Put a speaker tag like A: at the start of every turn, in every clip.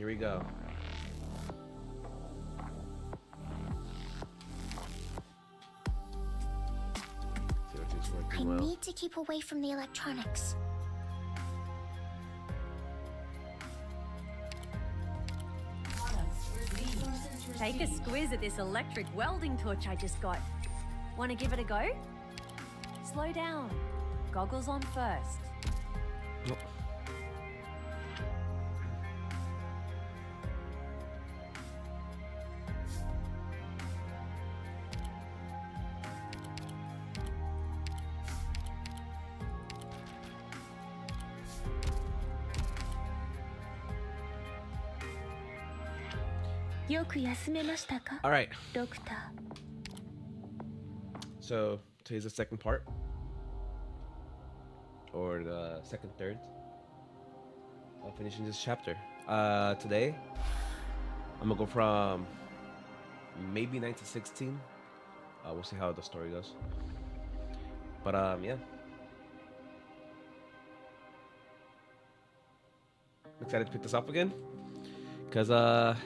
A: Here we go. See if it's working well.
B: I need to keep away from the electronics.
C: Take a squiz at this electric welding torch I just got. Want to give it a go? Slow down. Goggles on first.
A: Nope. All right. So today's the second part, or the second third of finishing this chapter. Today I'm gonna go from maybe 9 to 16. We'll see how the story goes. But yeah, I'm excited to pick this up again because I'm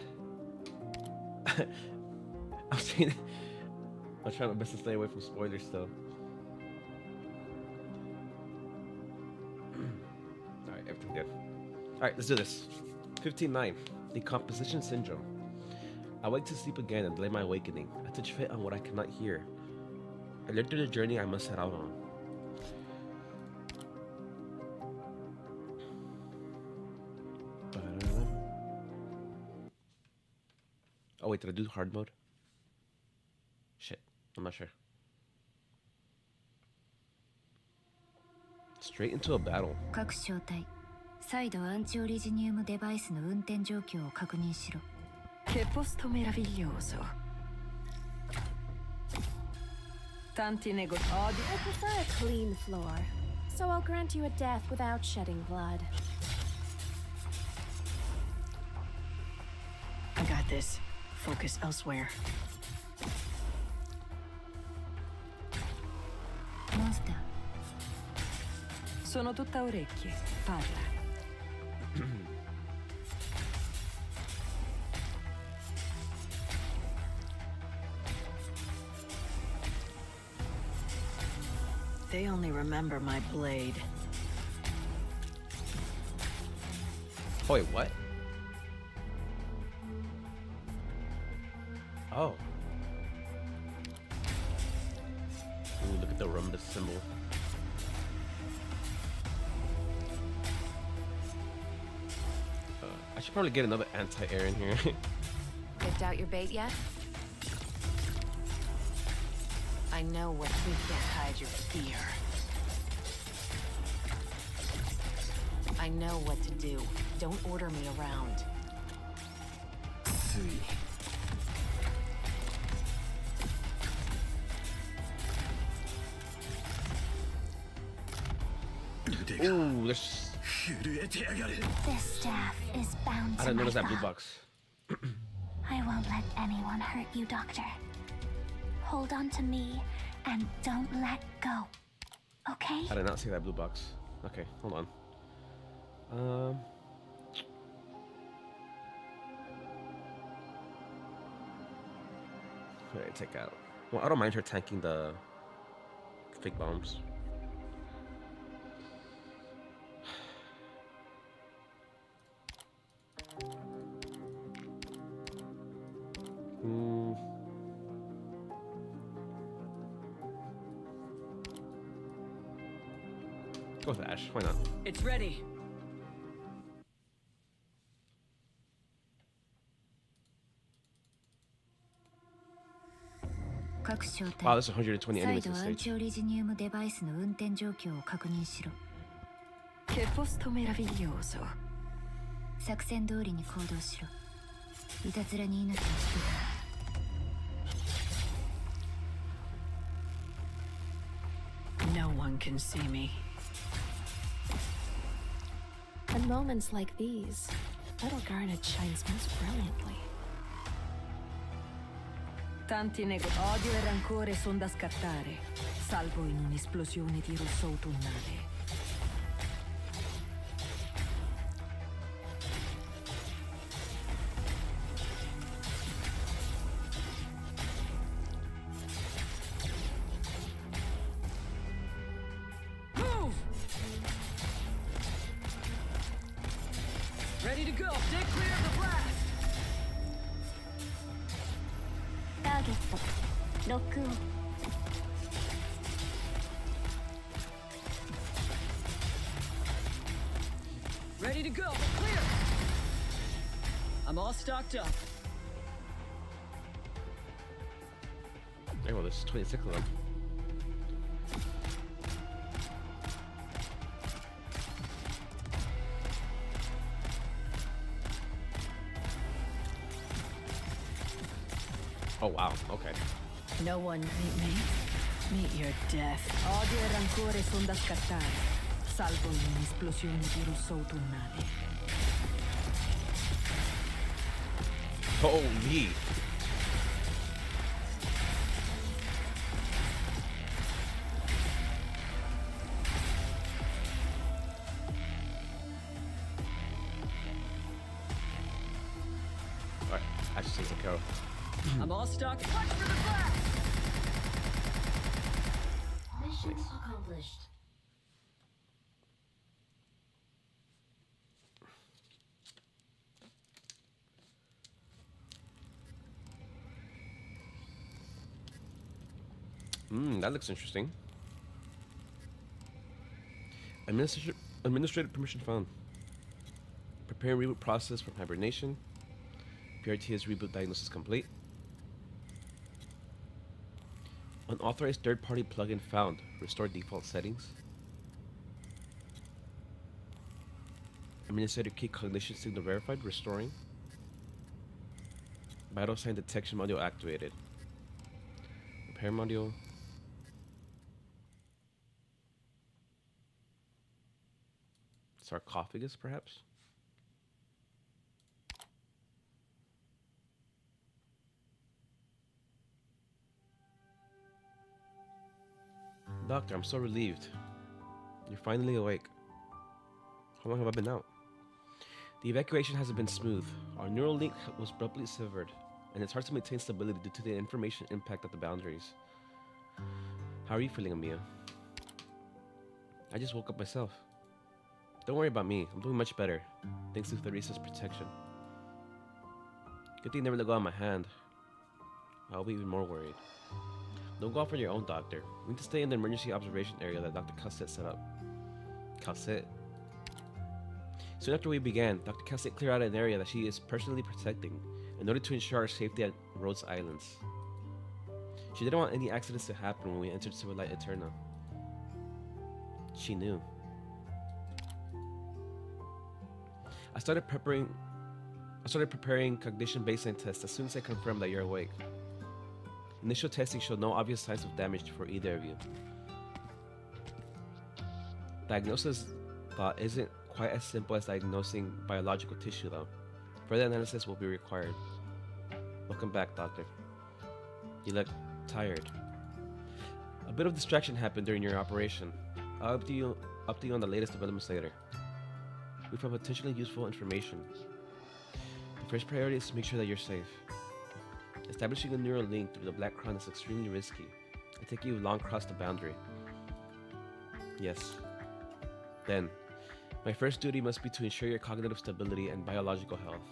A: trying my best to stay away from spoilers still. Alright, everything good. Alright, let's do this. 15.9. Decomposition Syndrome. I wake to sleep again and delay my awakening. I touch fit on what I cannot hear. I learn through the journey I must set out on. Oh wait, did I do hard mode? Shit, I'm not sure. Straight into a battle.
D: 各小隊、再度アンチオリジニウムデバイスの運転状況を確認しろ。
C: Che posto meraviglioso. Tanti negozi.
E: I prefer a clean floor, so I'll grant you a death without shedding blood.
C: I got this. Focus elsewhere.
D: Monster.
C: Sono tutta orecchie. Parla. They only remember my blade.
A: Oh wait, what? Oh. Ooh, look at the rhombus symbol. I should probably get another anti-air in here.
F: Picked out your bait yet? I know what you can't hide your fear. I know what to do. Don't order me around.
A: Ooh, there's...
B: This staff is bound
A: I
B: to
A: didn't
B: my
A: notice that blue
B: thumb.
A: box.
B: I won't let anyone hurt you, Doctor. Hold on to me and don't let go. Okay?
A: I did not see that blue box. Okay, hold on. What did I take out? Well, I don't mind her tanking the fake bombs. Go with Ash, why not?
C: It's ready.
A: Wow, there's 120 enemies in
D: 再度
A: this
D: アン
A: stage.
D: チオリジニウムデバイスの運転状況を確認しろ。
C: Che posto meraviglioso.
D: 作戦通りに行動しろ。いたずらに命を捨てる。
C: No one can see me.
E: In moments like these, little Garnet shines most brilliantly.
C: Tanti odio e rancore son da scattare, salvo in un'esplosione di rosso autunnale.
B: Target lock on.
G: Ready to go. Clear. I'm all stocked up.
A: Hey, well, there's 26 of them. Oh wow, okay.
G: No one meet me. Meet your death. Odio e rancore sono da scattare, salvo un'esplosione di rosso autunnale.
A: Holy! Alright, I just take care of.
G: I'm all stocked. Watch for the blast!
B: Mission accomplished.
A: That looks interesting. Administrative permission found. Preparing reboot process from hibernation. PRT's reboot diagnosis complete. Unauthorized third-party plugin found. Restore default settings. Administrator key cognition signal verified. Restoring. Vital sign detection module activated. Repair module. Sarcophagus, perhaps? Doctor, I'm so relieved. You're finally awake. How long have I been out? The evacuation hasn't been smooth. Our neural link was abruptly severed, and it's hard to maintain stability due to the information impact at the boundaries. How are you feeling, Amia? I just woke up myself. Don't worry about me. I'm doing much better, thanks to Theresa's protection. Good thing never let go of my hand. I'll be even more worried. Don't go off on your own, Doctor. We need to stay in the emergency observation area that Dr. Cassette set up. Cassette? Soon after we began, Dr. Cassette cleared out an area that she is personally protecting in order to ensure our safety at Rhodes Islands. She didn't want any accidents to happen when we entered Civilite Eterna. She knew. I started preparing cognition baseline tests as soon as I confirmed that you're awake. Initial testing showed no obvious signs of damage for either of you. Diagnosis thought isn't quite as simple as diagnosing biological tissue though. Further analysis will be required. Welcome back, Doctor. You look tired. A bit of distraction happened during your operation. I'll update you on the latest developments later. We found potentially useful information. The first priority is to make sure that you're safe. Establishing a neural link through the Black Crown is extremely risky. I think you've long crossed the boundary. Yes. Then, my first duty must be to ensure your cognitive stability and biological health.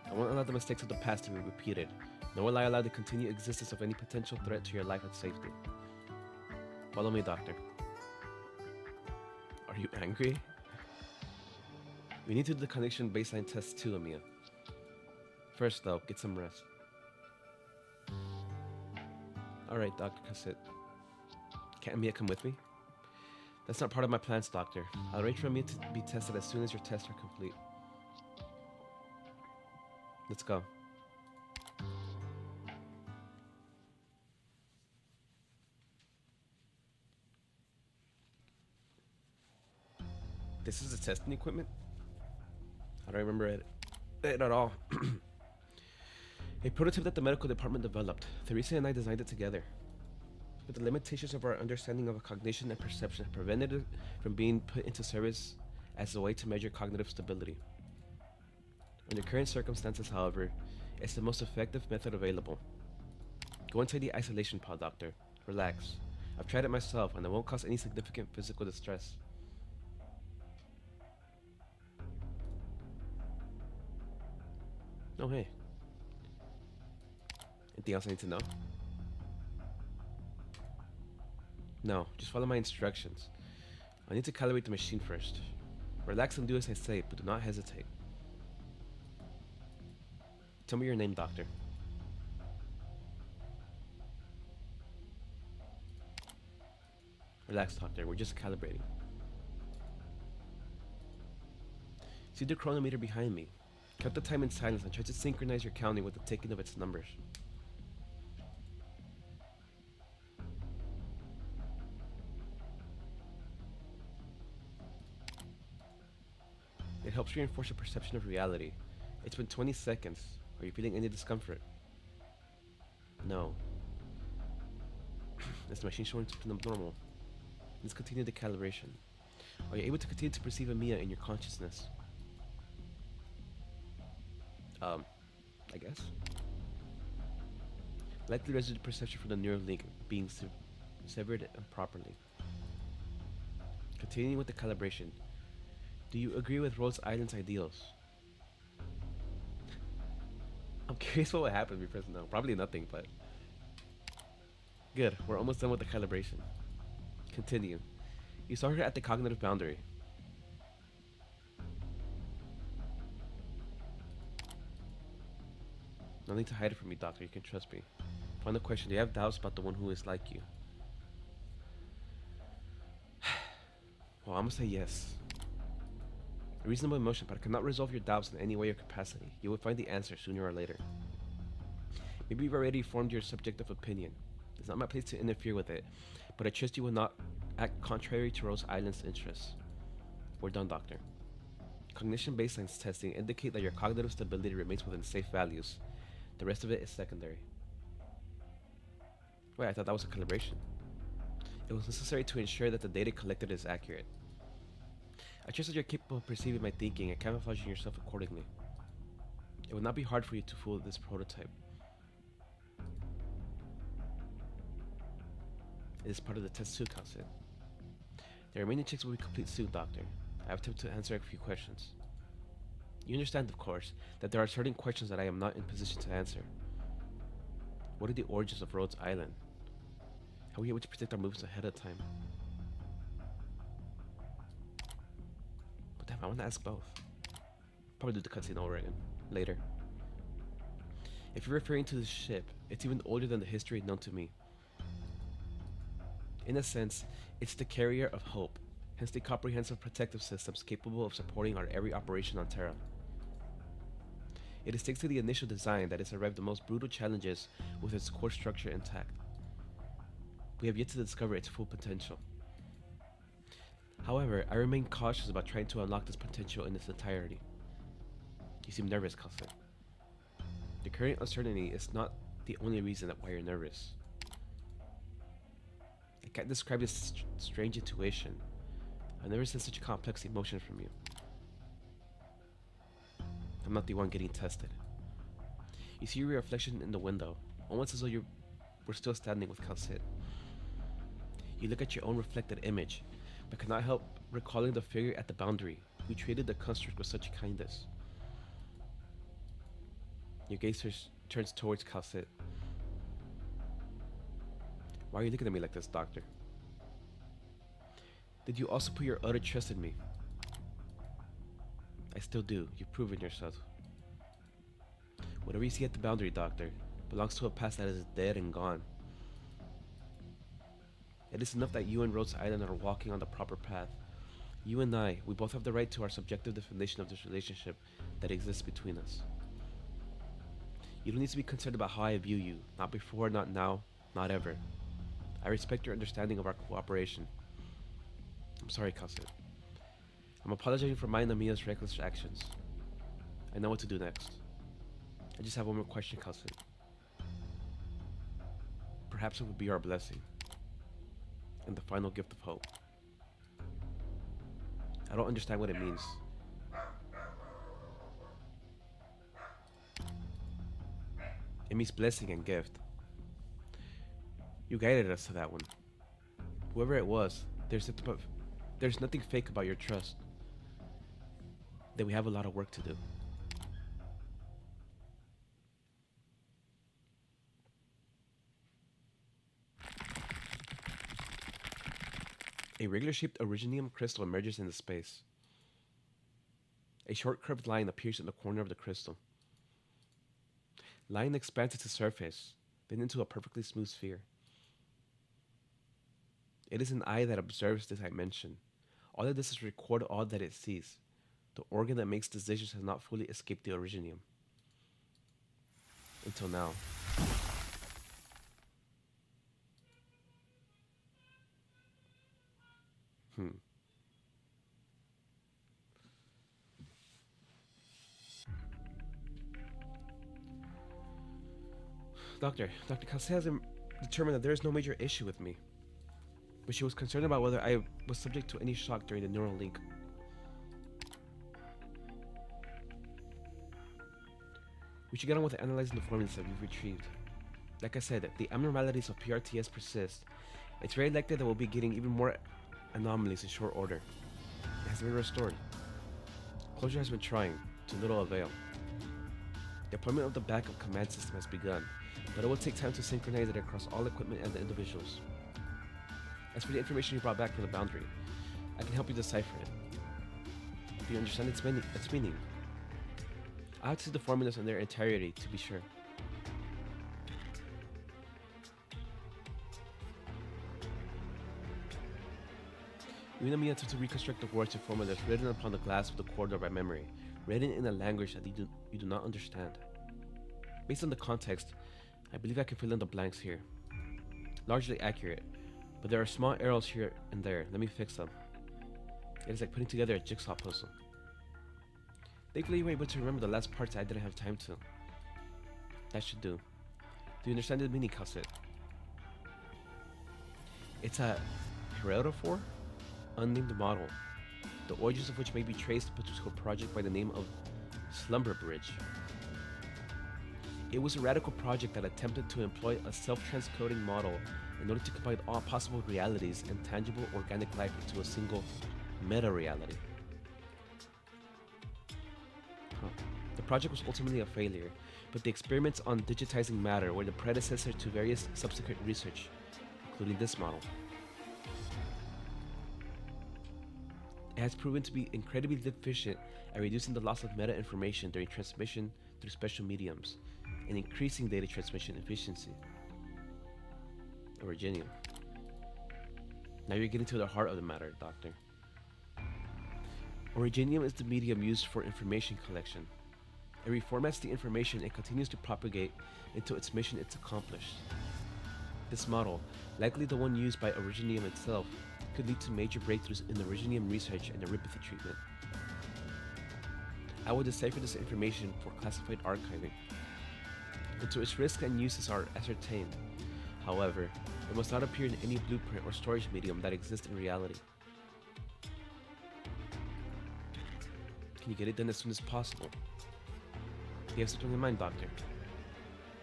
A: I won't allow the mistakes of the past to be repeated, nor will I allow the continued existence of any potential threat to your life and safety. Follow me, Doctor. Are you angry? We need to do the connection baseline test too, Amia. First, though, get some rest. Alright, Dr. Cassette. Can't Amia come with me? That's not part of my plans, Doctor. I'll arrange for Amia to be tested as soon as your tests are complete. Let's go. This is the testing equipment? I don't remember it at all. A prototype that the medical department developed. Teresa and I designed it together. But the limitations of our understanding of cognition and perception have prevented it from being put into service as a way to measure cognitive stability. Under current circumstances, however, it's the most effective method available. Go inside the isolation pod, Doctor. Relax. I've tried it myself, and it won't cause any significant physical distress. Oh, hey. Anything else I need to know? No, just follow my instructions. I need to calibrate the machine first. Relax and do as I say, but do not hesitate. Tell me your name, Doctor. Relax, Doctor. We're just calibrating. See the chronometer behind me. Count the time in silence and try to synchronize your counting with the ticking of its numbers. It helps reinforce your perception of reality. It's been 20 seconds. Are you feeling any discomfort? No. Is the machine showing something abnormal? Let's continue the calibration. Are you able to continue to perceive a Mia in your consciousness? I guess. Likely residue perception from the neural link being severed improperly. Continuing with the calibration. Do you agree with Rhodes Island's ideals? I'm curious what would happen if we press no. Probably nothing, but... Good, we're almost done with the calibration. Continue. You saw her at the cognitive boundary. Nothing to hide it from me, Doctor. You can trust me. Final question. Do you have doubts about the one who is like you? Well, I'm gonna say yes. A reasonable emotion, but I cannot resolve your doubts in any way or capacity. You will find the answer sooner or later. Maybe you've already formed your subjective opinion. It's not my place to interfere with it, but I trust you will not act contrary to Rose Island's interests. We're done, Doctor. Cognition baselines testing indicate that your cognitive stability remains within safe values. The rest of it is secondary. Wait, I thought that was a calibration. It was necessary to ensure that the data collected is accurate. I trust that you're capable of perceiving my thinking and camouflaging yourself accordingly. It will not be hard for you to fool this prototype. It is part of the test too, Kelsey. The remaining checks will be complete soon, Doctor. I have time to answer a few questions. You understand, of course, that there are certain questions that I am not in position to answer. What are the origins of Rhodes Island? How are we able to predict our moves ahead of time? But damn, I want to ask both. Probably do the cutscene over again, later. If you're referring to this ship, it's even older than the history known to me. In a sense, it's the carrier of hope, hence the comprehensive protective systems capable of supporting our every operation on Terra. It is thanks to the initial design that it survived the most brutal challenges with its core structure intact. We have yet to discover its full potential. However, I remain cautious about trying to unlock this potential in its entirety. You seem nervous, Kelsey. The current uncertainty is not the only reason why you're nervous. I can't describe this strange intuition. I've never seen such a complex emotion from you. I'm not the one getting tested. You see your reflection in the window, almost as though you were still standing with Kalsit. You look at your own reflected image, but cannot help recalling the figure at the boundary who treated the construct with such kindness. Your gaze turns towards Kalsit. Why are you looking at me like this, Doctor? Did you also put your utter trust in me? I still do. You've proven yourself. Whatever you see at the boundary, Doctor, belongs to a past that is dead and gone. It is enough that you and Rhodes Island are walking on the proper path. You and I, we both have the right to our subjective definition of this relationship that exists between us. You don't need to be concerned about how I view you. Not before, not now, not ever. I respect your understanding of our cooperation. I'm sorry, Kelsey. I'm apologizing for mine and Mia's reckless actions. I know what to do next. I just have one more question, Kelsey. Perhaps it would be our blessing. And the final gift of hope. I don't understand what it means. It means blessing and gift. You guided us to that one. Whoever it was, there's nothing fake about your trust. Then we have a lot of work to do. A regular-shaped originium crystal emerges into space. A short curved line appears in the corner of the crystal. Line expands its surface, then into a perfectly smooth sphere. It is an eye that observes this dimension. All it does is record all that it sees. The organ that makes decisions has not fully escaped the originium. Until now. Dr. Calce has determined that there is no major issue with me, but she was concerned about whether I was subject to any shock during the neural link. We should get on with analyzing the formulas that we've retrieved. Like I said, the abnormalities of PRTS persist. It's very likely that we'll be getting even more anomalies in short order. It has been restored. Closure has been trying, to little avail. The deployment of the backup command system has begun, but it will take time to synchronize it across all equipment and the individuals. As for the information you brought back from the boundary, I can help you decipher it. Do you understand its meaning? I have to see the formulas in their entirety to be sure. You need me to reconstruct the words and formulas written upon the glass of the corridor by memory, written in a language that you do not understand. Based on the context, I believe I can fill in the blanks here. Largely accurate, but there are small errors here and there. Let me fix them. It is like putting together a jigsaw puzzle. Thankfully, you were able to remember the last parts I didn't have time to. That should do. Do you understand the meaning, Calce? It's a hererophore? Unnamed model, the origins of which may be traced to a project by the name of Slumber Bridge. It was a radical project that attempted to employ a self-transcoding model in order to combine all possible realities and tangible organic life into a single meta-reality. The project was ultimately a failure, but the experiments on digitizing matter were the predecessor to various subsequent research, including this model. It has proven to be incredibly efficient at reducing the loss of meta information during transmission through special mediums and increasing data transmission efficiency. Originium. Now you're getting to the heart of the matter, Doctor. Originium is the medium used for information collection. It reformats the information and continues to propagate until its mission is accomplished. This model, likely the one used by Originium itself, could lead to major breakthroughs in Originium research and neuropathy treatment. I will decipher this information for classified archiving until its risks and uses are ascertained. However, it must not appear in any blueprint or storage medium that exists in reality. Can you get it done as soon as possible? Do you have something in mind, Doctor?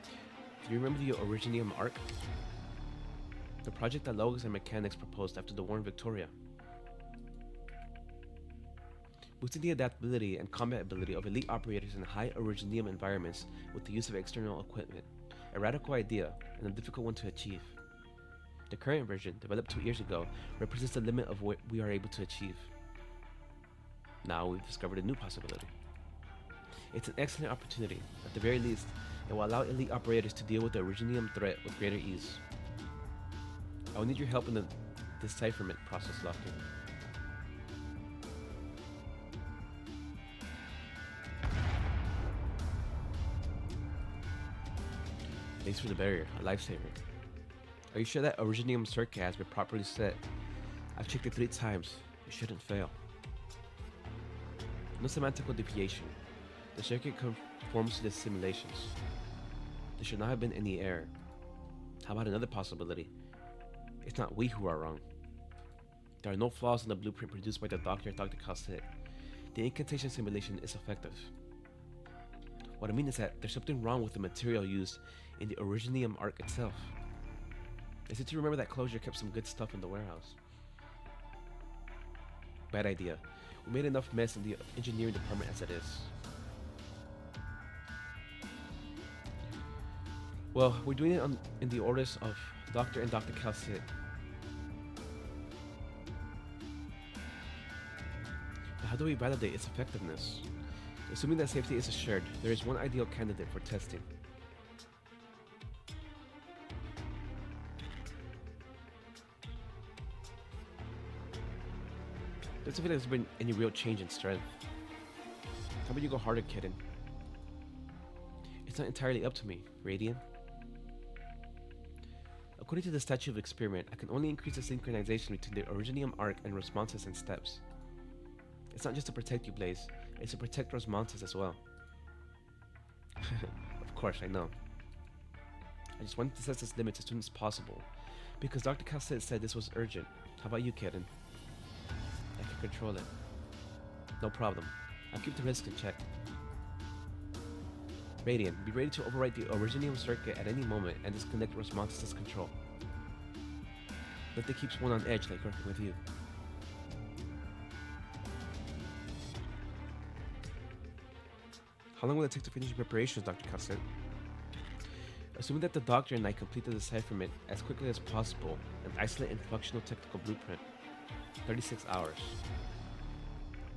A: Do you remember the Originium Arc? The project that Logos and Mechanics proposed after the war in Victoria. Boosting the adaptability and combat ability of elite operators in high Originium environments with the use of external equipment. A radical idea, and a difficult one to achieve. The current version, developed 2 years ago, represents the limit of what we are able to achieve. Now we've discovered a new possibility. It's an excellent opportunity. At the very least, it will allow elite operators to deal with the Originium threat with greater ease. I will need your help in the decipherment process, Doctor. Thanks for the barrier, a lifesaver. Are you sure that Originium circuit has been properly set? I've checked it 3 times. It shouldn't fail. No semantical deviation. The circuit conforms to the simulations. There should not have been any error. How about another possibility? It's not we who are wrong. There are no flaws in the blueprint produced by the Dr. Calce. The incantation simulation is effective. What I mean is that there's something wrong with the material used in the Originium Arc itself. I seem to remember that Closure kept some good stuff in the warehouse. Bad idea. We made enough mess in the engineering department as it is. Well, we're doing it in the orders of Dr. and Dr. Calce. do we validate its effectiveness? Assuming that safety is assured, there is one ideal candidate for testing. Doesn't feel like there's been any real change in strength. How about you go harder, kitten? It's not entirely up to me, Radiant. According to the statute of experiment, I can only increase the synchronization between the originium arc and Rosmanthus and steps. It's not just to protect you, Blaze, it's to protect Rosmanthus as well. Of course, I know. I just wanted to set this limit as soon as possible, because Dr. Cassett said this was urgent. How about you, kitten? I can control it. No problem. I'll keep the risk in check. Radiant, be ready to overwrite the originium circuit at any moment and disconnect Rosmanthus' control. Nothing keeps one on edge like working with you. How long will it take to finish your preparations, Dr. Cassett? Assuming that the doctor and I complete the decipherment as quickly as possible and isolate a functional technical blueprint, 36 hours.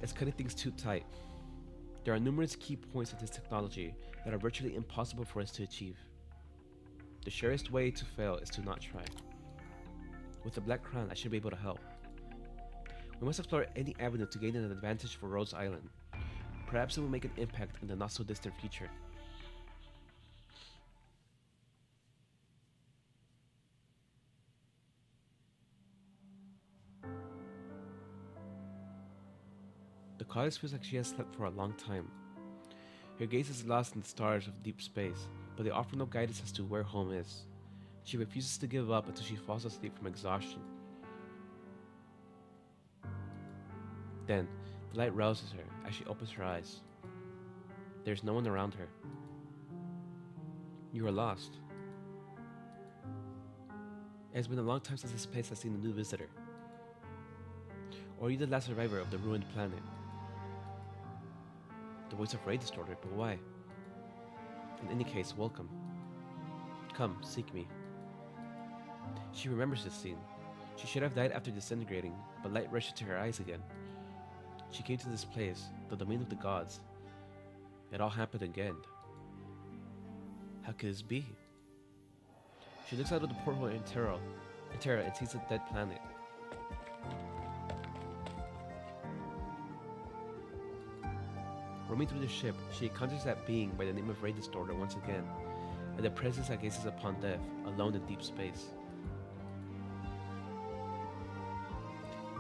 A: It's cutting things too tight. There are numerous key points of this technology that are virtually impossible for us to achieve. The surest way to fail is to not try. With the Black Crown, I should be able to help. We must explore any avenue to gain an advantage for Rhodes Island. Perhaps it will make an impact in the not-so-distant future. The goddess feels like she has slept for a long time. Her gaze is lost in the stars of deep space, but they offer no guidance as to where home is. She refuses to give up until she falls asleep from exhaustion. Then, the light rouses her as she opens her eyes. There's no one around her. You are lost. It has been a long time since this place has seen a new visitor. Or are you the last survivor of the ruined planet? The voice of Ray distorted, but why? In any case, welcome. Come, seek me. She remembers this scene. She should have died after disintegrating, but light rushed into her eyes again. She came to this place, the domain of the gods. It all happened again. How could this be? She looks out of the porthole in Terra and sees a dead planet. Roaming through the ship, she encounters that being by the name of Ray Distorter once again, and the presence that gazes upon death, alone in deep space.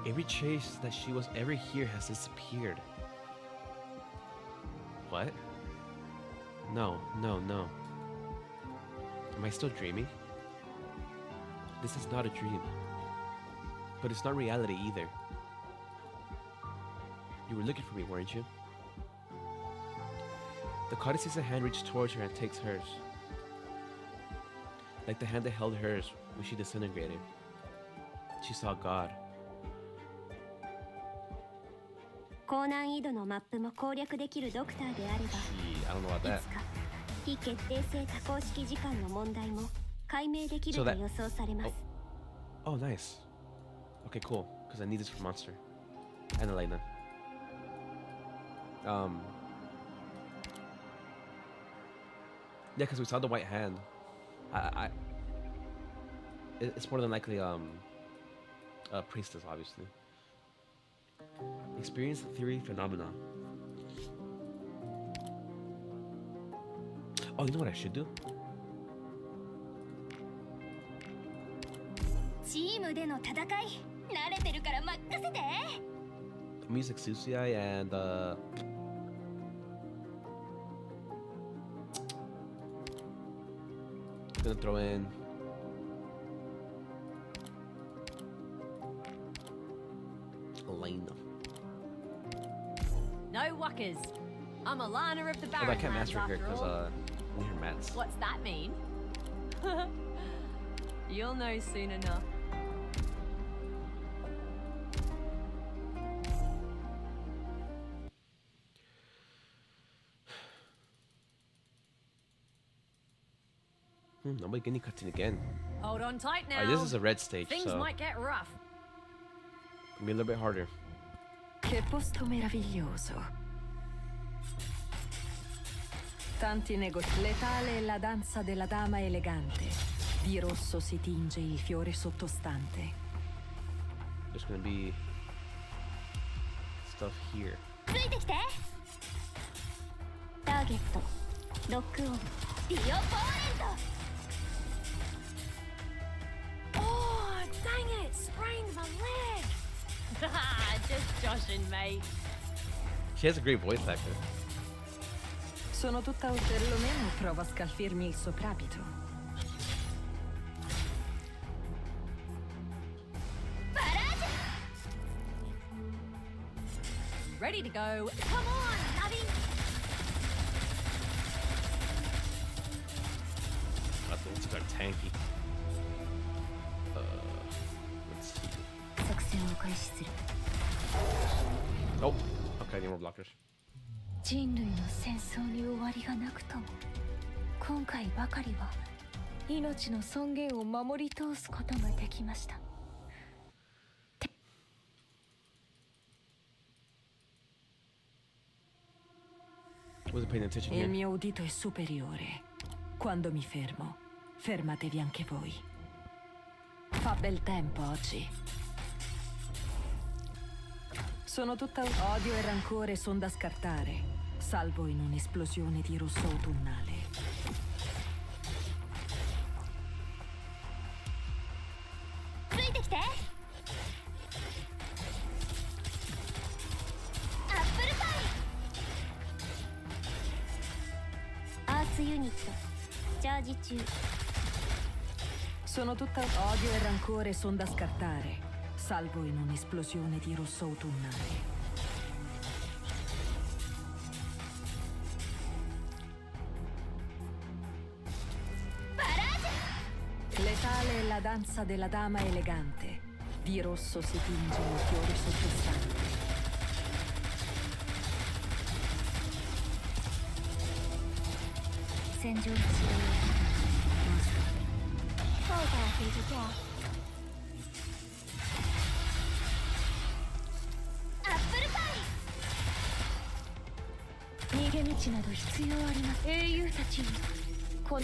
A: Every trace that she was ever here has disappeared. What? No. Am I still dreaming? This is not a dream. But it's not reality either. You were looking for me, weren't you? The goddess sees a hand reach towards her and takes hers. Like the hand that held hers when she disintegrated. She saw God.
B: 高難易度のマップも攻略できるドクターであれば、
A: Gee, I don't know about
B: い
A: that.
B: つか非決定性多項式時間の問題も解明できると予想されます。
A: Oh, nice. Okay, cool. Because I need this for Monster. And Elena. Yeah, because we saw the white hand. It's more than likely Priestess, obviously. Experience the theory phenomena. Oh, you know what I should do?
B: チームでの戦い、慣れてるから任せて。
A: Music Suicide and gonna throw in Elena.
C: No wuckers. I'm Alana of the
A: Oh, I can't
C: Barrenlands
A: master her
C: after
A: because
C: all.
A: I need her mats.
C: What's that mean? You'll know soon enough.
A: Nobody getting cutscene again.
C: Hold on tight now.
A: Alright, this is a red stage,
C: Things
A: so
C: might get rough.
A: it'll be a little bit harder.
B: ク
G: Che posto meraviglioso. Tanti negozi. Letale è la danza della dama elegante. Di rosso si tinge il fiore sottostante.
A: There's gonna be stuff here.
B: ついてきて。ターゲットロックオン。ディオポーネント。
C: Oh, dang it! Sprained my leg! Just joshing, mate.
A: She has a great voice actor.
G: Sono tutta perlomeno prova a scalfirmi il soprabito.
C: Ready to go. Come on, Navi!
A: I think it's got tanky. Let's see.
D: 作戦を開始する。
A: Oh, okay, I need more blockers.
B: 人類の戦争に終わりがなくとも今回ばかりは命の尊厳を守り通すことができました。
A: Wasn't paying attention
G: Il
A: here.
G: mio udito è superiore. Quando mi fermo, fermatevi anche voi. Fa bel tempo oggi. Sono tutta odio e rancore son da scartare, salvo in un'esplosione di rosso autunnale. Sono tutta odio e rancore son da scartare, salvo in un'esplosione di rosso autunnale. Letale è la danza della dama elegante. Di rosso si tinge il fiore sottostante.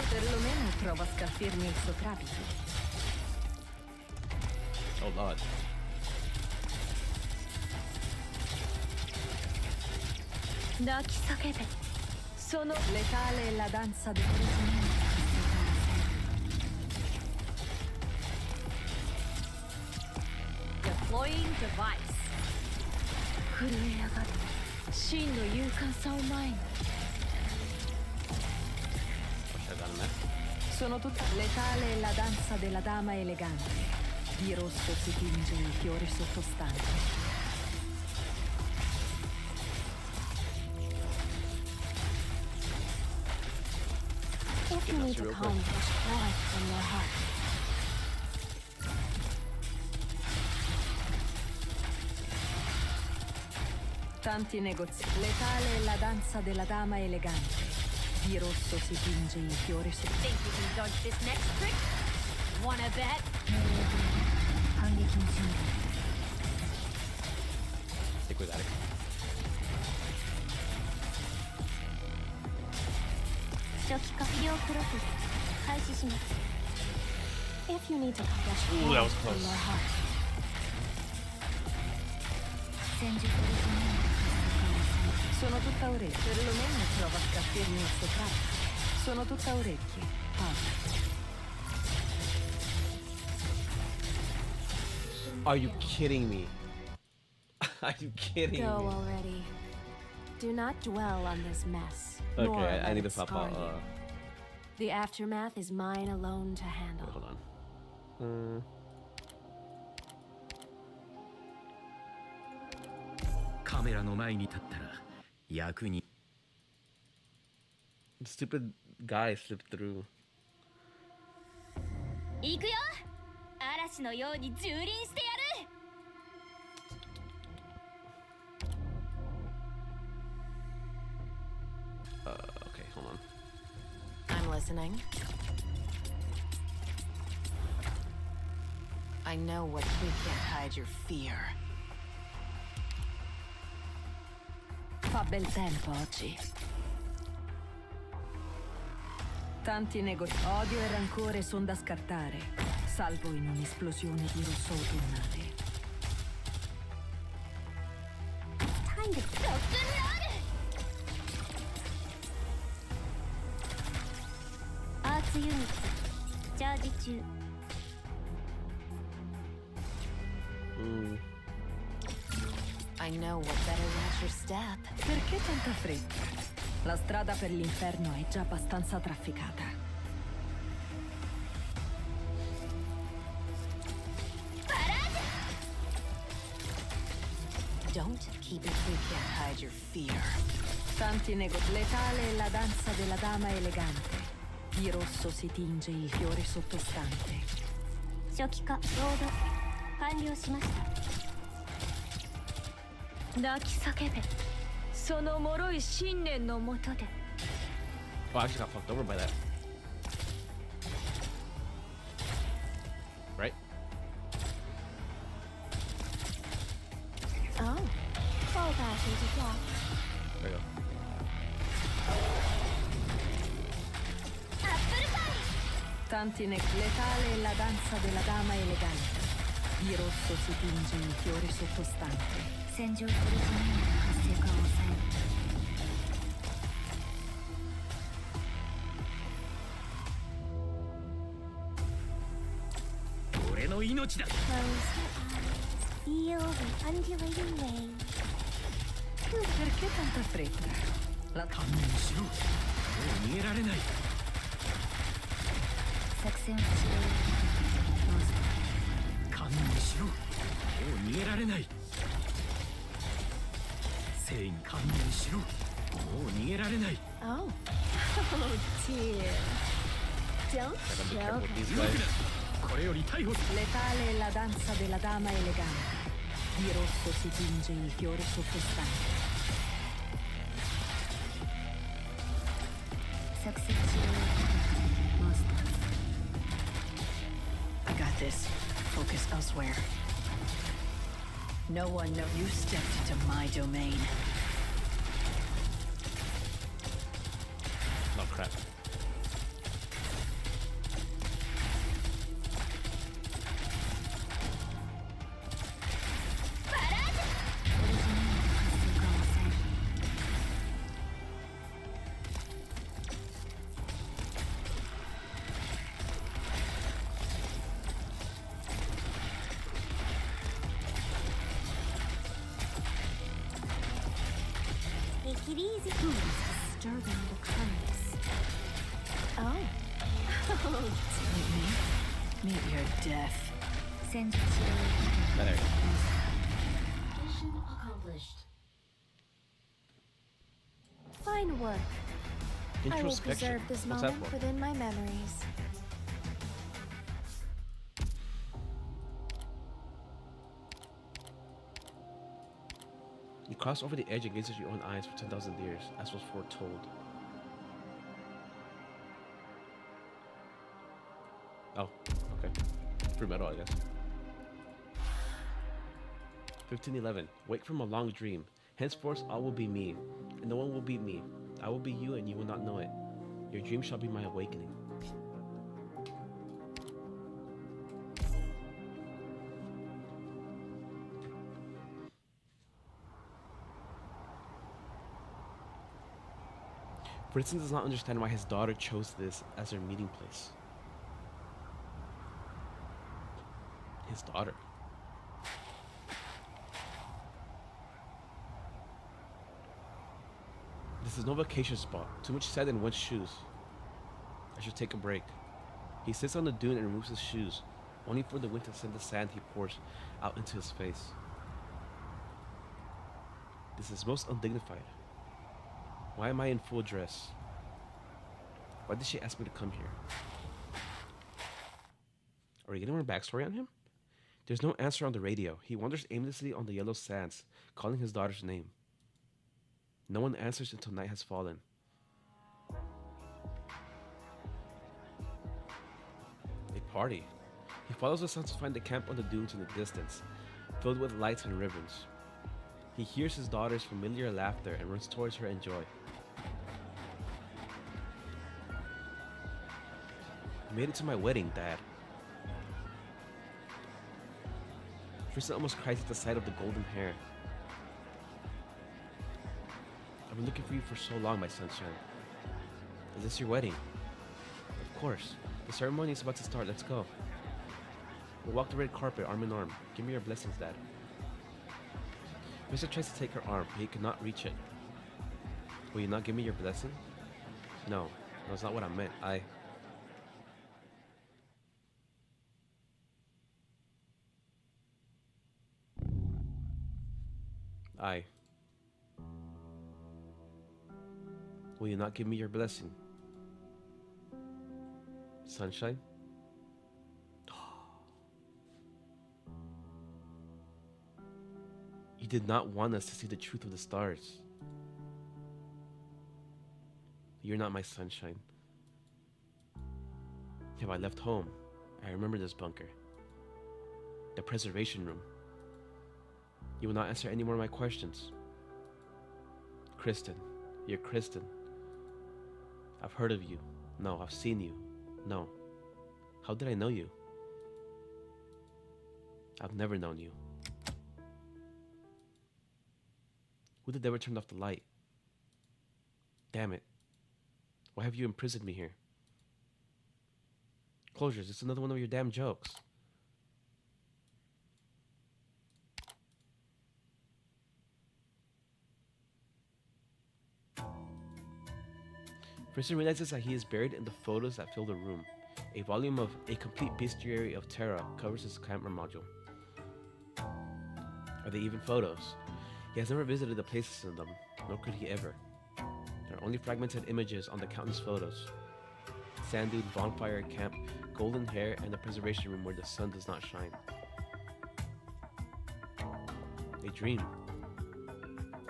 G: Perlomeno prova a scalfirmi il soprabito.
A: Oh Lord.
G: Sono letale è la danza del risanamento.
C: Deploying device.
B: 震え上がる真の勇敢さを前に
A: Wish I got him there.
G: Sono tutta letale è la danza della dama elegante. Di rosso si tinge il fiore sottostante.
E: If you need to calm, just cry from your heart.
G: Tanti negozi. Letale è la danza della dama elegante. Di rosso si tinge il fiore sottostante.
C: Think you can dodge this next trick? Wanna bet?
D: 反撃の準備。
A: Stick with that.
B: 初期完了プロセス開始します
E: If you need to just
A: Ooh,
E: cry
A: that was
E: from
A: close.
E: your heart.
D: 戦術リズム。
G: Sono tutta orecchie. Perlomeno prova a scalfirmi il soprabito. Sono tutta orecchie.
A: Are you kidding me? Are you kidding
E: Go
A: me?
E: already. Do not dwell on this mess.
A: Okay,
E: nor
A: I
E: let
A: need to
E: it
A: pop
E: scar
A: out.
E: you. The aftermath is mine alone to handle.
A: Wait, hold on. The stupid guy slipped through.
B: 行くよ嵐のように蹂躙してやる
A: Okay, hold on.
F: I'm listening. I know what we can't hide your fear.
G: Fa bel tempo oggi. Tanti negozi. Odio e rancore son da scartare, salvo in un'esplosione di rosso autunnale.
B: Time to Arts unit チャージ中。
F: I know what better match your step.
G: Perché tanta fretta? La strada per l'inferno è già abbastanza trafficata.
F: Don't keep it you can't hide your fear.
G: Tanti negozi. Letale è la danza della dama elegante. Di rosso si tinge il fiore sottostante.
B: 初期化ロード完了しました。泣き叫べ。その脆い信念のもとで。
A: Oh, I actually got fucked over by that. Right?
B: Oh, fall back into flash.
A: There you go.
G: Tanti letale è la danza della dama elegante. Di rosso si tinge il fiore sottostante.
D: 戦場トリジニウムの活性化を抑える。
H: 俺の命だ。
B: Close your eyes. Feel the undulating wave.
G: Perché tanta fretta? La
H: 観念しろ。もう逃げられない。
D: 作戦を始める。モンスター。
H: 観念しろ。もう逃げられない。聖に観念しろ。もう逃げられない。
E: Oh. Oh dear. Don't
A: Gotta be careful
E: joke.
A: with these
H: 動く
A: guys.
H: な。これより逮捕する。
G: letale è la danza della dama elegante. Di rosso si tinge il fiore sottostante.
D: 作戦始める。モンスター。
G: I got this. Focus elsewhere. No one know you stepped into my domain.
A: Oh crap.
B: Take it easy. Who is disturbing the currents?
E: Oh. Oh.
G: Meet your death.
D: 戦術指令。
A: There you go.
B: Mission accomplished. Fine work. I will
A: Introspection.
B: preserve this
A: What's that
B: moment
A: for?
B: within my memories.
A: You cross over the edge and gaze at your own eyes for 10,000 years, as was foretold. Oh, okay. Free metal, I guess. 1511. Wake from a long dream. Henceforth, all will be me, and no one will beat me. I will be you, and you will not know it. Your dream shall be my awakening. Priestess does not understand why his daughter chose this as their meeting place. His daughter. This is no vacation spot. Too much sand in one's shoes. I should take a break. He sits on the dune and removes his shoes, only for the wind to send the sand he pours out into his face. This is most undignified. Why am I in full dress? Why did she ask me to come here? Are we getting more backstory on him? There's no answer on the radio. He wanders aimlessly on the yellow sands, calling his daughter's name. No one answers until night has fallen. A party. He follows the sounds to find the camp on the dunes in the distance, filled with lights and ribbons. He hears his daughter's familiar laughter and runs towards her in joy. I made it to my wedding, Dad. Tristan almost cries at the sight of the golden hair. I've been looking for you for so long, my sunshine. Is this your wedding? Of course. The ceremony is about to start. Let's go. We'll walk the red carpet arm in arm. Give me your blessings, Dad. Mr. tries to take her arm, but he cannot reach it. Will you not give me your blessing? No, that's not what I meant. Will you not give me your blessing? Sunshine? You did not want us to see the truth of the stars. You're not my sunshine. If I left home, I remember this bunker. The preservation room. You will not answer any more of my questions. Kristen. You're Kristen. I've heard of you. No, I've seen you. No. How did I know you? I've never known you. Who the devil turned off the light? Damn it. Why have you imprisoned me here? Closures, it's another one of your damn jokes. Tristan realizes that he is buried in the photos that fill the room. A volume of A Complete Bestiary of Terra covers his camera module. Are they even photos? He has never visited the places in them, nor could he ever. There are only fragmented images on the countless photos. Sand dune, bonfire, camp, golden hair, and the preservation room where the sun does not shine. A dream.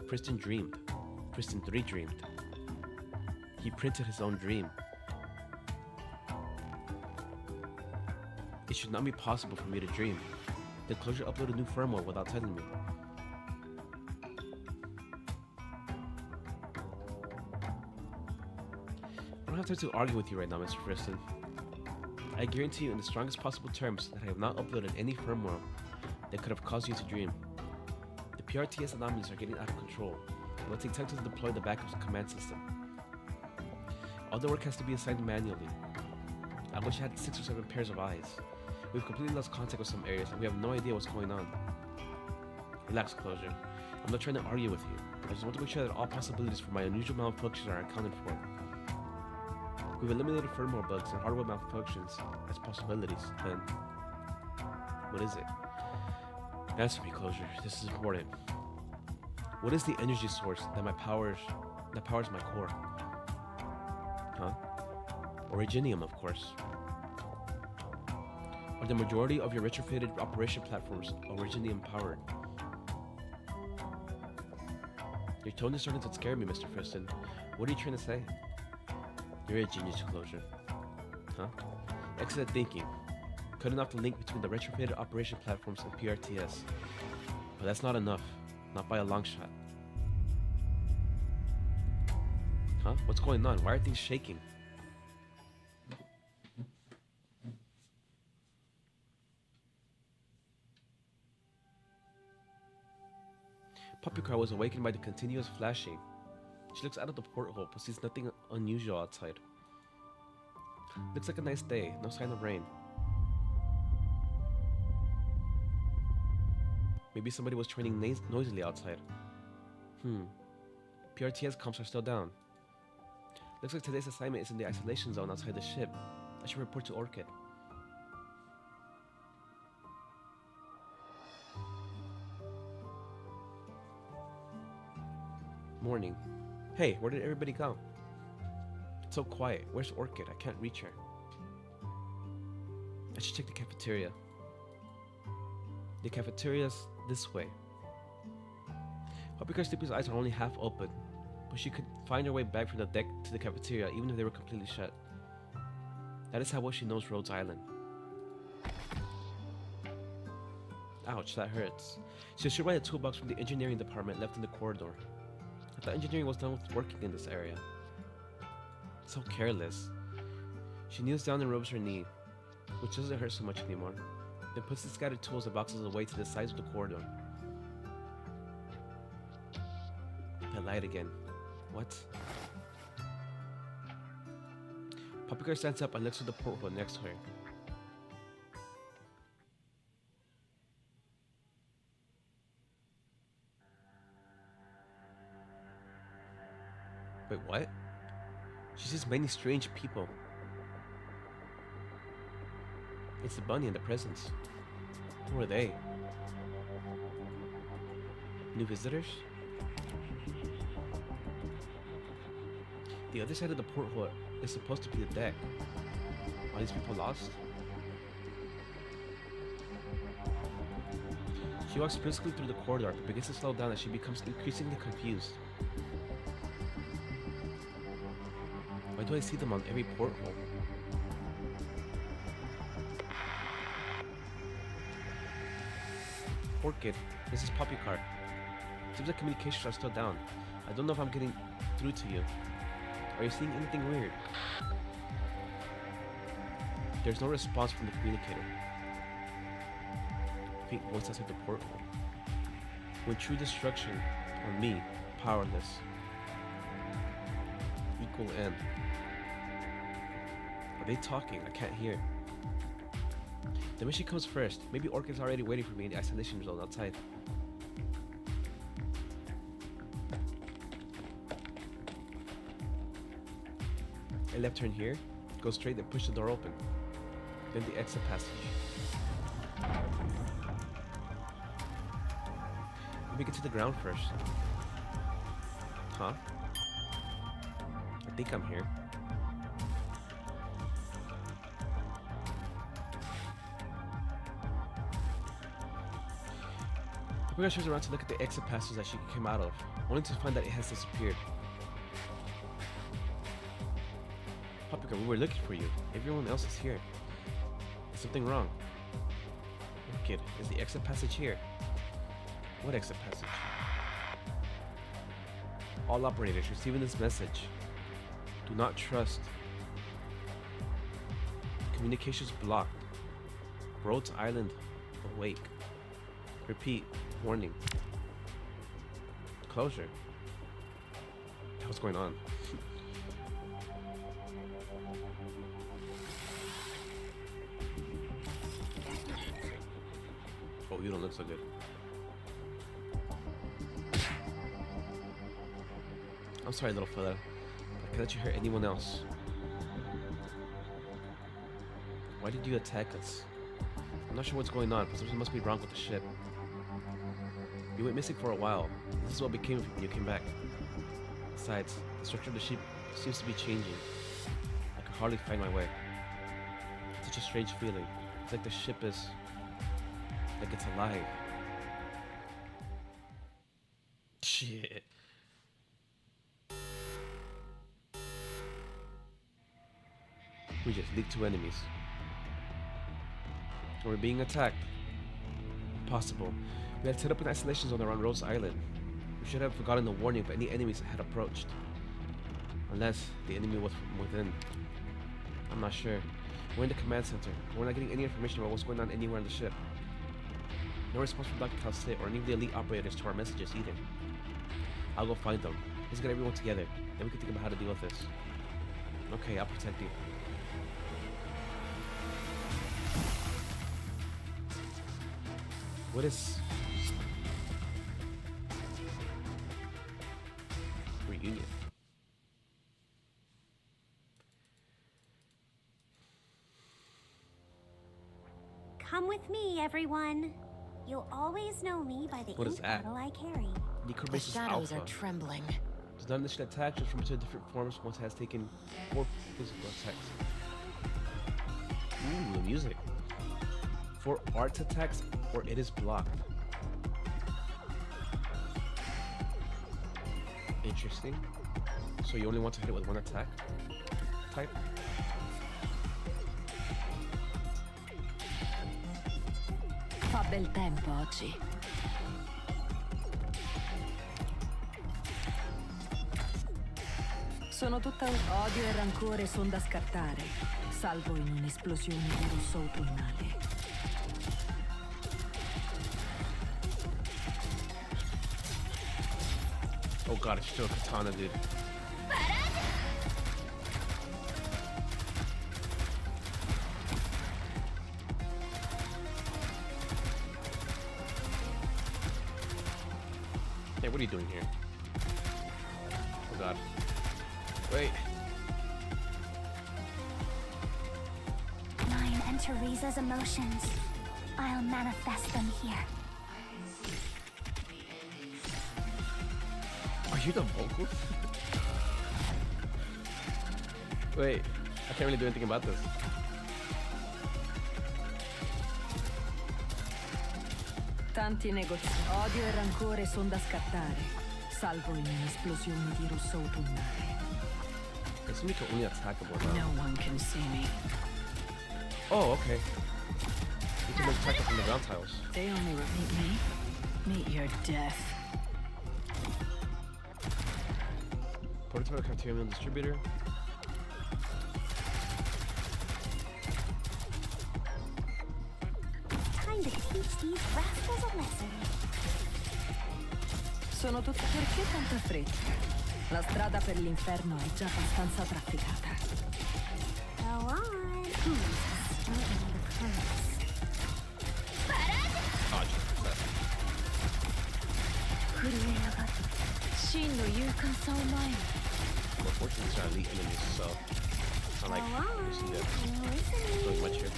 A: Kristen dreamed. Kristen 3 dreamed. He printed his own dream. It should not be possible for me to dream. The closure uploaded new firmware without telling me. I don't have time to argue with you right now, Mr. Kristen. I guarantee you in the strongest possible terms that I have not uploaded any firmware that could have caused you to dream. The PRTS anomalies are getting out of control. It will take time to deploy the backup command system. All the work has to be assigned manually. I wish I had 6 or 7 pairs of eyes. We've completely lost contact with some areas and we have no idea what's going on. Relax, Closure. I'm not trying to argue with you. I just want to make sure that all possibilities for my unusual malfunctions are accounted for. We've eliminated firmware bugs and hardware malfunctions as possibilities, then what is it? Answer me, Closure. This is important. What is the energy source that powers my core? Huh? Originium, of course. Are the majority of your retrofitted operation platforms Originium powered? Your tone is starting to scare me, Mr. Kristen. What are you trying to say? You're a genius, Closure. Huh? Excellent thinking. Cutting off the link between the retrofitted operation platforms and PRTS. But that's not enough. Not by a long shot. Huh? What's going on? Why are things shaking? Puppycar was awakened by the continuous flashing. She looks out of the porthole but sees nothing unusual outside. Looks like a nice day, no sign of rain. Maybe somebody was training noisily outside. PRTS comps are still down. Looks like today's assignment is in the isolation zone outside the ship. I should report to Orchid. Morning. Hey, where did everybody go? It's so quiet. Where's Orchid? I can't reach her. I should check the cafeteria. The cafeteria's this way. Puppycar Sleepy's eyes are only half open, but she could find her way back from the deck to the cafeteria even if they were completely shut. That is how well she knows Rhodes Island. Ouch, that hurts. She was sure by the toolbox from the engineering department left in the corridor. I thought engineering was done with working in this area. So careless. She kneels down and rubs her knee, which doesn't hurt so much anymore, then puts the scattered tools and boxes away to the sides of the corridor. I lied again. What? Paprika stands up and looks at the porthole next to her. Wait, what? She sees many strange people. It's the bunny and the presents. Who are they? New visitors? The other side of the porthole is supposed to be the deck. Are these people lost? She walks briskly through the corridor but begins to slow down as she becomes increasingly confused. Why do I see them on every porthole? Orchid, this is Poppycart. Seems like communications are still down. I don't know if I'm getting through to you. Are you seeing anything weird? There's no response from the communicator. Faint voice outside the porthole. When true destruction, on me, powerless. Equal end. Are they talking? I can't hear. The mission comes first. Maybe Orchid's already waiting for me in the isolation zone outside. I left her in here, go straight and push the door open. Then the exit passage. Let me get to the ground first. Huh? I think I'm here. Paprika turns around to look at the exit passage that she came out of, only to find that it has disappeared. Paprika, we were looking for you. Everyone else is here. Is something wrong? Orchid, is the exit passage here? What exit passage? All operators receiving this message. Do not trust. Communications blocked. Rhodes Island awake. Repeat. Warning. Closure. What's going on? Oh, you don't look so good. I'm sorry, little fella. I can't let you hurt anyone else. Why did you attack us? I'm not sure what's going on, but something must be wrong with the ship. You went missing for a while. This is what became of you when you came back. Besides, the structure of the ship seems to be changing. I can hardly find my way. It's such a strange feeling. It's like the ship is... like it's alive. Shit. We just leaked 2 enemies. We're being attacked. Impossible. We had set up an isolation zone around Rose Island. We should have forgotten the warning of any enemies that had approached. Unless the enemy was from within. I'm not sure. We're in the command center. We're not getting any information about what's going on anywhere on the ship. No response from Dr. Calcet or any of the elite operators to our messages either. I'll go find them. Let's get everyone together. Then we can think about how to deal with this. Okay, I'll protect you. What is... reunion?
I: Come with me, everyone. You'll always know me by the
A: What is
I: ink
A: that?
I: bottle I carry.
F: The
A: Necrobasis
F: shadows
A: Alpha.
F: are trembling.
A: Does not initiate attack, just from 2 different forms once it has taken 4 physical attacks. Ooh, the music. 4 arts attacks, or it is blocked. Interesting. So you only want to hit it with 1 attack type?
G: Bel tempo oggi. Sono tutta odio e rancore son da scartare, salvo in un'esplosione di rosso autunnale.
A: Oh god, it's still a katana, dude. Hey, what are you doing here? Oh god. Wait.
B: Mine and Teresa's emotions. I'll manifest them here.
A: Are you the vocals? Wait, I can't really do anything about this.
G: Tanti negozi. Odio e rancore son da scartare, salvo in un'esplosione di rosso autunnale.
A: It's somebody can only attackable now.
G: No one can see me.
A: Oh, okay. You can attack from the ground tiles.
G: They only meet me. Meet your death.
A: Prototype cafeteria meal distributor.
I: Time to teach these rascals a lesson.
G: Sono tutta... Perché tanta fretta? La strada per l'inferno è già abbastanza trafficata.
I: Go on. Starting the curse.
A: Oh, Jesus.
B: 震え上がる真の勇敢さを前に
A: Unfortunately, it's not elite enemies, so it's not like you see that doing much here.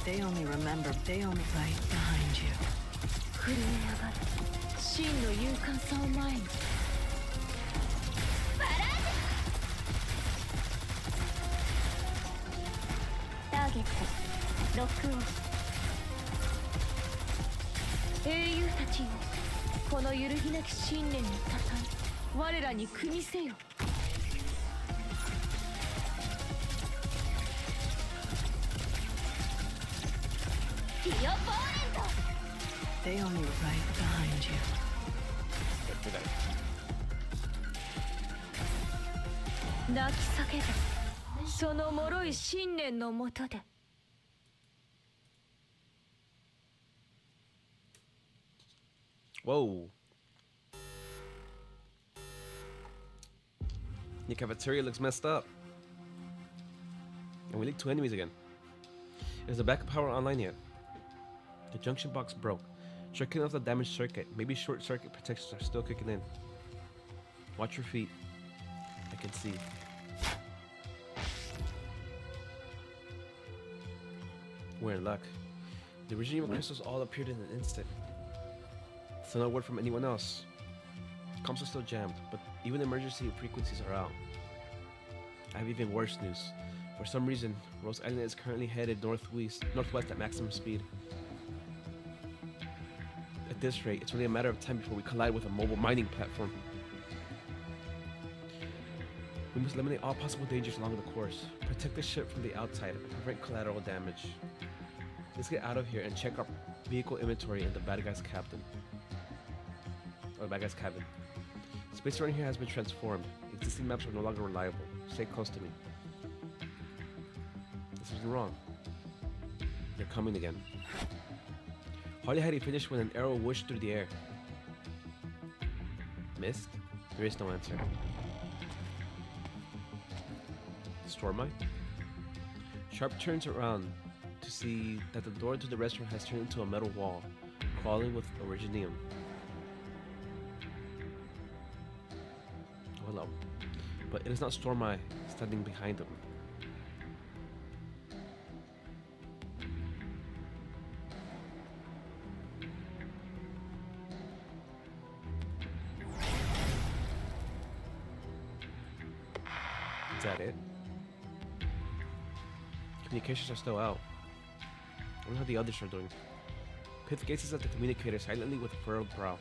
G: They only remember. They only right behind you.
B: 震え上がる真の勇敢さを前にターゲットロックオン英雄たちよこの揺るぎなき信念にたたえ我らに組みせよ
G: They only right behind you.
A: Wait for that.
B: 泣き叫べその脆い信念のもとで
A: Whoa. Your cafeteria looks messed up. And we leaked 2 enemies again. Is the backup power online yet? The junction box broke. Shutting off the damaged circuit. Maybe short circuit protections are still kicking in. Watch your feet. I can see. We're in luck. The original crystals all appeared in an instant. Still no word from anyone else. Comms are still jammed, but even emergency frequencies are out. I have even worse news. For some reason, Rose Island is currently headed northwest at maximum speed. At this rate, it's only a matter of time before we collide with a mobile mining platform. We must eliminate all possible dangers along the course, protect the ship from the outside, and prevent collateral damage. Let's get out of here and check our vehicle inventory in the bad guy's cabin. Or the bad guy's cabin. Space around here has been transformed. Existing maps are no longer reliable. Stay close to me. This isn't wrong. They're coming again. Hardly had he finished when an arrow whooshed through the air. Missed? There is no answer. Stormite? Sharp turns around to see that the door to the restaurant has turned into a metal wall, crawling with originium. Oh, hello. But it is not Stormite standing behind him. Is that it? Communications are still out. I wonder how the others are doing. Pith gazes at the communicator silently with a furrowed brow.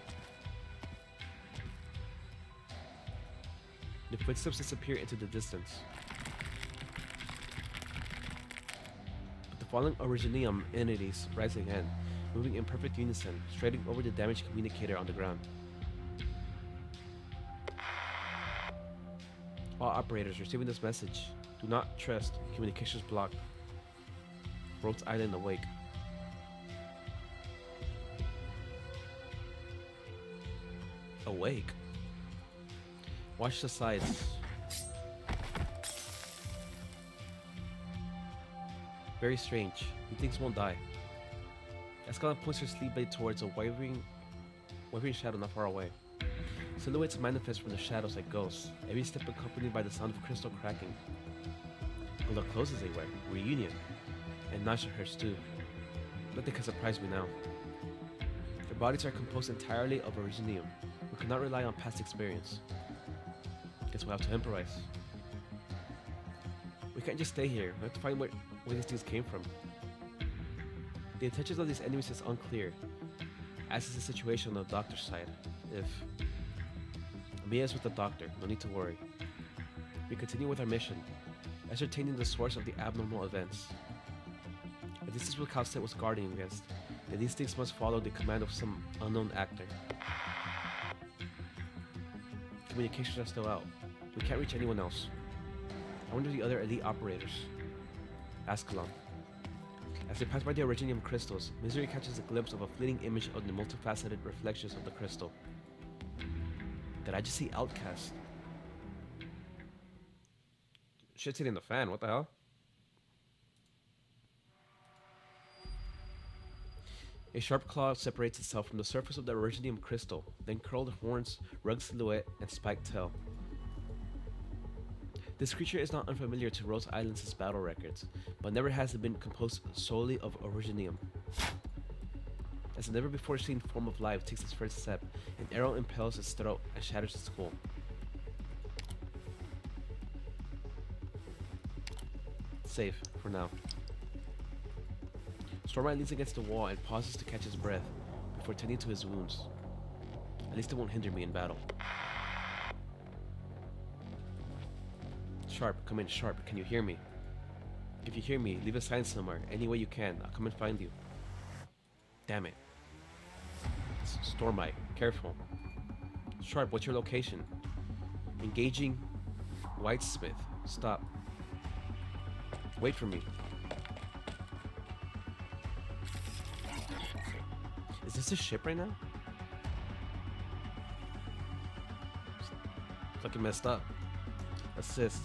A: The footsteps disappear into the distance. But the falling originium entities rise again, moving in perfect unison, striding over the damaged communicator on the ground. All operators receiving this message. Do not trust. Communications blocked. Rhodes Island awake. Awake? Watch the sides. Very strange. He thinks won't die. Escalon points her sleep blade towards a wavering shadow not far away. Silhouettes manifest from the shadows like ghosts, every step accompanied by the sound of crystal cracking. They look close as they were. Reunion. And Nasha hurts too. Nothing can surprise me now. Their bodies are composed entirely of originium. We cannot rely on past experience. Guess we'll have to improvise. We can't just stay here. We have to find where these things came from. The intentions of these enemies is unclear, as is the situation on the doctor's side. If Mia is with the doctor, no need to worry. We continue with our mission, ascertaining the source of the abnormal events. If this is what Calcet was guarding against, then these things must follow the command of some unknown actor. Communications are still out. We can't reach anyone else. I wonder the other elite operators. Ascalon. As they pass by the originium crystals, Misery catches a glimpse of a fleeting image of the multifaceted reflections of the crystal. Did I just see Outcast? Shit's hitting the fan, what the hell? A sharp claw separates itself from the surface of the originium crystal, then curled horns, rugged silhouette, and spiked tail. This creature is not unfamiliar to Rose Island's battle records, but never has it been composed solely of originium. As a never before seen form of life takes its first step, an arrow impales its throat and shatters its skull. Safe, for now. Stormlight leans against the wall and pauses to catch his breath before tending to his wounds. At least it won't hinder me in battle. Sharp, come in, Sharp, can you hear me? If you hear me, leave a sign somewhere, any way you can, I'll come and find you. Damn it. Stormlight, careful. Sharp, what's your location? Engaging Whitesmith, stop. Wait for me. Is this a ship right now? Fucking messed up. Assist.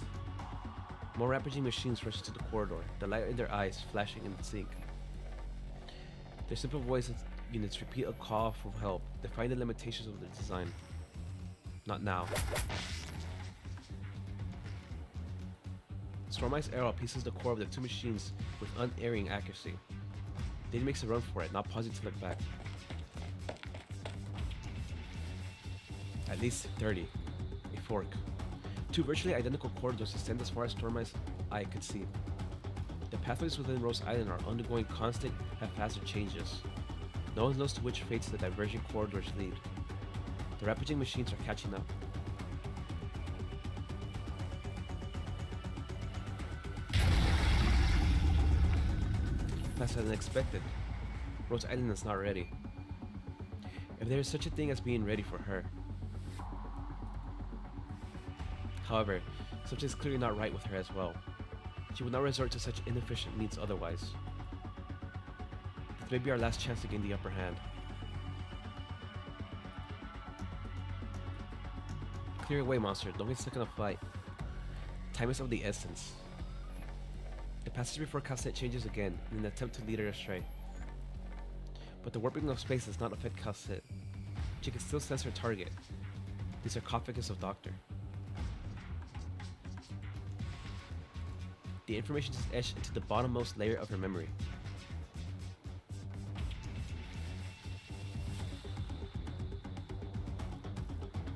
A: More rapaging machines rush into the corridor, the light in their eyes flashing in sync. Their simple voice units repeat a call for help, defying the limitations of their design. Not now. Stormlight's arrow pieces the core of the two machines with unerring accuracy. Then makes a run for it, not pausing to look back. At least 30. A fork. Two virtually identical corridors extend as far as Stormlight's eye could see. The pathways within Rose Island are undergoing constant, haphazard changes. No one knows to which fates the diverging corridors lead. The rapaging machines are catching up. Faster than expected. Rose Island is not ready. If there is such a thing as being ready for her. However, something is clearly not right with her as well. She would not resort to such inefficient means otherwise. This may be our last chance to gain the upper hand. Clear away, monster. Don't get stuck in a fight. Time is of the essence. The passage before Cassette changes again in an attempt to lead her astray. But the warping of space does not affect Cassette. She can still sense her target. The sarcophagus of Doctor. The information is etched into the bottommost layer of her memory.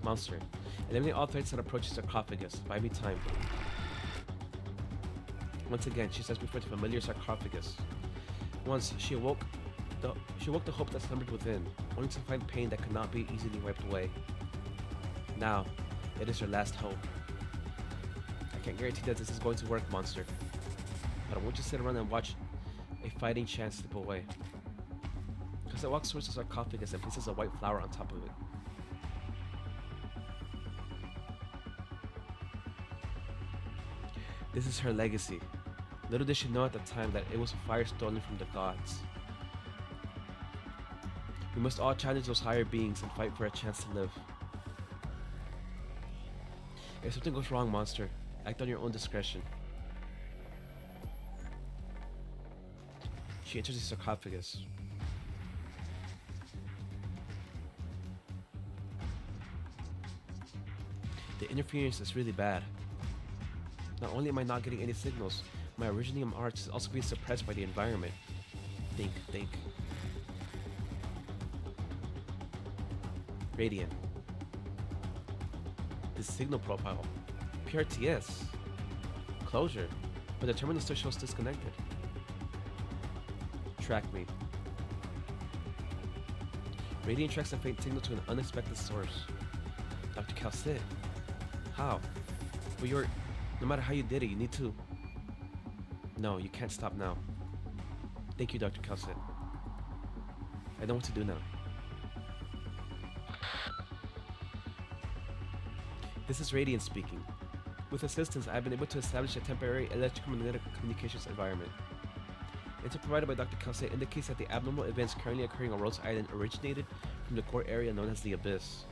A: Monster. Eliminate all threats that approach the sarcophagus. Buy me time. Once again, she stands before the familiar sarcophagus. Once, she awoke the hope that slumbered within, only to find pain that could not be easily wiped away. Now, it is her last hope. I can't guarantee that this is going to work, monster. But I won't just sit around and watch a fighting chant slip away. Cassette walks towards the sarcophagus and places a white flower on top of it. This is her legacy. Little did she know at the time that it was a fire stolen from the gods. We must all challenge those higher beings and fight for a chance to live. If something goes wrong, monster, act on your own discretion. She enters the sarcophagus. The interference is really bad. Not only am I not getting any signals, my Originium arts is also being suppressed by the environment. Think. Radiant. This signal profile. PRTS. Closure. But the terminal still shows disconnected. Track me. Radiant tracks a faint signal to an unexpected source. Dr. Calcit. How? Well, no matter how you did it, you need to... No, you can't stop now. Thank you, Dr. Calcit. I know what to do now. This is Radiant speaking. With assistance, I have been able to establish a temporary electromagnetic communications environment. Info provided by Dr. Calcit indicates that the abnormal events currently occurring on Rhodes Island originated from the core area known as the Abyss.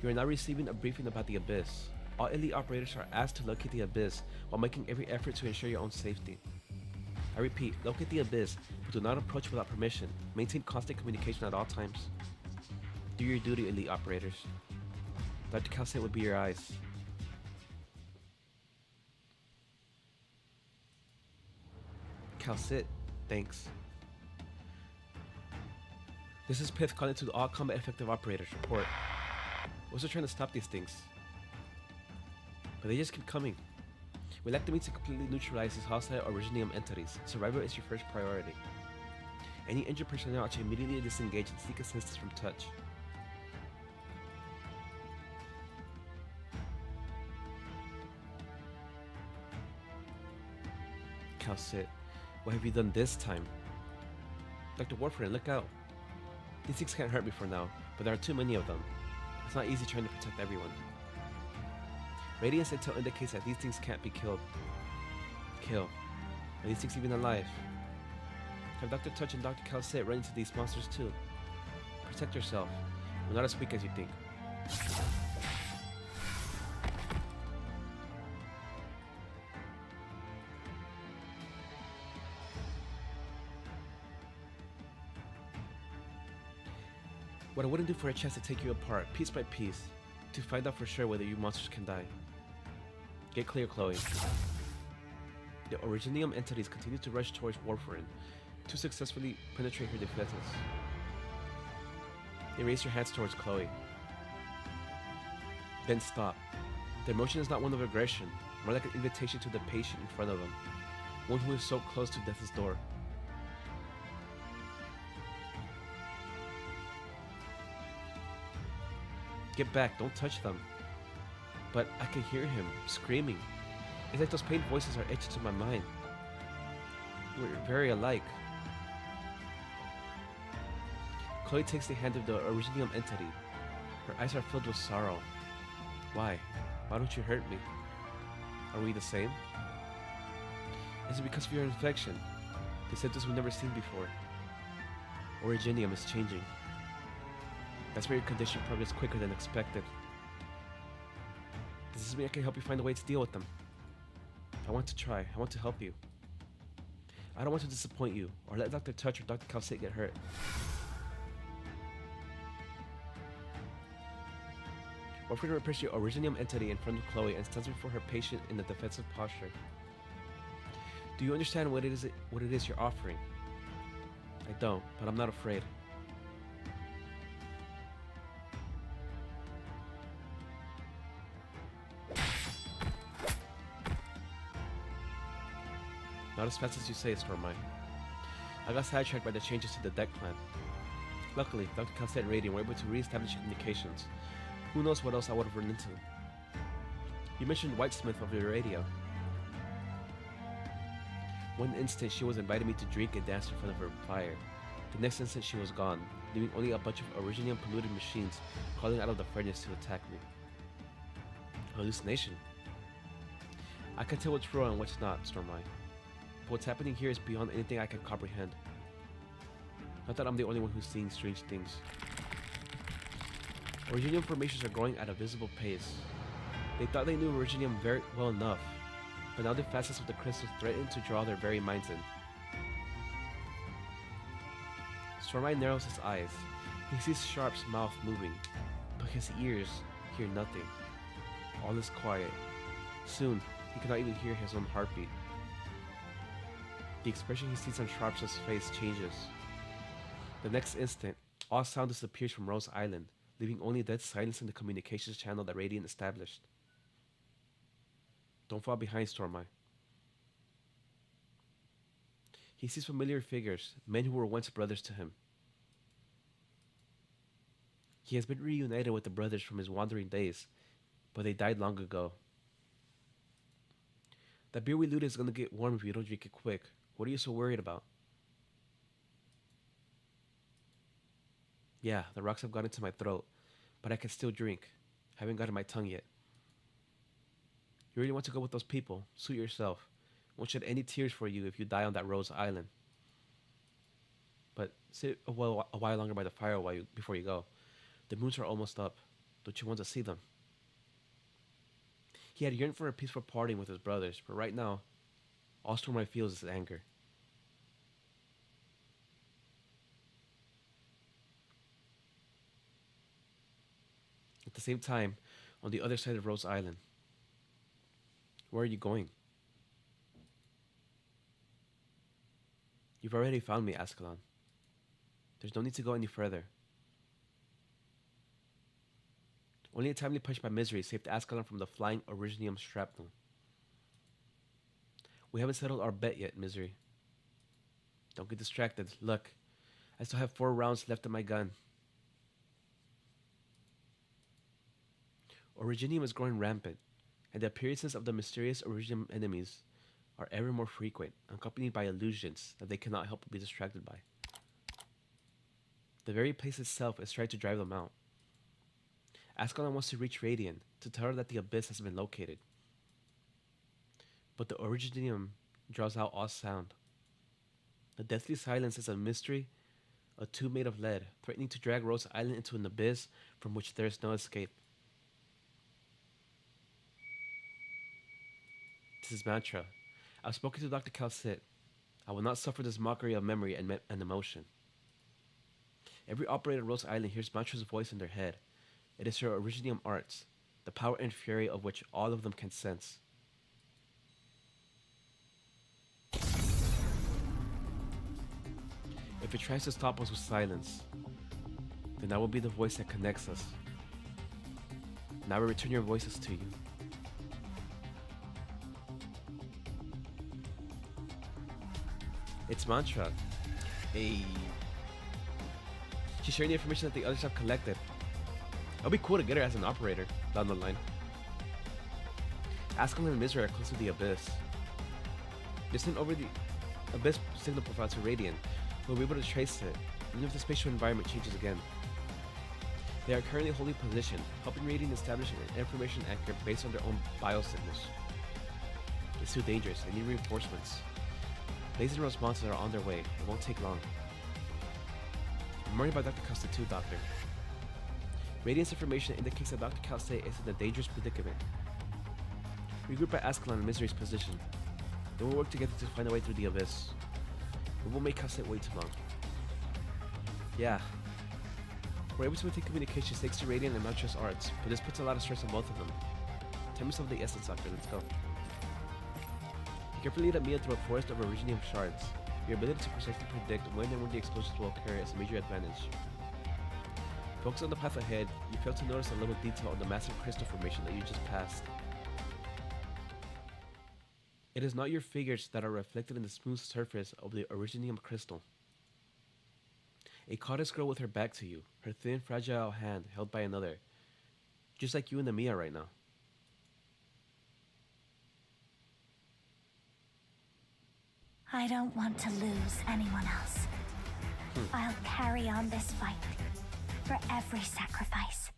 A: You are now receiving a briefing about the Abyss. All elite operators are asked to locate the Abyss while making every effort to ensure your own safety. I repeat, locate the Abyss, but do not approach without permission. Maintain constant communication at all times. Do your duty, elite operators. Dr. Calcit would be your eyes. Calcit, thanks. This is Pith calling to all combat effective operators. Report. We're also trying to stop these things, but they just keep coming. We lack the means to completely neutralize these hostile Originium entities. Survival is your first priority. Any injured personnel are to immediately disengage and seek assistance from touch. Calcit, what have you done this time? Dr. Warfarin, look out. These things can't hurt me for now, but there are too many of them. It's not easy trying to protect everyone. Radiance intel indicates that these things can't be killed. Kill. Are these things even alive? Have Dr. Touch and Dr. Calcit run into these monsters too. Protect yourself. We're not as weak as you think. What I wouldn't do for a chance to take you apart, piece by piece, to find out for sure whether you monsters can die. Get clear, Chloe. The Originium entities continue to rush towards Warfarin to successfully penetrate her defenses. They raise your hands towards Chloe. Then stop. Their motion is not one of aggression, more like an invitation to the patient in front of them, one who is so close to death's door. Get back, don't touch them. But I can hear him screaming. It's like those pained voices are etched to my mind. We're very alike. Chloe takes the hand of the Originium entity. Her eyes are filled with sorrow. Why? Why don't you hurt me? Are we the same? Is it because of your infection? The symptoms we've never seen before. Originium is changing. That's where your condition progresses quicker than expected. Does this mean I can help you find a way to deal with them? I want to try. I want to help you. I don't want to disappoint you, or let Dr. Touch or Dr. Calcit get hurt. Warfarin repairs your Originium entity in front of Chloe and stands before her patient in a defensive posture. Do you understand what it is you're offering? I don't, but I'm not afraid. Not as fast as you say, Stormite. I got sidetracked by the changes to the deck plan. Luckily, Dr. Calcit and Radiant were able to re-establish communications. Who knows what else I would have run into. You mentioned Whitesmith over your radio. One instant she was inviting me to drink and dance in front of her fire. The next instant she was gone, leaving only a bunch of originally polluted machines crawling out of the furnace to attack me. Hallucination. I can tell what's real and what's not, Stormlight. But what's happening here is beyond anything I can comprehend. Not that I'm the only one who's seeing strange things. Originium formations are growing at a visible pace. They thought they knew Originium very well enough, but now the facets of the crystals threaten to draw their very minds in. Stormlight narrows his eyes. He sees Sharp's mouth moving, but his ears hear nothing. All is quiet. Soon, he cannot even hear his own heartbeat. The expression he sees on Sharp's face changes. The next instant, all sound disappears from Rose Island, leaving only dead silence in the communications channel that Radiant established. Don't fall behind, Stormlight. He sees familiar figures, men who were once brothers to him. He has been reunited with the brothers from his wandering days, but they died long ago. That beer we looted is gonna get warm if you don't drink it quick. What are you so worried about? Yeah, the rocks have got into my throat, but I can still drink. Haven't gotten my tongue yet. You really want to go with those people? Suit yourself. Won't shed any tears for you if you die on that Rose Island. But sit a while longer by the fire before you go. The moons are almost up. Don't you want to see them? He had yearned for a peaceful parting with his brothers, but right now, all Stormlight feels is anger. At the same time, on the other side of Rose Island. Where are you going? You've already found me, Ascalon. There's no need to go any further. Only a timely punch by Misery saved Ascalon from the flying Originium shrapnel. We haven't settled our bet yet, Misery. Don't get distracted. Look, I still have 4 rounds left in my gun. Originium is growing rampant, and the appearances of the mysterious Originium enemies are ever more frequent, accompanied by illusions that they cannot help but be distracted by. The very place itself is trying to drive them out. Ascalon wants to reach Radiant to tell her that the abyss has been located. But the Originium draws out all sound. The deathly silence is a mystery, a tube made of lead, threatening to drag Rose Island into an abyss from which there is no escape. This is Mantra. I've spoken to Dr. Calcit. I will not suffer this mockery of memory and emotion. Every operator of Rose Island hears Mantra's voice in their head. It is her Originium arts, the power and fury of which all of them can sense. If it tries to stop us with silence, then I will be the voice that connects us. And I will return your voices to you. It's Mantra. Hey. She's sharing the information that the others have collected. It'll be cool to get her as an operator down the line. Ascalon and Misery are close to the abyss. They sent over the abyss signal profile to Radiant. We'll be able to trace it, even if the spatial environment changes again. They are currently holding position, helping Radiant establish an information anchor based on their own biosignals. It's too dangerous. They need reinforcements. Laser responses are on their way. It won't take long. I'm worried about Dr. Calcit too, Doctor. Radiant's information indicates that Dr. Calcit is in a dangerous predicament. Regroup at Ascalon and Misery's position. Then we'll work together to find a way through the abyss. We won't make Calcit wait too long. Yeah. We're able to maintain communications thanks to Radiant and Mantra's arts, but this puts a lot of stress on both of them. Time is of the essence, Doctor. Let's go. You carefully lead Mia through a forest of Originium shards. Your ability to precisely predict when and where the explosions will occur is a major advantage. Focus on the path ahead. You fail to notice a little detail on the massive crystal formation that you just passed. It is not your figures that are reflected in the smooth surface of the Originium crystal. A cottage girl with her back to you, her thin, fragile hand held by another, just like you and Mia right now.
B: I don't want to lose anyone else. I'll carry on this fight for every sacrifice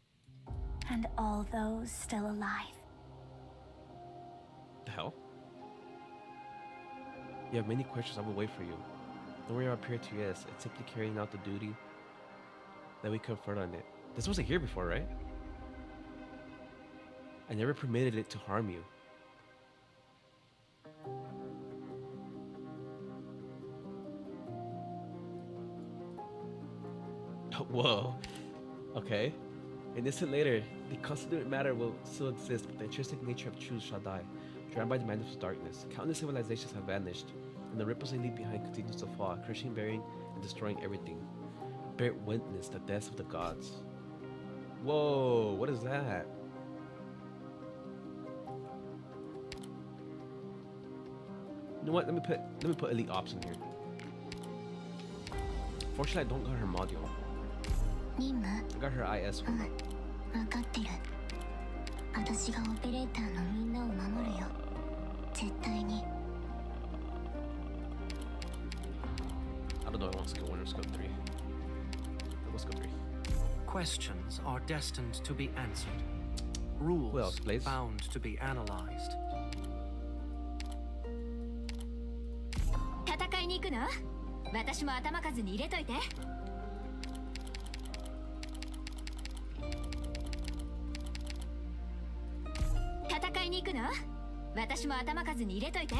B: and all those still alive.
A: The hell? You have many questions. I will wait for you. Don't worry about period 2S. It's simply carrying out the duty that we conferred on it. This wasn't here before, right? I never permitted it to harm you. Whoa. Okay. An instant later, the constituent matter will still exist, but the intrinsic nature of truth shall die. Drowned by the madness of darkness, countless civilizations have vanished, and the ripples they leave behind continues to fall, crushing, burying, and destroying everything. Bear witness the deaths of the gods. Whoa, what is that? You know what? Let me put elite ops in here. Fortunately, I don't got her module. I got her IS one.
B: 分かってる。私がオペレーターのみんなを守るよ。絶対に。
A: I don't know. I want skill 1 or skill 3. Let's go 3.
H: Questions are destined to be answered. Rules
A: Who else, please?
H: bound to be analyzed.
D: 戦いに行くの？私も頭数に入れといて。戦いに行くの？私も頭数に入れといて。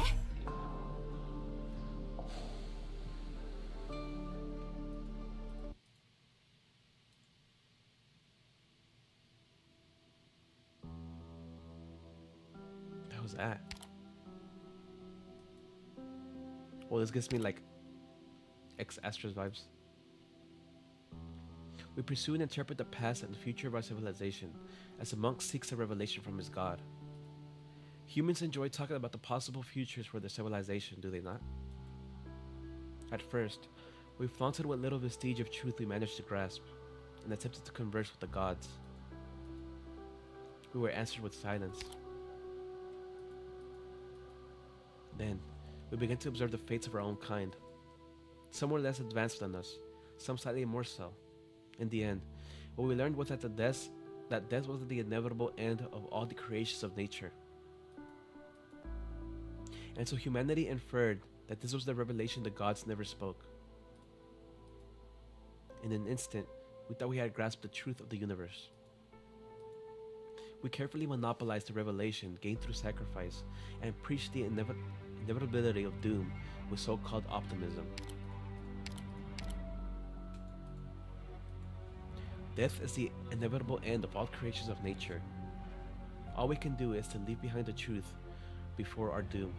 A: What was that? Well, this gives me like X-Astros vibes. We pursue and interpret the past and the future of our civilization as a monk seeks a revelation from his god. Humans enjoy talking about the possible futures for their civilization, do they not? At first, we flaunted what little vestige of truth we managed to grasp and attempted to converse with the gods. We were answered with silence. Then, we began to observe the fates of our own kind. Some were less advanced than us, some slightly more so. In the end, what we learned was that death was the inevitable end of all the creations of nature. And so humanity inferred that this was the revelation the gods never spoke. In an instant, we thought we had grasped the truth of the universe. We carefully monopolized the revelation gained through sacrifice and preached the inevitability of doom with so-called optimism. Death is the inevitable end of all creations of nature. All we can do is to leave behind the truth before our doom.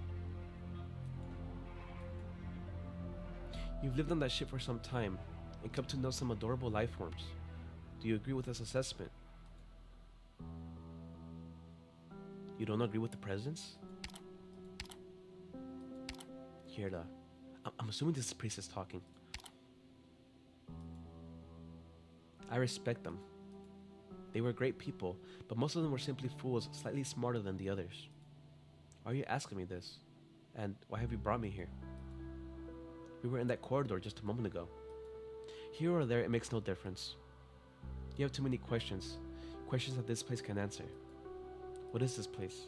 A: You've lived on that ship for some time and come to know some adorable life forms. Do you agree with this assessment? You don't agree with the presence? Here, I'm assuming this is Priestess talking. I respect them. They were great people, but most of them were simply fools, slightly smarter than the others. Why are you asking me this? And why have you brought me here? We were in that corridor just a moment ago. Here or there, it makes no difference. You have too many questions. Questions that this place can answer. What is this place?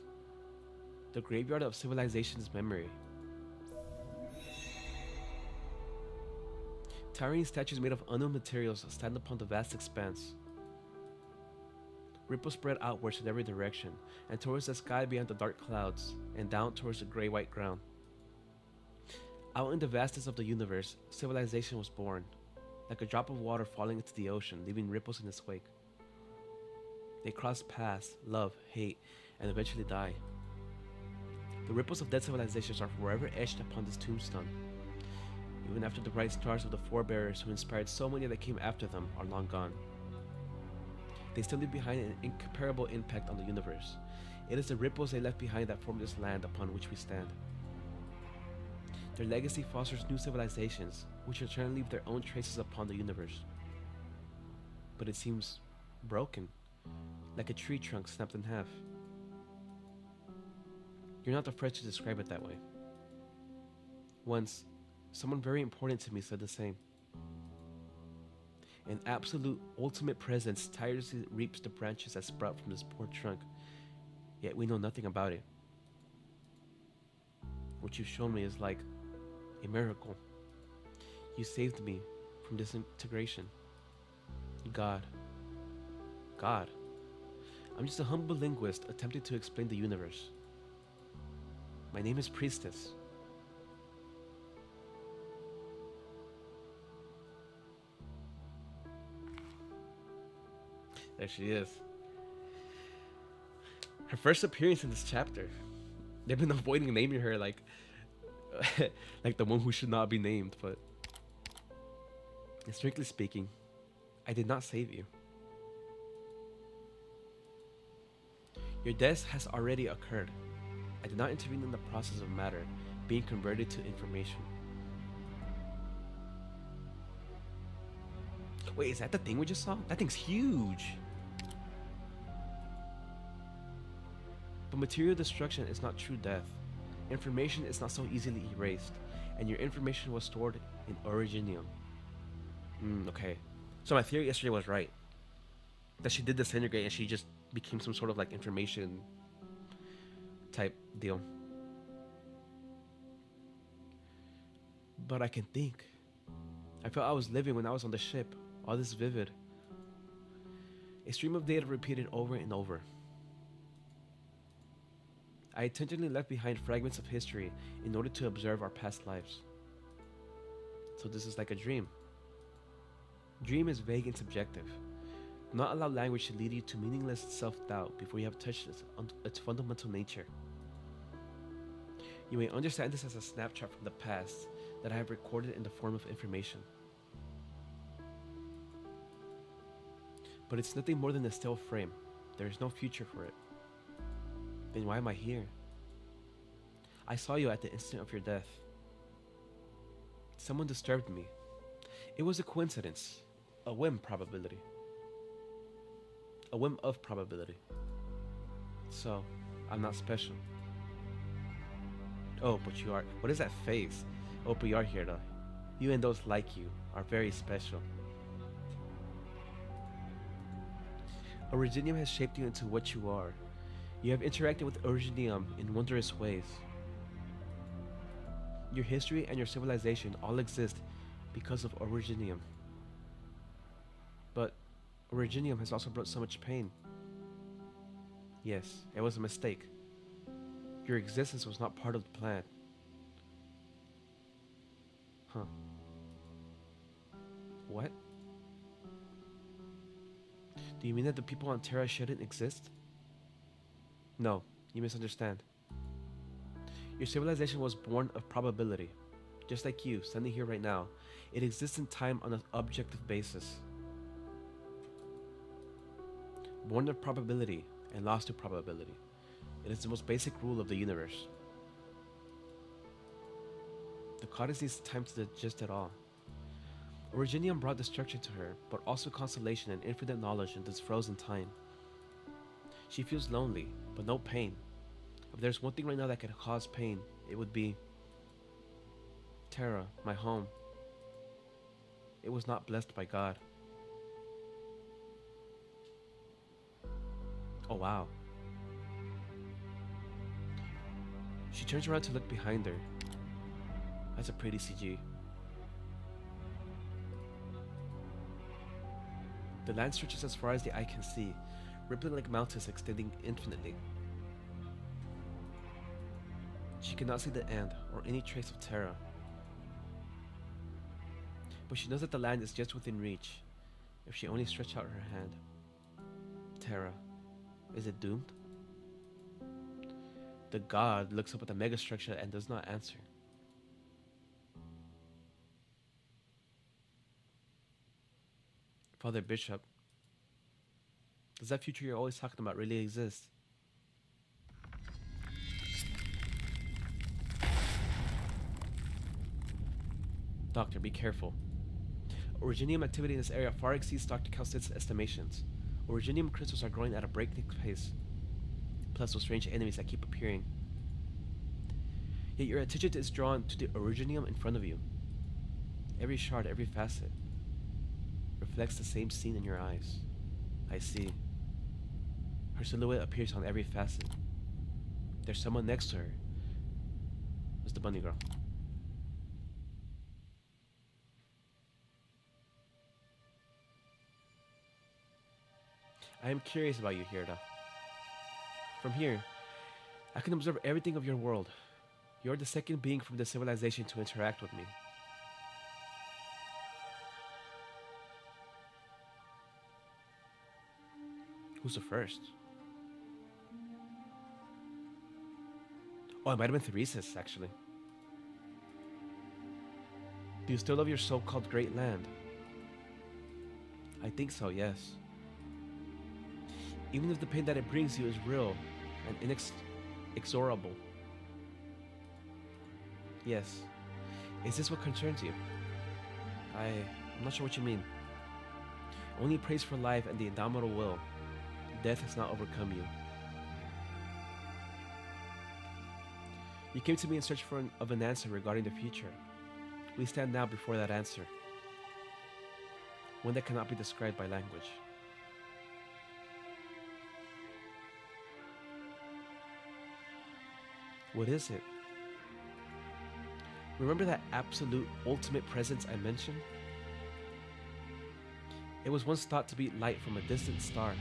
A: The graveyard of civilization's memory. Towering statues made of unknown materials stand upon the vast expanse. Ripples spread outwards in every direction, and towards the sky beyond the dark clouds, and down towards the gray-white ground. Out in the vastness of the universe, civilization was born, like a drop of water falling into the ocean, leaving ripples in its wake. They cross paths, love, hate, and eventually die. The ripples of dead civilizations are forever etched upon this tombstone. Even after the bright stars of the forebearers who inspired so many that came after them are long gone. They still leave behind an incomparable impact on the universe. It is the ripples they left behind that form this land upon which we stand. Their legacy fosters new civilizations, which in turn leave their own traces upon the universe. But it seems broken, like a tree trunk snapped in half. You're not the first to describe it that way. Once, someone very important to me said the same. An absolute ultimate presence tirelessly reaps the branches that sprout from this poor trunk, yet we know nothing about it. What you've shown me is like a miracle. You saved me from disintegration. God. I'm just a humble linguist attempting to explain the universe. My name is Priestess. There she is. Her first appearance in this chapter. They've been avoiding naming her like like the one who should not be named, but strictly speaking, I did not save you. Your death has already occurred. I did not intervene in the process of matter being converted to information. Wait, is that the thing we just saw? That thing's huge. But material destruction is not true death. Information is not so easily erased, and your information was stored in Originium. Okay. So my theory yesterday was right. That she did disintegrate and she just became some sort of like information type deal. But I can think. I felt I was living when I was on the ship. All this vivid. A stream of data repeated over and over. I intentionally left behind fragments of history in order to observe our past lives. So this is like a dream. Dream is vague and subjective. Do not allow language to lead you to meaningless self-doubt before you have touched its fundamental nature. You may understand this as a snapshot from the past that I have recorded in the form of information. But it's nothing more than a still frame. There is no future for it. Then why am I here? I saw you at the instant of your death. Someone disturbed me. It was a coincidence, a whim probability. A whim of probability. So, I'm not special. Oh, but you are. What is that face? Oh, but you are here though. You and those like you are very special. Originium has shaped you into what you are. You have interacted with Originium in wondrous ways. Your history and your civilization all exist because of Originium. But Originium has also brought so much pain. Yes, it was a mistake. Your existence was not part of the plan. Huh. What? Do you mean that the people on Terra shouldn't exist? No, you misunderstand. Your civilization was born of probability. Just like you, standing here right now, it exists in time on an objective basis. Born of probability and lost to probability. It is the most basic rule of the universe. The goddess needs time to digest it all. Originium brought destruction to her, but also consolation and infinite knowledge in this frozen time. She feels lonely, but no pain. If there's one thing right now that could cause pain, it would be Terra, my home. It was not blessed by God. Oh wow. She turns around to look behind her. That's a pretty CG. The land stretches as far as the eye can see, rippling like mountains extending infinitely. She cannot see the end or any trace of Terra. But she knows that the land is just within reach, if she only stretched out her hand. Terra, is it doomed? The god looks up at the megastructure and does not answer. Father Bishop, does that future you're always talking about really exist? Doctor, be careful. Originium activity in this area far exceeds Dr. Calcit's estimations. Originium crystals are growing at a breakneck pace, plus those strange enemies that keep appearing. Yet your attention is drawn to the originium in front of you. Every shard, every facet reflects the same scene in your eyes. I see. Her silhouette appears on every facet. There's someone next to her. It's the bunny girl. I am curious about you, Hirda. From here, I can observe everything of your world. You're the second being from the civilization to interact with me. Who's the first? Oh, it might have been Theresis, actually. Do you still love your so-called great land? I think so, yes. Even if the pain that it brings you is real and inexorable. Yes. Is this what concerns you? I'm not sure what you mean. Only praise for life and the indomitable will. Death has not overcome you. You came to me in search of an answer regarding the future. We stand now before that answer. One that cannot be described by language. What is it? Remember that absolute ultimate presence I mentioned? It was once thought to be light from a distant star.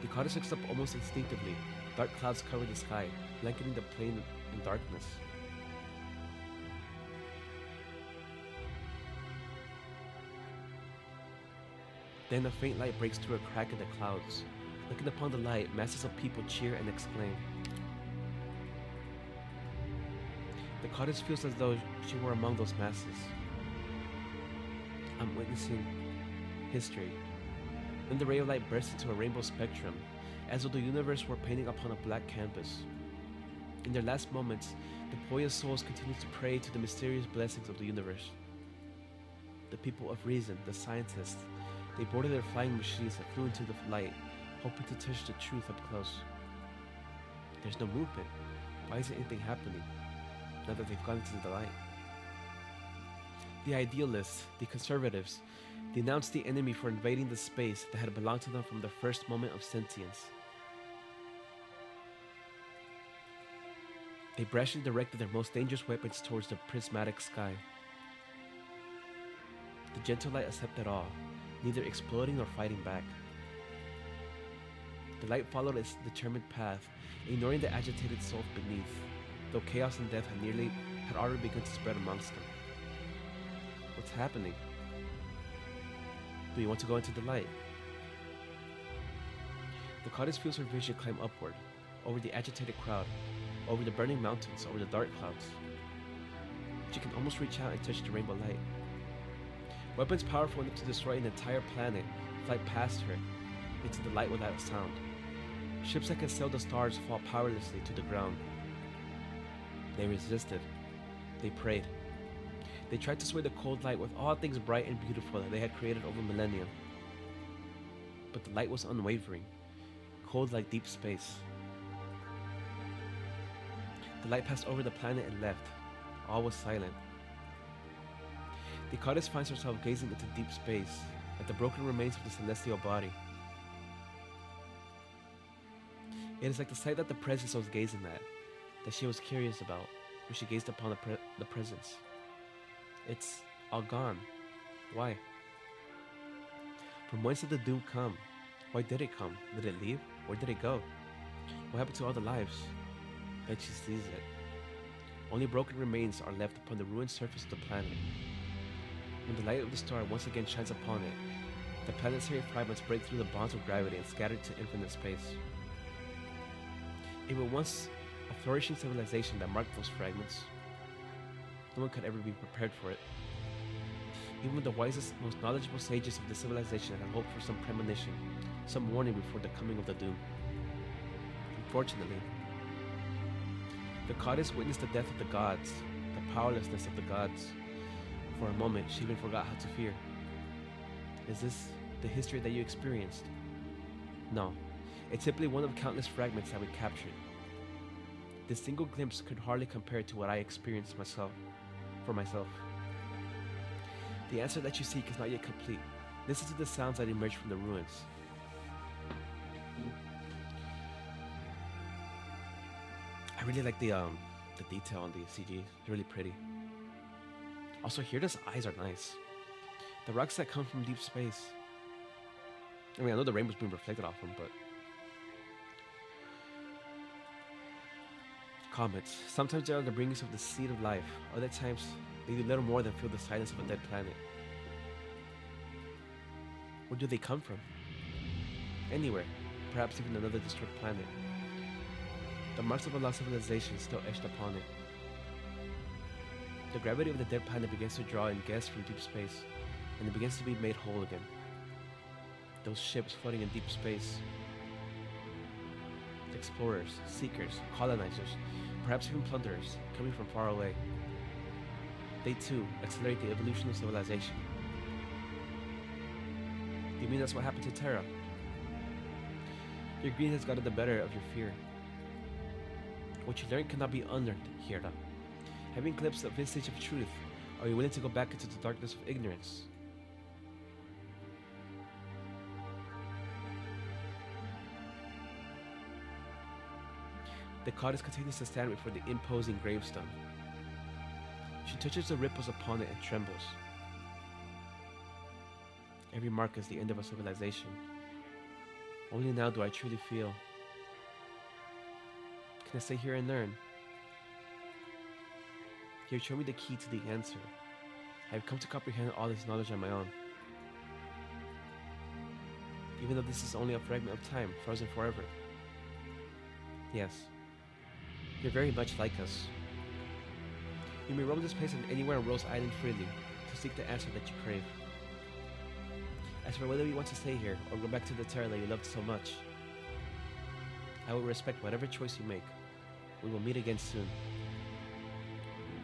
A: The goddess looks up almost instinctively. Dark clouds cover the sky, blanketing the plain in darkness. Then a faint light breaks through a crack in the clouds. Looking upon the light, masses of people cheer and exclaim. The goddess feels as though she were among those masses. I'm witnessing history. Then the ray of light bursts into a rainbow spectrum, as though the universe were painting upon a black canvas. In their last moments, the poised souls continue to pray to the mysterious blessings of the universe. The people of reason, the scientists, they boarded their flying machines and flew into the light, hoping to touch the truth up close. There's no movement. Why isn't anything happening, now that they've gone into the light? The idealists, the conservatives, denounced the enemy for invading the space that had belonged to them from the first moment of sentience. They brashly directed their most dangerous weapons towards the prismatic sky. The gentle light accepted all, neither exploding nor fighting back. The light followed its determined path, ignoring the agitated souls beneath, though chaos and death had already begun to spread amongst them. What's happening? Do you want to go into the light? The goddess feels her vision climb upward, over the agitated crowd, over the burning mountains, over the dark clouds. She can almost reach out and touch the rainbow light. Weapons powerful enough to destroy an entire planet fly past her into the light without a sound. Ships that can sail the stars fall powerlessly to the ground. They resisted. They prayed. They tried to sway the cold light with all things bright and beautiful that they had created over millennia. But the light was unwavering, cold like deep space. The light passed over the planet and left. All was silent. The goddess finds herself gazing into deep space at the broken remains of the celestial body. It is like the sight that the presence was gazing at, that she was curious about when she gazed upon the presence. It's all gone. Why? From whence did the doom come? Why did it come? Did it leave? Where did it go? What happened to all the lives? Then she sees it. Only broken remains are left upon the ruined surface of the planet. When the light of the star once again shines upon it, the planetary fragments break through the bonds of gravity and scatter to infinite space. It was once a flourishing civilization that marked those fragments. No one could ever be prepared for it. Even the wisest, most knowledgeable sages of the civilization had hoped for some premonition, some warning before the coming of the doom. Unfortunately, the goddess witnessed the death of the gods, the powerlessness of the gods. For a moment, she even forgot how to fear. Is this the history that you experienced? No, it's simply one of countless fragments that we captured. This single glimpse could hardly compare to what I experienced for myself. The answer that you seek is not yet complete. Listen to the sounds that emerge from the ruins. I really like the detail on the CG. It's really pretty. Also, Hirda's eyes are nice. The rocks that come from deep space. I mean, I know the rainbow's being reflected off them, but... Comets. Sometimes they are the bringers of the seed of life. Other times, they do little more than fill the silence of a dead planet. Where do they come from? Anywhere. Perhaps even another destroyed planet. The marks of a lost civilization still etched upon it. The gravity of the dead planet begins to draw in guests from deep space, and it begins to be made whole again. Those ships floating in deep space. Explorers, seekers, colonizers, perhaps even plunderers, coming from far away. They too accelerate the evolution of civilization. Do you mean that's what happened to Terra? Your greed has gotten the better of your fear. What you learned cannot be unlearned, Hirda. Having glimpsed a vestige of truth, are you willing to go back into the darkness of ignorance? The goddess continues to stand before the imposing gravestone. She touches the ripples upon it and trembles. Every mark is the end of a civilization. Only now do I truly feel. Can I stay here and learn? Here, show me the key to the answer. I have come to comprehend all this knowledge on my own. Even though this is only a fragment of time, frozen forever. Yes, you're very much like us. You may roam this place and anywhere on Rose Island freely, to seek the answer that you crave. As for whether you want to stay here, or go back to the Terra that you loved so much, I will respect whatever choice you make. We will meet again soon.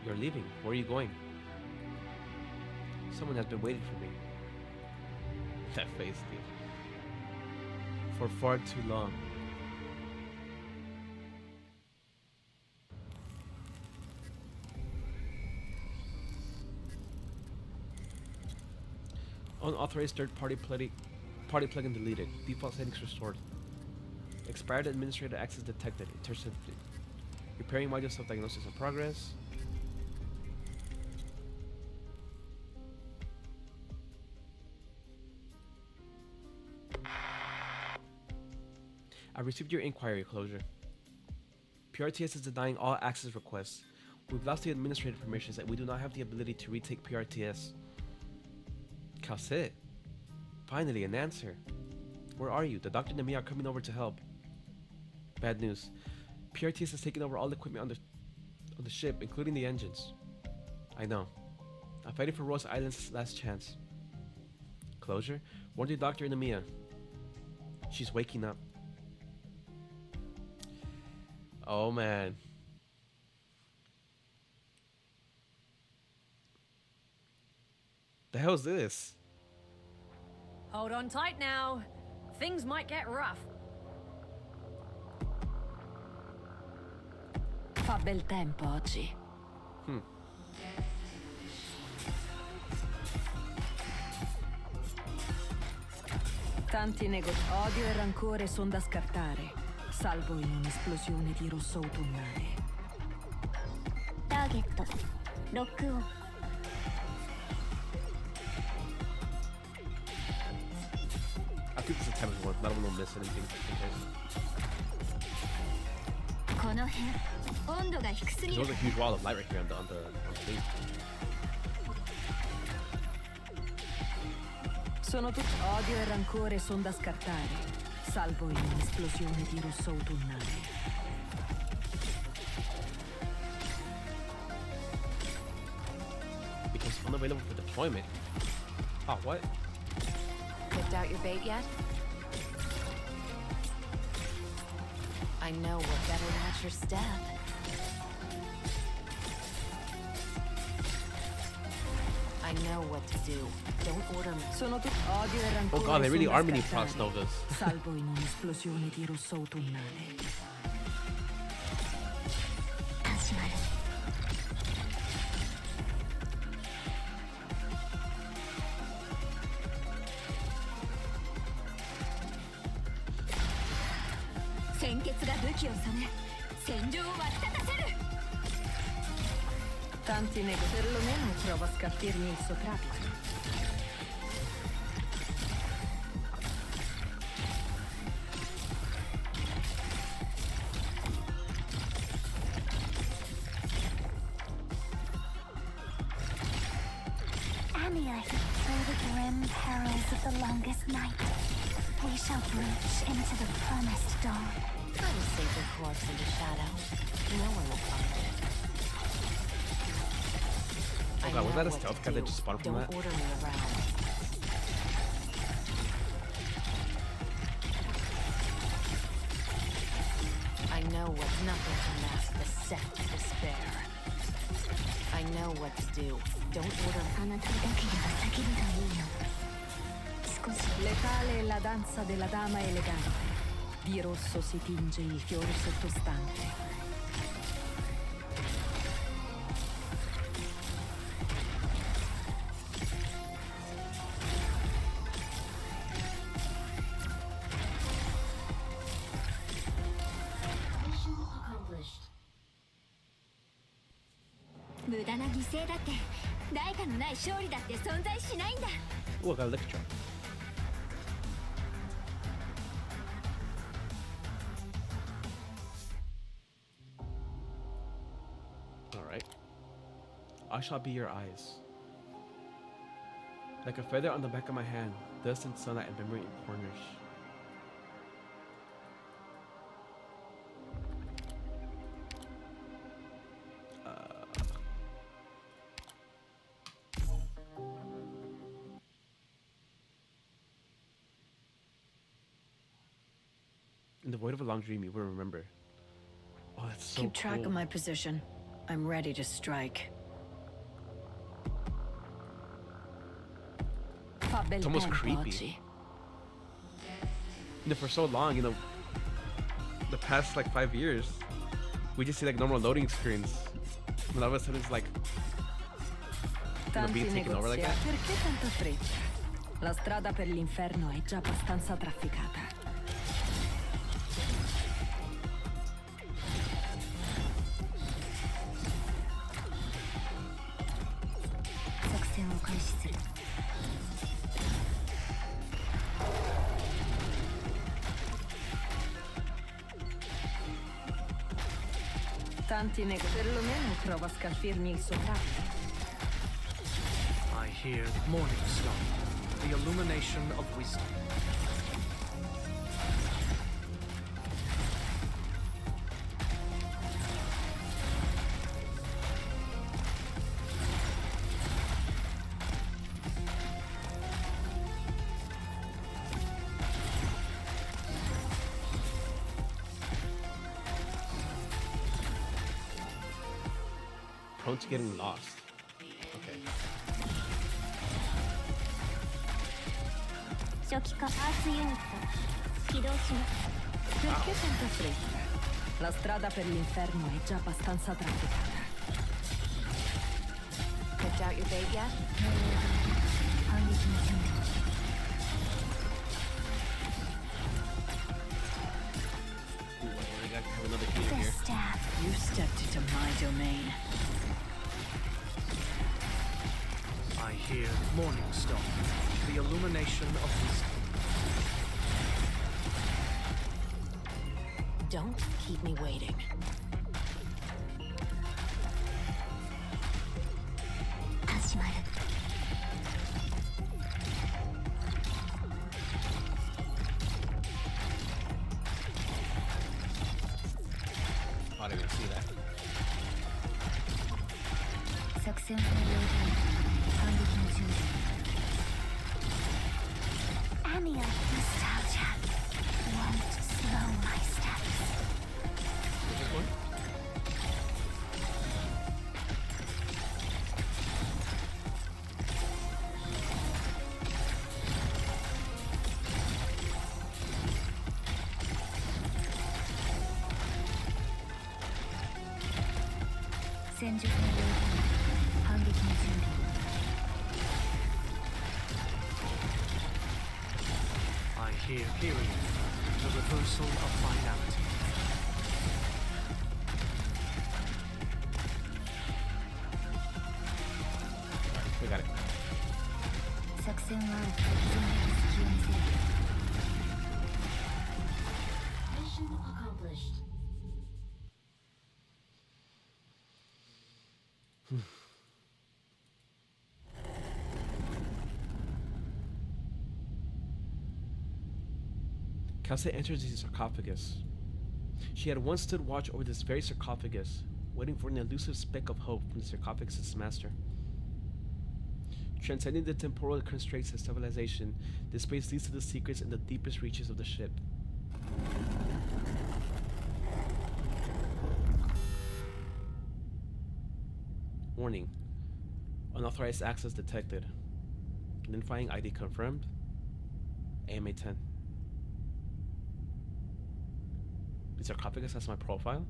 A: You're leaving. Where are you going? Someone has been waiting for me. That face, dude. For far too long. Unauthorized third-party plugin deleted. Default settings restored. Expired administrator access detected. Intercepted. Repairing module self-diagnosis in progress. I received your inquiry, Closure. PRTS is denying all access requests. We've lost the administrative permissions and we do not have the ability to retake PRTS. Calcit. Finally, an answer. Where are you? The doctor and me are coming over to help. Bad news. PRTS has taken over all the equipment on the ship, including the engines. I know. I'm fighting for Rose Island's last chance. Closure? Warn the doctor and Amiya. She's waking up. Oh man. The hell's this?
C: Hold on tight now. Things might get rough.
D: Fa bel tempo oggi.
G: Tanti odio e rancore son da scartare, salvo in un'esplosione di rosso autunnale.
I: ターゲットロックオン
A: I think this is the time one. Not gonna miss anything.
B: この辺温度が低すぎ
A: There's
B: る
A: a huge wall of light right here on the stage.
G: Sono tutti odio e rancore son da scartare, salvo in un'esplosione di rosso autunnale.
A: Becomes unavailable for deployment. Oh, what?
F: Picked out your bait yet? I know what better match your step. I know what to do. Don't order me.
G: Sono tutti odio e rancore.
A: Oh god, they really
G: son
A: are
G: da
A: mini
G: scartare,
A: Frost Novas.
G: salvo in un'esplosione di rosso autunnale.
D: 鮮血が武器を染め戦場を沸き立たせる
G: Tanti nego perlomeno prova a scalfirmi il suo trapito.
B: Amia through the grim perils of the longest night. We shall reach into the promised dawn.
F: I will save your corpse in the shadow. No one will find it.
A: Oh god, was that a stealth guy that just spawned from that?
F: Don't order me around. I know what nothing can mask the scent of despair. I know what to do. Don't order me.
B: あなただけには叫ぶがいいの。少し
G: Letale è la danza della dama elegante. Di rosso si tinge il fiore sottostante.
B: Mission accomplished. 無駄な犠牲だって代価のない勝利だって存在しないんだ。
A: Ooh, I got a lick drop. Alright. I shall be your eyes. Like a feather on the back of my hand, dust and sunlight and memory in corners. In the void of a long dream, you will remember. Oh, that's so
G: Keep track
A: cool.
G: of my position. I'm ready to strike. Fa bel
A: It's almost
G: tempo
A: creepy.
G: oggi.
A: You know, for so long, you know, the past like 5 years, we just see like normal loading screens. And all of a sudden it's like,
G: Tanti
A: being taken over like
G: negoziati.
A: that.
G: Perché tanta fretta? La strada per l'inferno è già abbastanza trafficata.
D: 作戦を開始する
G: Tanti nego perlomeno prova a scalfirmi il suo trapito.
H: I hear morning star, the illumination of wisdom.
A: prone to getting lost. Okay.
I: 初期化アースユニット起動します。
G: Perché tanta fretta? La strada per l'inferno è già abbastanza trafficata.
F: Picked out your bait yet?
D: 反撃の準備
A: Ooh, I got to have another key in
B: This
A: here.
B: staff.
G: You stepped into my domain.
H: I hear morning star, the illumination of wisdom.
F: Don't keep me waiting.
A: I didn't even see that.
D: 作戦完了で反撃の準備
B: Amia nostalgia won't slow my steps.
A: Where's this one?
D: 戦術の要点反撃の準備
H: I hear period, the reversal of finality.
A: Okay, got it.
D: 作戦はある。全力隙を見せる。Mission accomplished.
A: Kelsey enters the sarcophagus. She had once stood watch over this very sarcophagus, waiting for an elusive speck of hope from the sarcophagus's master. Transcending the temporal constraints of civilization, this space leads to the secrets in the deepest reaches of the ship. Warning. Unauthorized access detected. Identifying ID confirmed. AMA-10. The sarcophagus has my profile?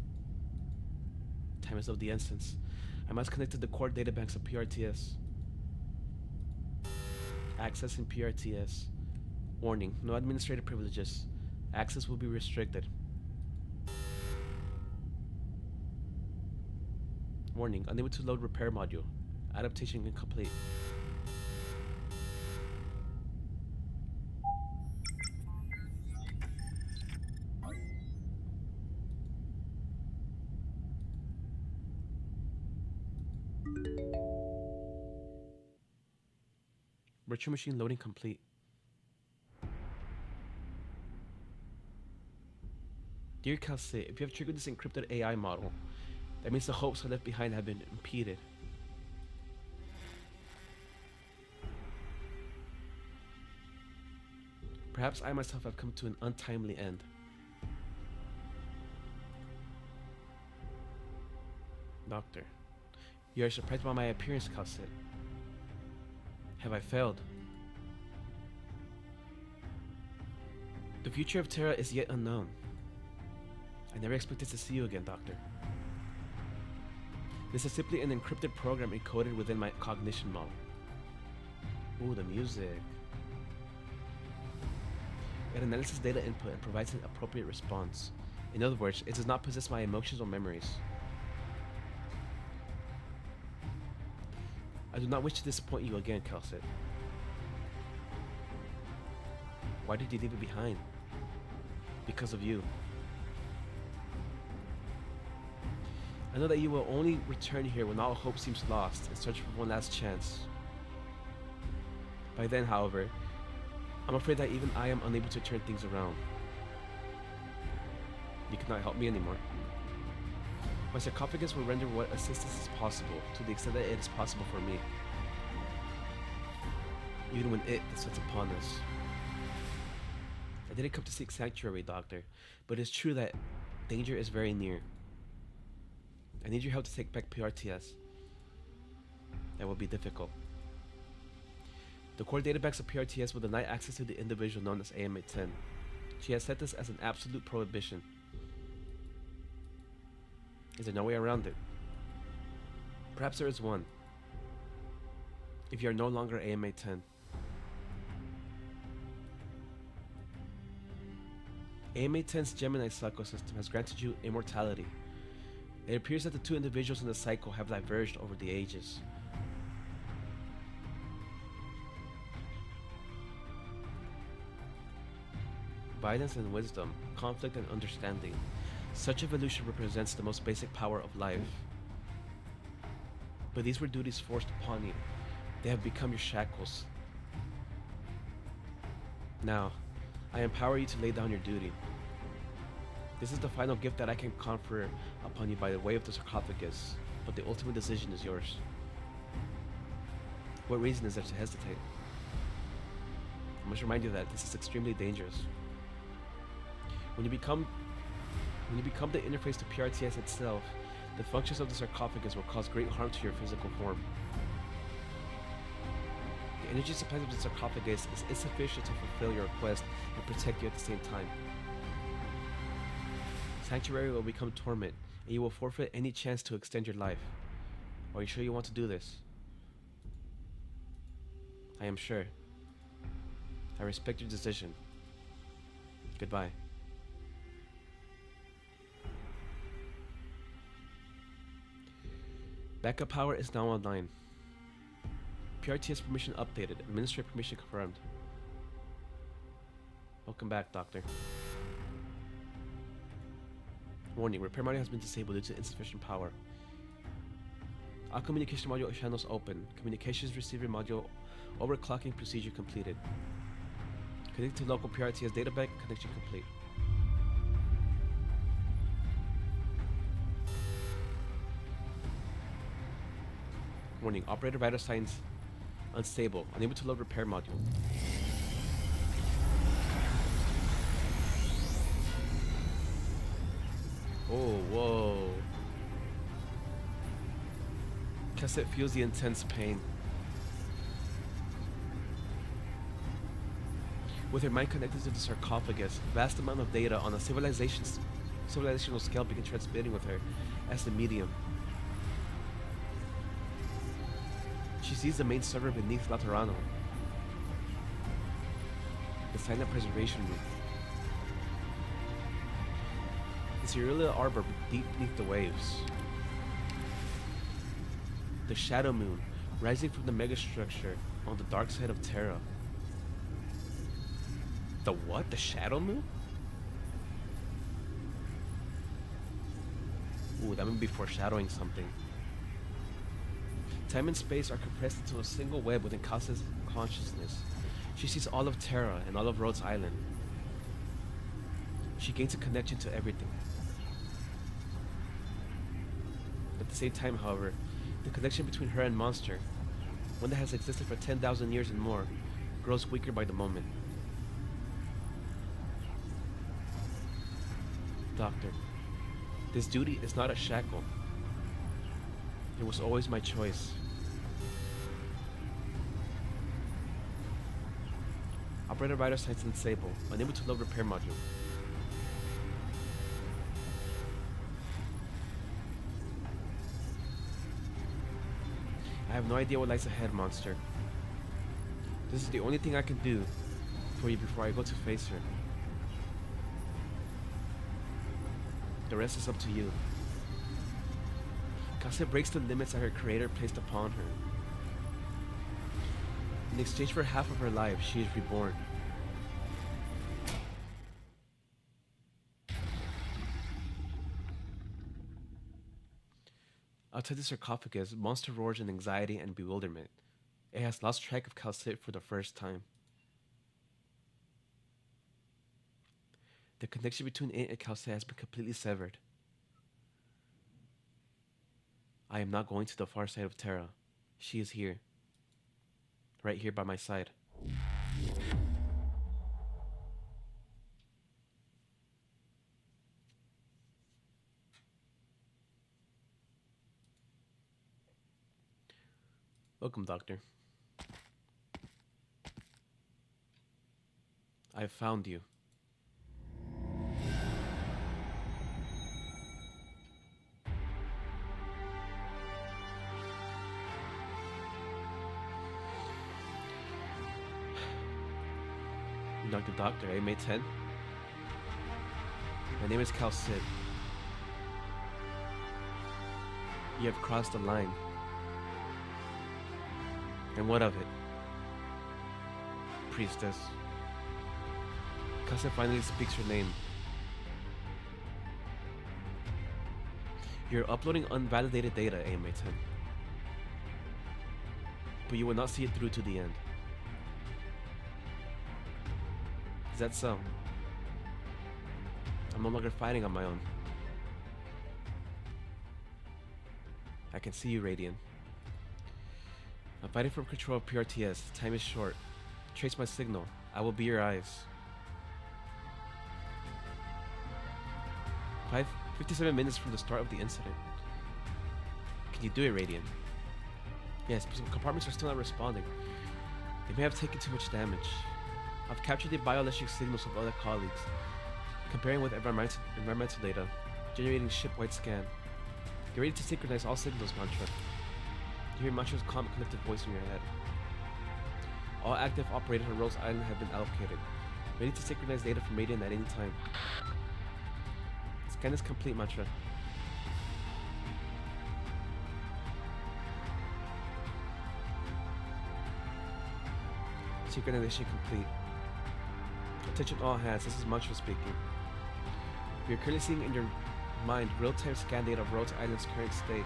A: Time is of the essence. I must connect to the core databanks of PRTS. Accessing PRTS. Warning, no administrative privileges. Access will be restricted. Warning, unable to load repair module. Adaptation incomplete. Virtual machine loading complete. Dear Kelsey, if you have triggered this encrypted AI model, that means the hopes I left behind have been impeded. Perhaps I myself have come to an untimely end. Doctor, you are surprised by my appearance, Kelsey. Have I failed? The future of Terra is yet unknown. I never expected to see you again, Doctor. This is simply an encrypted program encoded within my cognition model. Ooh, the music. It analyzes data input and provides an appropriate response. In other words, it does not possess my emotions or memories. I do not wish to disappoint you again, Kelsey. Why did you leave it behind? Because of you. I know that you will only return here when all hope seems lost and search for one last chance. By then, however, I'm afraid that even I am unable to turn things around. You cannot help me anymore. My sarcophagus will render what assistance is possible, to the extent that it is possible for me. Even when it descends upon us. I didn't come to seek sanctuary, Doctor, but it's true that danger is very near. I need your help to take back PRTS. That will be difficult. The core databanks of PRTS will deny access to the individual known as AMA-10. She has set this as an absolute prohibition. Is there no way around it? Perhaps there is one. If you are no longer AMA-10. AMA-10's Gemini cycle system has granted you immortality. It appears that the two individuals in the cycle have diverged over the ages. Violence and wisdom, conflict and understanding. Such evolution represents the most basic power of life. But these were duties forced upon you. They have become your shackles. Now, I empower you to lay down your duty. This is the final gift that I can confer upon you by the way of the sarcophagus, but the ultimate decision is yours. What reason is there to hesitate? I must remind you that this is extremely dangerous. When you become the interface to PRTS itself, the functions of the sarcophagus will cause great harm to your physical form. The energy supply of the sarcophagus is insufficient to fulfill your request and protect you at the same time. Sanctuary will become torment, and you will forfeit any chance to extend your life. Are you sure you want to do this? I am sure. I respect your decision. Goodbye. Backup power is now online. PRTS permission updated. Administrator permission confirmed. Welcome back, Doctor. Warning, repair module has been disabled due to insufficient power. All communication module channels open. Communications receiver module overclocking procedure completed. Connect to local PRTS data bank. Connection complete. Warning, operator vital signs unstable. Unable to load repair module. Oh, whoa. Cassette feels the intense pain. With her mind connected to the sarcophagus, vast amount of data on a civilizational scale begin transmitting with her as the medium. She sees the main server beneath Laterano. The silent preservation room. The cerulean arbor deep beneath the waves. The shadow moon rising from the megastructure on the dark side of Terra. The what? The shadow moon? Ooh, that may be foreshadowing something. Time and space are compressed into a single web within Kasa's consciousness. She sees all of Terra and all of Rhodes Island. She gains a connection to everything. At the same time, however, the connection between her and Monster, one that has existed for 10,000 years and more, grows weaker by the moment. Doctor, this duty is not a shackle. It was always my choice. Operator vital signs unstable, unable to load repair module. I have no idea what lies ahead, Monster. This is the only thing I can do for you before I go to face her. The rest is up to you. Kase breaks the limits that her creator placed upon her. In exchange for half of her life, she is reborn. Outside the sarcophagus, Monster roars in anxiety and bewilderment. It has lost track of Calcit for the first time. The connection between it and Calcit has been completely severed. I am not going to the far side of Terra. She is here. Right here by my side. Welcome, Doctor. I found you. Dr. Doctor, May 10. My name is Cal Sid. You have crossed the line. And what of it? Priestess. Kasa finally speaks her name. You're uploading unvalidated data, May 10. But you will not see it through to the end. Is that so? I'm no longer fighting on my own. I can see you, Radiant. I'm fighting for control of PRTS. Time is short. Trace my signal. I will be your eyes. 57 minutes from the start of the incident. Can you do it, Radiant? Yes, but some compartments are still not responding. They may have taken too much damage. I've captured the bioelectric signals of other colleagues, comparing with environmental data, generating ship-wide scan. Get ready to synchronize all signals, Mantra. You hear Mantra's calm, collective voice in your head. All active operators on Rose Island have been allocated, ready to synchronize data from Radiant at any time. Scan is complete, Mantra. Synchronization complete. Attention all hands, this is Mantra speaking. You're currently seeing in your mind real-time scan data of Rhodes Island's current state.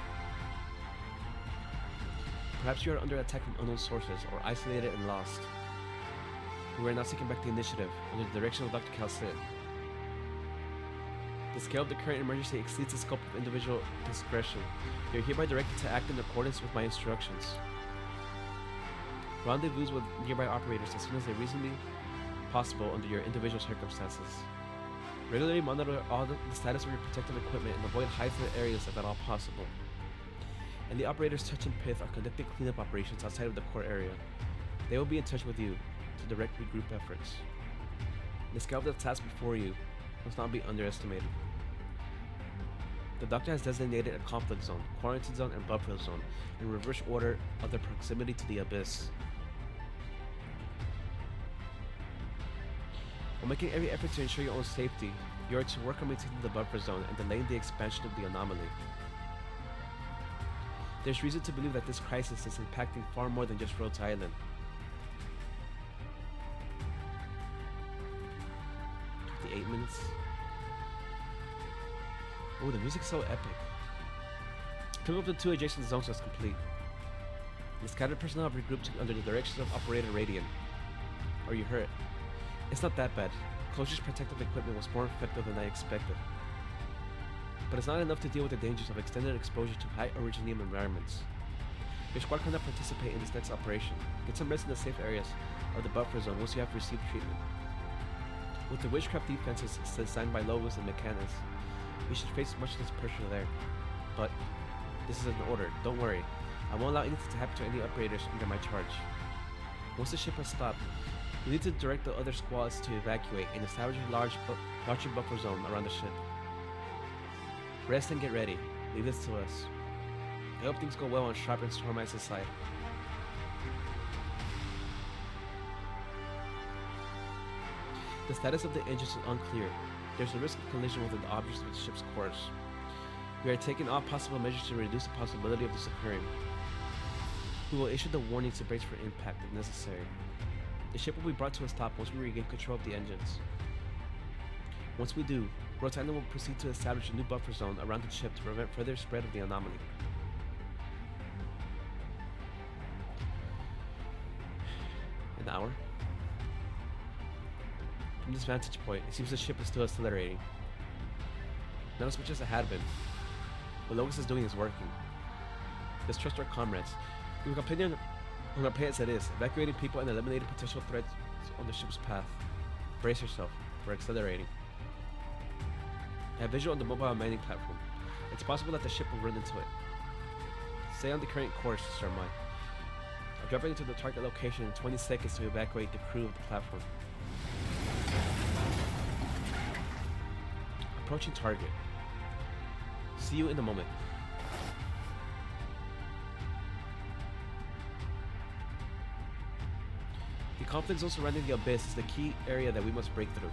A: Perhaps you are under attack from unknown sources, or isolated and lost. We are now taking back the initiative, under the direction of Dr. Calcit. The scale of the current emergency exceeds the scope of individual discretion. You are hereby directed to act in accordance with my instructions. Rendezvous with nearby operators as soon as they reasonably possible under your individual circumstances. Regularly monitor all the status of your protective equipment and avoid high-threat areas if at all possible. And the operators Touch and Pith are conducting cleanup operations outside of the core area. They will be in touch with you to direct group efforts. The scale of the task before you must not be underestimated. The Doctor has designated a conflict zone, quarantine zone, and buffer zone in reverse order of their proximity to the Abyss. While making every effort to ensure your own safety, you are to work on maintaining the buffer zone and delaying the expansion of the anomaly. There's reason to believe that this crisis is impacting far more than just Rhodes Island. 58 minutes. Oh, the music's so epic. Clearing up the 2 adjacent zones was complete. The scattered personnel have regrouped under the direction of Operator Radiant. Are you hurt? It's not that bad. Closure's protective equipment was more effective than I expected. But it's not enough to deal with the dangers of extended exposure to high originium environments. Your squad cannot participate in this next operation. Get some rest in the safe areas of the buffer zone once you have received treatment. With the witchcraft defenses designed by Logos and Mechanics, you should face much less pressure there. But this is an order, don't worry. I won't allow anything to happen to any operators under my charge. Once the ship has stopped, you need to direct the other squads to evacuate and establish a larger buffer zone around the ship. Rest and get ready. Leave this to us. I hope things go well on Sharp and Stormman's side. The status of the engines is unclear. There's a risk of collision with the objects of the ship's course. We are taking all possible measures to reduce the possibility of this occurring. We will issue the warning to brace for impact if necessary. The ship will be brought to a stop once we regain control of the engines. Once we do, Rhodes Island will proceed to establish a new buffer zone around the ship to prevent further spread of the anomaly. An hour? From this vantage point, it seems the ship is still accelerating. Not as much as it had been. What Logos is doing is working. Let's trust our comrades. We will continue on our plans, that is, evacuating people and eliminating potential threats on the ship's path. Brace yourself, we're accelerating. I have visual on the mobile mining platform. It's possible that the ship will run into it. Stay on the current course, Sir Mine. I'll drop into the target location in 20 seconds to evacuate the crew of the platform. Approaching target. See you in a moment. The conflict zone surrounding the Abyss is the key area that we must break through.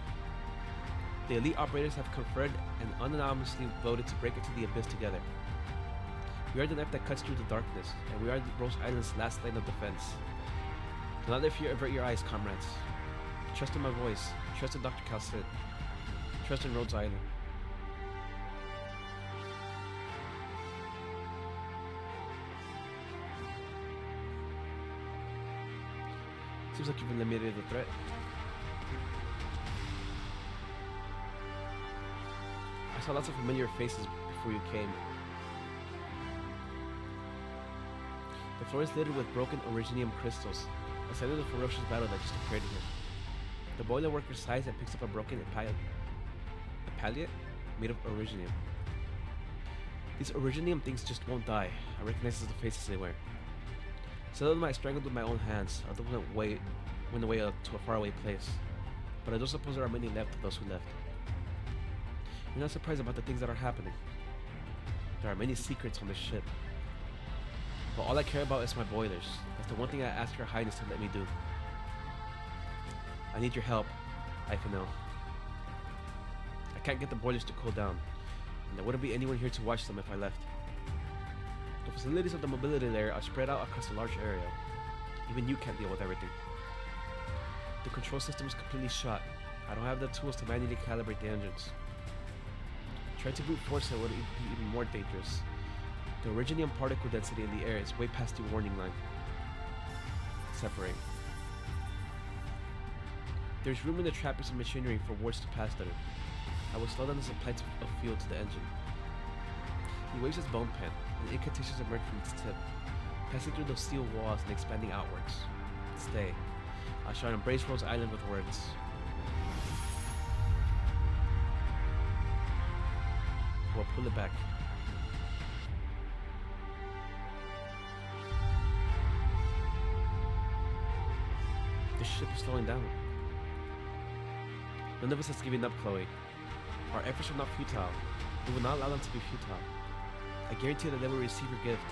A: The elite operators have conferred and unanimously voted to break into the Abyss together. We are the knife that cuts through the darkness, and we are Rhodes Island's last line of defense. Do not let fear avert your eyes, comrades. Trust in my voice. Trust in Dr. Calcit. Trust in Rhodes Island. Seems like you've eliminated the threat. I saw lots of familiar faces before you came. The floor is littered with broken originium crystals, a sign of the ferocious battle that just occurred here. The boiler worker sighs and picks up a broken palliate made of originium. These originium things just won't die. I recognize the faces they wear. Some of them I strangled with my own hands, others went away to a faraway place. But I don't suppose there are many left of those who left. You're not surprised about the things that are happening. There are many secrets on this ship. But all I care about is my boilers. That's the one thing I ask Your Highness to let me do. I need your help, Ifanel. I can't get the boilers to cool down, and there wouldn't be anyone here to watch them if I left. The facilities of the mobility layer are spread out across a large area. Even you can't deal with everything. The control system is completely shot. I don't have the tools to manually calibrate the engines. Trying to brute force it would be even more dangerous. The originium particle density in the air is way past the warning line. Separate. There's room in the trappers and machinery for wards to pass through. I will slow down the supply of fuel to the engine. He waves his bone pen, and incantations emerge from its tip, passing through those steel walls and expanding outwards. Stay. I shall embrace Rose Island with words. We'll pull it back. The ship is slowing down. None of us has given up, Chloe. Our efforts are not futile. We will not allow them to be futile. I guarantee that they will receive your gift.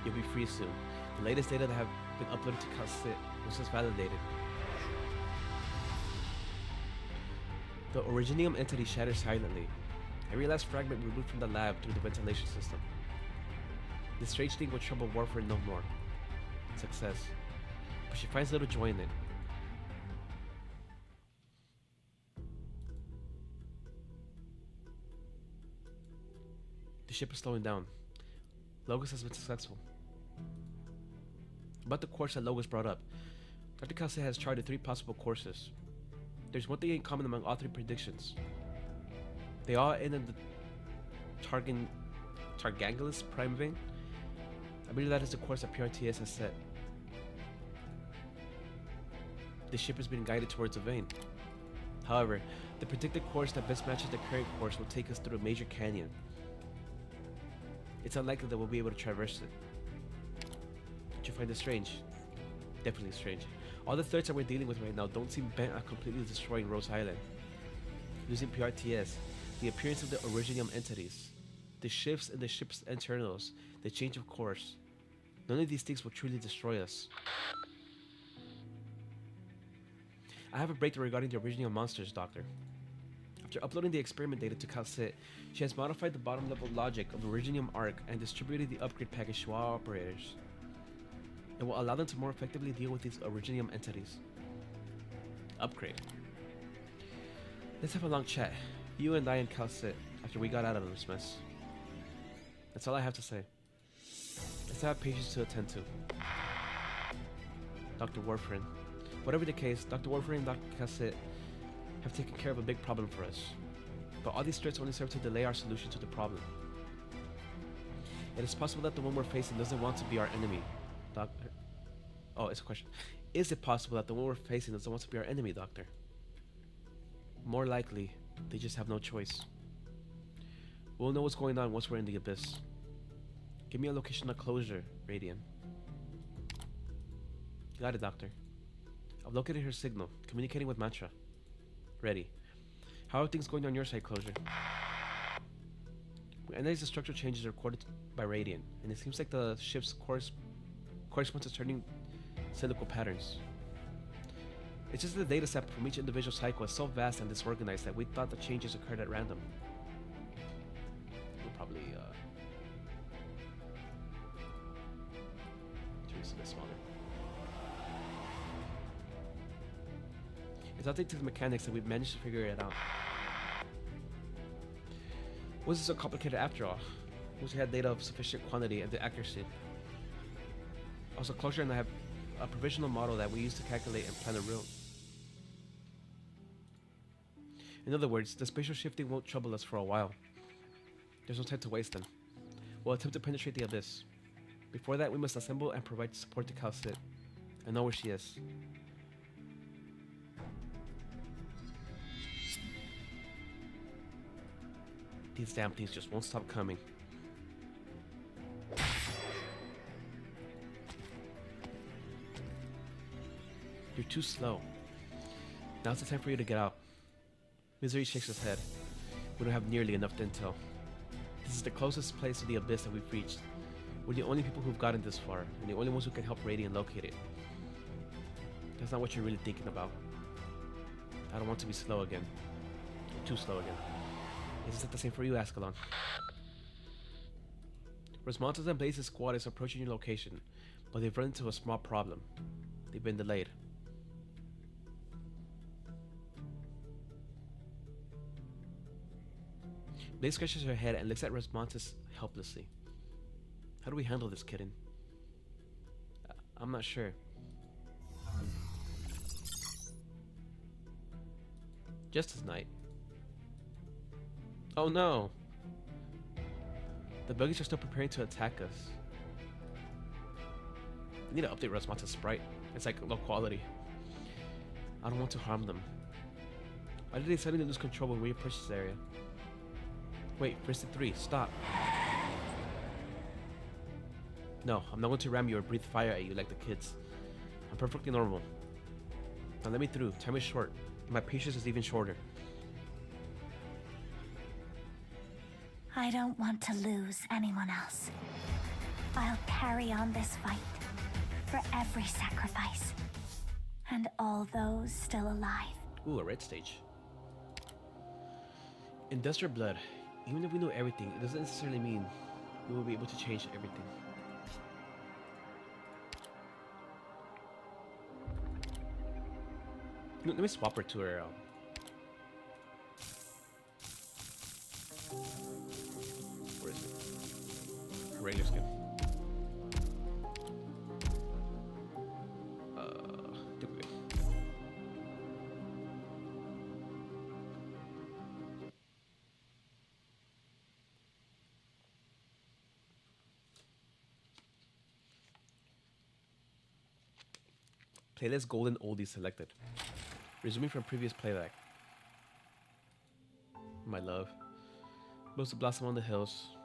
A: You'll be free soon. The latest data that have been uploaded to Calcit was just validated. The originium entity shatters silently. Every last fragment removed from the lab through the ventilation system. This strange thing will trouble Warfare no more. Success. But she finds little joy in it. The ship is slowing down. Logos has been successful. About the course that Logos brought up, Dr. Calcit has charted 3 possible courses. There's one thing in common among all 3 predictions. They all end in the Targangelis prime vein. I believe that is the course that PRTS has set. The ship is being guided towards the vein. However, the predicted course that best matches the current course will take us through a major canyon. It's unlikely that we'll be able to traverse it. Don't you find it strange? Definitely strange. All the threats that we're dealing with right now don't seem bent on completely destroying Rose Island. Using PRTS, the appearance of the originium entities, the shifts in the ship's internals, the change of course, none of these things will truly destroy us. I have a breakthrough regarding the originium monsters, Doctor. After uploading the experiment data to Calcit, she has modified the bottom level logic of Originium Arc and distributed the upgrade package to all operators. It will allow them to more effectively deal with these Originium entities. Upgrade. Let's have a long chat, you and I and Calcit, after we got out of this mess. That's all I have to say. Let's have patients to attend to. Dr. Warfarin. Whatever the case, Dr. Warfarin and Dr. Calcit have taken care of a big problem for us. But all these threats only serve to delay our solution to the problem. It is possible that the one we're facing doesn't want to be our enemy, Doctor. Oh, it's a question. Is it possible that the one we're facing doesn't want to be our enemy, Doctor? More likely, they just have no choice. We'll know what's going on once we're in the abyss. Give me a location of closure, Radiant. Got it, Doctor. I've located her signal, communicating with Mantra. Ready. How are things going on your side, Closure? We analyze the structural changes recorded by Radiant, and it seems like the ship's corresponds to turning cyclical patterns. It's just the data set from each individual cycle is so vast and disorganized that we thought the changes occurred at random. We'll probably turn this a bit smaller. It's nothing to the mechanics that we've managed to figure it out. Was it so complicated after all? Once we had data of sufficient quantity and the accuracy. Also, Closure and I have a provisional model that we use to calculate and plan a route. In other words, the spatial shifting won't trouble us for a while. There's no time to waste then. We'll attempt to penetrate the abyss. Before that, we must assemble and provide support to Calcit. I know where she is. These damn things just won't stop coming. You're too slow. Now's the time for you to get out. Misery shakes his head. We don't have nearly enough intel. This is the closest place to the abyss that we've reached. We're the only people who've gotten this far, and the only ones who can help Radiant locate it. That's not what you're really thinking about. I don't want to be slow again. You're too slow again. Is it the same for you, Ascalon? Rosmantos and Blaze's squad is approaching your location. but they've run into a small problem. They've been delayed. Blade scratches her head and looks at Responses helplessly. How do we handle this, kitten? I'm not sure. Justice Knight. Oh no! The buggies are still preparing to attack us. I need to update Response's sprite. It's like low quality. I don't want to harm them. Why did they suddenly lose control when we approach this area? Wait, Priestess 3, stop. No, I'm not going to ram you or breathe fire at you like the kids. I'm perfectly normal. Now let me through. Time is short. And my patience is even shorter.
B: I don't want to lose anyone else. I'll carry on this fight for every sacrifice and all those still alive.
A: Ooh, a red stage. In Dust or Blood, even if we know everything, it doesn't necessarily mean we will be able to change everything. Let me swap her to her where is it? Her regular skin. Duplicate. Playlist Golden Oldies selected. Resuming from previous playback. My love. Blows to blossom on the hills.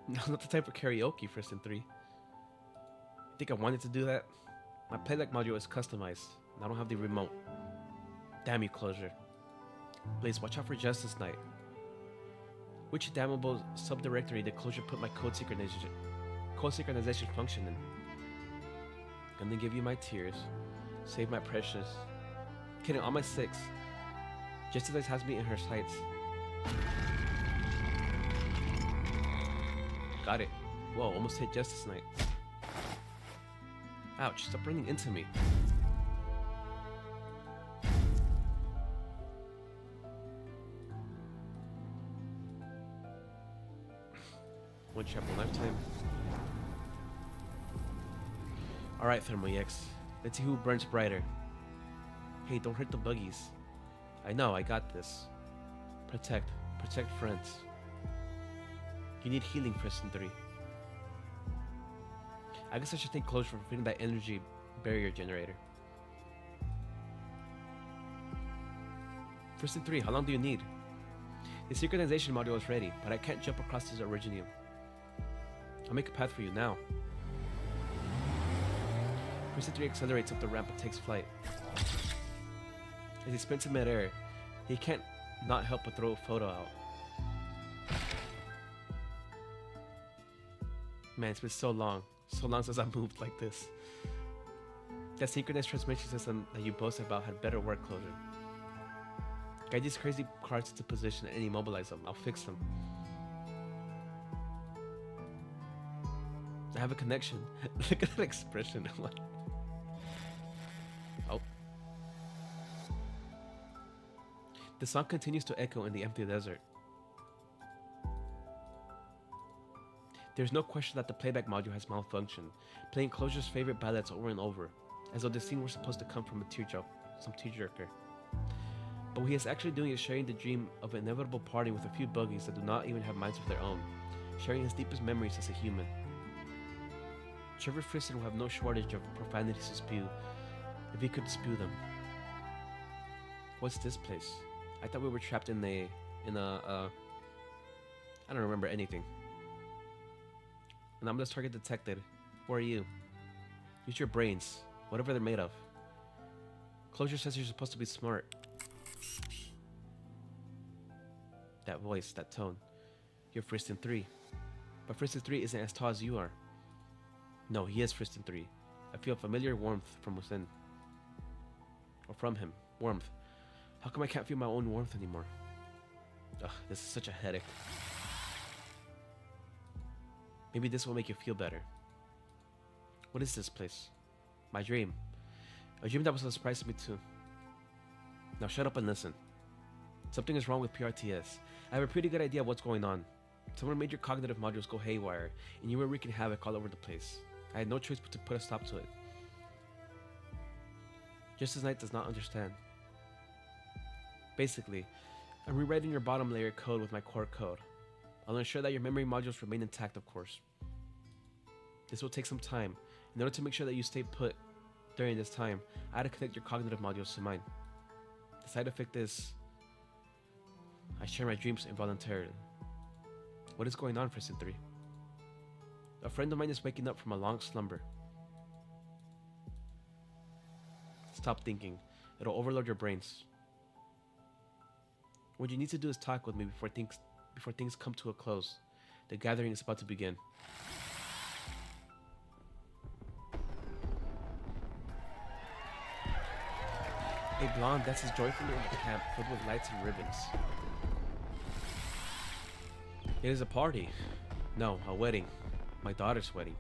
A: No, not the type for karaoke, Priestess 3. I think I wanted to do that. My playback module is customized, and I don't have the remote. Damn you, Closure. Blaze, watch out for Justice Knight. Which damnable subdirectory did Closure put my code synchronization function in? I'm gonna give you my tears. Save my precious. Kidding, on my 6. Justice Knight has me in her sights. Got it. Whoa, almost hit Justice Knight. Ouch, stop running into me. One chapter lifetime. Alright, Thermal EX. Let's see who burns brighter. Hey, don't hurt the buggies. I know, I got this. Protect friends. You need healing, Priestess 3. I guess I should thank Closure for fitting that energy barrier generator. Priestess 3, how long do you need? The synchronization module is ready, but I can't jump across this originium. I'll make a path for you now. Priestess 3 accelerates up the ramp and takes flight. As he spins in midair, he can't not help but throw a photo out. Man, it's been so long since I moved like this. That synchronized transmission system that you boasted about had better work, Closure. Guide these crazy cards into position and immobilize them. I'll fix them. I have a connection. Look at that expression. Oh. The song continues to echo in the empty desert. There's no question that the playback module has malfunctioned, playing Closure's favorite ballads over and over, as though the scene were supposed to come from some tearjerker. But what he is actually doing is sharing the dream of an inevitable party with a few buggies that do not even have minds of their own, sharing his deepest memories as a human. Trevor Priestess will have no shortage of profanities to spew, if he could spew them. What's this place? I thought we were trapped in a I don't remember anything. Anomalous target detected. Who are you? Use your brains, whatever they're made of. Closure says you're supposed to be smart. That voice, that tone. You're Priestess 3. But Priestess 3 isn't as tall as you are. No, he is Priestess 3. I feel familiar warmth from within. Or from him. Warmth. How come I can't feel my own warmth anymore? Ugh, this is such a headache. Maybe this will make you feel better. What is this place? My dream. A dream that was a surprise to me too. Now shut up and listen. Something is wrong with PRTS. I have a pretty good idea of what's going on. Someone made your cognitive modules go haywire, and you were wreaking havoc all over the place. I had no choice but to put a stop to it. Just as Knight does not understand. Basically, I'm rewriting your bottom layer code with my core code. I'll ensure that your memory modules remain intact, of course. This will take some time. In order to make sure that you stay put during this time, I had to connect your cognitive modules to mine. The side effect is I share my dreams involuntarily. What is going on, Priestess 3? A friend of mine is waking up from a long slumber. Stop thinking. It'll overload your brains. What you need to do is talk with me before things come to a close. The gathering is about to begin. A blonde dances joyfully in the camp filled with lights and ribbons. It is a party. No, a wedding. My daughter's wedding.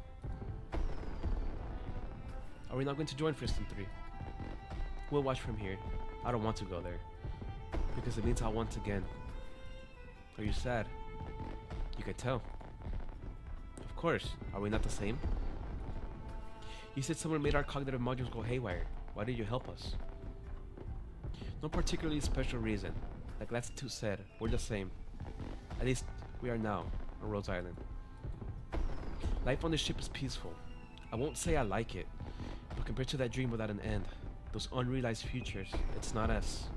A: Are we not going to join Priestess 3? We'll watch from here. I don't want to go there. Because it means I'll once again. Are you sad? You can tell. Of course. Are we not the same? You said someone made our cognitive modules go haywire. Why did you help us? No particularly special reason. Like Latitude said, we're the same. At least we are now on Rose Island. Life on the ship is peaceful. I won't say I like it, but compared to that dream without an end, those unrealized futures, it's not as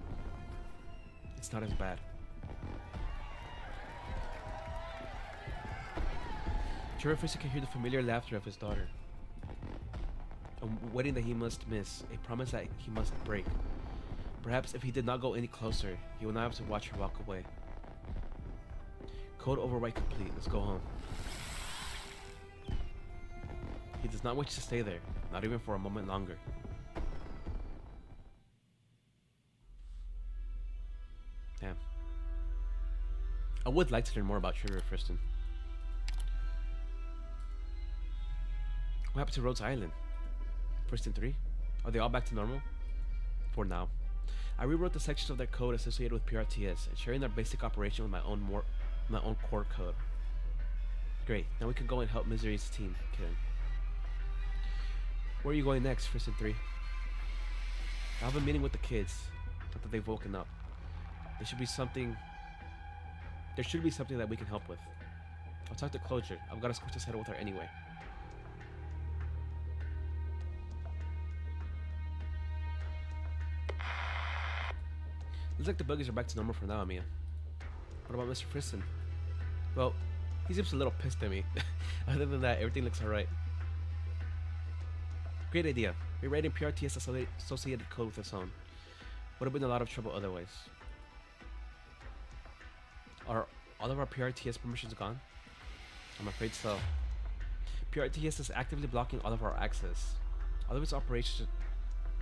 A: bad. Terra can hear the familiar laughter of his daughter. A wedding that he must miss, a promise that he must break. Perhaps if he did not go any closer, he will not have to watch her walk away. Code overwrite complete. Let's go home. He does not wish to stay there, not even for a moment longer. Damn. I would like to learn more about Trevor Friston. What happened to Rhodes Island? Friston 3? Are they all back to normal? For now. I rewrote the sections of their code associated with PRTS and sharing their basic operation with my own core code. Great, now we can go and help Misery's team, Karen. Where are you going next, Friston 3? I have a meeting with the kids. Not that they've woken up. There should be something that we can help with. I'll talk to Closure. I've got a score to settle with her anyway. Looks like the buggies are back to normal for now, Mia. What about Mr. Friston? Well, he seems a little pissed at me. Other than that, everything looks alright. Great idea. Rewriting PRTS associated code with its own. Would have been a lot of trouble otherwise. Are all of our PRTS permissions gone? I'm afraid so. PRTS is actively blocking all of our access. All of its operations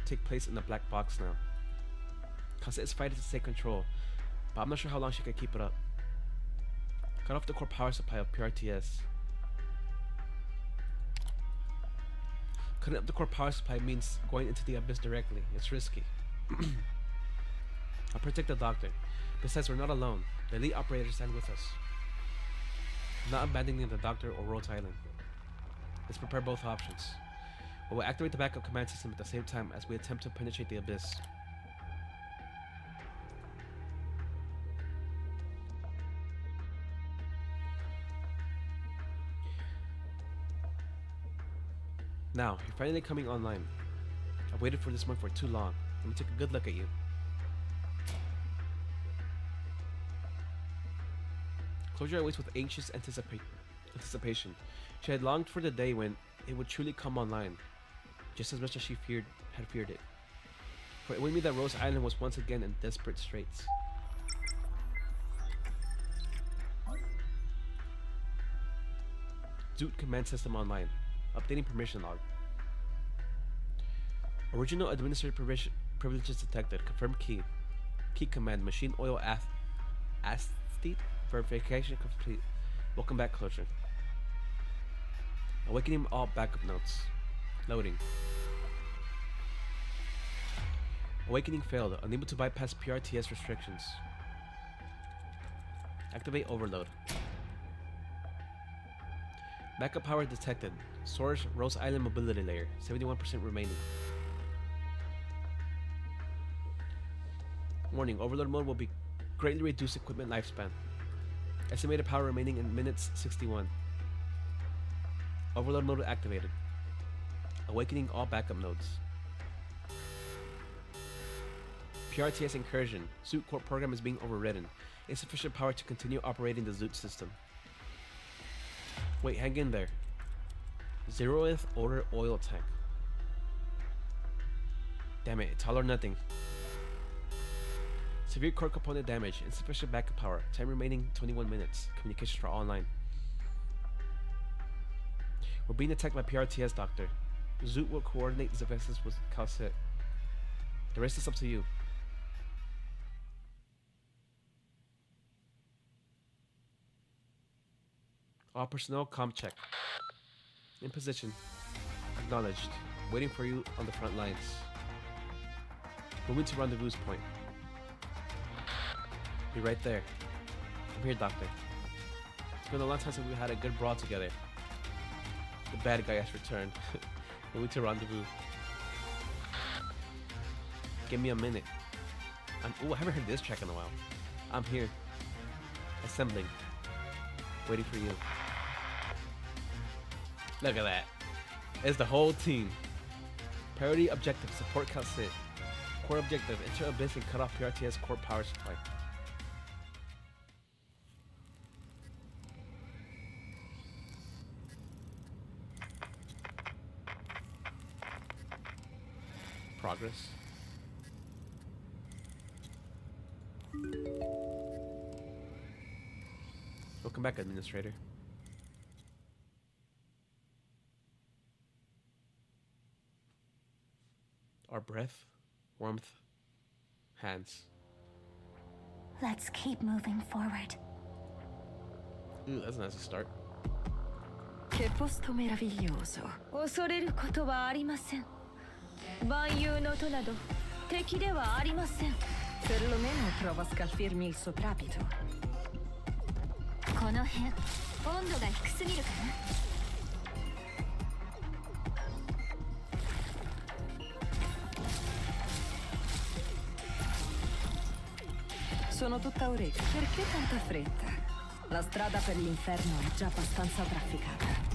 A: take place in the black box now. Kasa is fighting to take control, but I'm not sure how long she can keep it up. Cut off the core power supply of PRTS. Cutting up the core power supply means going into the abyss directly. It's risky. I'll protect the doctor. Besides, we're not alone. The elite operators stand with us. I'm not abandoning the doctor or Rhodes Island. Let's prepare both options. We will activate the backup command system at the same time as we attempt to penetrate the abyss. Now, you're finally coming online. I've waited for this moment for too long. Let me take a good look at you. Closure awaits with anxious anticipation. She had longed for the day when it would truly come online, just as much as she had feared it. For it would mean that Rose Island was once again in desperate straits. Zoot command system online. Updating permission log. Original administrative privileges detected. Confirm key. Key command. Machine oil acetate. Verification complete. Welcome back, Closure. Awakening all backup notes. Loading. Awakening failed. Unable to bypass PRTS restrictions. Activate overload. Backup power detected. Source Rose Island mobility layer. 71% remaining. Warning, overload mode will be greatly reduce equipment lifespan. Estimated power remaining in minutes 61. Overload mode activated. Awakening all backup nodes. PRTS incursion. Suit core program is being overridden. Insufficient power to continue operating the Zoot system. Wait, hang in there. 0th order oil tank. Damn it, it's all or nothing. Severe core component damage. Insufficient backup power. Time remaining 21 minutes. Communications are online. We're being attacked by PRTS, Doctor. Zoot will coordinate these offenses with Calcit. The rest is up to you. All personnel, comm check. In position. Acknowledged. Waiting for you on the front lines. Moving to rendezvous point. Be right there. I'm here, Doctor. It's been a long time since we had a good brawl together. The bad guy has returned. Moving to rendezvous. Give me a minute. I haven't heard this track in a while. I'm here. Assembling. Waiting for you. Look at that. It's the whole team. Priority objective, support Calcit. Core objective, enter abyss and cut off PRTS core power supply. Progress. Welcome back, Administrator. Our breath, warmth, hands.
B: Let's keep moving forward.
A: Ooh, that's a nice start.
G: Che posto meraviglioso. 恐れることはありません。万有の音など敵ではありません。Perlomeno prova a scalfirmi il soprabito.
D: この辺温度が低すぎるかな。
G: Sono tutta orecchie. Perché tanta fretta? La strada per l'inferno è già abbastanza trafficata.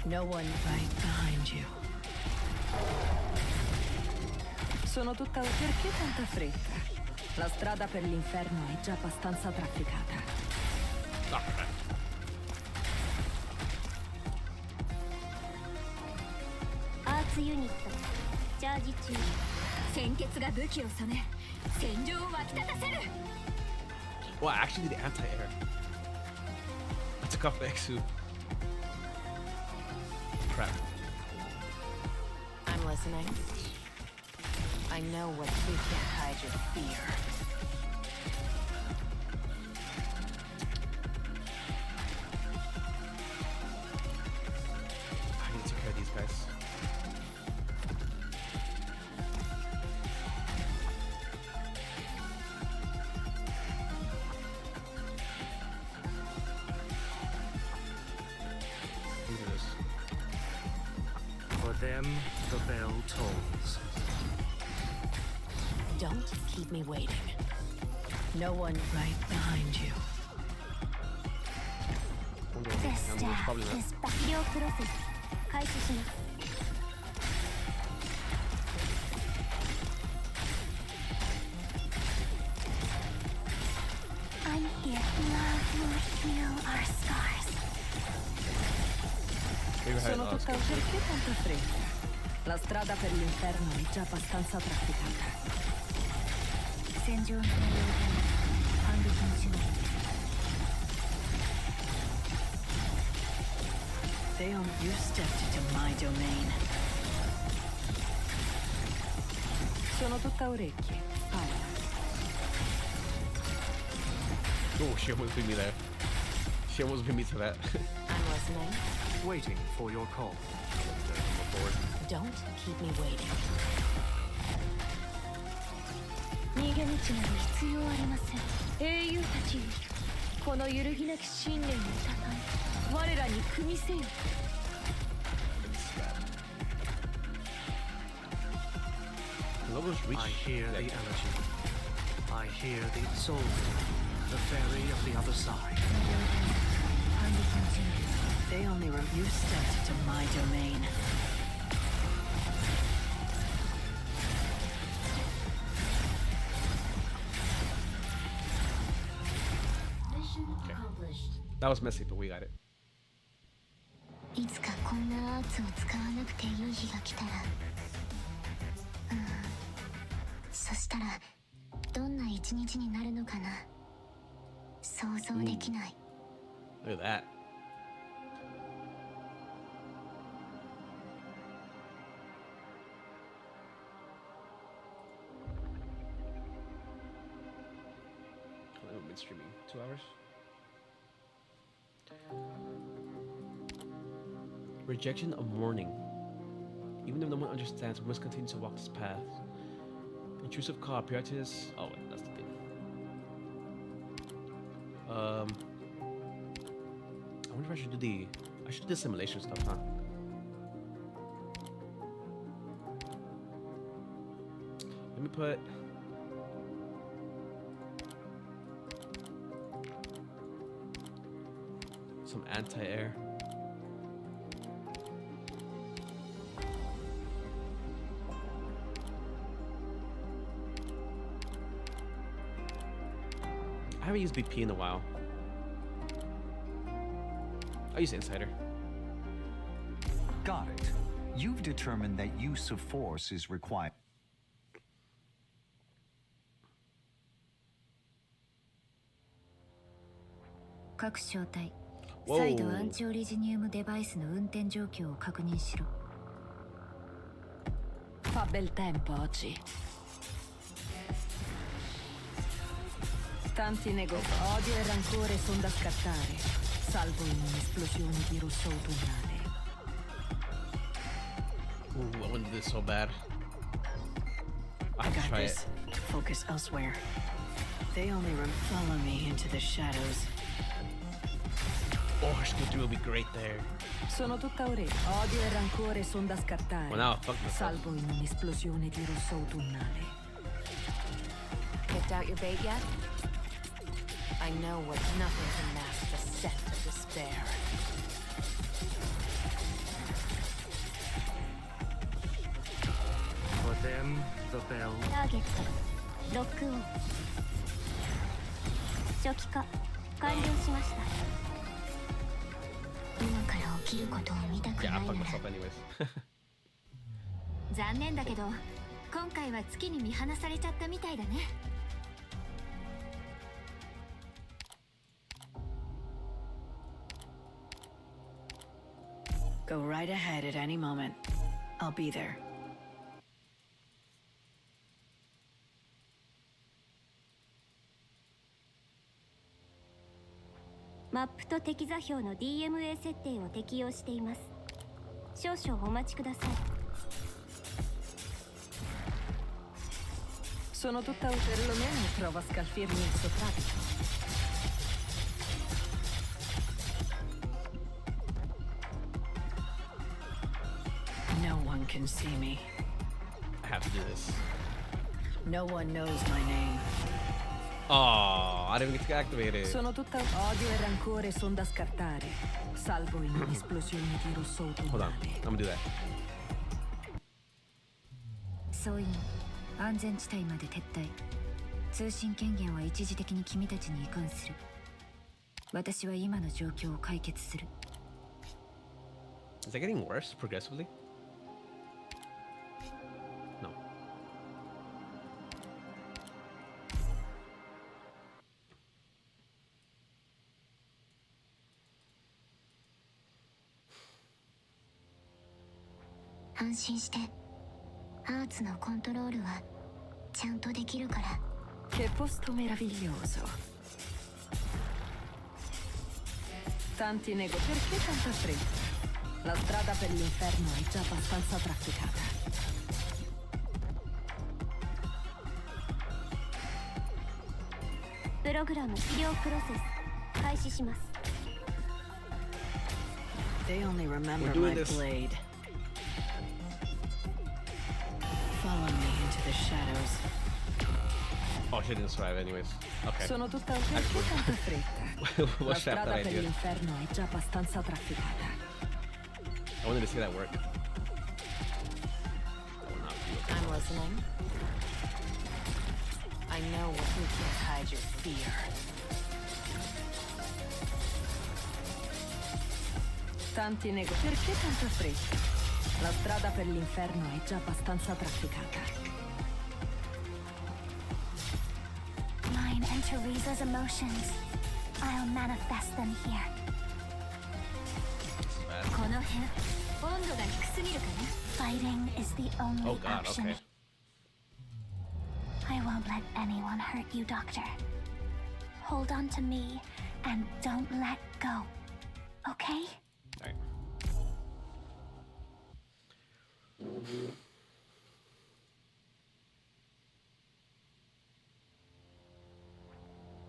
F: No one right behind you.
G: Sono tutta perché tanta fretta? La strada per l'inferno è già abbastanza trafficata.
I: Arts Unit チャージ中。
D: 鮮血が武器を染め戦場を沸き立たせる。
A: Well, actually, the anti-air. I took off the X-suit. Crap.
F: I'm listening. I know what you can't hide your fear.
A: I need to take care of these guys. Look at this.
H: For them, the bell tolls.
F: Don't keep me waiting. No one right behind you.
B: This staff
A: Probably not.
B: is back.
I: 医療プロセス開始します。
B: I'm here. Love will heal our scars.
A: Maybe I had
G: Sono tutta perché tanta fretta? La strada per l'inferno è già abbastanza trafficata.
D: 戦場の模様で反撃の準備。
G: Theon, you stepped into my domain. Sono tutta orecchie. Parla.
A: Oh, she almost beat me there. She almost beat me to that.
F: I'm listening.
H: Waiting for your call.
F: Don't keep me waiting.
B: 逃げ道など必要ありません。英雄たちよ、この揺るぎなき信念をたたえ、我らに組みせよ。
A: Logos reach.
H: I hear the
A: that-
H: energy. I hear the soul. The fairy of the other side.
G: They only you stepped into my domain.
A: That was messy, but we got it.
B: いつかこんなアーツを使わなくていい日が来たら、そしたらどんな一日になるのかな。想像できない。
A: Look at that. How long have we been streaming? 2 hours? Rejection of mourning. Even if no one understands, we must continue to walk this path. Intrusive call, Priestess. Oh, wait, that's the thing. I wonder if I should do the. I should do the simulation stuff, huh? Let me put. Some anti-air. I haven't used BP in a while. I use Insider.
J: Got it. You've determined that use of force is required.
A: Whoa.
D: 再度アンチオリジニウムデバイスの運転状況を確認しろ。
G: Fa bel tempo oggi. Tanti negozi. Odio e rancore son da scattare, salvo in un'esplosione di rosso autunnale.
A: Ooh, I want to do this so bad. I have to
G: Got
A: try
G: this.
A: it.
G: Focus elsewhere. They only follow me into the shadows.
A: Oh, Scooter will be great there.
G: Sono tutta orecchie. Odio e rancore son da scattare,
A: Well, now I fucked myself.
G: salvo in un'esplosione di rosso autunnale.
F: Picked out your bait yet? I know what nothing can mask the scent of despair.
H: For them, the bell.
B: ターゲット、ロックオン。初期化、完了しました。今から起きることを見たく
A: Yeah,
B: な
A: I
B: い
A: fucked
B: なら
A: myself anyways.
D: 残念だけど、今回は月に見放されちゃったみたいだね。
G: Go right ahead at any moment. I'll be there.
B: マップと適座標の DMA 設定を適用しています。少々お待ちください。
G: Sono tutta perlomeno provo a scalfirmi il soprabito. No one can see me.
A: I have to do this.
G: No one knows my name.
A: Oh, I didn't even get to activate it.
G: Sono tutta odio e rancore son da scartare, salvo in un'esplosione di rosso
A: Hold on,
G: autunnale.
A: I'm gonna do that.
D: 総員、安全地帯まで撤退。通信権限は一時的に君たちに移管する。私は今の状況を解決する。
A: Is that getting worse progressively? No.
B: "安心して。アーツのコントロールはちゃんとできるから。
G: Che posto meraviglioso. Tanti perché tanta fretta? La strada per l'inferno è già abbastanza trafficata.
I: プログラム治療プロセス開始します。
F: They only remember
A: We're doing
F: my
A: this.
F: blade. Follow me into the shadows.
A: Oh, she didn't survive anyways. Okay.
G: Sono tutta perché tanta fretta? La
A: What's that
G: strada per
A: idea?
G: l'inferno è già abbastanza trafficata.
A: I wanted to see that work. That will not be okay.
F: I'm listening. I know what you can't hide your fear.
G: Tanti perché tanta fretta? La strada per l'inferno è già abbastanza trafficata.
B: Mine and Teresa's emotions. I'll manifest them here.
A: This is bad.
B: この辺、温度が低すぎるかな? Fighting is the only
A: Oh god,
B: option.
A: okay.
B: I won't let anyone hurt you, Doctor. Hold on to me and don't let go. Okay?
A: Alright.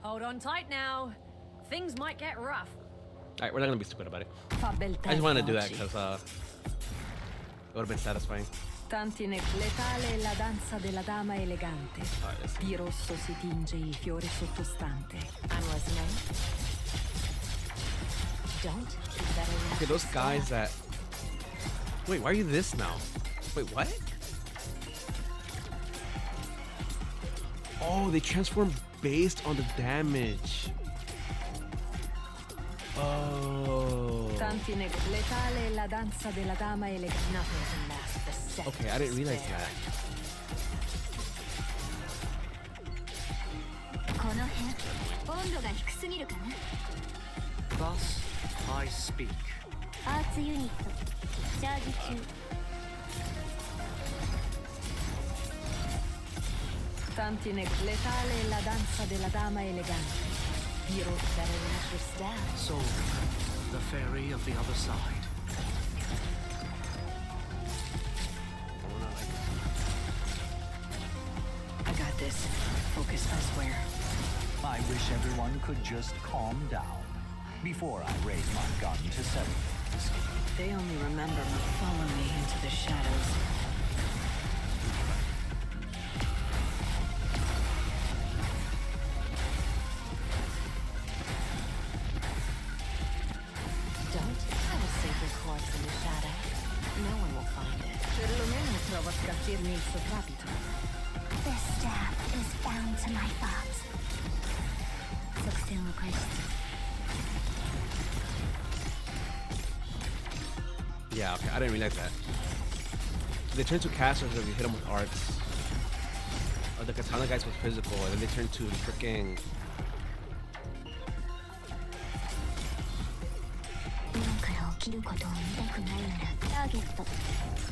C: Hold on tight now. Things might get rough.
A: Alright, we're not gonna be stupid about it.
G: Fa bel
A: I just wanted to
G: tempo
A: do that
G: oggi.
A: because it would have been satisfying.
G: Tanti letale è la danza della dama elegante.
A: Alright, let's see.
G: Di rosso si tinge il fiore sottostante.
F: I'm listening. Don't keep that in.
A: Okay, those guys that... Wait, why are you this now? Wait, what? Oh, they transform based on the damage. Oh.
G: Tanti letale è la danza della dama elegante.
F: Nothing can mask the set.
A: Okay, I didn't realize that.
B: この辺、温度が低すぎるかな?
H: Thus I speak.
I: アーツユニットチャージ中。
G: Tanti letale è la danza della dama elegante. Di rosso.
F: Better watch your step.
H: So, the fairy of the other side.
F: I got this. Focus elsewhere.
J: I wish everyone could just calm down before I raise my gun to settle things.
F: They only remember me. Follow me into the shadows. Don't try to save your corpse in the shadow. No one will find it.
G: Perlomeno provo a scalfirmi il soprabito.
B: This staff is bound to my thoughts.
D: 側線を開始する
A: Yeah, okay, I didn't realize that. They turn to casters if you hit them with arts. Or the katana guys with physical, and then they turn to freaking...
B: 今から起きることを見たくないなら、
I: ターゲット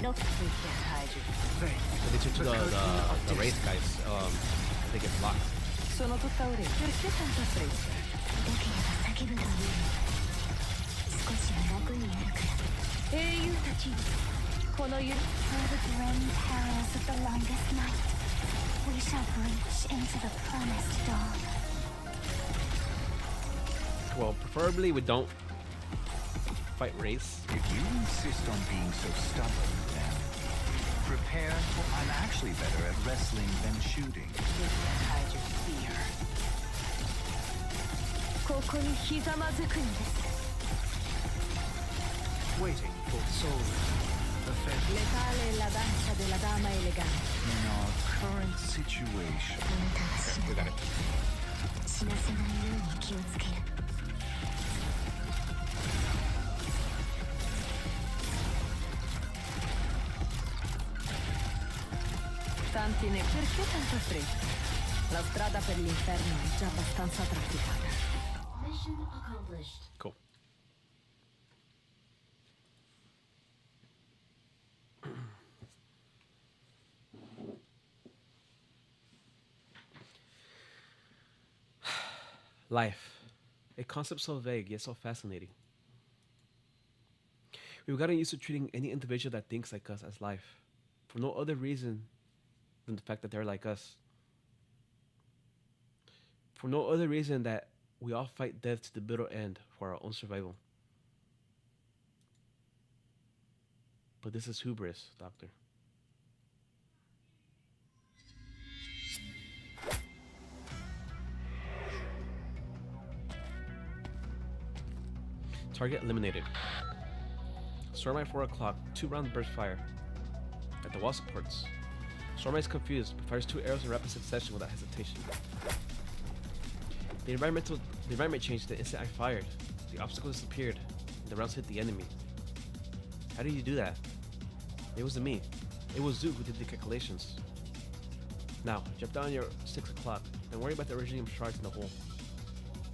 I: ロック。
F: We can't hide your
H: They
A: They turn to the race guys. They get blocked.
G: Sono tutta orecchie. Perché tanta fretta?
B: できれば叫ぶといいの。少しは楽になるから。
G: 英雄たち、このゆ
B: For the grim perils of the longest night, we shall reach into the promised dawn.
A: Well, preferably we don't fight race.
J: If you insist on being so stubborn, then prepare for... I'm actually better at wrestling than shooting.
F: You can't hide your fear.
G: ここにひざまずくんです。
H: waiting for soul. The fairy.
G: Letale è la danza della dama elegante.
J: In our current situation...
B: あなたは死
A: We
B: な
A: got
B: ない。
A: it.
B: 死なせないように気をつける。
G: Tanti perché tanta fretta? La strada per l'inferno è già abbastanza trafficata.
A: Cool. Life. A concept so vague yet so fascinating. We've gotten used to treating any individual that thinks like us as life, for no other reason than the fact that they're like us. For no other reason that we all fight death to the bitter end for our own survival. But this is hubris, Doctor. Target eliminated. Storm at 4 o'clock, 2-round burst fire. At the wall supports. Storm is confused, but fires 2 arrows in rapid succession without hesitation. The environment changed the instant I fired. The obstacle disappeared, and the rounds hit the enemy. How did you do that? It wasn't me. It was Zook who did the calculations. Now, jump down your 6 o'clock, then worry about the Originium shards in the hole.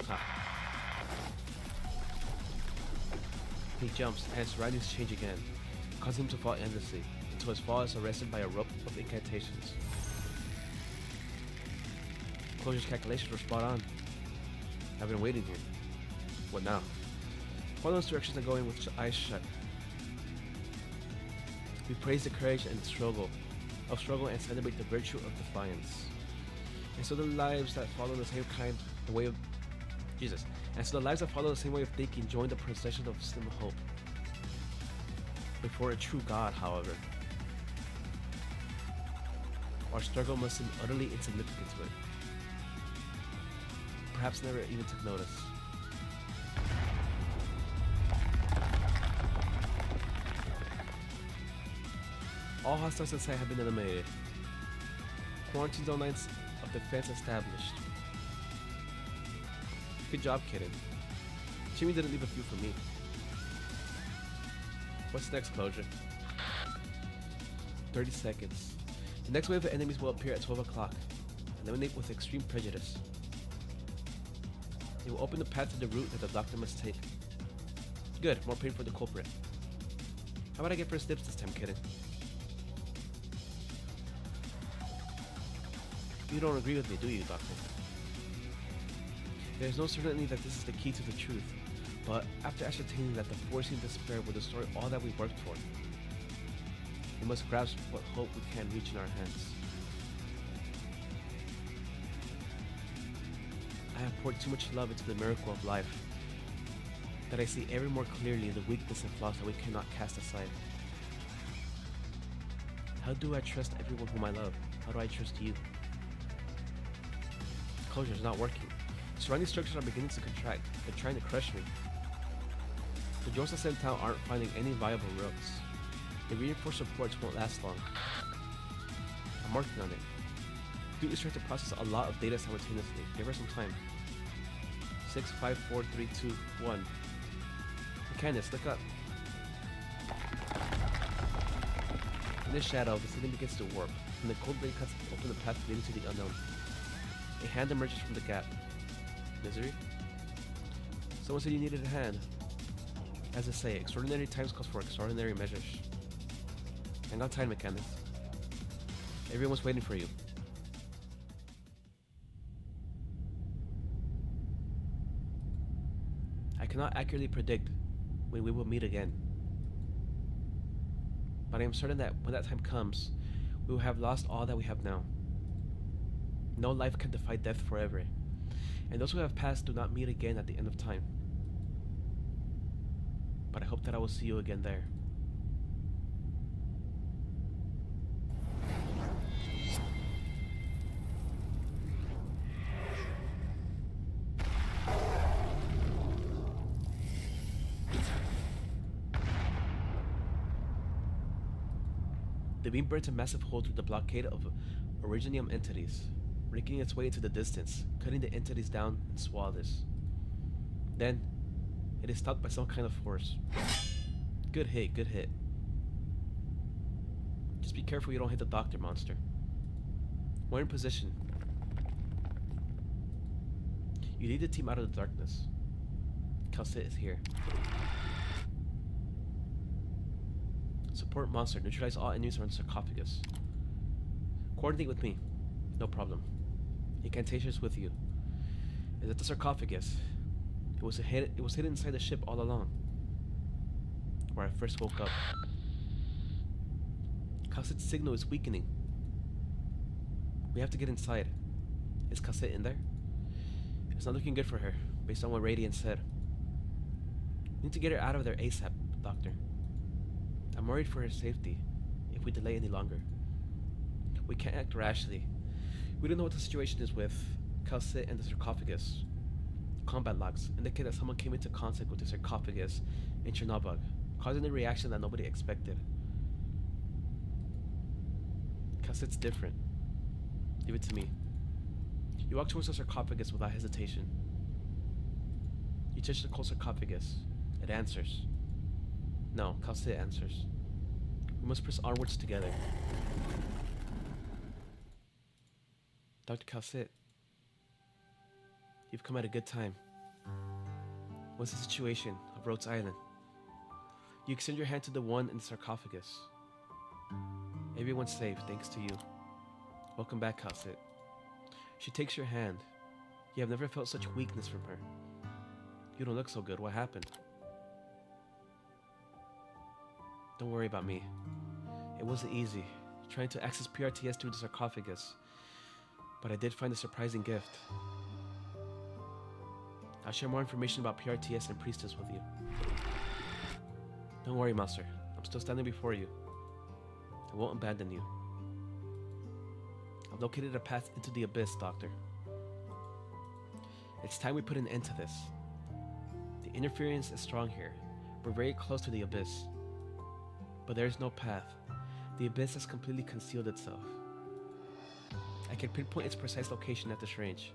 A: Ha. He jumps, and his surroundings change again, causing him to fall endlessly, until his fall is arrested by a rope of incantations. Closure's calculations were spot on. I've been waiting here. What now? Follow those directions and go in with eyes shut. We praise the courage and the struggle and celebrate the virtue of defiance. And so the lives that follow the same way of thinking join the procession of slim hope. Before a true God, however, our struggle must seem utterly insignificant to it. Perhaps never even took notice. All hostiles in sight have been eliminated. Quarantine zone lines of defense established. Good job, kitten. Jimmy didn't leave a few for me. What's next, Closure? 30 seconds. The next wave of enemies will appear at 12 o'clock. Eliminate with extreme prejudice. It will open the path to the route that the doctor must take. Good, more pain for the culprit. How about I get first dibs this time, kitten? You don't agree with me, do you, Doctor? There is no certainty that this is the key to the truth, but after ascertaining that the foreseen despair will destroy all that we worked for, we must grasp what hope we can reach in our hands. I have poured too much love into the miracle of life that I see ever more clearly the weakness and flaws that we cannot cast aside. How do I trust everyone whom I love? How do I trust you? Closure is not working. Surrounding structures are beginning to contract. They're trying to crush me. The drones I sent out aren't finding any viable routes. The reinforced supports won't last long. I'm working on it. Dude is trying to process a lot of data simultaneously. Give her some time. 6, 5, 4, 3, 2, 1. Candace, look up. In the shadow, the city begins to warp, and the cold blade cuts open the path leading to the unknown. A hand emerges from the gap. Misery? Someone said you needed a hand. As I say, extraordinary times calls for extraordinary measures. Hang on tight, Candace. Everyone's waiting for you. I cannot accurately predict when we will meet again. But I am certain that when that time comes, we will have lost all that we have now. No life can defy death forever, and those who have passed do not meet again at the end of time. But I hope that I will see you again there. The beam burns a massive hole through the blockade of Originium entities, raking its way into the distance, cutting the entities down in swathes. Then, it is stopped by some kind of force. Good hit, good hit. Just be careful you don't hit the doctor, monster. We're in position. You lead the team out of the darkness. Calcit is here. Support monster. Neutralize all enemies around the sarcophagus. Coordinate with me. No problem. Incantation is with you. Is it the sarcophagus? It was hidden inside the ship all along. where I first woke up. Cossette's signal is weakening. We have to get inside. Is Cossette in there? It's not looking good for her, based on what Radiant said. We need to get her out of there ASAP, Doctor. I'm worried for her safety if we delay any longer. We can't act rashly. We don't know what the situation is with Cossette and the sarcophagus. Combat logs indicate that someone came into contact with the sarcophagus in Chernobyl, causing a reaction that nobody expected. Cossette's different. Leave it to me. You walk towards the sarcophagus without hesitation. You touch the cold sarcophagus. It answers. No, Cossette answers. We must press onwards together. Dr. Cossette, you've come at a good time. What's the situation of Rhodes Island? You extend your hand to the one in the sarcophagus. Everyone's safe, thanks to you. Welcome back, Cossette. She takes your hand. You have never felt such weakness from her. You don't look so good. What happened? Don't worry about me. It wasn't easy, trying to access PRTS through the sarcophagus. But I did find a surprising gift. I'll share more information about PRTS and Priestess with you. Don't worry, Master. I'm still standing before you. I won't abandon you. I've located a path into the abyss, Doctor. It's time we put an end to this. The interference is strong here. We're very close to the abyss. But there is no path. The abyss has completely concealed itself. I can pinpoint its precise location at this range.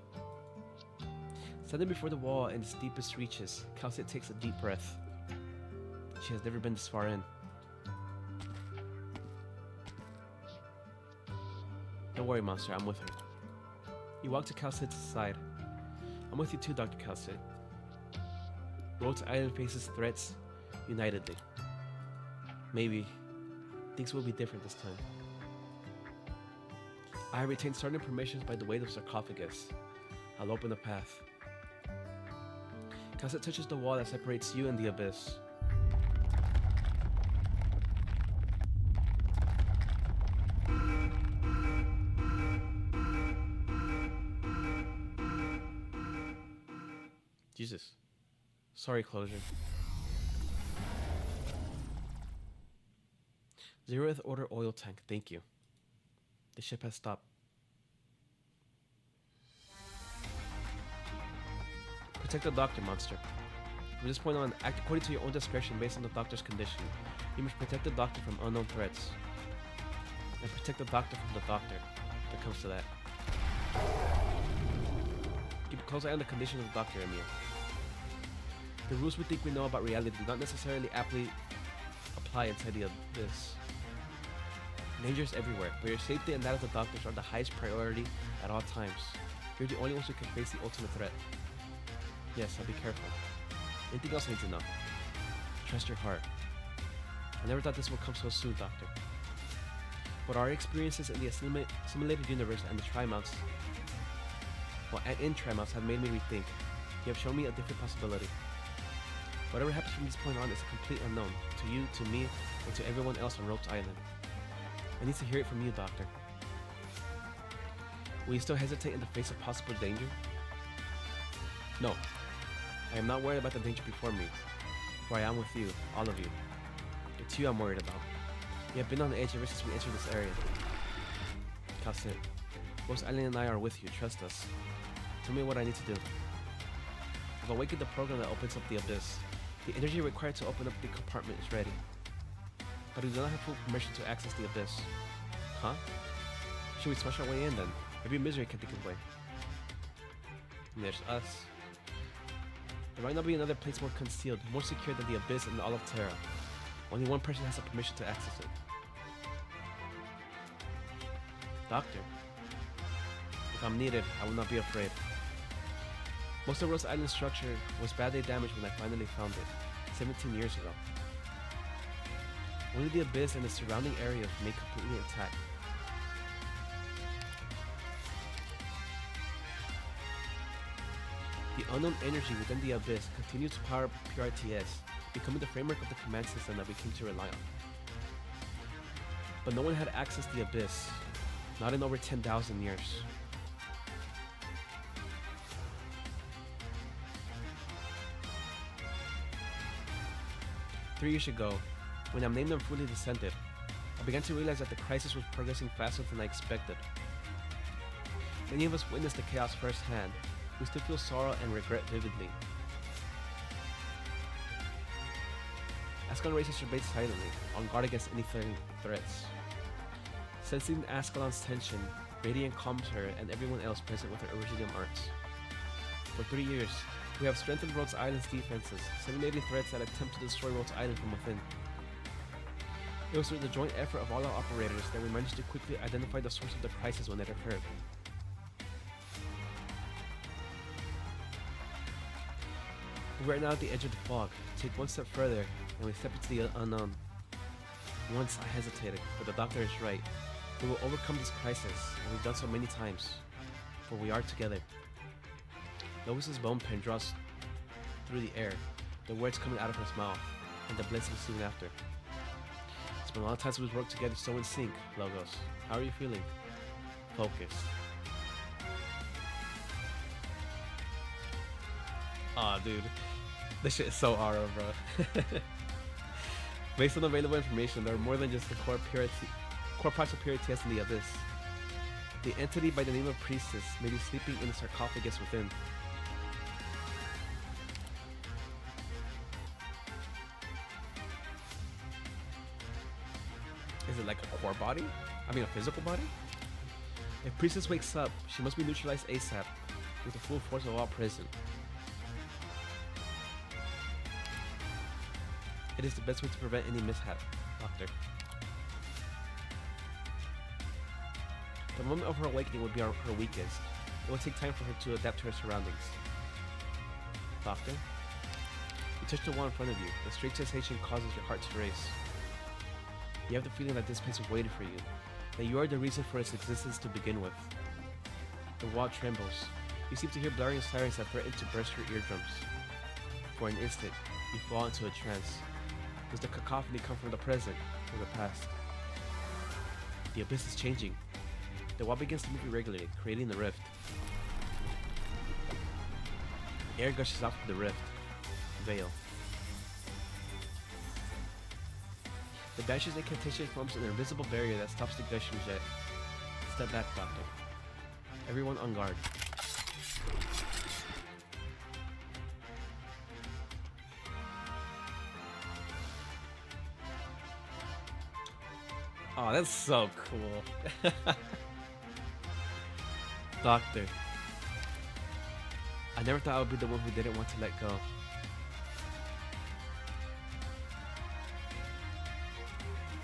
A: Standing before the wall in its deepest reaches, Cossette takes a deep breath. She has never been this far in. Don't worry, Monster, I'm with her. You walk to Cossette's side. I'm with you too, Dr. Cossette. Rhodes Island faces threats unitedly. Maybe things will be different this time. I have retained certain permissions by the weight of sarcophagus. I'll open the path. Cossette touches the wall that separates you and the abyss. Jesus. Sorry, Closure. 0th Order oil tank, thank you. The ship has stopped. Protect the doctor, Monster. From this point on, act according to your own discretion based on the doctor's condition. You must protect the doctor from unknown threats. And protect the doctor from the doctor, if it comes to that. Keep a close eye on the condition of the doctor, Emir. The rules we think we know about reality do not necessarily aptly apply inside the abyss. Danger is everywhere, but your safety and that of the doctors are the highest priority at all times. You're the only ones who can face the ultimate threat. Yes, I'll be careful. Anything else I need to know? Trust your heart. I never thought this would come so soon, Doctor. But our experiences in the simulated universe and the Trimonts, and in Trimonts have made me rethink. You have shown me a different possibility. Whatever happens from this point on is a complete unknown to you, to me, and to everyone else on Rhodes Island. I need to hear it from you, Doctor. Will you still hesitate in the face of possible danger? No. I am not worried about the danger before me, for I am with you, all of you. It's you I'm worried about. We have been on the edge ever since we entered this area. Cossette, Rhodes Island and I are with you, trust us. Tell me what I need to do. I've awakened the program that opens up the abyss. The energy required to open up the compartment is ready. But we do not have full permission to access the abyss. Huh? Should we smash our way in then? Maybe misery can take it away. And there's us. There might not be another place more concealed, more secure than the abyss and all of Terra. Only one person has the permission to access it. Doctor. If I'm needed, I will not be afraid. Most of Rhodes Island's structure was badly damaged when I finally found it, 17 years ago. Only the abyss and the surrounding area remain completely intact. The unknown energy within the abyss continues to power up PRTS, becoming the framework of the command system that we came to rely on. But no one had access to the Abyss, not in over 10,000 years. Three years ago, when I'm named and fully descended, I began to realize that the crisis was progressing faster than I expected. Many of us witnessed the chaos firsthand. We still feel sorrow and regret vividly. Ascalon races surveyed silently, on guard against any threats. Sensing Ascalon's tension, Radiant calms her and everyone else present with her Originium arts. For 3 years, we have strengthened Rhodes Island's defenses, eliminating threats that attempt to destroy Rhodes Island from within. It was through the joint effort of all our operators that we managed to quickly identify the source of the crisis when it occurred. We are now at the edge of the fog. Take one step further, and we step into the unknown. Once I hesitated, but the doctor is right. We will overcome this crisis, and we've done so many times, for we are together. Lois's bone pen draws through the air, the words coming out of his mouth, and the blessing soon after. It's been a long time since we've worked together so in sync, Logos. How are you feeling? Focus. Aw, dude. This shit is so aura, bro. Based on available information, there are more than just the core parts of purity in the Abyss. The entity by the name of Priestess may be sleeping in the sarcophagus within. Is it like a core body? I mean a physical body? If Priestess wakes up, she must be neutralized ASAP, with the full force of all present. It is the best way to prevent any mishap, Doctor. The moment of her awakening would be her weakest. It will take time for her to adapt to her surroundings. Doctor? You touch the wall in front of you. The straight sensation causes your heart to race. You have the feeling that this place was waiting for you, that you are the reason for its existence to begin with. The wall trembles. You seem to hear blaring sirens that threaten to burst your eardrums. For an instant, you fall into a trance. Does the cacophony come from the present or the past? The Abyss is changing. The wall begins to move irregularly, creating the rift. Air gushes out from the rift. Veil. The Banshee incantation forms an invisible barrier that stops the gushing jet. Step back, Doctor. Everyone on guard. Oh, that's so cool. Doctor. I never thought I would be the one who didn't want to let go.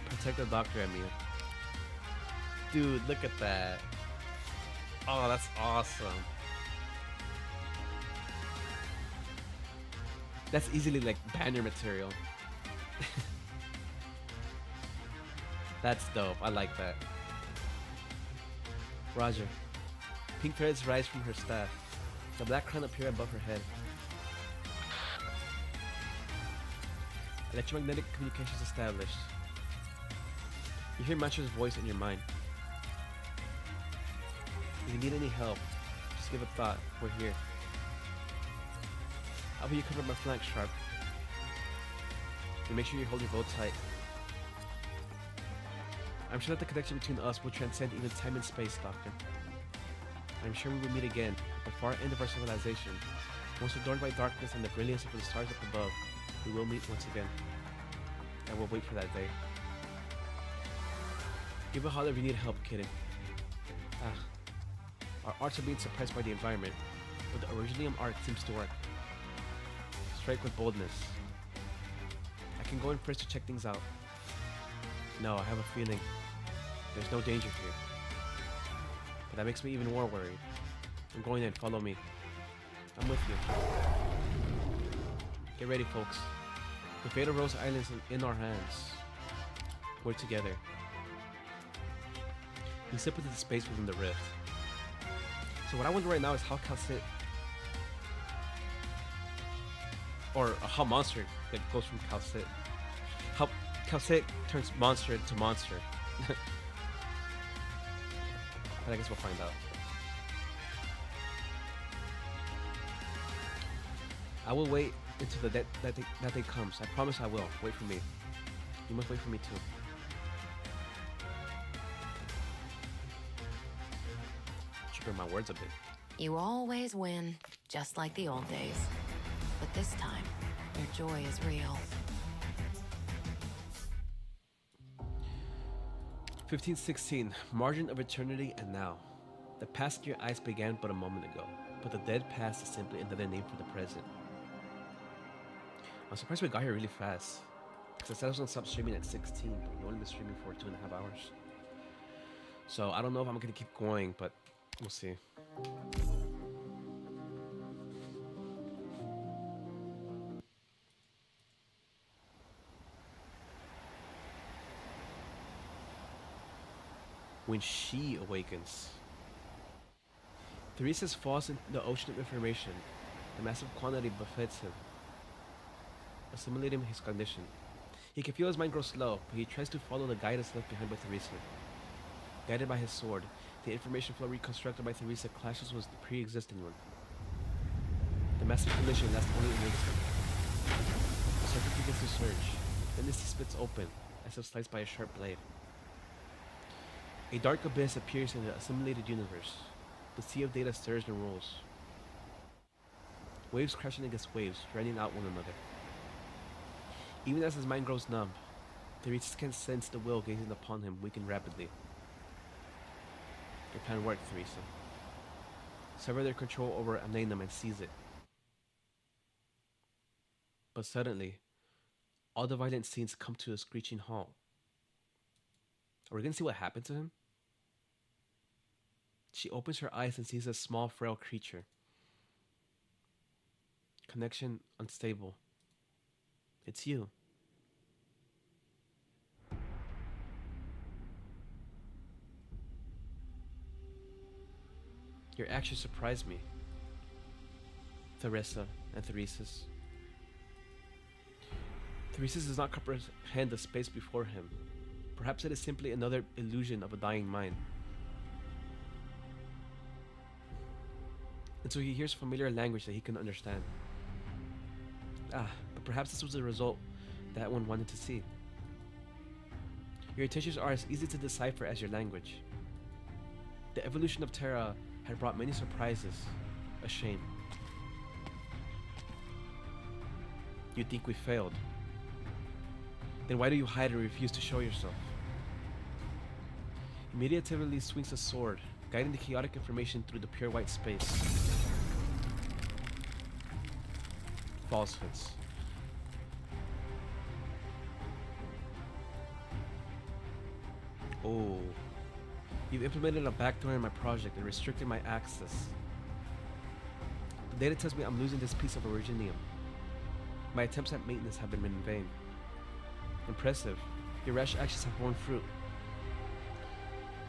A: Protect the doctor, Emil. Dude, look at that. Oh, that's awesome. That's easily like banner material. That's dope. I like that. Roger. Pink threads rise from her staff. The black crown appear above her head. Electromagnetic communications established. You hear Macho's voice in your mind. If you need any help, just give a thought. We're here. I'll be you cover my flank, Sharp. And make sure you hold your bow tight. I'm sure that the connection between us will transcend even time and space, Doctor. I'm sure we will meet again at the far end of our civilization. Once adorned by darkness and the brilliance of the stars up above, we will meet once again. And we'll wait for that day. Give a holler if you need help, kiddo. Our arts are being suppressed by the environment, but the Originium art seems to work. Strike with boldness. I can go in first to check things out. No, I have a feeling there's no danger here. But that makes me even more worried. I'm going in, follow me. I'm with you. Get ready, folks. The fate of Rose Island is in our hands. We're together. We step into the space within the rift. So what I wonder right now is how or how monster that goes from calcite. How calcite turns monster to monster. But I guess we'll find out. I will wait until that day comes. I promise I will. Wait for me. You must wait for me too. Tripping my words a bit.
F: You always win, just like the old days. But this time, your joy is real.
A: 1516, margin of eternity and now. The past year ice began but a moment ago, but the dead past is simply another name for the present. I'm surprised we got here really fast, because I said I was gonna stop streaming at 16, but we've only been streaming for 2.5 hours. So I don't know if I'm gonna keep going, but we'll see. When she awakens, Theresis falls into the ocean of information. The massive quantity befits him, assimilating his condition. He can feel his mind grow slow, but he tries to follow the guidance left behind by Teresa. Guided by his sword, the information flow reconstructed by Teresa clashes with the pre-existing one. The massive collision lasts only an instant. The circuit begins to surge, then the sea splits open, as if sliced by a sharp blade. A dark abyss appears in the assimilated universe. The sea of data stirs and rolls. Waves crashing against waves, draining out one another. Even as his mind grows numb, Theresis can sense the will gazing upon him weaken rapidly. Your plan worked, Teresa. Sever their control over Amnanum and seize it. But suddenly, all the violent scenes come to a screeching halt. Are we gonna see what happened to him? She opens her eyes and sees a small, frail creature. Connection unstable. It's you. Your actions surprised me, Teresa and Theresis. Theresis does not comprehend the space before him. Perhaps it is simply another illusion of a dying mind. And so he hears familiar language that he can understand. But perhaps this was the result that one wanted to see. Your intentions are as easy to decipher as your language. The evolution of Terra had brought many surprises, a shame. You think we failed. Then why do you hide and refuse to show yourself? He meditatively swings a sword, guiding the chaotic information through the pure white space. Falsehoods. Oh. You've implemented a backdoor in my project and restricted my access. The data tells me I'm losing this piece of originium. My attempts at maintenance have been in vain. Impressive. Your rash actions have borne fruit.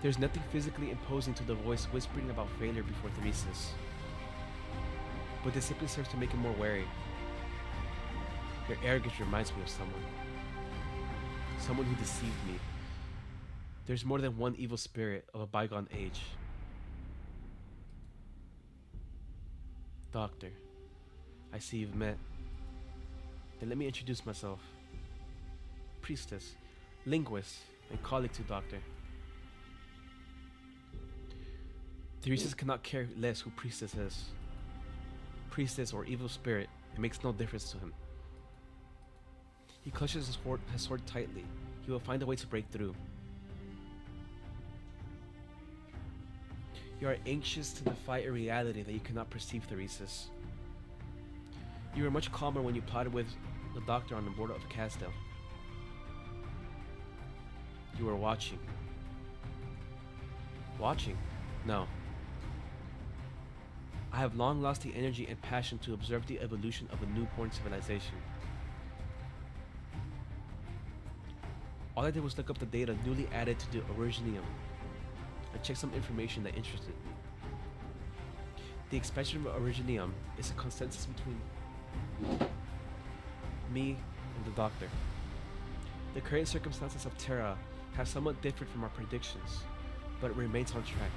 A: There's nothing physically imposing to the voice whispering about failure before Theresis. But this simply serves to make him more wary. Your arrogance reminds me of someone. Someone who deceived me. There's more than one evil spirit of a bygone age. Doctor, I see you've met. Then let me introduce myself. Priestess, linguist, and colleague to Doctor. Theresis cannot care less who Priestess is. Priestess or evil spirit, it makes no difference to him. He clutches his sword tightly. He will find a way to break through. You are anxious to defy a reality that you cannot perceive, Theresis. You were much calmer when you plotted with the Doctor on the border of Casdale. You were watching. Watching? No. I have long lost the energy and passion to observe the evolution of a newborn civilization. All I did was look up the data newly added to the Originium and check some information that interested me. The expansion of Originium is a consensus between me and the Doctor. The current circumstances of Terra have somewhat differed from our predictions, but it remains on track.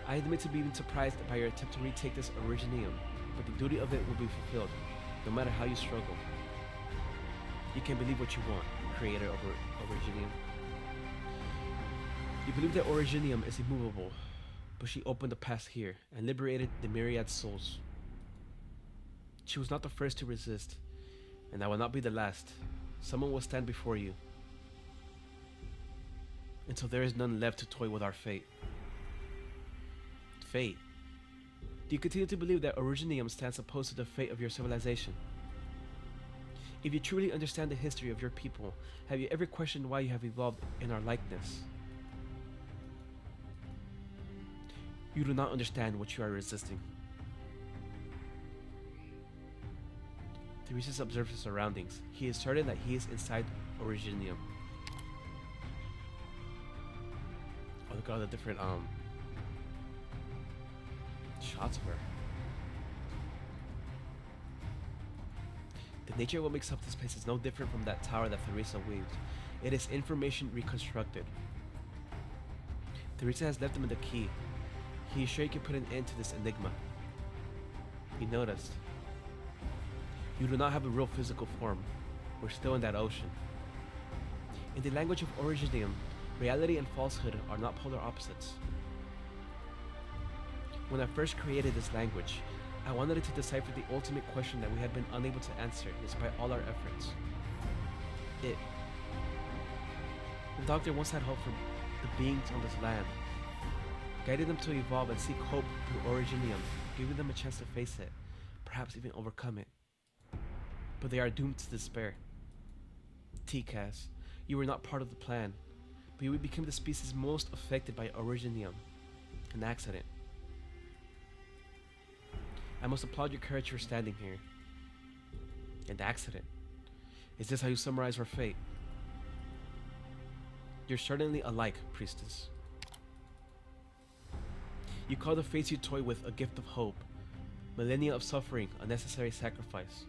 A: I admit to being surprised by your attempt to retake this Originium, but the duty of it will be fulfilled, no matter how you struggle. You can believe what you want, creator of Originium. You believe that Originium is immovable, but she opened the path here and liberated the myriad souls. She was not the first to resist, and I will not be the last. Someone will stand before you, until there is none left to toy with our fate. Fate? Do you continue to believe that Originium stands opposed to the fate of your civilization? If you truly understand the history of your people, have you ever questioned why you have evolved in our likeness? You do not understand what you are resisting. Theresis observes his surroundings. He is certain that he is inside Originium. Oh, look at all the different shots of her. The nature of what makes up this place is no different from that tower that Teresa weaved. It is information reconstructed. Teresa has left him the key. He is sure he can put an end to this enigma. He noticed. You do not have a real physical form. We're still in that ocean. In the language of Originium, reality and falsehood are not polar opposites. When I first created this language, I wanted it to decipher the ultimate question that we had been unable to answer despite all our efforts. The Doctor once had hope for the beings on this land, guided them to evolve and seek hope through Originium, giving them a chance to face it, perhaps even overcome it. But they are doomed to despair. TCAS, you were not part of the plan, but you became the species most affected by Originium, an accident. I must applaud your courage for standing here. An accident. Is this how you summarize our fate? You're certainly alike, Priestess. You call the fates you toy with a gift of hope, millennia of suffering, a necessary sacrifice.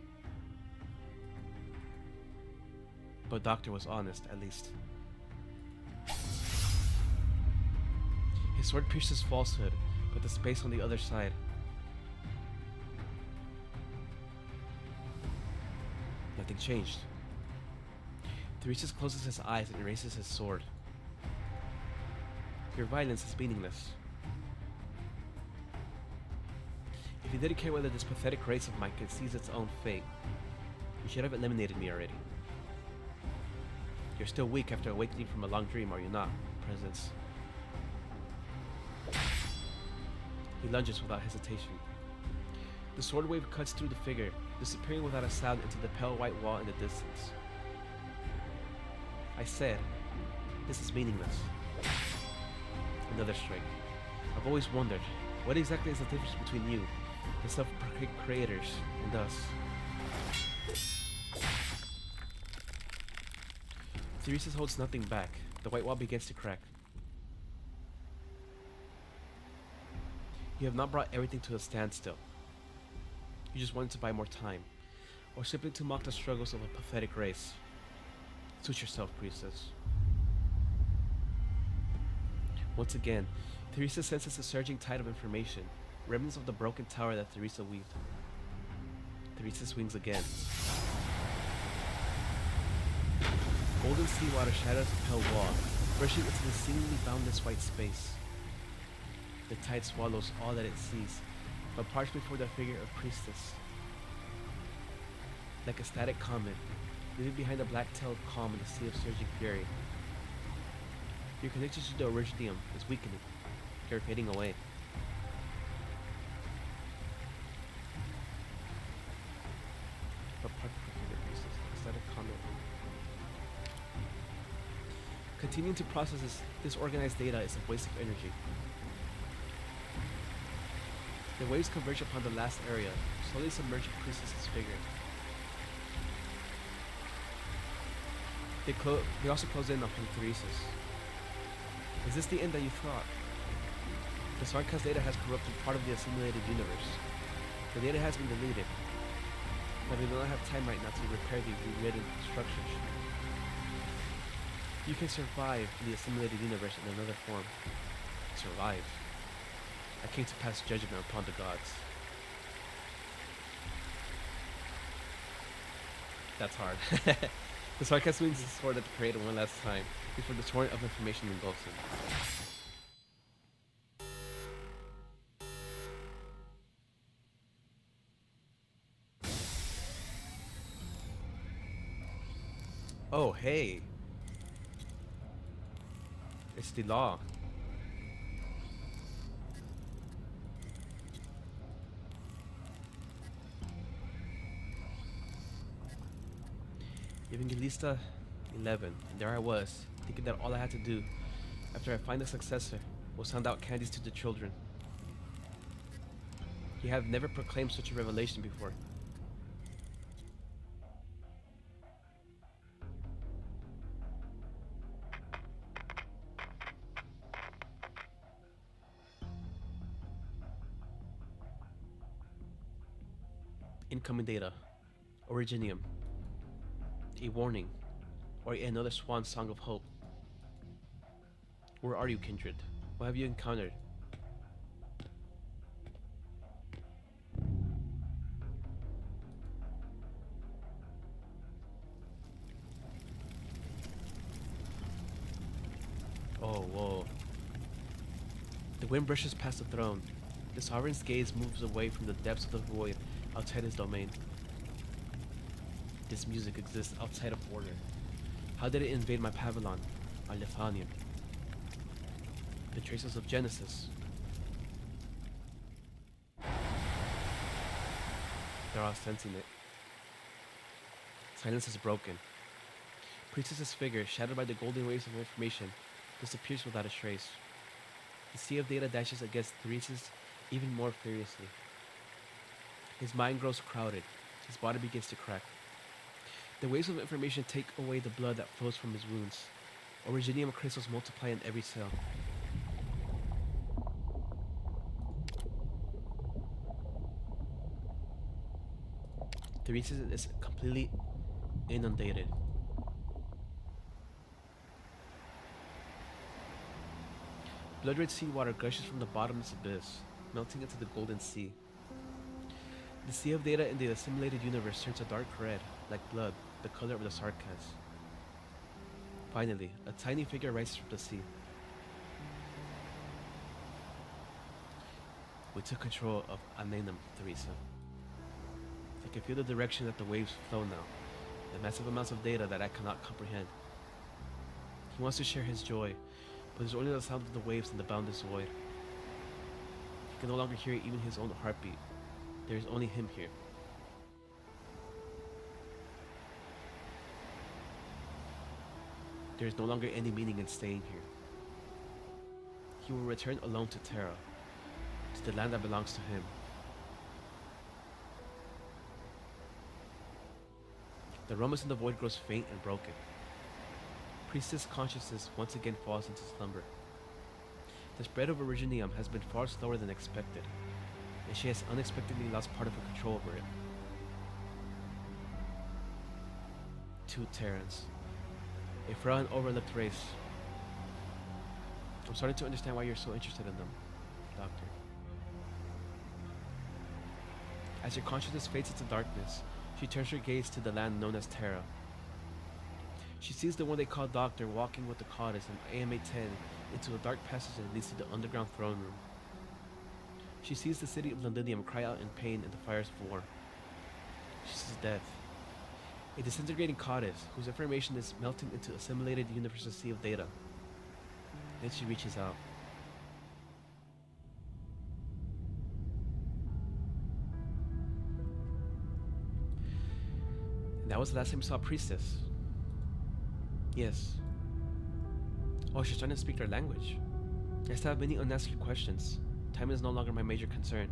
A: But Doctor was honest, at least. His sword pierces falsehood, but the space on the other side. Nothing changed. Theresis closes his eyes and erases his sword. Your violence is meaningless. If you didn't care whether this pathetic race of mine could seize its own fate, you should have eliminated me already. You're still weak after awakening from a long dream, are you not, Presence? He lunges without hesitation. The sword wave cuts through the figure, disappearing without a sound into the pale white wall in the distance. I said, this is meaningless. Another strike. I've always wondered, what exactly is the difference between you, the self-creators, and us? Theresis holds nothing back. The white wall begins to crack. You have not brought everything to a standstill. You just wanted to buy more time, or simply to mock the struggles of a pathetic race. Suit yourself, Priestess. Once again, Teresa senses a surging tide of information, remnants of the broken tower that Teresa weaved. Teresa swings again. Golden seawater shadows the pale wall, rushing into the seemingly boundless white space. The tide swallows all that it sees, but parts before the figure of Priestess. Like a static comet, leaving behind a black-tailed calm in the sea of surging fury. Your connection to the Originium is weakening. You're fading away. But part of the figure of Priestess, like a static comet. Continuing to process this disorganized data is a waste of energy. The waves converge upon the last area, slowly submerging Priestess's figure. They also close in upon Theresis. Is this the end that you thought? The Sarkaz data has corrupted part of the assimilated universe. The data has been deleted. But we do not have time right now to repair the rewritten structures. You can survive in the assimilated universe in another form. Survive. I came to pass judgment upon the gods. That's hard. The sarcasm swings his sword at the creator one last time, before the torrent of information engulfs him. Oh, hey. It's the law. Evangelista 11, and there I was, thinking that all I had to do, after I find a successor, was hand out candies to the children. You have never proclaimed such a revelation before. Incoming data. Originium. A warning. Or another swan song of hope. Where are you, kindred? What have you encountered? Oh, whoa. The wind brushes past the throne. The sovereign's gaze moves away from the depths of the void outside his domain. This music exists outside of order. How did it invade my pavilion, my Lithanium? The traces of Genesis. They're all sensing it. Silence is broken. Priestess's figure, shattered by the golden waves of information, disappears without a trace. The sea of data dashes against Therese's even more furiously. His mind grows crowded. His body begins to crack. The waves of information take away the blood that flows from his wounds. Originium crystals multiply in every cell. Therese's is completely inundated. Blood-red seawater gushes from the bottomless abyss, melting into the golden sea. The sea of data in the assimilated universe turns a dark red, like blood, the color of the sarcas. Finally, a tiny figure rises from the sea. We took control of Anenum, Teresa. I can feel the direction that the waves flow now, the massive amounts of data that I cannot comprehend. He wants to share his joy, but there's only the sound of the waves in the boundless void. He can no longer hear even his own heartbeat. There is only him here. There is no longer any meaning in staying here. He will return alone to Terra, to the land that belongs to him. The rumbles in the void grows faint and broken. Priestess' consciousness once again falls into slumber. The spread of Originium has been far slower than expected, and she has unexpectedly lost part of her control over it. Two Terrans. A frail and overlooked race. I'm starting to understand why you're so interested in them, Doctor. As your consciousness fades into darkness, she turns her gaze to the land known as Terra. She sees the one they call Doctor walking with the Goddess and AMA-10 into a dark passage that leads to the underground throne room. She sees the city of Londinium cry out in pain in the fires of war. She sees death. A disintegrating Goddess whose information is melting into assimilated universal sea of data. Then she reaches out. And that was the last time we saw Priestess. Yes. Oh, she's trying to speak their language. I still have many unanswered questions. Time is no longer my major concern.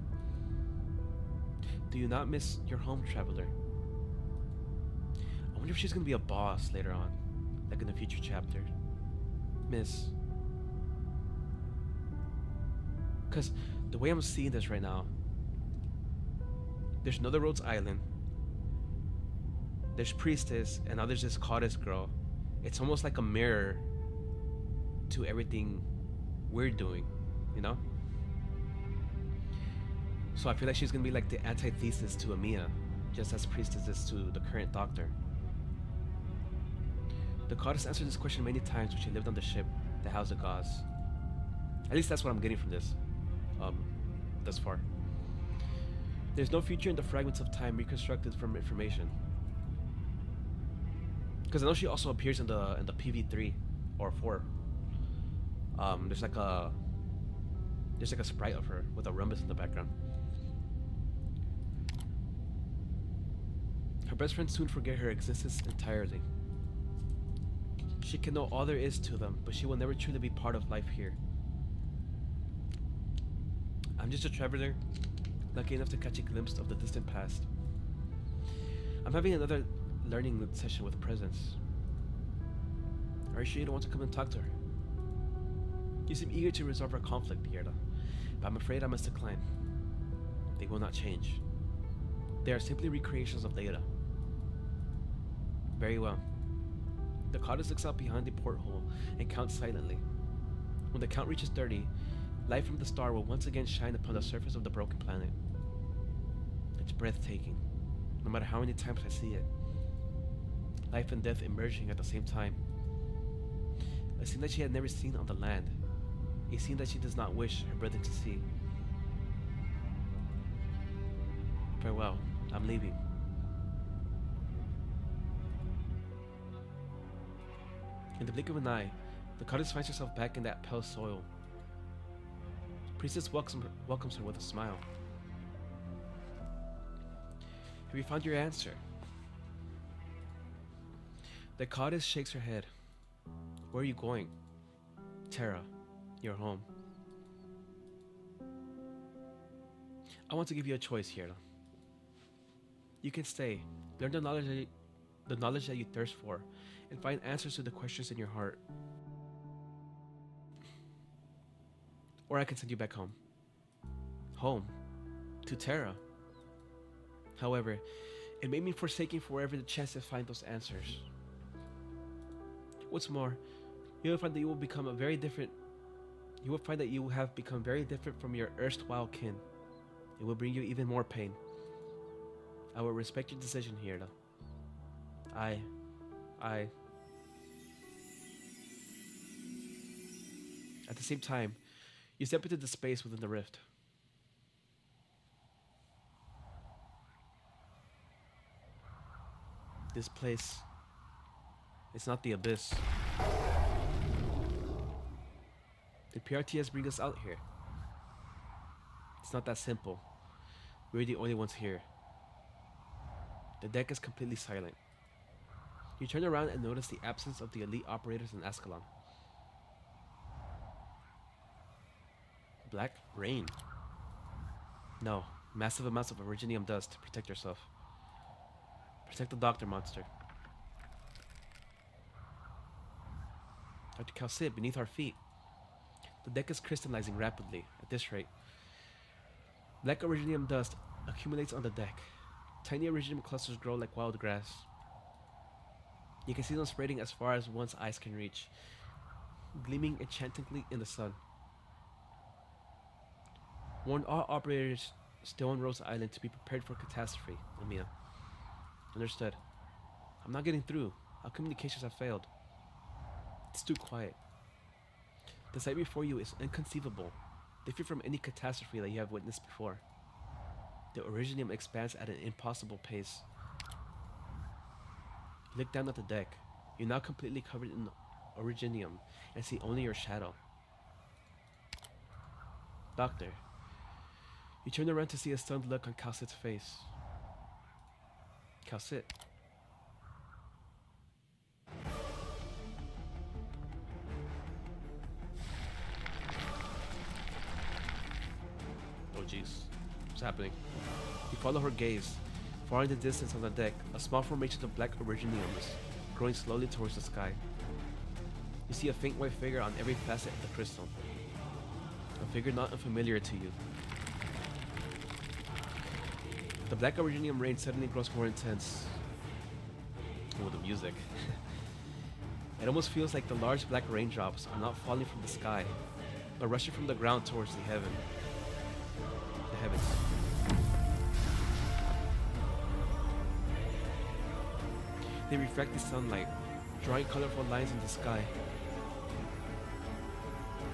A: Do you not miss your home, traveler? I wonder if she's gonna be a boss later on, like in a future chapter. Miss. Because the way I'm seeing this right now, there's another Rhodes Island, There's Priestess, and now there's this goddess girl. It's almost like a mirror to everything we're doing, you know? So I feel like she's gonna be like the antithesis to Amiya, just as Priestess is to the current Doctor. The goddess answered this question many times when she lived on the ship, the House of Gods. At least that's what I'm getting from this, thus far. There's no future in the fragments of time reconstructed from information. Because I know she also appears in the PV3 or 4. There's like a sprite of her with a rumbus in the background. Her best friends soon forget her existence entirely. She can know all there is to them, but she will never truly be part of life here. I'm just a traveler, lucky enough to catch a glimpse of the distant past. I'm having another learning session with Presence. Are you sure you don't want to come and talk to her? You seem eager to resolve our conflict, Yerda, but I'm afraid I must decline. They will not change. They are simply recreations of data. Very well. The goddess looks out behind the porthole and counts silently. When the count reaches 30, light from the star will once again shine upon the surface of the broken planet. It's breathtaking, no matter how many times I see it. Life and death emerging at the same time. A scene that she had never seen on the land. A scene that she does not wish her brother to see. Farewell, I'm leaving. In the blink of an eye, the goddess finds herself back in that pale soil. Priestess welcomes her with a smile. Have you found your answer? The goddess shakes her head. Where are you going? Terra, your home. I want to give you a choice here. You can stay, learn the knowledge that you thirst for, and find answers to the questions in your heart. Or I can send you back home. Home. To Terra. However, it may mean forsaking forever the chance to find those answers. What's more, you will find that you will find that you have become very different from your erstwhile kin. It will bring you even more pain. I will respect your decision here, though. At the same time, you step into the space within the rift. This place, it's not the abyss. Did PRTS bring us out here? It's not that simple. We're the only ones here. The deck is completely silent. You turn around and notice the absence of the elite operators in Ascalon. Black rain. No, massive amounts of originium dust to protect yourself. Protect the doctor monster. Dr. Calcid beneath our feet. The deck is crystallizing rapidly at this rate. Black originium dust accumulates on the deck. Tiny originium clusters grow like wild grass. You can see them spreading as far as one's eyes can reach, gleaming enchantingly in the sun. Warn all operators still on Rose Island to be prepared for catastrophe, Amiya. Understood. I'm not getting through. Our communications have failed. It's too quiet. The sight before you is inconceivable, different from any catastrophe that you have witnessed before. The originium expands at an impossible pace. You look down at the deck. You're now completely covered in originium and see only your shadow. Doctor. You turn around to see a stunned look on Calcid's face. Calcid. Oh jeez. What's happening? You follow her gaze. Far in the distance on the deck, a small formation of black originium is growing slowly towards the sky. You see a faint white figure on every facet of the crystal. A figure not unfamiliar to you. The black originium rain suddenly grows more intense. rocking with the music. It almost feels like the large black raindrops are not falling from the sky, but rushing from the ground towards the heavens. They reflect the sunlight, drawing colorful lines in the sky.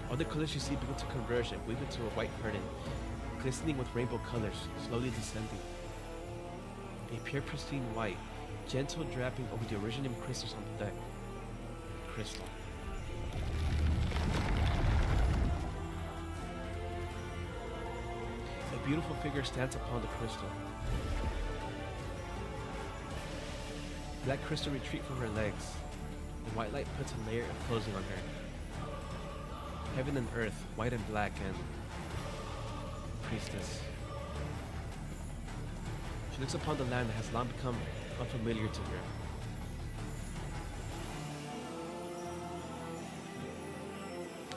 A: All the colors you see begin to converge and weave into a white curtain, glistening with rainbow colors, slowly descending. A pure pristine white, gentle draping over the originium crystals on the deck. Crystal. A beautiful figure stands upon the crystal. Black crystal retreat from her legs. The white light puts a layer of clothing on her. Heaven and earth, white and black, and Priestess. She looks upon the land that has long become unfamiliar to her.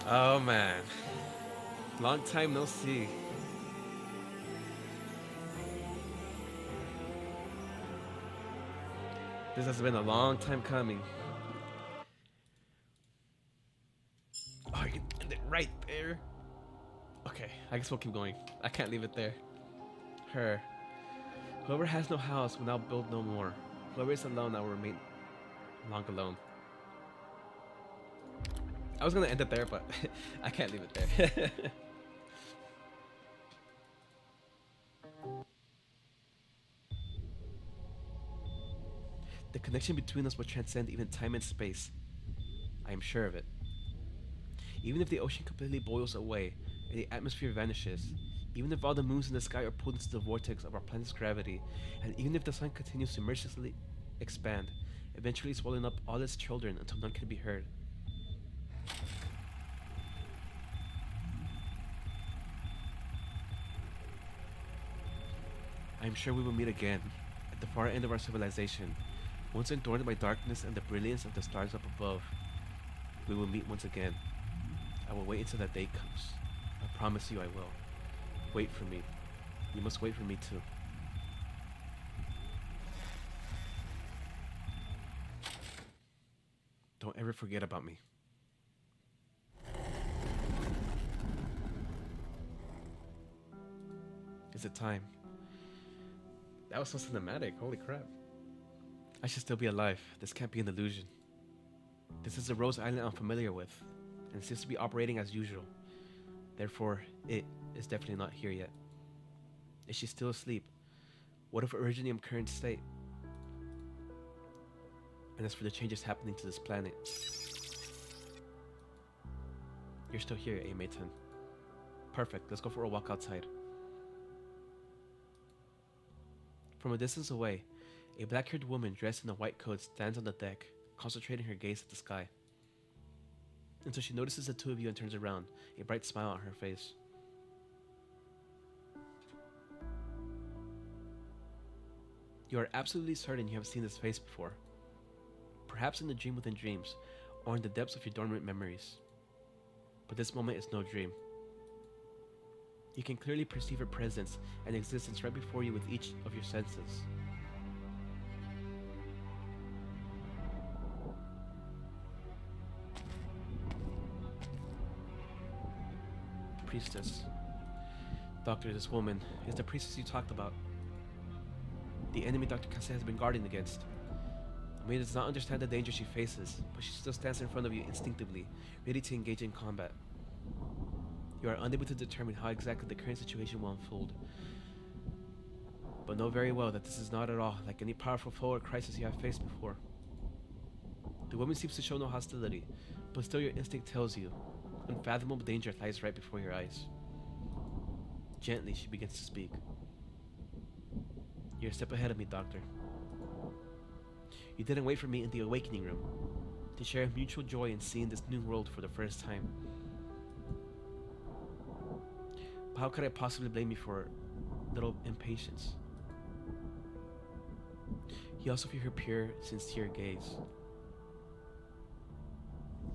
A: Oh man, long time no see. This has been a long time coming. Oh, you ended right there. Okay, I guess we'll keep going. I can't leave it there. Her. Whoever has no house will now build no more. Whoever is alone now will remain long alone. I was gonna end it there, but I can't leave it there. The connection between us will transcend even time and space. I am sure of it. Even if the ocean completely boils away and the atmosphere vanishes, even if all the moons in the sky are pulled into the vortex of our planet's gravity, and even if the sun continues to mercilessly expand, eventually swallowing up all its children until none can be heard. I am sure we will meet again, at the far end of our civilization, once adorned by darkness and the brilliance of the stars up above. We will meet once again. I will wait until that day comes. I promise you I will. Wait for me. You must wait for me too. Don't ever forget about me. Is it time? That was so cinematic. Holy crap. I should still be alive. This can't be an illusion. This is a Rose Island I'm familiar with, and it seems to be operating as usual. Therefore, it is definitely not here yet. Is she still asleep? What if Originium current state? And as for the changes happening to this planet, you're still here, eh, Mayton? Perfect, let's go for a walk outside. From a distance away, a black-haired woman dressed in a white coat stands on the deck, concentrating her gaze at the sky. Until she notices the two of you and turns around, a bright smile on her face. You are absolutely certain you have seen this face before. Perhaps in the dream within dreams, or in the depths of your dormant memories. But this moment is no dream. You can clearly perceive her presence and existence right before you with each of your senses. Priestess. Doctor, this woman is the priestess you talked about. The enemy Dr. Kase has been guarding against. May does not understand the danger she faces, but she still stands in front of you instinctively, ready to engage in combat. You are unable to determine how exactly the current situation will unfold, but know very well that this is not at all like any powerful foe or crisis you have faced before. The woman seems to show no hostility, but still your instinct tells you unfathomable danger lies right before your eyes. Gently, she begins to speak. You're a step ahead of me, Doctor. You didn't wait for me in the awakening room to share mutual joy in seeing this new world for the first time. But how could I possibly blame you for little impatience? You also feel her pure, sincere gaze.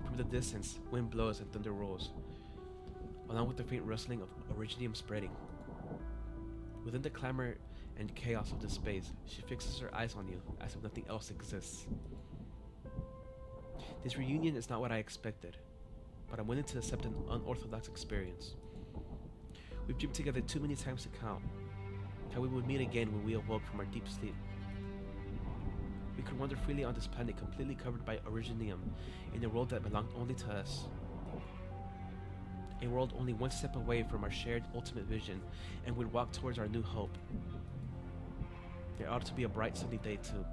A: From the distance, wind blows and thunder rolls, along with the faint rustling of Originium spreading. Within the clamor and chaos of this space, she fixes her eyes on you as if nothing else exists. This reunion is not what I expected, but I'm willing to accept an unorthodox experience. We've dreamed together too many times to count, how we would meet again when we awoke from our deep sleep. We could wander freely on this planet completely covered by Originium in a world that belonged only to us. A world only one step away from our shared ultimate vision, and we'd walk towards our new hope. There ought to be a bright sunny day too.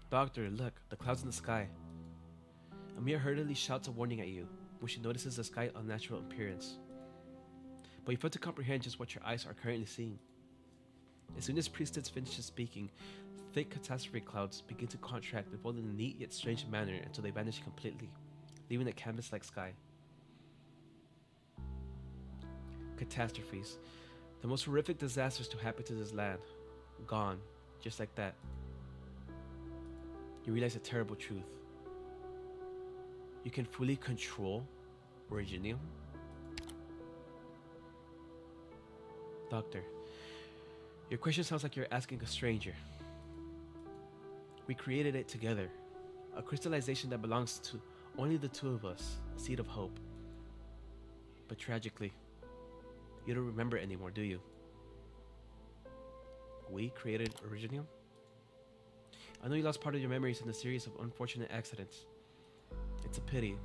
A: Doctor, look, the clouds in the sky. Amir hurriedly shouts a warning at you when she notices the sky's unnatural appearance. But you fail to comprehend just what your eyes are currently seeing. As soon as Priestess finishes speaking, thick catastrophe clouds begin to contract before in a neat yet strange manner until they vanish completely, leaving a canvas-like sky. Catastrophes. The most horrific disasters to happen to this land. Gone, just like that. You realize a terrible truth. You can fully control Originium? Doctor, your question sounds like you're asking a stranger. We created it together. A crystallization that belongs to only the two of us. A seed of hope. But tragically, you don't remember it anymore, do you? We created Originium? I know you lost part of your memories in a series of unfortunate accidents. It's a pity,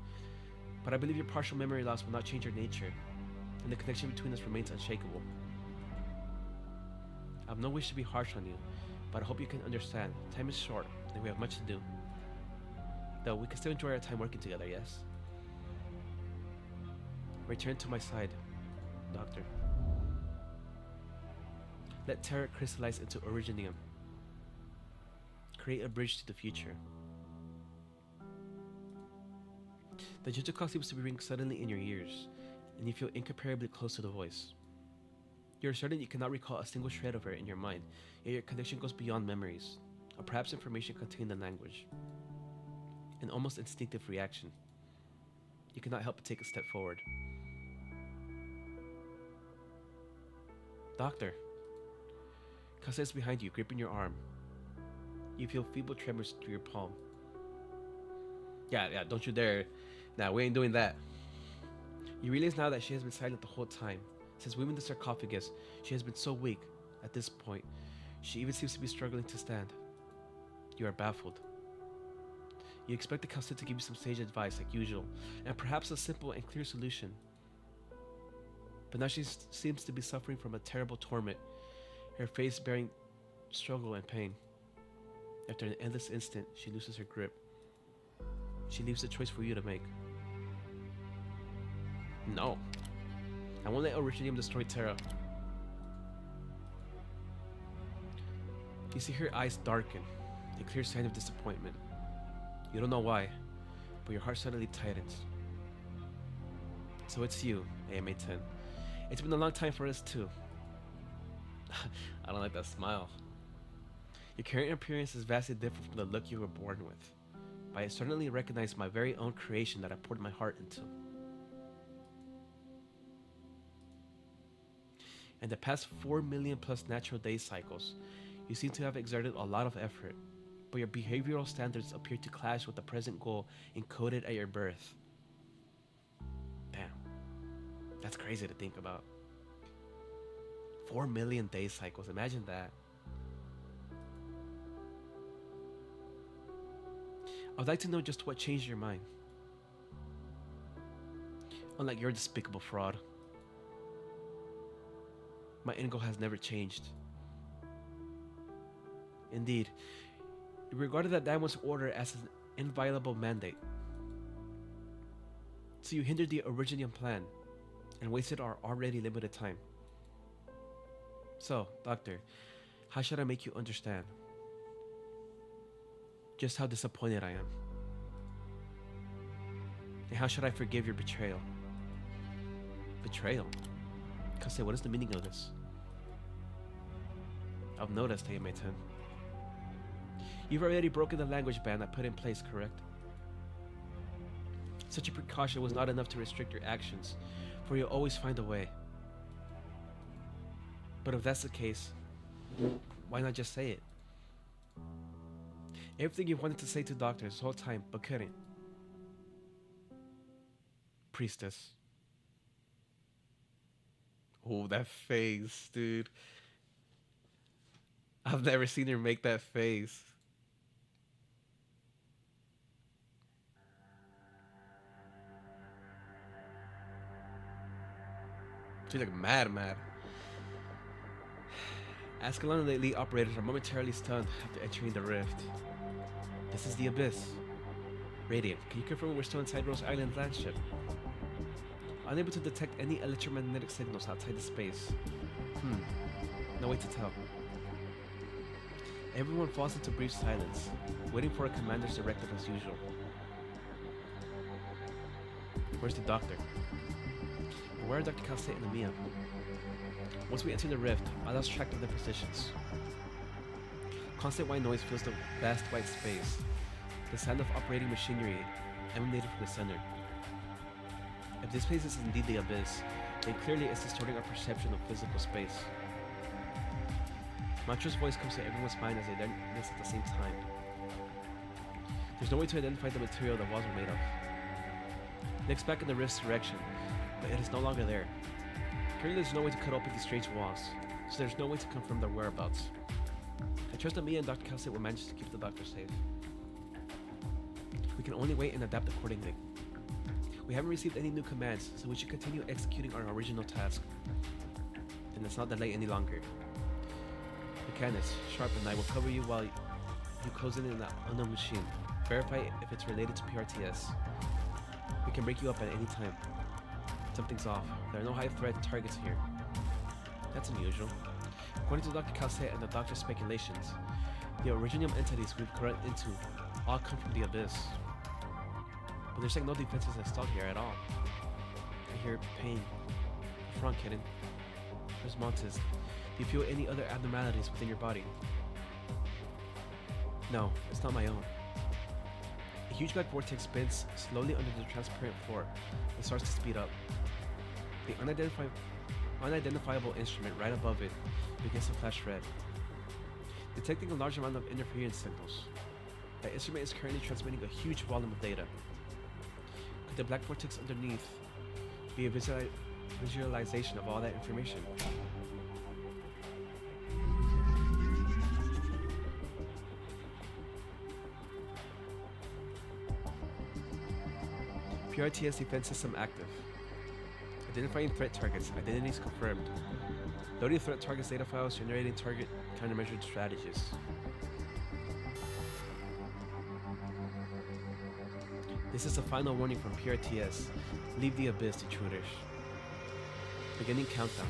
A: but I believe your partial memory loss will not change your nature, and the connection between us remains unshakable. I have no wish to be harsh on you, but I hope you can understand. Time is short, and we have much to do. Though we can still enjoy our time working together, yes? Return to my side, Doctor. Let Terra crystallize into Originium. Create a bridge to the future. The gentle call seems to be ringing suddenly in your ears, and you feel incomparably close to the voice. You're certain you cannot recall a single shred of her in your mind, yet your connection goes beyond memories, or perhaps information contained in language. An almost instinctive reaction. You cannot help but take a step forward. Doctor. Casa is behind you, gripping your arm. You feel feeble tremors through your palm. Yeah, don't you dare. Nah, we ain't doing that. You realize now that she has been silent the whole time. Since leaving the sarcophagus, she has been so weak. At this point, she even seems to be struggling to stand. You are baffled. You expect the Council to give you some sage advice like usual, and perhaps a simple and clear solution. But now she seems to be suffering from a terrible torment, her face bearing struggle and pain. After an endless instant, she loses her grip. She leaves the choice for you to make. No. I won't let Originium destroy Terra. You see her eyes darken, a clear sign of disappointment. You don't know why, but your heart suddenly tightens. So it's you, AMA-10. It's been a long time for us too. I don't like that smile. Your current appearance is vastly different from the look you were born with, but I certainly recognize my very own creation that I poured my heart into. In the past 4 million plus natural day cycles, you seem to have exerted a lot of effort, but your behavioral standards appear to clash with the present goal encoded at your birth. Damn, that's crazy to think about. 4 million day cycles, imagine that. I'd like to know just what changed your mind. Unlike your despicable fraud, my end goal has never changed. Indeed, you regarded that Diamond's order as an inviolable mandate. So you hindered the Originium plan and wasted our already limited time. So, Doctor, how should I make you understand just how disappointed I am? And how should I forgive your betrayal? Betrayal? Kase, what is the meaning of this? I've noticed, AMA-10. You've already broken the language ban I put in place, correct? Such a precaution was not enough to restrict your actions, for you'll always find a way. But if that's the case, why not just say it? Everything you wanted to say to doctors this whole time, but couldn't. Priestess. Oh, that face, dude. I've never seen her make that face. She's like mad. Ascalon and the elite operators are momentarily stunned after entering the rift. This is the Abyss. Radiant, can you confirm we're still inside Rose Island landship? Unable to detect any electromagnetic signals outside the space. No way to tell. Everyone falls into brief silence, waiting for a commander's directive as usual. Where's the doctor? And where are Dr. Calcet and Amia? Once we enter the rift, I lost track of their positions. Constant white noise fills the vast white space. The sound of operating machinery emanated from the center. If this place is indeed the Abyss, then clearly it's distorting our perception of physical space. Mantra's voice comes to everyone's mind as they learn this at the same time. There's no way to identify the material the walls are made of. It looks back in the rift's direction, but it is no longer there. Clearly there's no way to cut open these strange walls, so there's no way to confirm their whereabouts. I trust that Mia and Dr. Calcet will manage to keep the doctor safe. We can only wait and adapt accordingly. We haven't received any new commands, so we should continue executing our original task. Then let's not delay any longer. Mechanist, Sharp and I will cover you while you close in an unknown machine. Verify if it's related to PRTS. We can break you up at any time. Something's off. There are no high threat targets here. That's unusual. According to Dr. Calcet and the doctor's speculations, the original entities we've run into all come from the Abyss. But there's like no defenses installed here at all. I hear pain. What's wrong, kitten? Where's Montes? Do you feel any other abnormalities within your body? No, it's not my own. A huge black vortex spins slowly under the transparent floor and starts to speed up. The unidentifiable instrument right above it begins to flash red, detecting a large amount of interference signals. That instrument is currently transmitting a huge volume of data. Could the black vortex underneath be a visualization of all that information? PRTS defense system active. Identifying threat targets. Identities confirmed. Loading threat targets data files. Generating target countermeasured strategies. This is a final warning from PRTS. Leave the Abyss, intruders. Beginning countdown.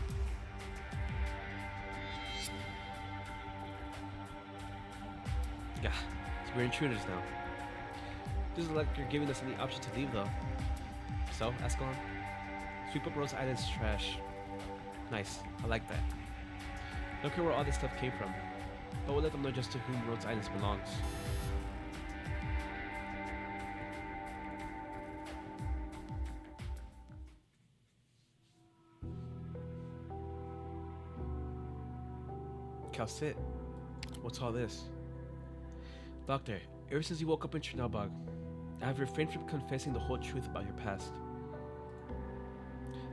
A: Yeah, so we're intruders now. Doesn't look like you're giving us any option to leave though. So, Ascalon? Sweep up Rose Island's trash. Nice, I like that. Don't care where all this stuff came from, but we'll let them know just to whom Rose Island belongs. Calcet, what's all this? Doctor, ever since you woke up in Chernobog, I have refrained from confessing the whole truth about your past.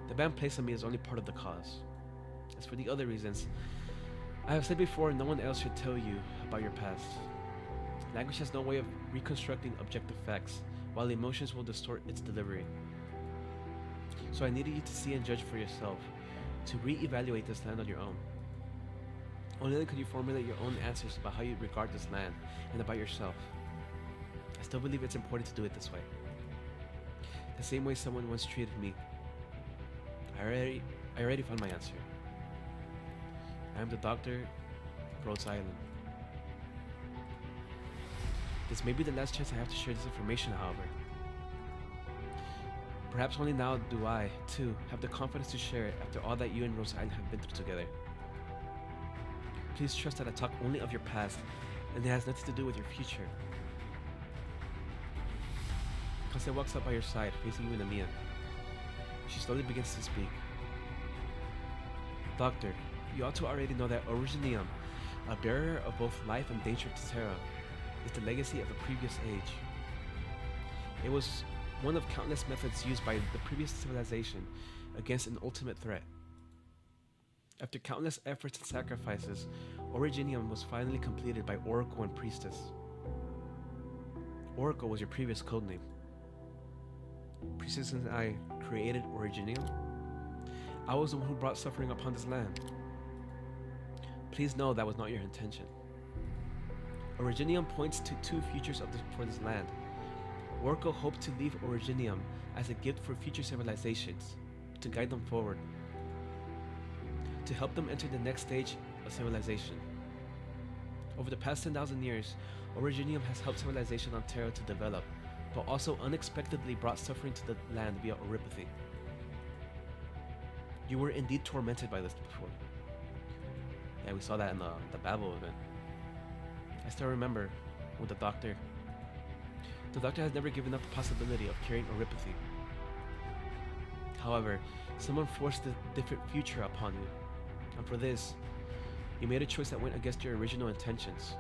A: The ban placed on me is only part of the cause. As for the other reasons, I have said before, no one else should tell you about your past. Language has no way of reconstructing objective facts, while emotions will distort its delivery. So I needed you to see and judge for yourself, to re-evaluate this land on your own. Only then could you formulate your own answers about how you regard this land and about yourself. I still believe it's important to do it this way. The same way someone once treated me. I already found my answer. I am the doctor of Rhodes Island. This may be the last chance I have to share this information, however. Perhaps only now do I, too, have the confidence to share it after all that you and Rose Island have been through together. Please trust that I talk only of your past, and it has nothing to do with your future. Kase walks up by your side, facing you and Amia. She slowly begins to speak. Doctor, you ought to already know that Originium, a bearer of both life and danger to Terra, is the legacy of a previous age. It was one of countless methods used by the previous civilization against an ultimate threat. After countless efforts and sacrifices, Originium was finally completed by Oracle and Priestess. Oracle was your previous codename. Priestess and I created Originium. I was the one who brought suffering upon this land. Please know that was not your intention. Originium points to two futures for this land. Oracle hoped to leave Originium as a gift for future civilizations, to guide them forward, to help them enter the next stage of civilization. Over the past 10,000 years, Originium has helped civilization on Terra to develop, but also unexpectedly brought suffering to the land via Oripathy. You were indeed tormented by this before. Yeah, we saw that in the Babel event. I still remember with the doctor. The doctor has never given up the possibility of carrying Oripathy. However, someone forced a different future upon you, and for this, you made a choice that went against your original intentions.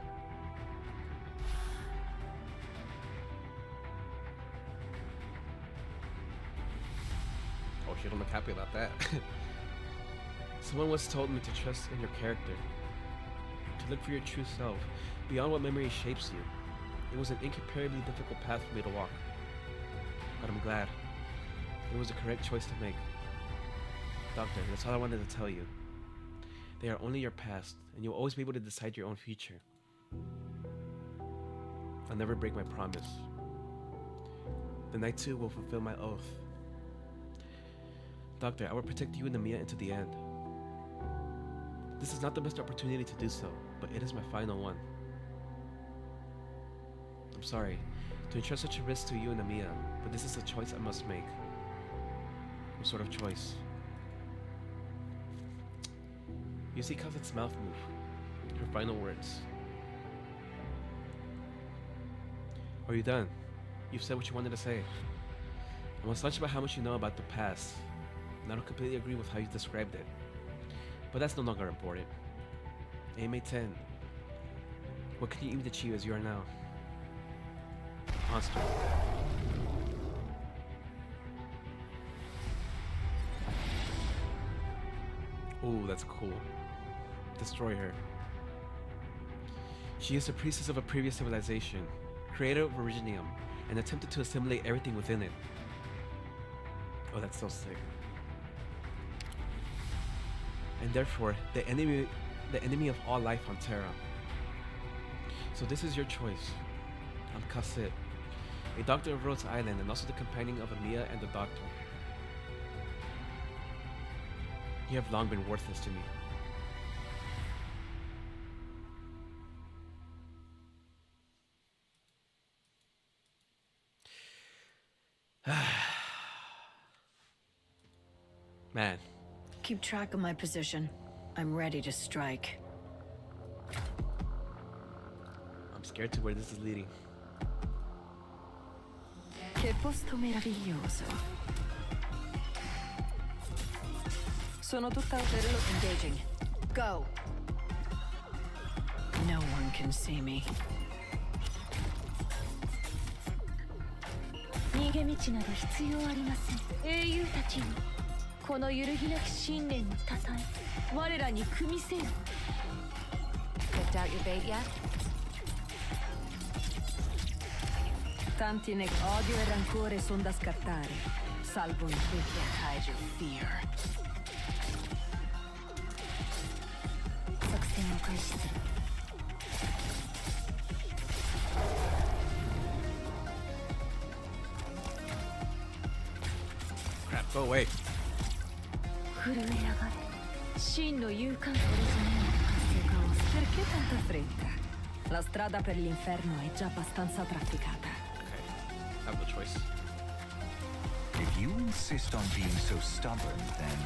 A: Oh, she don't look happy about that. Someone once told me to trust in your character, to look for your true self, beyond what memory shapes you. It was an incomparably difficult path for me to walk, but I'm glad. It was the correct choice to make. Doctor, that's all I wanted to tell you. They are only your past, and you'll always be able to decide your own future. I'll never break my promise. Then I too will fulfill my oath. Doctor, I will protect you and Namiya into the end. This is not the best opportunity to do so, but it is my final one. I'm sorry to entrust such a risk to you and Namiya, but this is a choice I must make. What sort of choice? You see Kazet's mouth move. Her final words. Are you done? You've said what you wanted to say. I'm astonished by how much you know about the past, and I don't completely agree with how you described it. But that's no longer important. AMA 10. What can you even achieve as you are now? Monster. Ooh, that's cool. Destroy her. She is the priestess of a previous civilization, creator of Originium, and attempted to assimilate everything within it. Oh, that's so sick. And therefore, the enemy of all life on Terra. So this is your choice. I'm Kasset, a doctor of Rhodes Island and also the companion of Amiya and the Doctor. You have long been worthless to me. Man.
G: Keep track of my position. I'm ready to strike.
A: I'm scared to where this is leading.
G: Che posto meraviglioso. Sono tutta engaging. Go. No one can see me.
B: 逃げ道など必要ありません。英雄たちにこの揺るぎなき信念をたたえ、我らに組みせよ。
F: Picked out your bait yet?
G: Tanti odio e rancore son da scattare, salvo in
F: We can't hide your fear.
B: 作戦を開始する。
A: Crap, go away.
B: 震え上がれ。真の勇敢
G: Perché tanta fretta? La strada per l'inferno è già abbastanza trafficata.
A: Okay, I have no choice.
J: If you insist on being so stubborn, then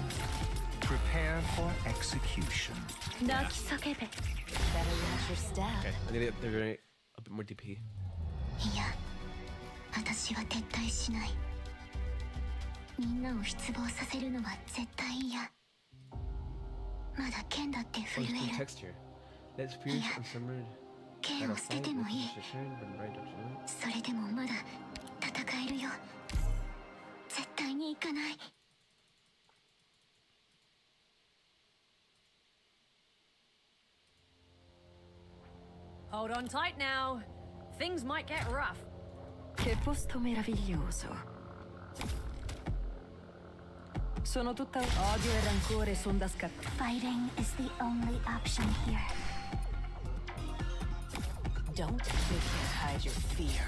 J: prepare for execution.
B: 泣き叫べ。
F: Better watch your step.
A: Okay, I need to get a bit more DP.
B: いや、私は撤退しない。みんなを失望させるのは絶対嫌。まだ剣だって震
A: Oh, it's
B: え
A: cool
B: る。
A: texture. Let's pierce and summer.
B: 剣を捨ててもいい。
A: Return, but right up to
B: それでもまだ戦えるよ。絶対に行かない。
C: Hold on tight now. Things might get rough.
G: Che posto meraviglioso. Sono tutta odio e rancore son da scattare.
B: Fighting is the only option here.
F: Don't you can't hide your fear.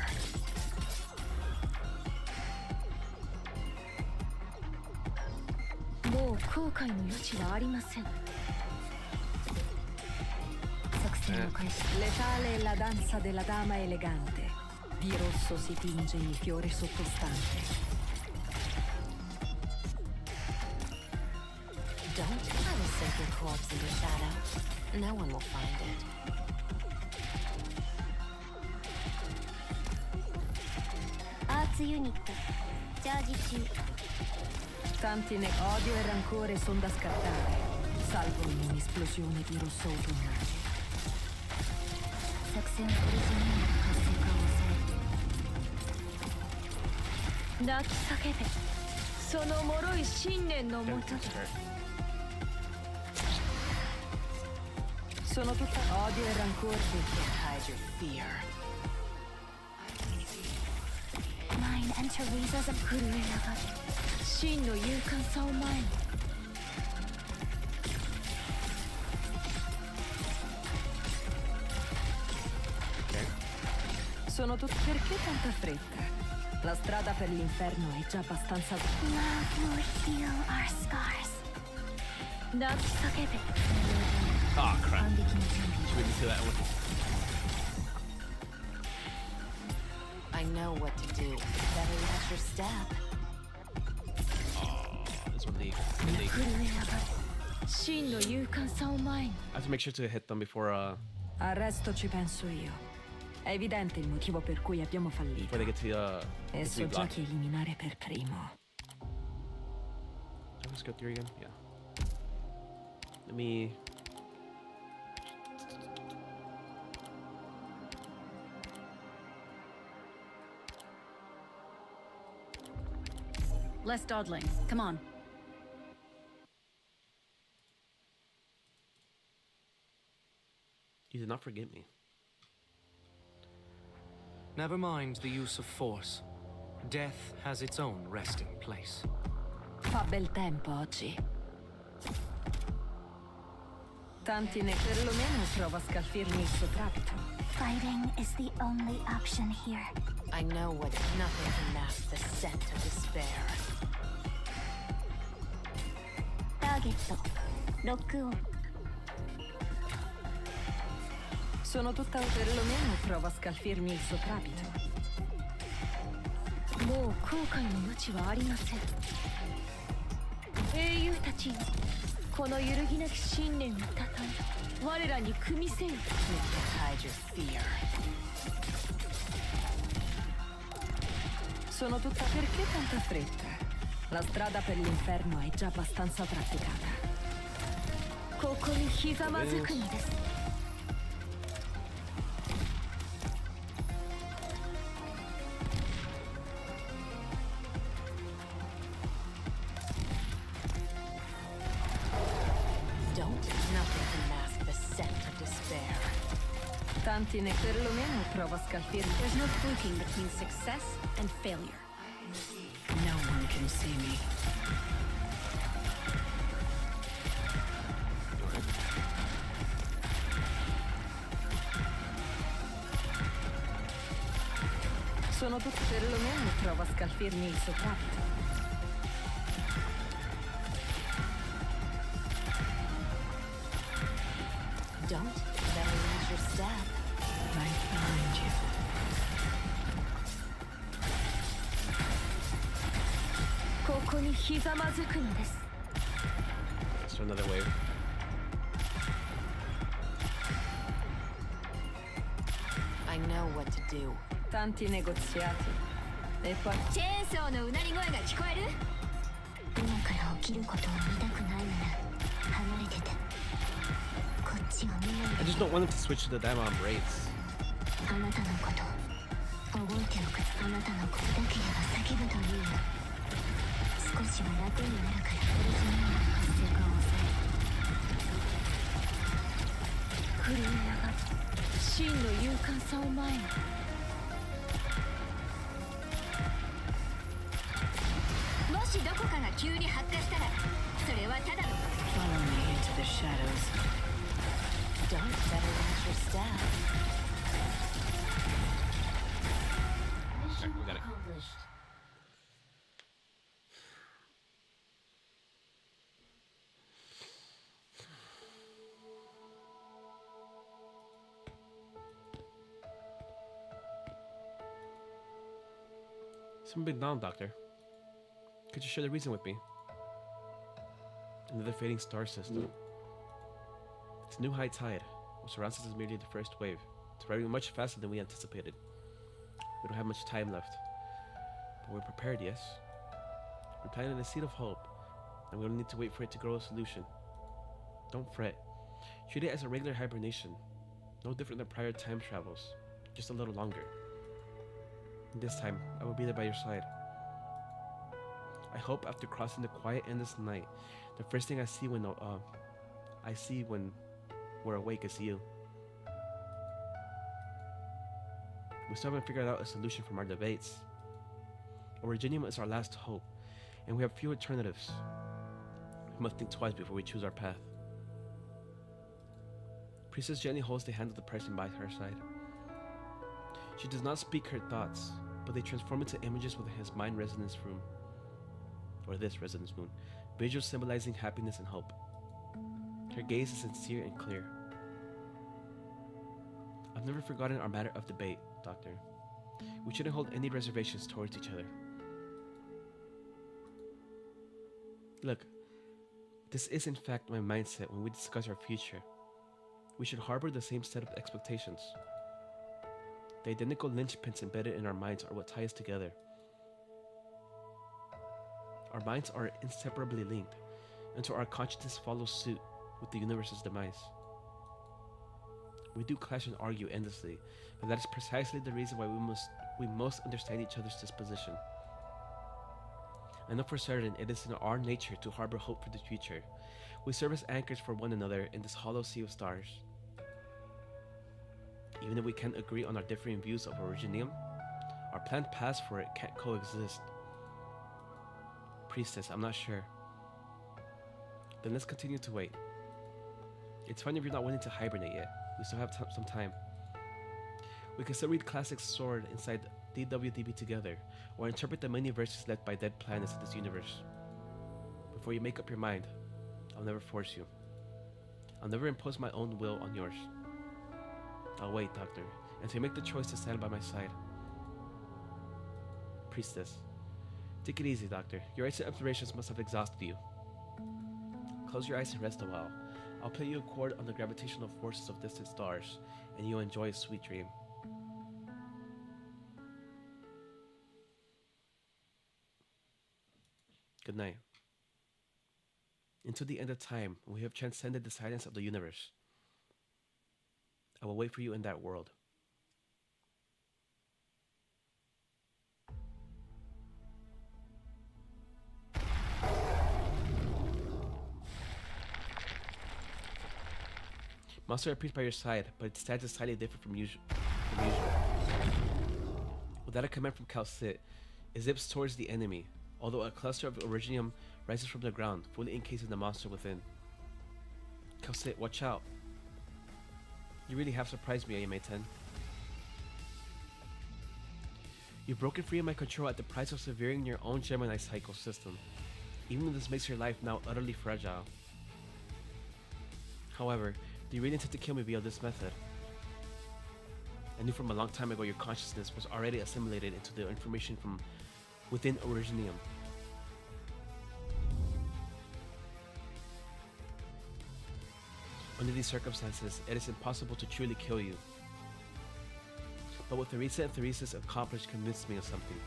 G: もう後悔の余地はありません。
D: 作戦を開始。
G: Letale è la danza della dama elegante. Di rosso si tinge il fiore sottostante.
F: Don't try to sink your corpse in the shadow. No one will find it.
I: Arts Unit チャージ中。
G: Tanti ne odio e rancore son da scattare, salvo in un'esplosione di rosso autunnale.
D: 作戦オリジナルの活性化を抑
G: 泣き叫べ、その脆い信念のもとで。Sono tutta odio e rancore.
F: You can't hide your fear.
B: Mine and Teresa's
G: 震え上がる真の勇敢さを前に。Sono tutto perché tanta fretta? La strada per l'inferno è già abbastanza.
B: Love will heal our scars.
G: 泣き叫べ。
A: Oh, crap.
D: 反撃の準備。
A: She wouldn't do that one.
F: I know what to do. Better watch your step.
A: Oh, this one leak.
G: 震え上がる真の勇敢さを前に。
A: I have to make sure to hit them before
G: Al resto ci penso io. È evidente il motivo per cui abbiamo fallito.
A: they get to
G: E so già chi eliminare per primo.
A: Let's go through again. Yeah. Let me.
C: Less dawdling. Come on.
A: You did not forget me.
H: Never mind the use of force. Death has its own resting place.
G: Fa bel tempo oggi. Tanti ne perlomeno prova a scalfirmi il soprabito.
B: Fighting is the only option here.
F: I know what nothing can mask the scent of despair.
B: ターゲットロックオン。
G: Sono tutta perlomeno prova a scalfirmi il soprabito. もう後悔の余地はありません。英雄たちにこの揺るぎなき信念をたたえ、我らに組みせよ。
F: You can't hide your fear.
G: Sono tutta perché tanta fretta? La strada per l'inferno è già abbastanza trafficata. ここにひざまずくのです。 Tanti ne perlomeno prova a scalfirmi.
C: There's no fluking between success and failure.
F: No one can see me.
G: Sono tutto perlomeno prova a scalfirmi il soprabito.
F: Don't better lose your step. Right behind you.
A: Let's do another wave.
F: I know what to do.
G: Tanti negoziati. E poi
C: チェーンソーのうなり声が聞こえる？
B: 今から起きることを見たくないなら離れてて。こっちを見ない
A: I just don't want them to switch to the damn raids.
B: あなたのこと覚えておく。あなたのことだければ叫ぶといいよ。少しは楽になるから。オリジナルの活性化を抑える。
G: 震え上がる真の勇敢さを前に。
B: もしどこかが急に発火したらそれはただの
F: Follow me into the shadows. Don't better watch your step.
A: Alright, we got it. Some big down, Doctor. Could you share the reason with me? Another fading star system. This new high tide, which surrounds us, is merely the first wave. It's arriving much faster than we anticipated. We don't have much time left, but we're prepared, yes? We're planting a seed of hope, and we don't need to wait for it to grow a solution. Don't fret. Treat it as a regular hibernation, no different than prior time travels, just a little longer. And this time, I will be there by your side. I hope after crossing the quiet endless night, the first thing I see when we're awake is you. We still haven't figured out a solution from our debates. Originium is our last hope, and we have few alternatives. We must think twice before we choose our path. Priestess gently holds the hand of the person by her side. She does not speak her thoughts, but they transform into images within his mind resonance room. Or this resonance moon. Visuals symbolizing happiness and hope. Her gaze is sincere and clear. I've never forgotten our matter of debate, Doctor. We shouldn't hold any reservations towards each other. Look, this is in fact my mindset when we discuss our future. We should harbor the same set of expectations. The identical linchpins embedded in our minds are what tie us together. Our minds are inseparably linked, until our consciousness follows suit with the universe's demise. We do clash and argue endlessly, but that is precisely the reason why we most understand each other's disposition. I know for certain it is in our nature to harbor hope for the future. We serve as anchors for one another in this hollow sea of stars. Even if we can't agree on our differing views of Originium, our planned paths for it can't coexist. Priestess, I'm not sure. Then let's continue to wait. It's fine if you're not willing to hibernate yet. We still have some time. We can still read classic Sword inside DWDB together, or interpret the many verses left by dead planets in this universe. Before you make up your mind, I'll never force you. I'll never impose my own will on yours. I'll wait, Doctor, until you make the choice to stand by my side. Priestess. Take it easy, Doctor. Your recent observations must have exhausted you. Close your eyes and rest a while. I'll play you a chord on the gravitational forces of distant stars, and you'll enjoy a sweet dream. Good night. Until the end of time, when we have transcended the silence of the universe, I will wait for you in that world. Monster appears by your side, but its stance is slightly different from usual. Without a command from Calcit, it zips towards the enemy, although a cluster of Originium rises from the ground, fully encasing the monster within. Calcit, watch out. You really have surprised me, AMA-10. You've broken free of my control at the price of severing your own Gemini cycle system, even though this makes your life now utterly fragile. However, do you really intend to kill me via this method? I knew from a long time ago your consciousness was already assimilated into the information from within Originium. Under these circumstances, it is impossible to truly kill you. But what the recent Theresis accomplished convinced me of something.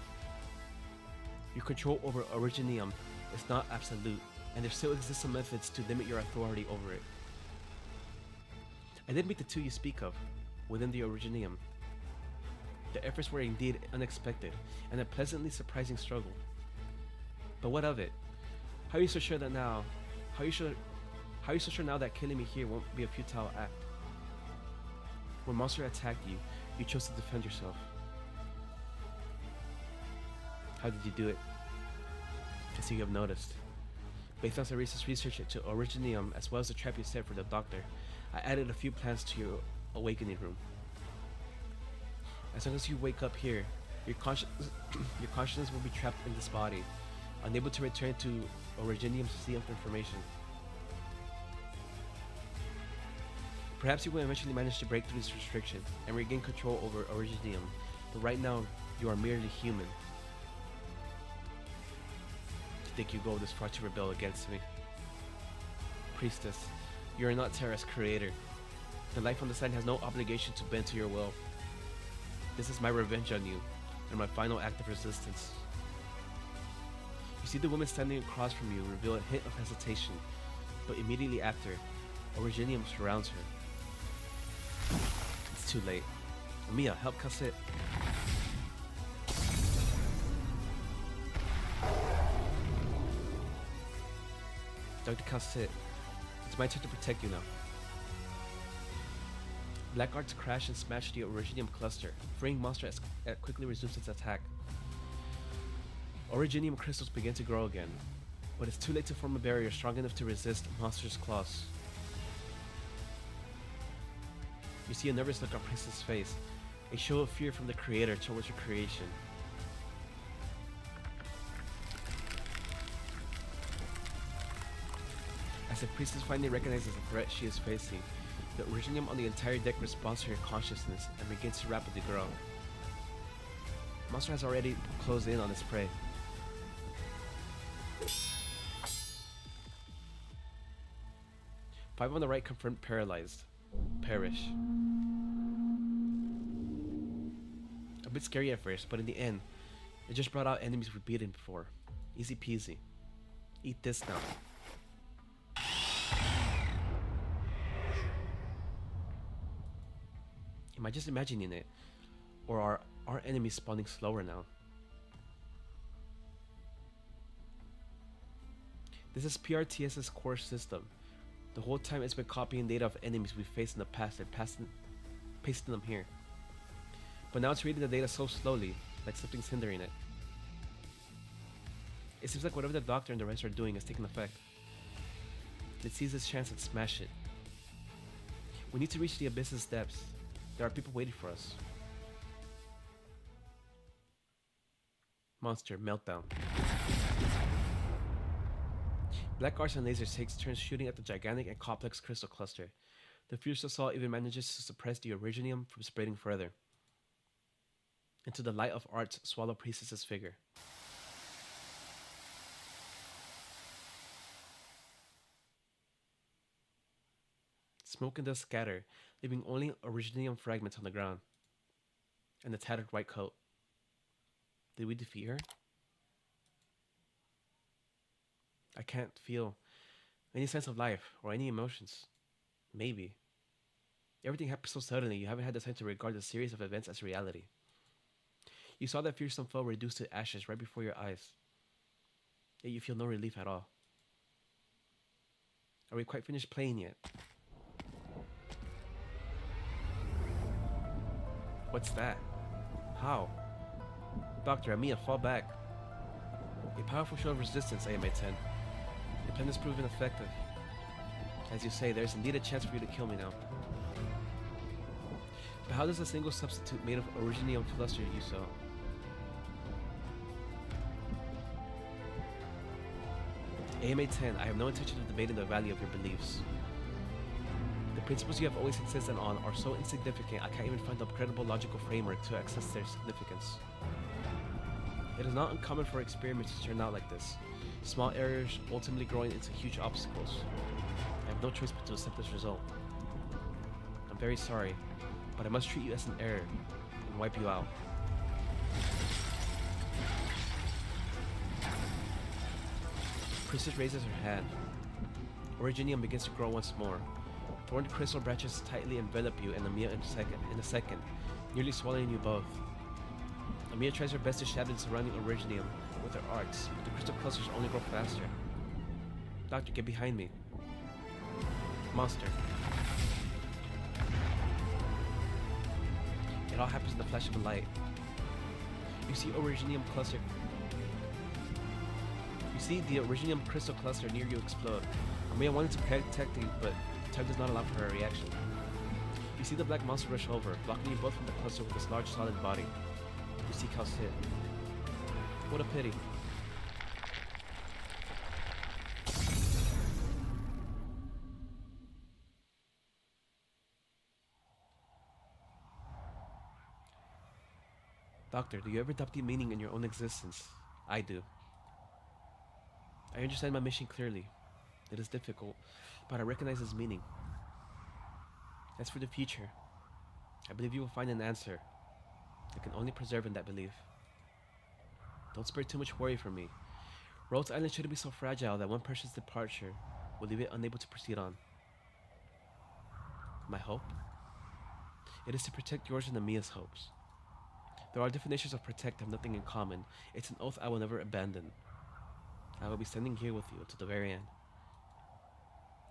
A: Your control over Originium is not absolute, and there still exist some methods to limit your authority over it. I did meet the two you speak of within the Originium. The efforts were indeed unexpected and a pleasantly surprising struggle. But what of it? How are you so sure that now? How are you so sure now that killing me here won't be a futile act? When monster attacked you, you chose to defend yourself. How did you do it? I see you have noticed. Based on Sarissa's research into Originium as well as the trap you set for the doctor, I added a few plans to your awakening room. As long as you wake up here, your consciousness will be trapped in this body, unable to return to Originium's sea of information. Perhaps you will eventually manage to break through this restriction and regain control over Originium, but right now, you are merely human. To think you go this far to rebel against me. Priestess, you are not Terra's creator. The life on the side has no obligation to bend to your will. This is my revenge on you, and my final act of resistance. You see the woman standing across from you reveal a hint of hesitation, but immediately after, Originium surrounds her. It's too late. Amiya, help Kasset. Dr. Kasset, it's my turn to protect you now. Black arts crash and smash the Originium cluster, freeing monster as it quickly resumes its attack. Originium crystals begin to grow again, but it's too late to form a barrier strong enough to resist monster's claws. You see a nervous look on Priestess' face, a show of fear from the creator towards her creation. As the Priestess finally recognizes the threat she is facing, the Originium on the entire deck responds to her consciousness and begins to rapidly grow. Monster has already closed in on its prey. Five on the right confirmed paralyzed. Perish. A bit scary at first, but in the end, it just brought out enemies we've beaten before. Easy peasy. Eat this now. Am I just imagining it? Or are our enemies spawning slower now? This is PRTS's core system. The whole time it's been copying data of enemies we faced in the past and pasting them here. But now it's reading the data so slowly, like something's hindering it. It seems like whatever the doctor and the rest are doing is taking effect. Let's seize this chance and smash it. We need to reach the abyss's depths. There are people waiting for us. Monster meltdown. Black arts and lasers takes turns shooting at the gigantic and complex crystal cluster. The fierce assault even manages to suppress the Originium from spreading further. Into the light of arts swallow Priestess's figure. Smoke and dust scatter, leaving only Originium fragments on the ground. And the tattered white coat. Did we defeat her? I can't feel any sense of life or any emotions. Maybe. Everything happened so suddenly, you haven't had the time to regard the series of events as reality. You saw that fearsome foe reduced to ashes right before your eyes. Yet you feel no relief at all. Are we quite finished playing yet? What's that? How? Dr. Amiya, fall back. A powerful show of resistance, AMA-10. Your plan has proven effective. As you say, there's indeed a chance for you to kill me now. But how does a single substitute made of Originium fluster you so? AMA-10, I have no intention of debating the value of your beliefs. The principles you have always insisted on are so insignificant I can't even find a credible logical framework to access their significance. It is not uncommon for experiments to turn out like this, small errors ultimately growing into huge obstacles. I have no choice but to accept this result. I'm very sorry, but I must treat you as an error and wipe you out. Priestess raises her hand. Originium begins to grow once more. Thorned crystal branches tightly envelop you and Amiya in a second, nearly swallowing you both. Amiya tries her best to shatter the surrounding Originium with her arts, but the crystal clusters only grow faster. Doctor, get behind me. Monster. It all happens in the flash of a light. You see Originium cluster. You see the Originium crystal cluster near you explode. Amiya wanted to protect you, but time does not allow for her reaction. You see the black monster rush over, blocking you both from the cluster with its large solid body. You see Cal sit. What a pity. Doctor, do you ever doubt the meaning in your own existence? I do. I understand my mission clearly. It is difficult, but I recognize its meaning. As for the future, I believe you will find an answer. I can only preserve in that belief. Don't spare too much worry from me. Rhodes Island shouldn't be so fragile that one person's departure will leave it unable to proceed on. My hope? It is to protect yours and Amiya's hopes. Though our definitions of protect have nothing in common, it's an oath I will never abandon. I will be standing here with you to the very end.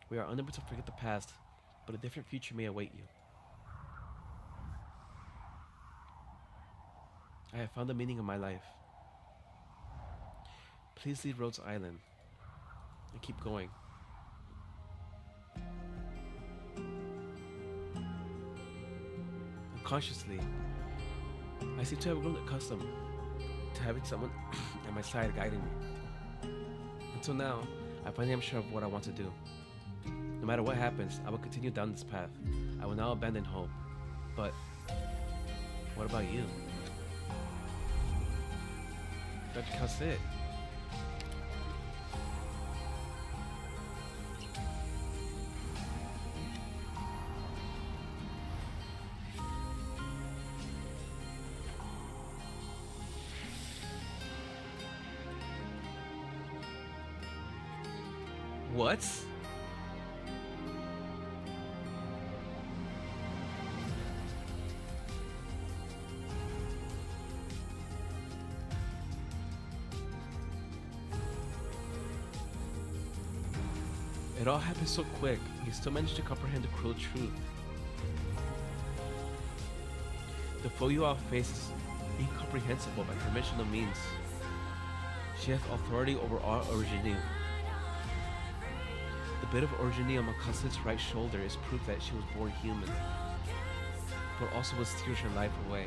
A: We are unable to forget the past, but a different future may await you. I have found the meaning of my life. Please leave Rhodes Island and keep going. Unconsciously, I seem to have grown accustomed to having someone at my side guiding me. Until now, I finally am sure of what I want to do. No matter what happens, I will continue down this path. I will now abandon hope. But what about you? Dr. Calcit. What? It all happened so quick, he still managed to comprehend the cruel truth. The foe you all face is incomprehensible by conventional means. She hath authority over all Originium. The bit of Originium on Calcit's right shoulder is proof that she was born human, but also will steal her life away.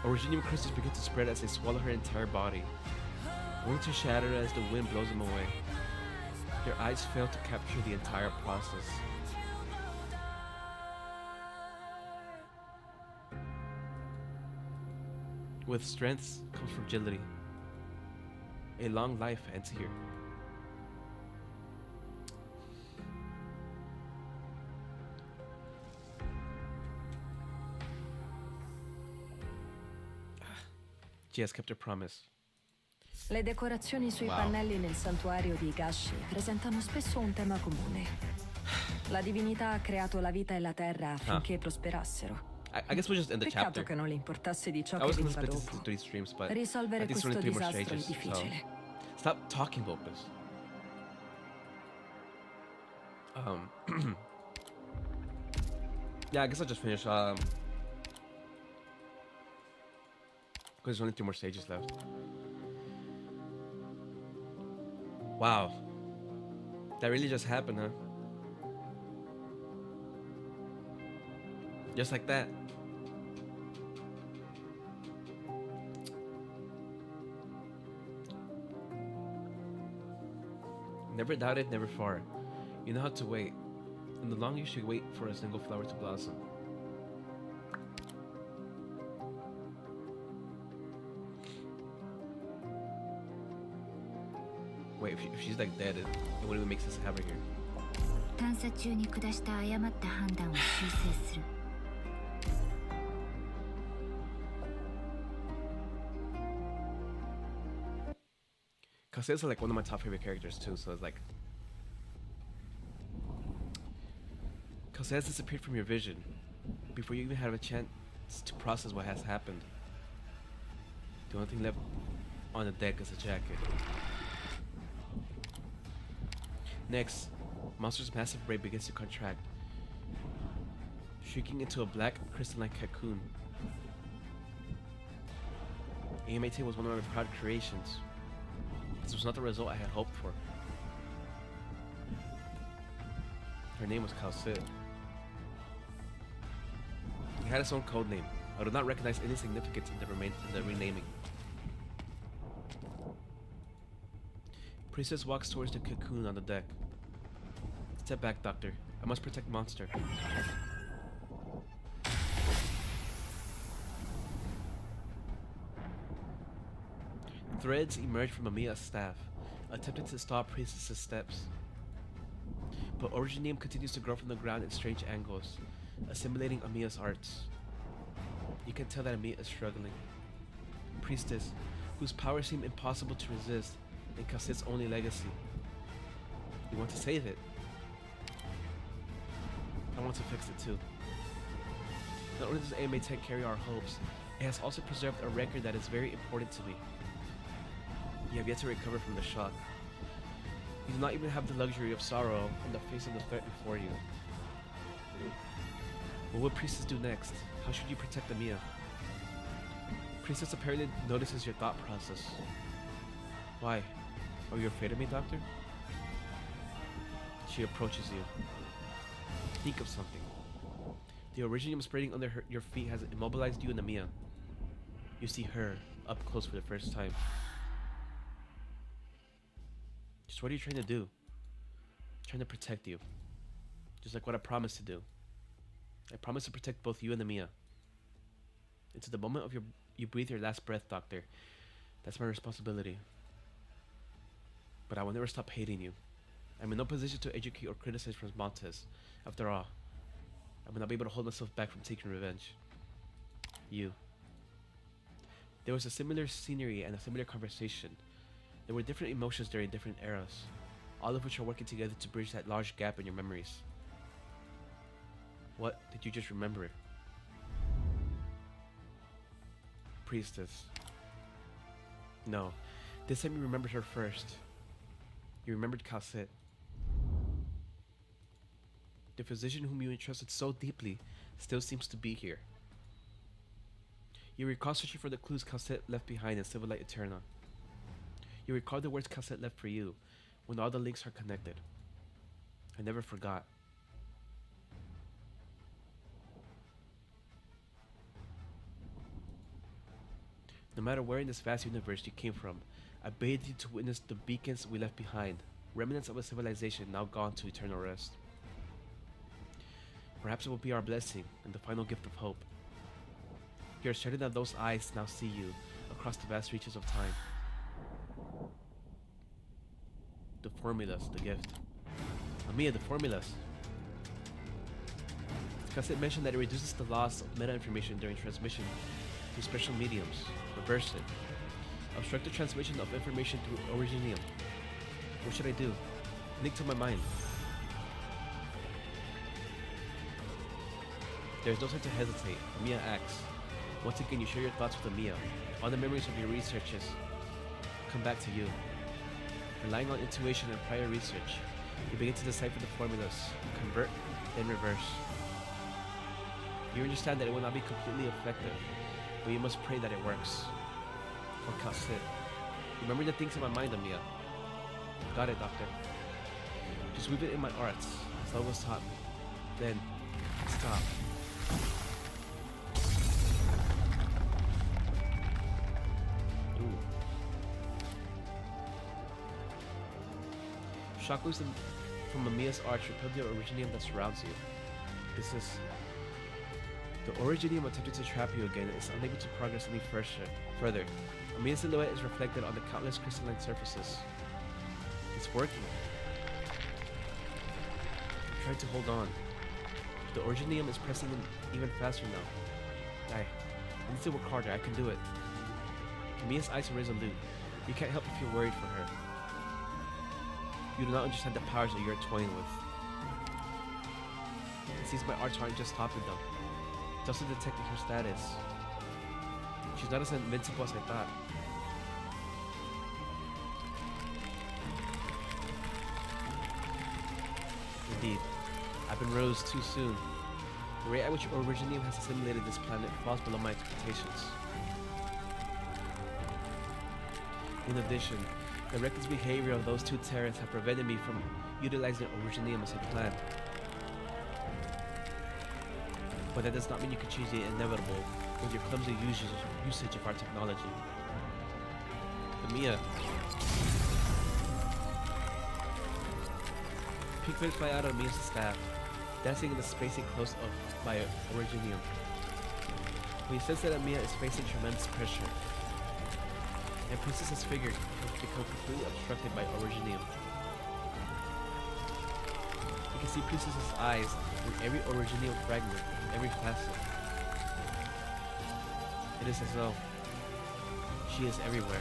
A: Originium crystals begin to spread as they swallow her entire body, only to shatter as the wind blows them away. Their eyes fail to capture the entire process. With strength comes fragility. A long life ends here. She has kept her promise.
G: Le decorazioni sui pannelli nel santuario di Gashi presentano spesso un tema comune. La divinità ha creato la vita e la terra affinché prosperassero.
A: I guess we'll just end the
G: Peccato
A: chapter.
G: che non le importasse di ciò
A: I
G: che
A: was gonna
G: veniva
A: split this
G: dopo.
A: into 3 streams, but
G: Risolvere
A: I think
G: questo
A: there's only 3 more
G: disastro è
A: stages.
G: difficile.
A: So stop talking, Lopez. Yeah, I guess I'll just finish. Because there's only 2 more stages left. Wow, that really just happened, huh? Just like that. Never doubted, never far. You know how to wait, and the longer you should wait for a single flower to blossom. Wait, if she's like dead, it wouldn't even make sense to have her here.
D: 探査中に下した誤った判断を修正する。
A: Cossette's like one of my top favorite characters too, so it's like Cosette has disappeared from your vision before you even have a chance to process what has happened. The only thing left on the deck is a jacket. Next, Monster's massive brain begins to contract, shrinking into a black crystalline cocoon. AMAT was one of my proud creations. This was not the result I had hoped for. Her name was Cosette. It had its own code name. I do not recognize any significance in the renaming. Priestess walks towards the cocoon on the deck. Step back, Doctor. I must protect Monster. Threads emerge from Amia's staff, attempting to stop Priestess's steps. But Originium continues to grow from the ground in strange angles, assimilating Amia's arts. You can tell that Amia is struggling. Priestess, whose power seemed impossible to resist, and Cossette's only legacy. You want to save it? I want to fix it too. Not only does AMA Tech carry our hopes, it has also preserved a record that is very important to me. You have yet to recover from the shock. You do not even have the luxury of sorrow in the face of the threat before you. What would Priestess do next? How should you protect Amia? Priestess apparently notices your thought process. Why? Are you afraid of me, Doctor? She approaches you. Think of something. The Originium spreading under your feet has immobilized you and Amia. You see her up close for the first time. Just what are you trying to do? I'm trying to protect you. Just like what I promised to do. I promise to protect both you and Amia. Until the moment of you breathe your last breath, Doctor. That's my responsibility. But I will never stop hating you. I'm in no position to educate or criticize Montes. After all, I will not be able to hold myself back from taking revenge. You. There was a similar scenery and a similar conversation. There were different emotions during different eras, all of which are working together to bridge that large gap in your memories. What did you just remember? Priestess. No, this time you remembered her first. You remembered Cosette. The physician whom you entrusted so deeply still seems to be here. You recall searching for the clues Cosette left behind in Civil Light Eterna. You recall the words Cosette left for you when all the links are connected. I never forgot. No matter where in this vast universe you came from, I bade you to witness the beacons we left behind, remnants of a civilization now gone to eternal rest. Perhaps it will be our blessing and the final gift of hope. You are certain that those eyes now see you across the vast reaches of time. The formulas, the gift. Amia, the formulas. Cosette mentioned that it reduces the loss of meta-information during transmission through special mediums. Reverse it. Obstruct the transmission of information through Originium. What should I do? Link to my mind. There is no time to hesitate. Amia acts. Once again, you share your thoughts with Amia. All the memories of your researches come back to you. Relying on intuition and prior research, you begin to decipher the formulas. Convert, then reverse. You understand that it will not be completely effective, but you must pray that it works. For Cosette. Remember the things in my mind, Amia. Got it, Doctor. Just weave it in my arts, as Logos taught me. Then, stop. Ooh. Shockwaves from Amia's arch repel the Originium that surrounds you. This is... The Originium attempted to trap you again and is unable to progress any further. Amia's silhouette is reflected on the countless crystalline surfaces. It's working. I'm trying to hold on. The Originium is pressing in even faster now. I need to work harder. I can do it. Amia's eyes are resolute. You can't help but feel worried for her. You do not understand the powers that you're toying with. It seems my arts aren't just stopping them, it's also detecting her status. She's not as invincible as I thought. Indeed, I've been rose too soon. The rate at which Originium has assimilated this planet falls below my expectations. In addition, the reckless behavior of those two Terrans have prevented me from utilizing Originium as I planned. But that does not mean you can change the inevitable with your clumsy usage of our technology. But Mia, pink fish fly out of Mia's staff, dancing in the space enclosed by Originium. We sense that Mia is facing tremendous pressure, and Priestess's figure has become completely obstructed by Originium. You can see Priestess's eyes in every Originium fragment, in every facet. It is as though she is everywhere.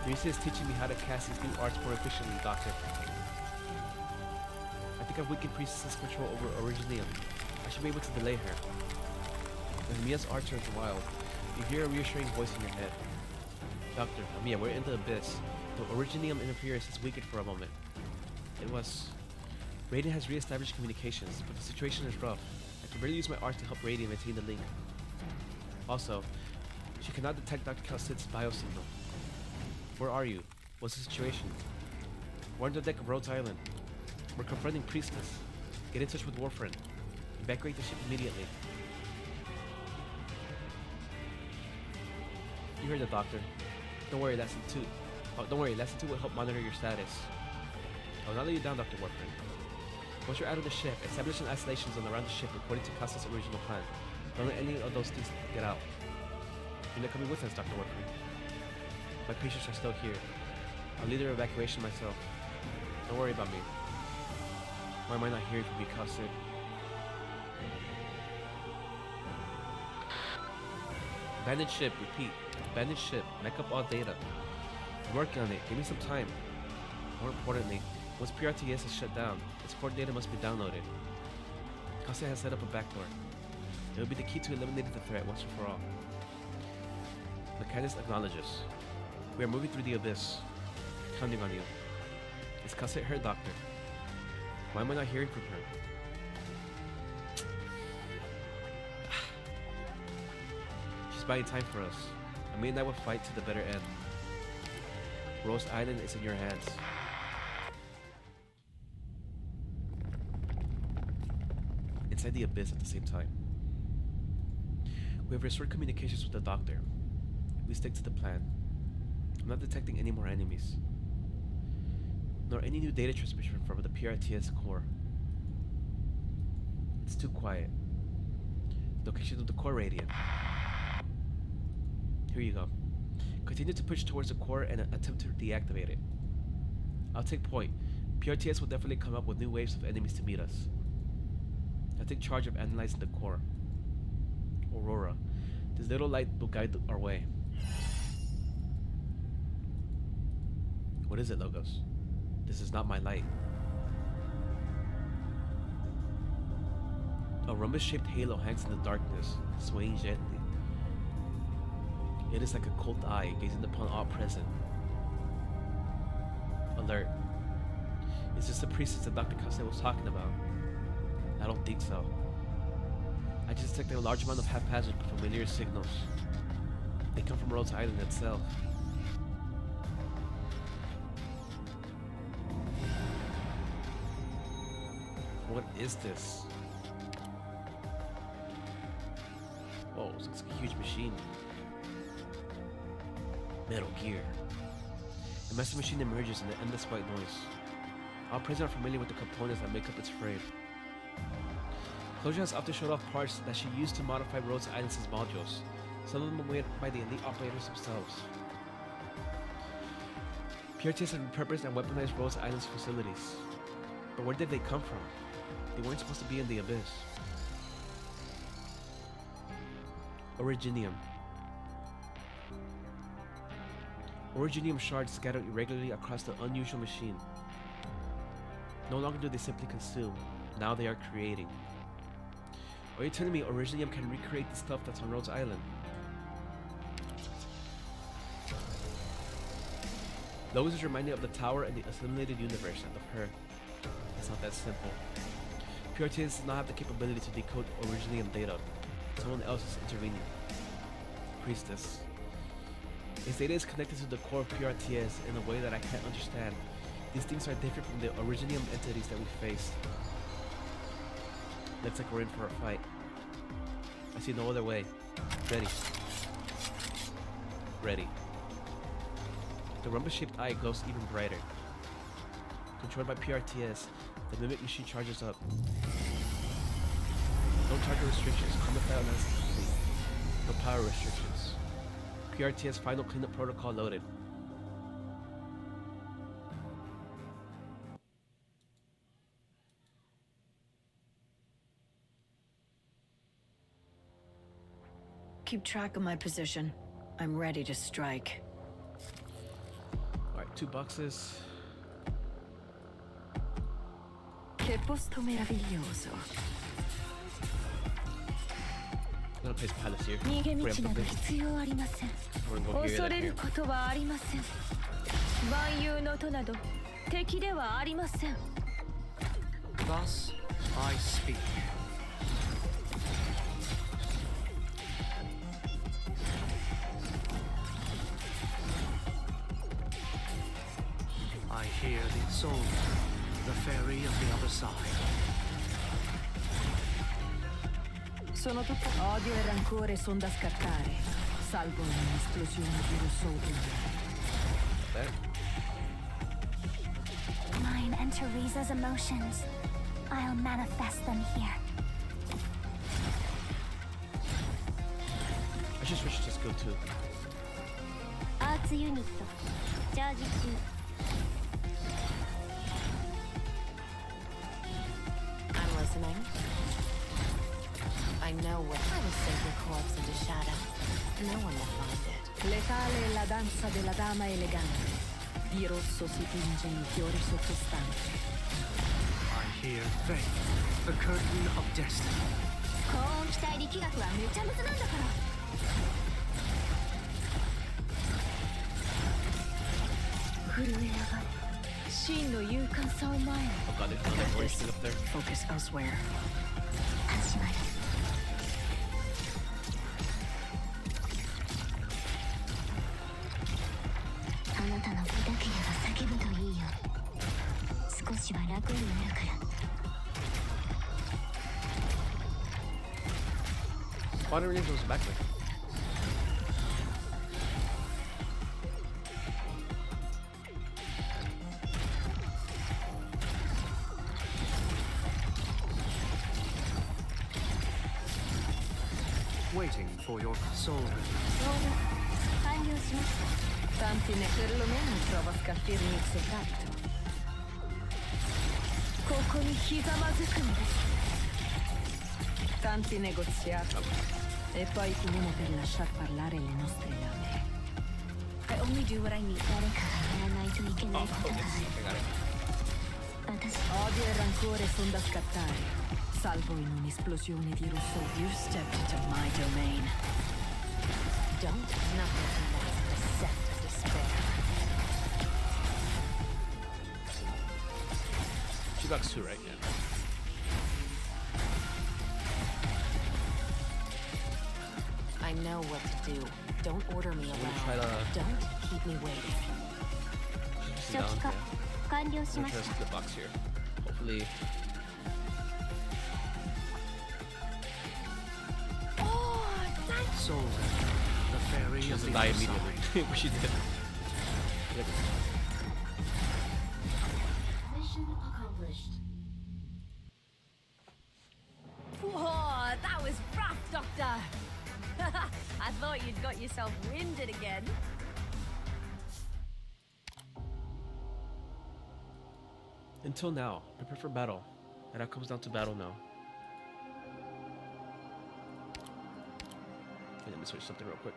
A: Teresa is teaching me how to cast these new arts more efficiently, Doctor. I think I've weakened Priestess's control over Originium. I should be able to delay her. When Mia's art turns wild, you hear a reassuring voice in your head. Doctor, Mia, we're in the abyss. The Originium interference has weakened for a moment. It was... Radiant has re-established communications, but the situation is rough. I can barely use my arts to help Radiant maintain the link. Also, she cannot detect Dr. Calcid's biosignal. Where are you? What's the situation? We're on the deck of Rhodes Island. We're confronting Priestess. Get in touch with Warfriend. Evacuate the ship immediately. You heard the doctor. Don't worry, Lesson 2. Lesson 2 will help monitor your status. I will not let you down, Dr. Warfriend. Once you're out of the ship, establish an isolation zone around the ship according to Casta's original plan. Don't let any of those things get out. You're not coming with us, Dr. Warfriend. My patients are still here. I'll lead their evacuation myself. Don't worry about me. Why am I not hearing from you, Casta? Abandoned ship, repeat. Abandoned ship. Back up all data. I'm working on it. Give me some time. More importantly, once PRTS is shut down, its core data must be downloaded. Casta has set up a backdoor. It will be the key to eliminating the threat once and for all. Mechanist acknowledges. We are moving through the abyss. Counting on you. Is Casta her, Doctor? Why am I not hearing from her? She's buying time for us. Ami and I will fight to the better end. Rose Island is in your hands. Inside the abyss at the same time. We have restored communications with the Doctor. We stick to the plan. I'm not detecting any more enemies. Nor any new data transmission from the PRTS core. It's too quiet. Location of the core radiant. Here you go. Continue to push towards the core and attempt to deactivate it. I'll take point. PRTS will definitely come up with new waves of enemies to meet us. I'll take charge of analyzing the core. Aurora. This little light will guide our way. What is it, Logos? This is not my light. A rhombus-shaped halo hangs in the darkness, swaying gently. It is like a cold eye gazing upon all present. Alert. Is this the priestess that Dr. Casta was talking about? I don't think so. I just detected a large amount of haphazard but familiar signals. They come from Rhodes Island itself. What is this? Whoa, this looks like a huge machine. Metal Gear. A massive machine emerges in an endless white noise. All present are familiar with the components that make up its frame. Closure has often showed off parts that she used to modify Rhodes Island's modules. Some of them were made by the elite operators themselves. PRTS had repurposed and weaponized Rhodes Island's facilities. But where did they come from? They weren't supposed to be in the abyss. Originium. Originium shards scattered irregularly across the unusual machine. No longer do they simply consume, now they are creating. Are you telling me Originium can recreate the stuff that's on Rhodes Island? Lois is reminded of the tower and the assimilated universe, and of her. It's not that simple. PRTS does not have the capability to decode Originium data. Someone else is intervening. Priestess. Its data is connected to the core of PRTS in a way that I can't understand. These things are different from the Originium entities that we faced. Looks like we're in for a fight. I see no other way. Ready. Ready. The rhombus-shaped eye glows even brighter. Controlled by PRTS, the mimic machine charges up. No target restrictions. Combat file analysis complete. No power restrictions. PRTS final cleanup protocol loaded.
G: Keep track of my position. I'm ready to strike.
A: Alright, 2 boxes.
G: Che posto meraviglioso.
A: I'm gonna place pilots here.
B: 逃げ道など
A: Preemptively.
B: 必要ありません。
A: We're gonna go here
G: 恐
A: and
G: れ
A: here.
G: ることはありません。万有の音など敵ではありません。
H: Thus I speak. I hear the soul, the fairy of the other side.
G: Sono tutto odio e rancore son da scartare, salvo un'esplosione di rosso.
A: There.
B: Mine and Teresa's emotions. I'll manifest them here.
A: I should switch to skill 2.
I: アーツユニットチャージ中。
F: I'm listening. I know what I will sink your corpse into shadow. No one will find it.
G: Letale è la danza della dama elegante. Di rosso si tinge il fiore sottostante.
H: I hear faith, the curtain of destiny.
I: 高音気体力学はめちゃむずなんだから。
G: 震え上がる。真の勇敢さを前に。
A: Oh god, there's another voice still up there.
G: Focus elsewhere.
B: 始まる。あなたの見たければ叫ぶといいよ。少しは楽になるから。
A: Water Ninja was back there.
H: Waiting for your soul.
I: 完了しました。
G: Tanti ne perlomeno prova a scalfirmi il soprabito. ここにひざまずくんです。Tanti negoziati. E poi finiamo per lasciar parlare le nostre lame.
C: I only do what I need.
B: 誰かがやらないといけない
A: Oh,
B: ことが
A: focus.
B: ある。
A: I got it.
B: 私
G: Odio e rancore son da scattare, salvo in un'esplosione di rosso. You stepped into my domain.
F: Don't nothing can mask the scent of despair.
A: She got 2 right now.
F: I know what to do. Don't order me
A: I'm gonna try
F: around.
A: to-
F: Don't keep me waiting.
A: She's
I: 初
A: down
I: 期化
A: there.
I: 完了
A: I'm
I: し
A: gonna
I: ま
A: try
I: し
A: to
I: た。
A: split the box here. Hopefully.
H: Soul, the fairy
A: She
H: of
A: doesn't
H: the
A: die
H: other
A: immediately.
H: side.
A: But she did. Yep.
C: Whoa, that was rough, Doctor. I thought you'd got yourself winded again.
A: Until now, prepare for battle. And that comes down to battle now. Okay, let me switch something real quick.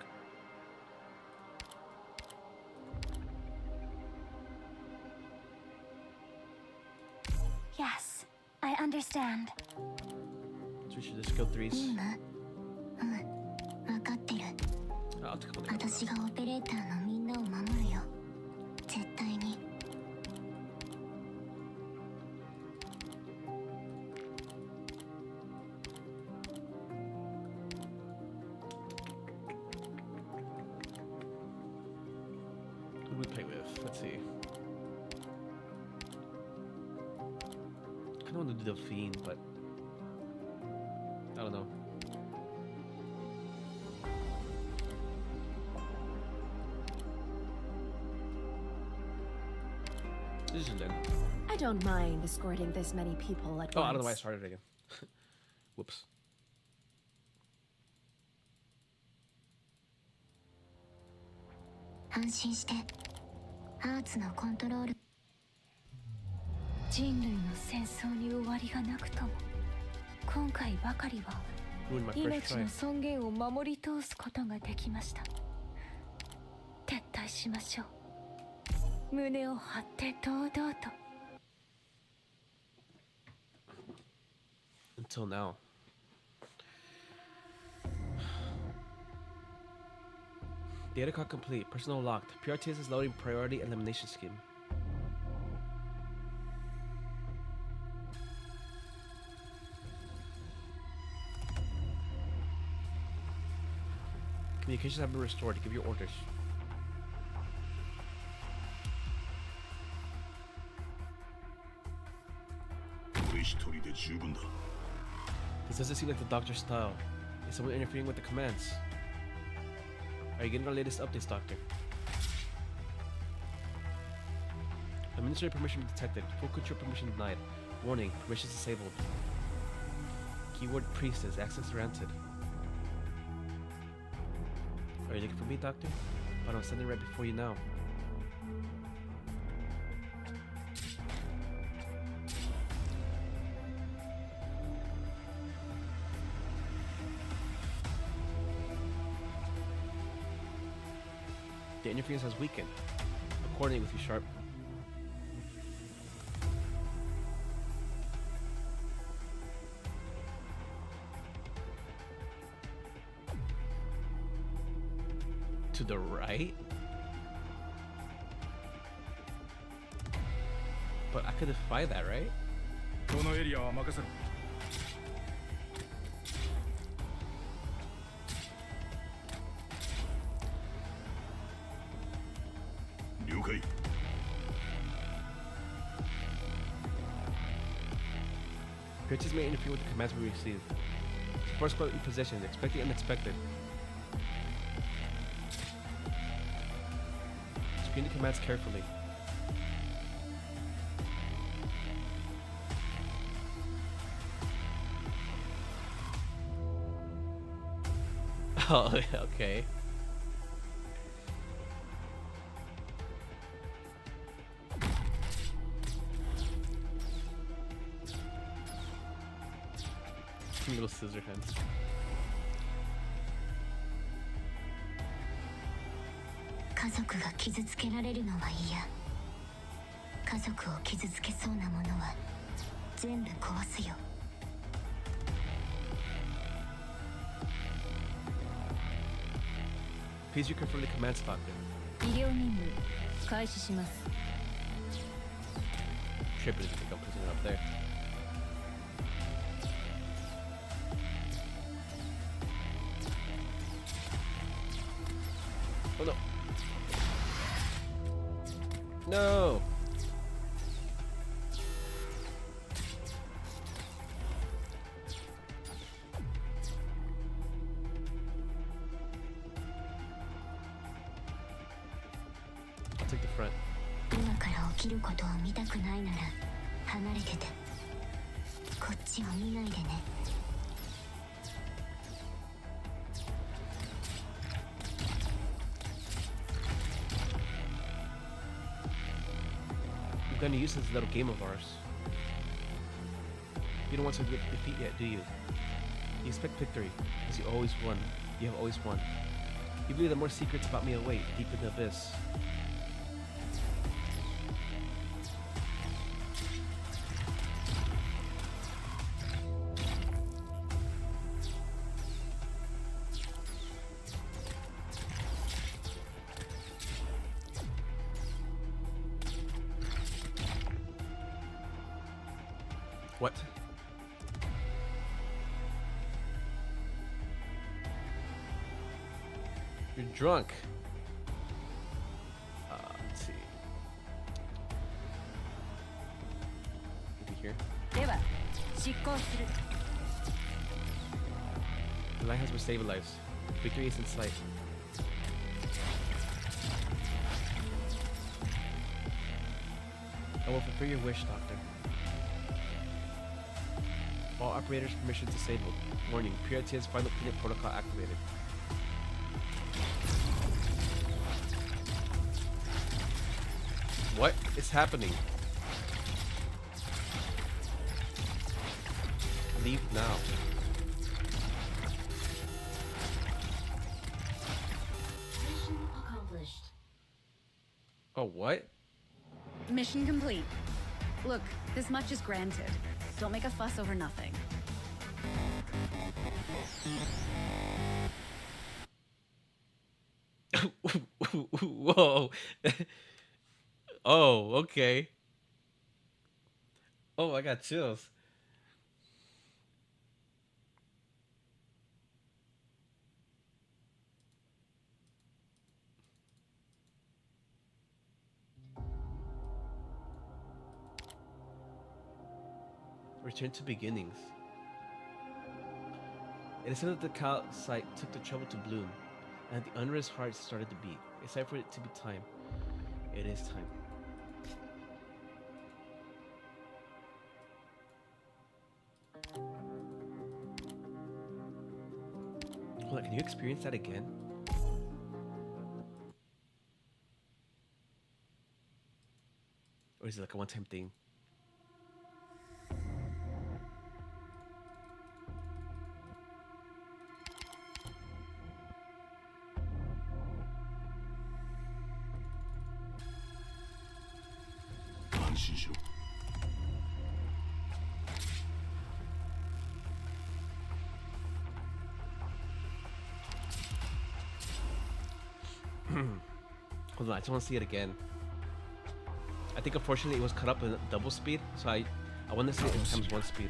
B: Yes, I understand.
A: So we should just kill threes.
B: 分かってる。
A: I'll take a look at
B: 私がオペレーターのみんなを守るよ。絶対に。
A: Who do we play with? Let's see. I kind of want to do the Fiend, but I don't know. This is then.
E: I don't mind escorting this many people at
A: Oh,
E: once.
A: I don't know why I started again. Whoops.
B: 安心して。アーツのコントロール。
G: 人類の戦争に終わりがなくとも、今回ばかりは
A: Ruined my first
G: 命
A: try.
G: の尊厳を守り通すことができました。撤退しましょう。胸を張って堂々と。
A: Until now. Data card complete. Personal locked. PRTS is loading priority elimination scheme. Communications have been restored. Give your orders. This doesn't seem like the Doctor's style. Is someone interfering with the commands? Are you getting our latest updates, Doctor? Administrative permission detected. Full control permission denied. Warning, permissions disabled. Keyword Priestess, access granted. Are you looking for me, Doctor? But I'm standing right before you now. The interference has weakened. I'll coordinate with you, Sharp. To the right? But I could defy that, right?
K: このエリアは任せろ。了解。
A: Creatures may interfere with the commands we receive. Support squad in position. Expect the unexpected. Screen the commands carefully. Oh, okay. Little scissor hands. Please reconfirm the commands, Doctor.
D: 医療任務開始します。
A: Trip is pick up prisoner up there. Oh no. No. I'll take the front.
B: 今から起きることを見たくないなら離れてて。こっちを見ないでね。
A: We're gonna use this little game of ours. You don't want to get defeat yet, do you? You expect victory, because you always won. You have always won. You believe that more secrets about me await deep in the abyss. What? You're drunk. Let's see. Maybe here.
G: では執行する
A: The lighthouse will save lives. Victory is in sight. I will fulfill your wish, Doctor. All operators permission disabled. Warning, PRT's final peanut protocol activated. What is happening? Leave now.
F: Mission accomplished.
A: Oh, what?
C: Mission complete. Look, this much is granted. Don't make a fuss over nothing.
A: Whoa. Oh, okay. Oh, I got chills. Return to beginnings. It is said that the calcite took the trouble to bloom, and the unrest heart started to beat. It's time for it to be time. It is time. Hold on, can you experience that again? Or is it like a one-time thing? Hold on, I just want to see it again. I think unfortunately it was cut up in double speed, so I want to see it in times 1 speed.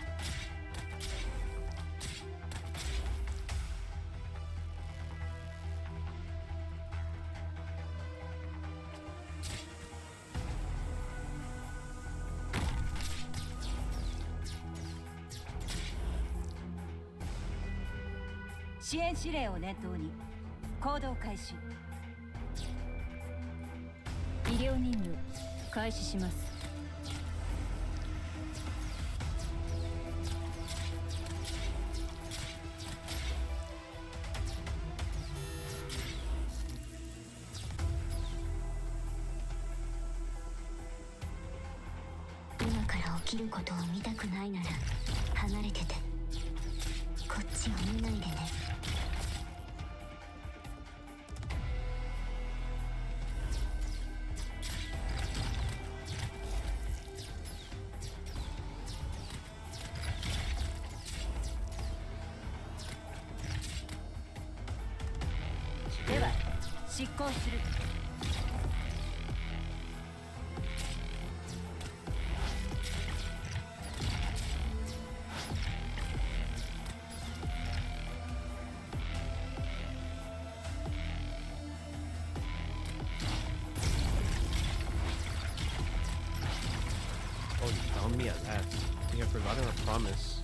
A: Oh, you found me at last. You have forgotten our promise.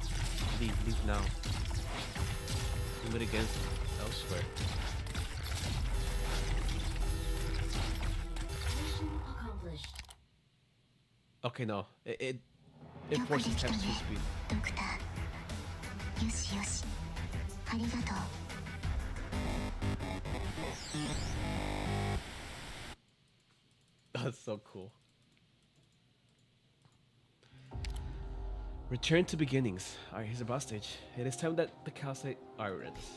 A: Leave now. You meet again elsewhere.
F: Mission accomplished.
A: Okay, no. It forces times 2 speed. That's so cool. Return to beginnings. Alright, here's the boss stage. It is time that the calcite irons.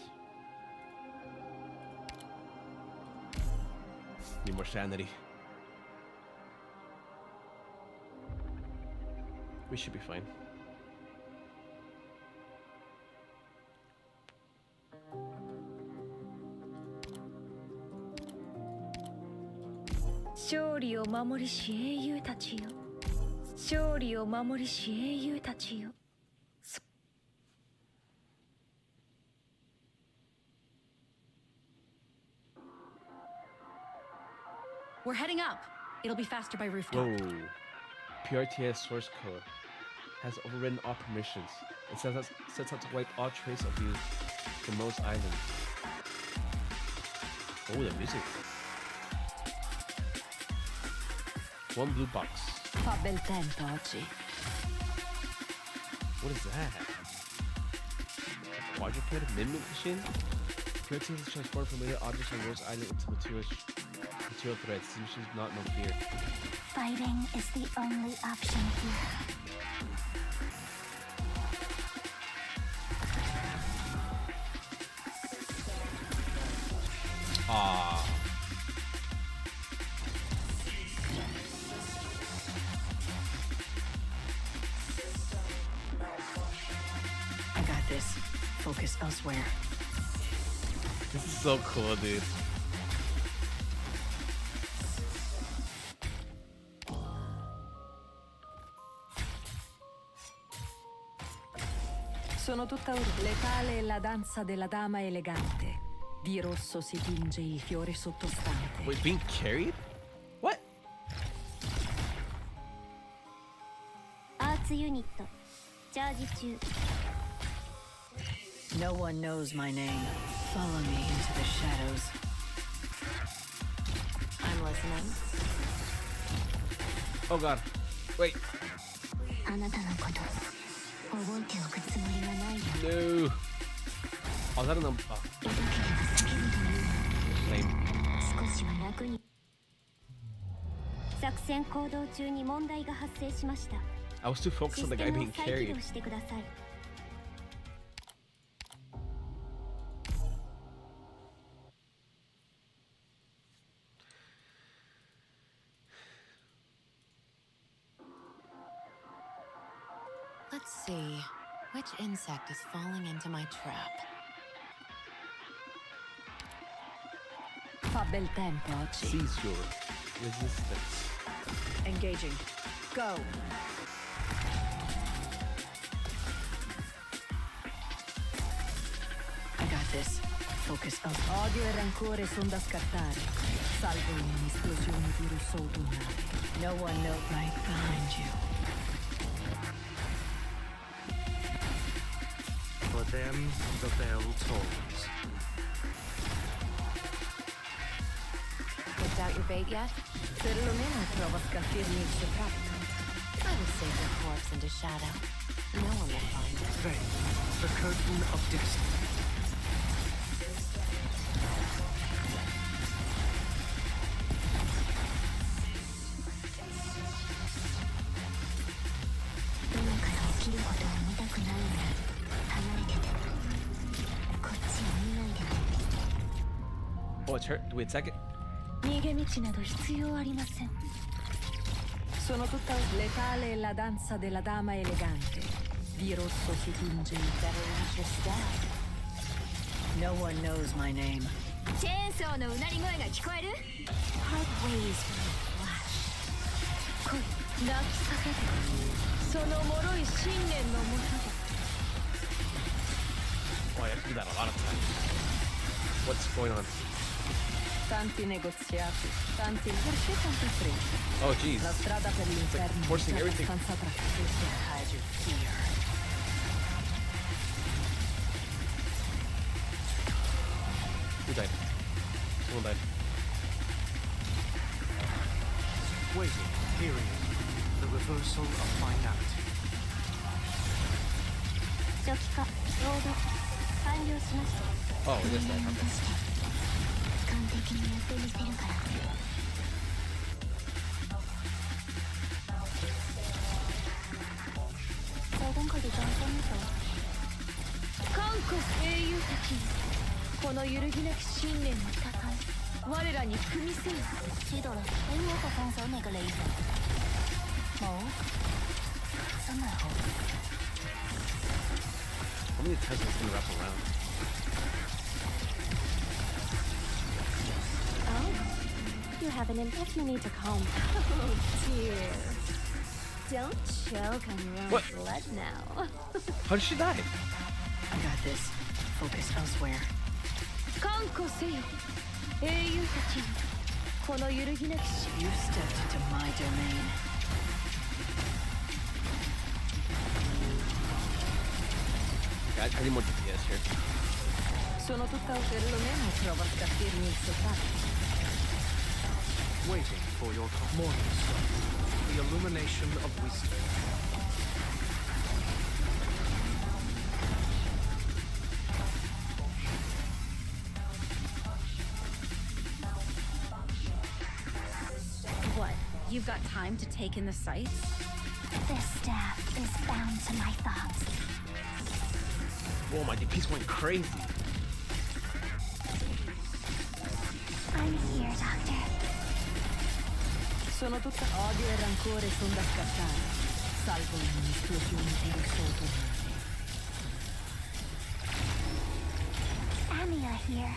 A: Need more sanity. We should be fine.
G: 勝利を守りし英雄たちよ。
C: We're heading up. It'll be faster by rooftop.
A: Whoa. PRTS source code has overridden all permissions. It sets out to wipe all trace of you from most islands. Oh, the music. One blue box.
D: Fa bel tempo oggi.
A: What is that? A quadruped amendment machine? PRTS has transformed familiar objects on Rose Island into material threats. These machines do not know fear.
B: Fighting is the only option here.
A: Ah.
F: I got this. Focus elsewhere.
A: This is so cool, dude.
G: Sono tutta letale è la danza della dama elegante. Di rosso si tinge il fiore sottostante.
A: Wait, being carried? What?
I: アーツユニットチャージ中。
F: No one knows my name. Follow me into the shadows. I'm listening.
A: Oh god. Wait.
B: あなたのこと覚えておくつもりはないよ。
A: No. Oh, is that an flame?
B: 少しは楽に。
I: 作戦行動中に問題が発生しました。
A: I was too focused
I: シ
A: on
I: ス
A: the
I: テ
A: guy
I: ムを
A: being
I: 再起
A: carried.
I: 動してください。
F: Let's see. Which insect is falling into my trap?
G: Fa bel tempo oggi.
A: Seize your resistance.
G: Engaging. Go.
F: I got this. Focus elsewhere.
G: Odio e rancore son da scattare. Salvo in un'esplosione di rosso autunnale.
F: No one knows right behind you.
H: For them, the bell tolls.
F: Picked out your bait yet?
G: Perlomeno prova a scalfirmi il soprabito.
F: I will save your corpse into shadow. No one will find it.
H: Faith, the curtain of destiny.
A: Oh, it's her. Wait a second.
B: 逃げ道など必要ありません。
G: Sono tutta letale è la danza della dama elegante. Di rosso si tinge il
F: Better watch your step. No one knows my name.
G: チェーンソーのうなり声が聞こえる
B: Hard ways will flash.
G: 来い泣き叫べその脆い信念のもとで
A: Oh, I have to do that a lot of times. What's going on?
G: Tanti negoziati, tanti perché tanto fretta.
A: Oh, jeez.
G: La strada per l'inferno
A: forcing
G: è
A: everything.
G: abbastanza pratica.
F: Hide your fear.
A: Who died? Someone died.
H: Waiting, period. The reversal of finality.
I: 初期化ロード完了しました。
A: Oh, it is that. Okay.
B: 完璧にやってみせるから。
G: 韓国英雄たちよこの揺るぎなき信念の戦い我らに組みせよ
B: 知道了，哎，我可放手那个雷神。哦，真係好。
A: How many times is this gonna wrap around?
I: Oh, you have an epiphany to calm.
G: Oh dear
C: Don't choke on your own
A: What?
C: blood now.
A: How did she die?
F: I got this. Focus elsewhere.
G: 看護せよ英雄たちよこの揺るぎなきし
F: You stepped into my domain.
A: Okay, I need more DPS here.
G: Sono tutta perlomeno prova a capirmi il sottile.
H: Waiting for your morning sun. The illumination of wisdom.
C: What? You've got time to take in the sights?
B: This staff is bound to my thoughts.
A: Whoa, my DPS went crazy.
B: I'm here, Doctor.
G: Sono tutta odio e rancore son da scattare, salvo in un'esplosione di risotto.
B: Anya here.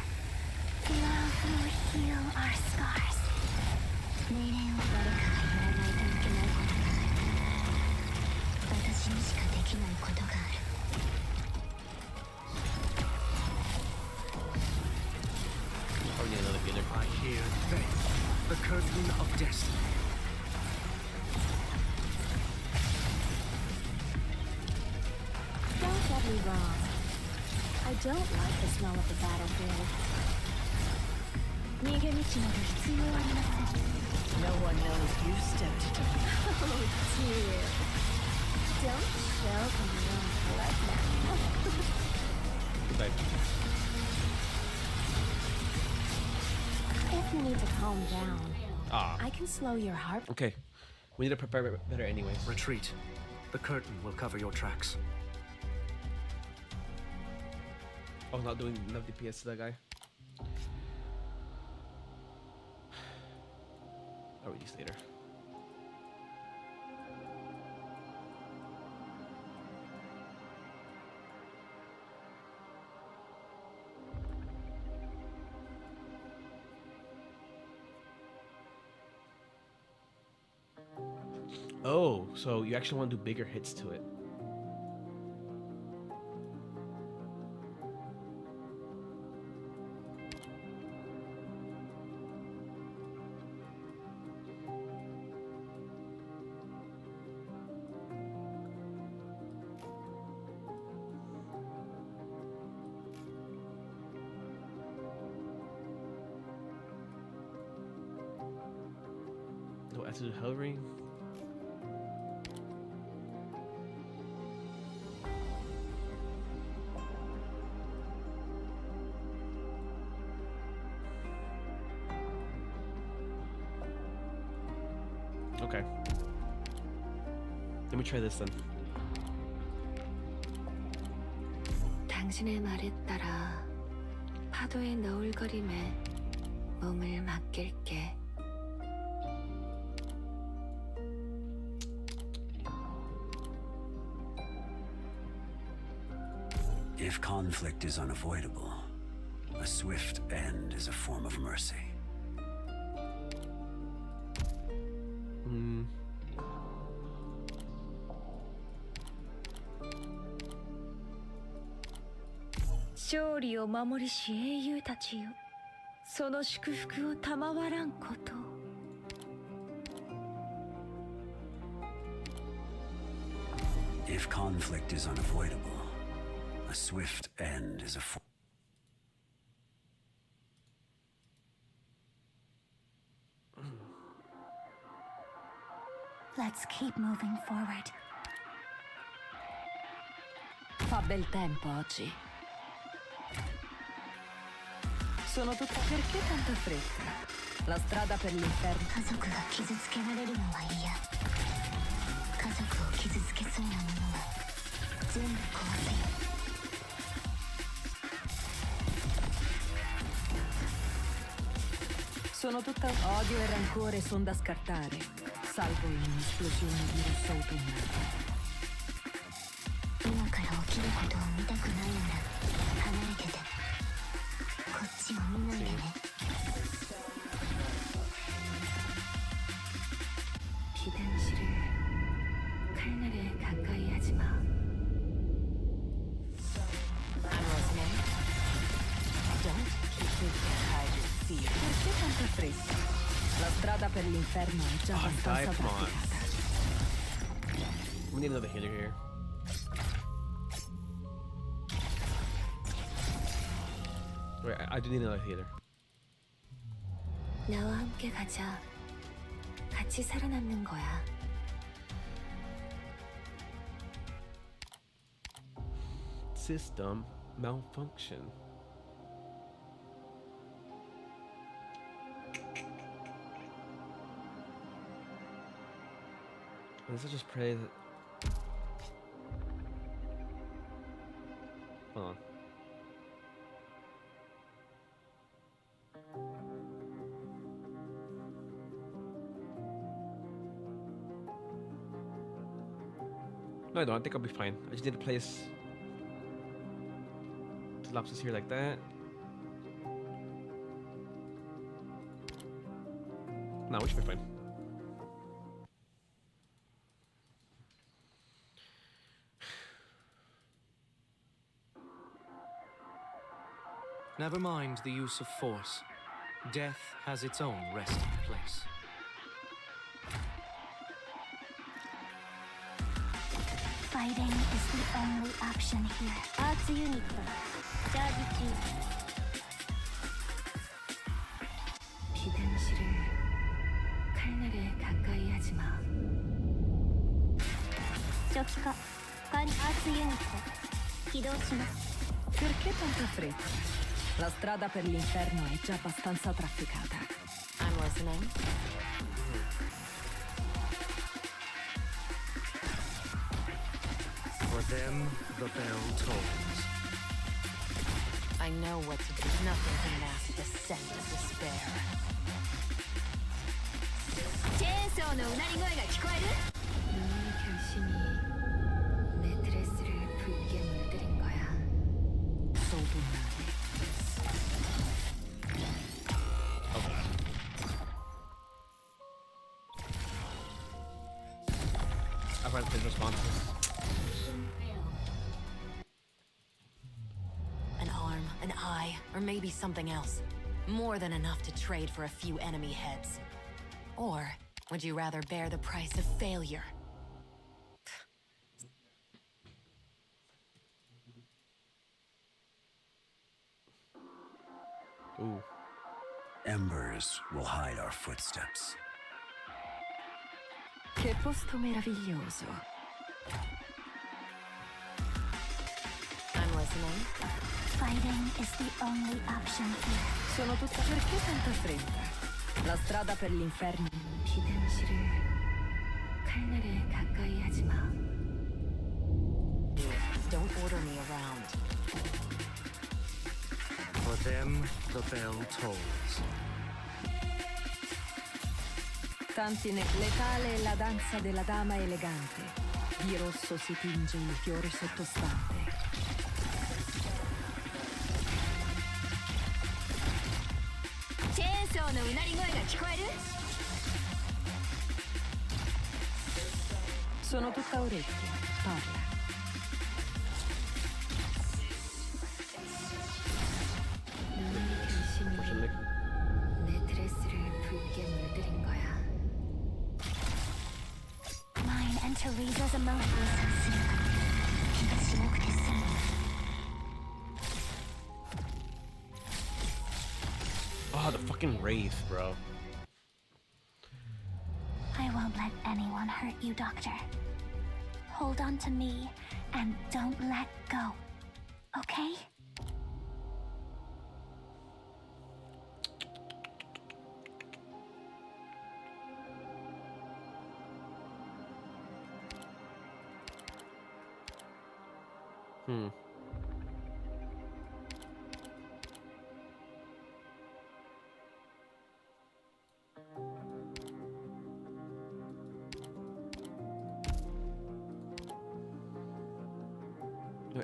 B: Love will heal our scars. 命令を誰かがやらないといけないことがある。私にしかできないことがある。
A: Probably need another healer.
H: I hear faith, the curtain of destiny.
C: Don't get me wrong. I don't like the smell of the battlefield.
B: 逃げ道など必要ありません。
F: No one knows you stepped into my
C: Oh dear. Don't choke on your own blood now.
A: Goodbye.
C: If you need to calm down,
A: Ah.
C: I can slow your heart.
A: Okay. We need to prepare better anyways.
H: Retreat. The curtain will cover your tracks.
A: Oh, not doing enough DPS to that guy. I'll read these later. Oh, so you actually want to do bigger hits to it. No attitude hovering. Okay. Let me try this then.
D: 당신의 말에 따라 파도의 너울거림에 몸을 맡길게.
L: If conflict is unavoidable, a swift end is a form of mercy.
G: 勝利を守りし英雄たちよその祝福を賜らんこと。
L: If conflict is unavoidable, a swift end is a form.
B: Let's keep moving forward.
G: Fa bel tempo oggi. Sono tutta perché tanta fretta? La strada per l'inferno.
B: 家族が傷つけられるのは嫌。家族を傷つけそうなものは全部壊せよ。
G: Sono tutta odio e rancore son da scartare, salvo in un'esplosione di rosso autunnale.
B: 今から起きることを見たくないなら離れてて。こっちを見ないでね。
D: 비단실을 칼날에 가까이 하지 마.
F: I'm listening. Don't keep me behind your feet.
G: Perché tanta fretta? La strada per l'inferno è già abbastanza
A: come on.
G: praticata.
A: We need another healer here. Wait, I do need another healer.
D: 나와 함께 가자. 같이 살아남는 거야.
A: System malfunction. Let's just pray that. Hold on. No, I don't. I think I'll be fine. I just need to place the lapses here like that. No, we should be fine.
H: Never mind the use of force. Death has its own resting place.
B: Fighting is the only option here. Arts unit. Charge
D: 비단실을 칼날에 가까이 하지 마.
B: 初期化。アーツユニット。起動します。
G: Perché tanta fretta? La strada per l'inferno è già abbastanza trafficata.
F: I'm listening.
H: For them, the bell tolls.
F: I know what to do. Nothing can mask the scent of despair.
G: チェーンソーのうなり声が聞こえる?
D: 너의 결심이 내 드레스를 붉게 물들인 거야.
G: 소분하네.
A: I've read his responses.
F: An arm, an eye, or maybe something else. More than enough to trade for a few enemy heads. Or would you rather bear the price of failure?
A: Ooh.
L: Embers will hide our footsteps.
G: Che posto meraviglioso.
F: I'm listening.
B: Fighting is the only option here.
G: Sono tutta... Perché tanta fretta? La strada per l'inferno.
D: 비단실을 칼날에 가까이 하지 마.
F: Don't order me around.
H: For them, the bell tolls.
G: Tantine, letale è la danza della dama elegante. Di rosso si tinge il fiore sottostante. Chainsaw no unari-goe ga kikoeru? Sono tutta orecchie. Parla.
D: 너의 결심이
A: Unfortunately.
D: 내 드레스를 붉게 물들인 거야.
B: Mine and Teresa's emotions seem the smoke to see.
A: Oh, the fucking Wraith, bro.
B: I won't let anyone hurt you, Doctor. Hold on to me and don't let go. Okay?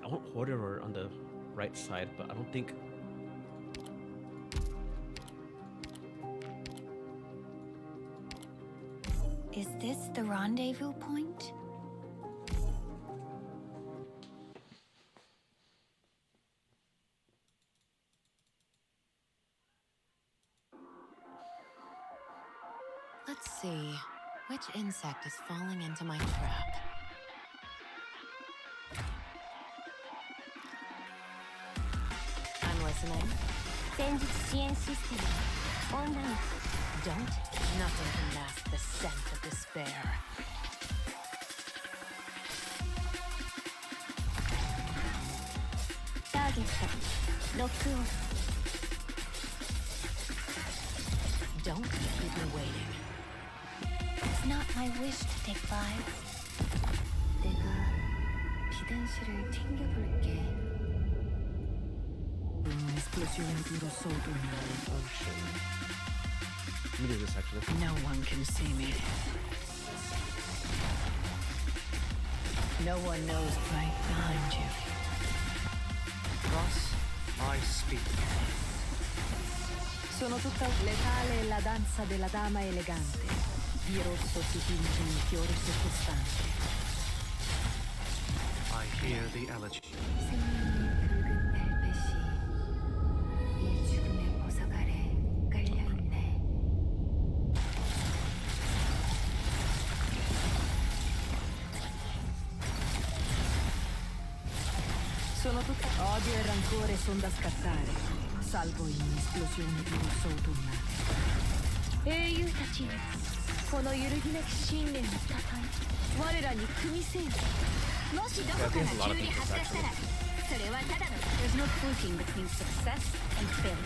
A: I want Horderer on the right side, but I don't think.
B: Is this the rendezvous point?
F: see. Which insect is falling into my trap? I'm listening.
I: 戦術支援システムオンライン
F: Don't. Nothing can mask the scent of despair.
I: ターゲットロックオン
F: Don't keep me waiting.
B: It's not my wish to take lives.
D: 내가 비단실을 챙겨볼게.
G: Un'esplosione di rosso
A: Function. Let me do this actually.
G: No one can see me. No one knows right behind you.
H: Thus I speak.
G: Sono tutta letale la danza della dama elegante. Di rosso si tingono i fiori sottostanti.
H: I hear the elegy.
D: 생명의 붉은 벨벳이 이 죽음의 보석 아래 깔려있네.
G: Sono tutta odio e rancore son da scattare. Salvo in un'esplosione di rosso autunnale. 英雄たちよ、この揺るぎなき信念をたたえ、我らに組みせん。
I: もしどこから急に発火したらそれはただの There's no tweaking between success and failure.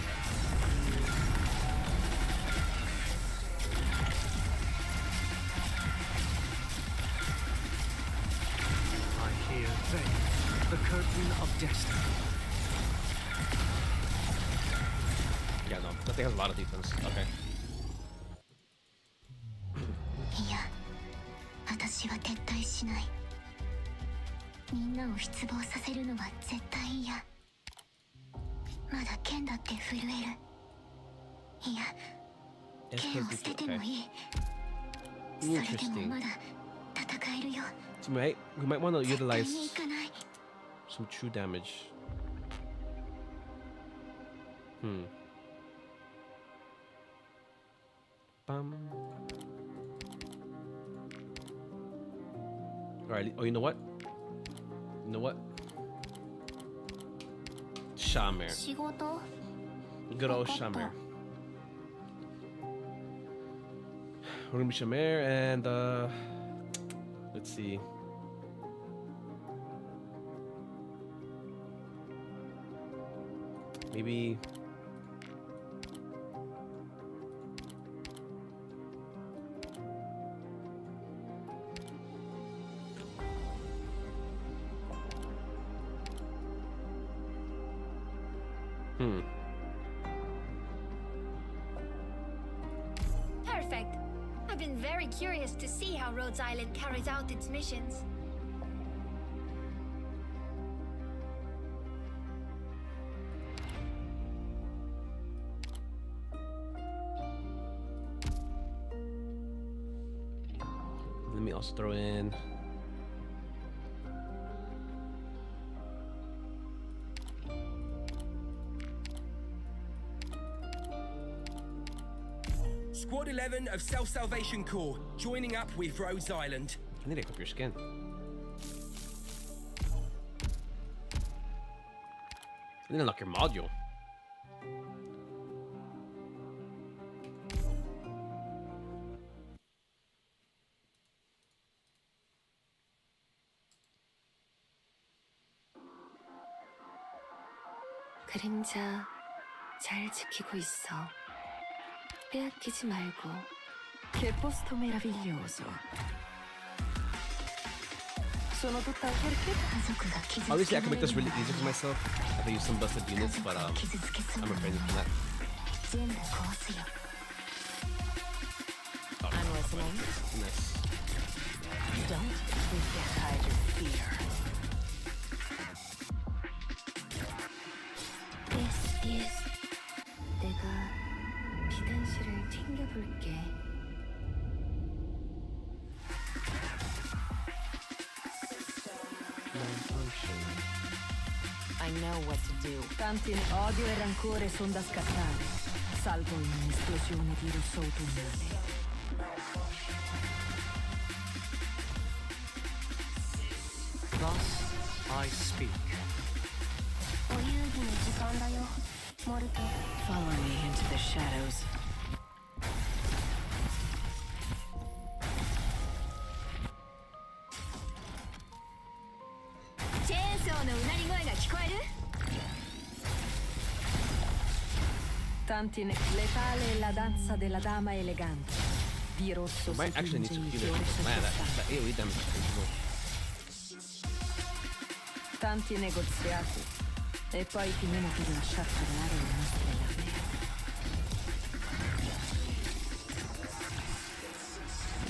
H: I hear they, the curtain of destiny.
A: Yeah, no, that thing has a lot of defense. Okay.
B: いや、私は撤退しない。みんなを失望させるのは絶対嫌。まだ剣だって震える。いや、剣を捨ててもいい。それでもまだ戦えるよ。
A: So we might want to
B: 絶対
A: utilize
B: に行かない。
A: some true damage. Bum. Alright, oh, you know what? You know what? Shamir.
B: 仕事
A: Good old Shamir. We're gonna be Shamir and let's see. Maybe
B: Perfect. I've been very curious to see how Rhodes Island carries out its missions.
A: let me also throw in
M: Squad 11 of Self-Salvation Corps, joining up with Rhodes Island.
A: I need to equip your skin. I need to unlock your module.
D: 그림자 잘 지키고 있어. 빼앗기지 말고.
G: Che posto meraviglioso. Sono tutta perché
A: Obviously, I can make this really easy for myself. I can use some busted units, but I'm refraining from that. Oh,
F: I'm listening.
A: Nice.
F: Don't forget to hide your fear.
D: This is. 내가 비단실을 챙겨볼게.
F: I know what to do.
G: tanti odio e rancore son da scattare, salvo in un'esplosione di rosso autunnale.
H: Thus I speak.
F: Follow me into the shadows.
G: Tantine, letale la danza della dama elegante. Di rosso
A: I might actually need to
G: si
A: heal it.
G: tinge il
A: Man,
G: fiore
A: that AoE damage is pretty low.
G: Tanti negoziati. E poi finire per lasciar parlare le nostre lame.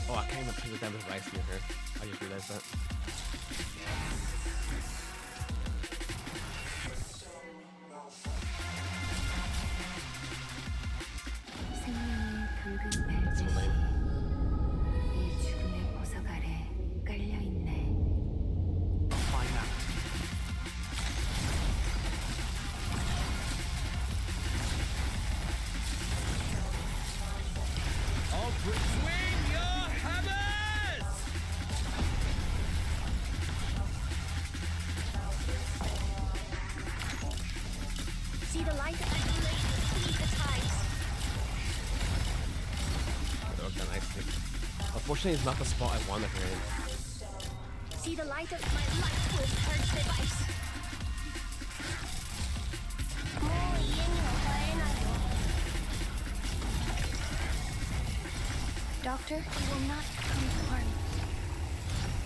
A: Oh, I can't even play the damage of ice near her. I just realized that. So lame.
D: 이 죽음의 보석 아래 깔려있네.
H: Finality.
M: I'll between your hammers!
I: See the light of my blade lead the tides.
A: That was nice. Unfortunately, it's not the spot I wanted her in.
I: See the light of my light will purge the vice. Doctor, you will not come to harm.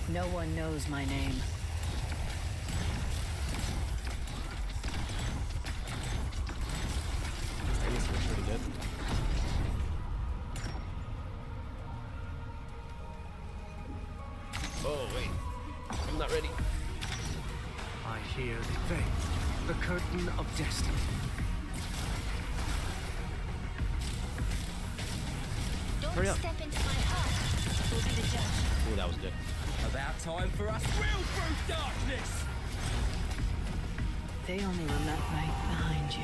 F: No one knows my name.
A: This thing is pretty good. Oh, wait. I'm not ready.
H: I hear the veil, the curtain of destiny.
I: Don't
A: Hurry up.
I: step into my heart. We'll be the judge.
A: Ooh, that was good.
M: About time for us. Thrill through darkness!
F: They only were met right behind you.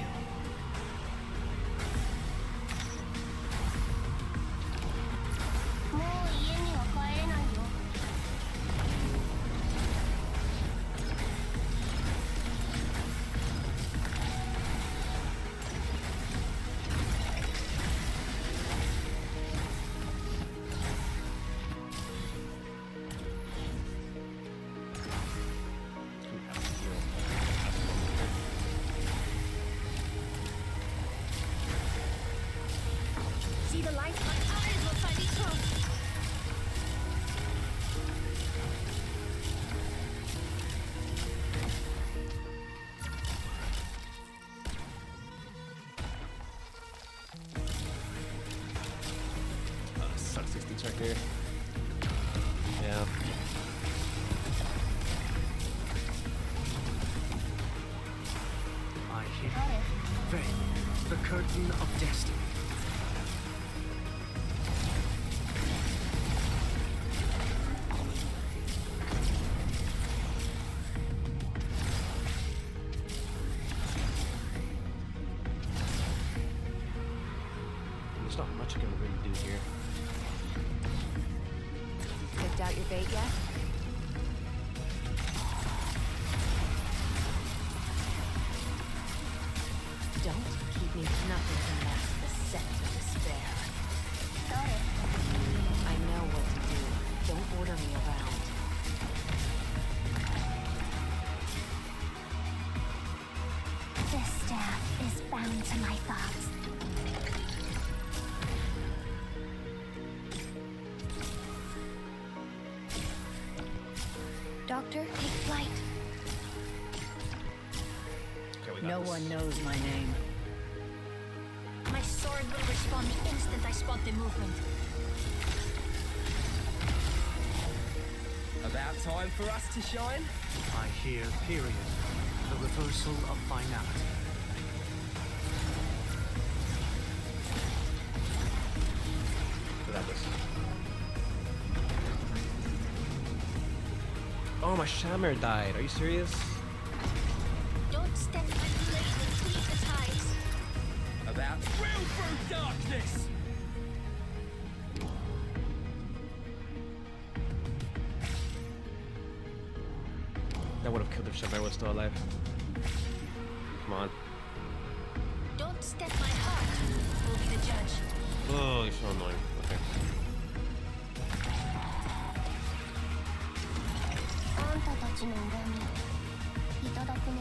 I: See the light, my eyes will find the truth.
A: Suck 16's right here. Yeah.
H: I hear the veil, the curtain of destiny.
A: There's not much I can really do here.
F: Picked out your bait yet? Don't keep me nothing can match the scent of despair.
I: Got it.
F: I know what to do. Don't order me around.
B: This staff is bound to my thoughts.
I: Doctor, take flight.
A: Okay, we got
F: No
A: this.
F: one knows my name.
I: My sword will respond the instant I spot the movement.
M: About time for us to shine?
H: I hear period, the reversal of finality.
A: We got this. Oh, my Shammer died. Are you serious?
I: Don't step my blade and cleave the tides.
M: About thrill through darkness!
A: That would have killed if Shamir was still alive. Come on.
I: Don't step my heart. We'll be the judge.
A: Oh, you're so annoying. Okay.
B: あんたたちの恨みいただくね。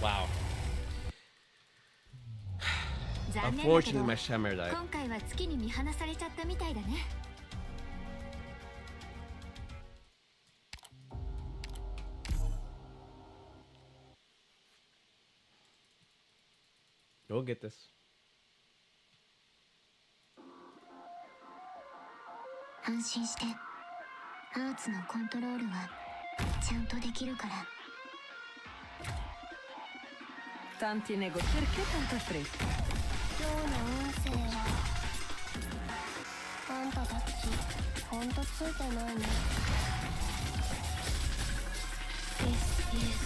A: Wow. Unfortunately, my Shamir died.
I: 今回は月に見放されちゃったみたいだね。
A: Go get this.
B: 安心して。アーツのコントロールはちゃんとできるから。
G: Tanti nego, perché tanta fretta?
B: 今日の運勢はあんたたちほんとついてないね。 This is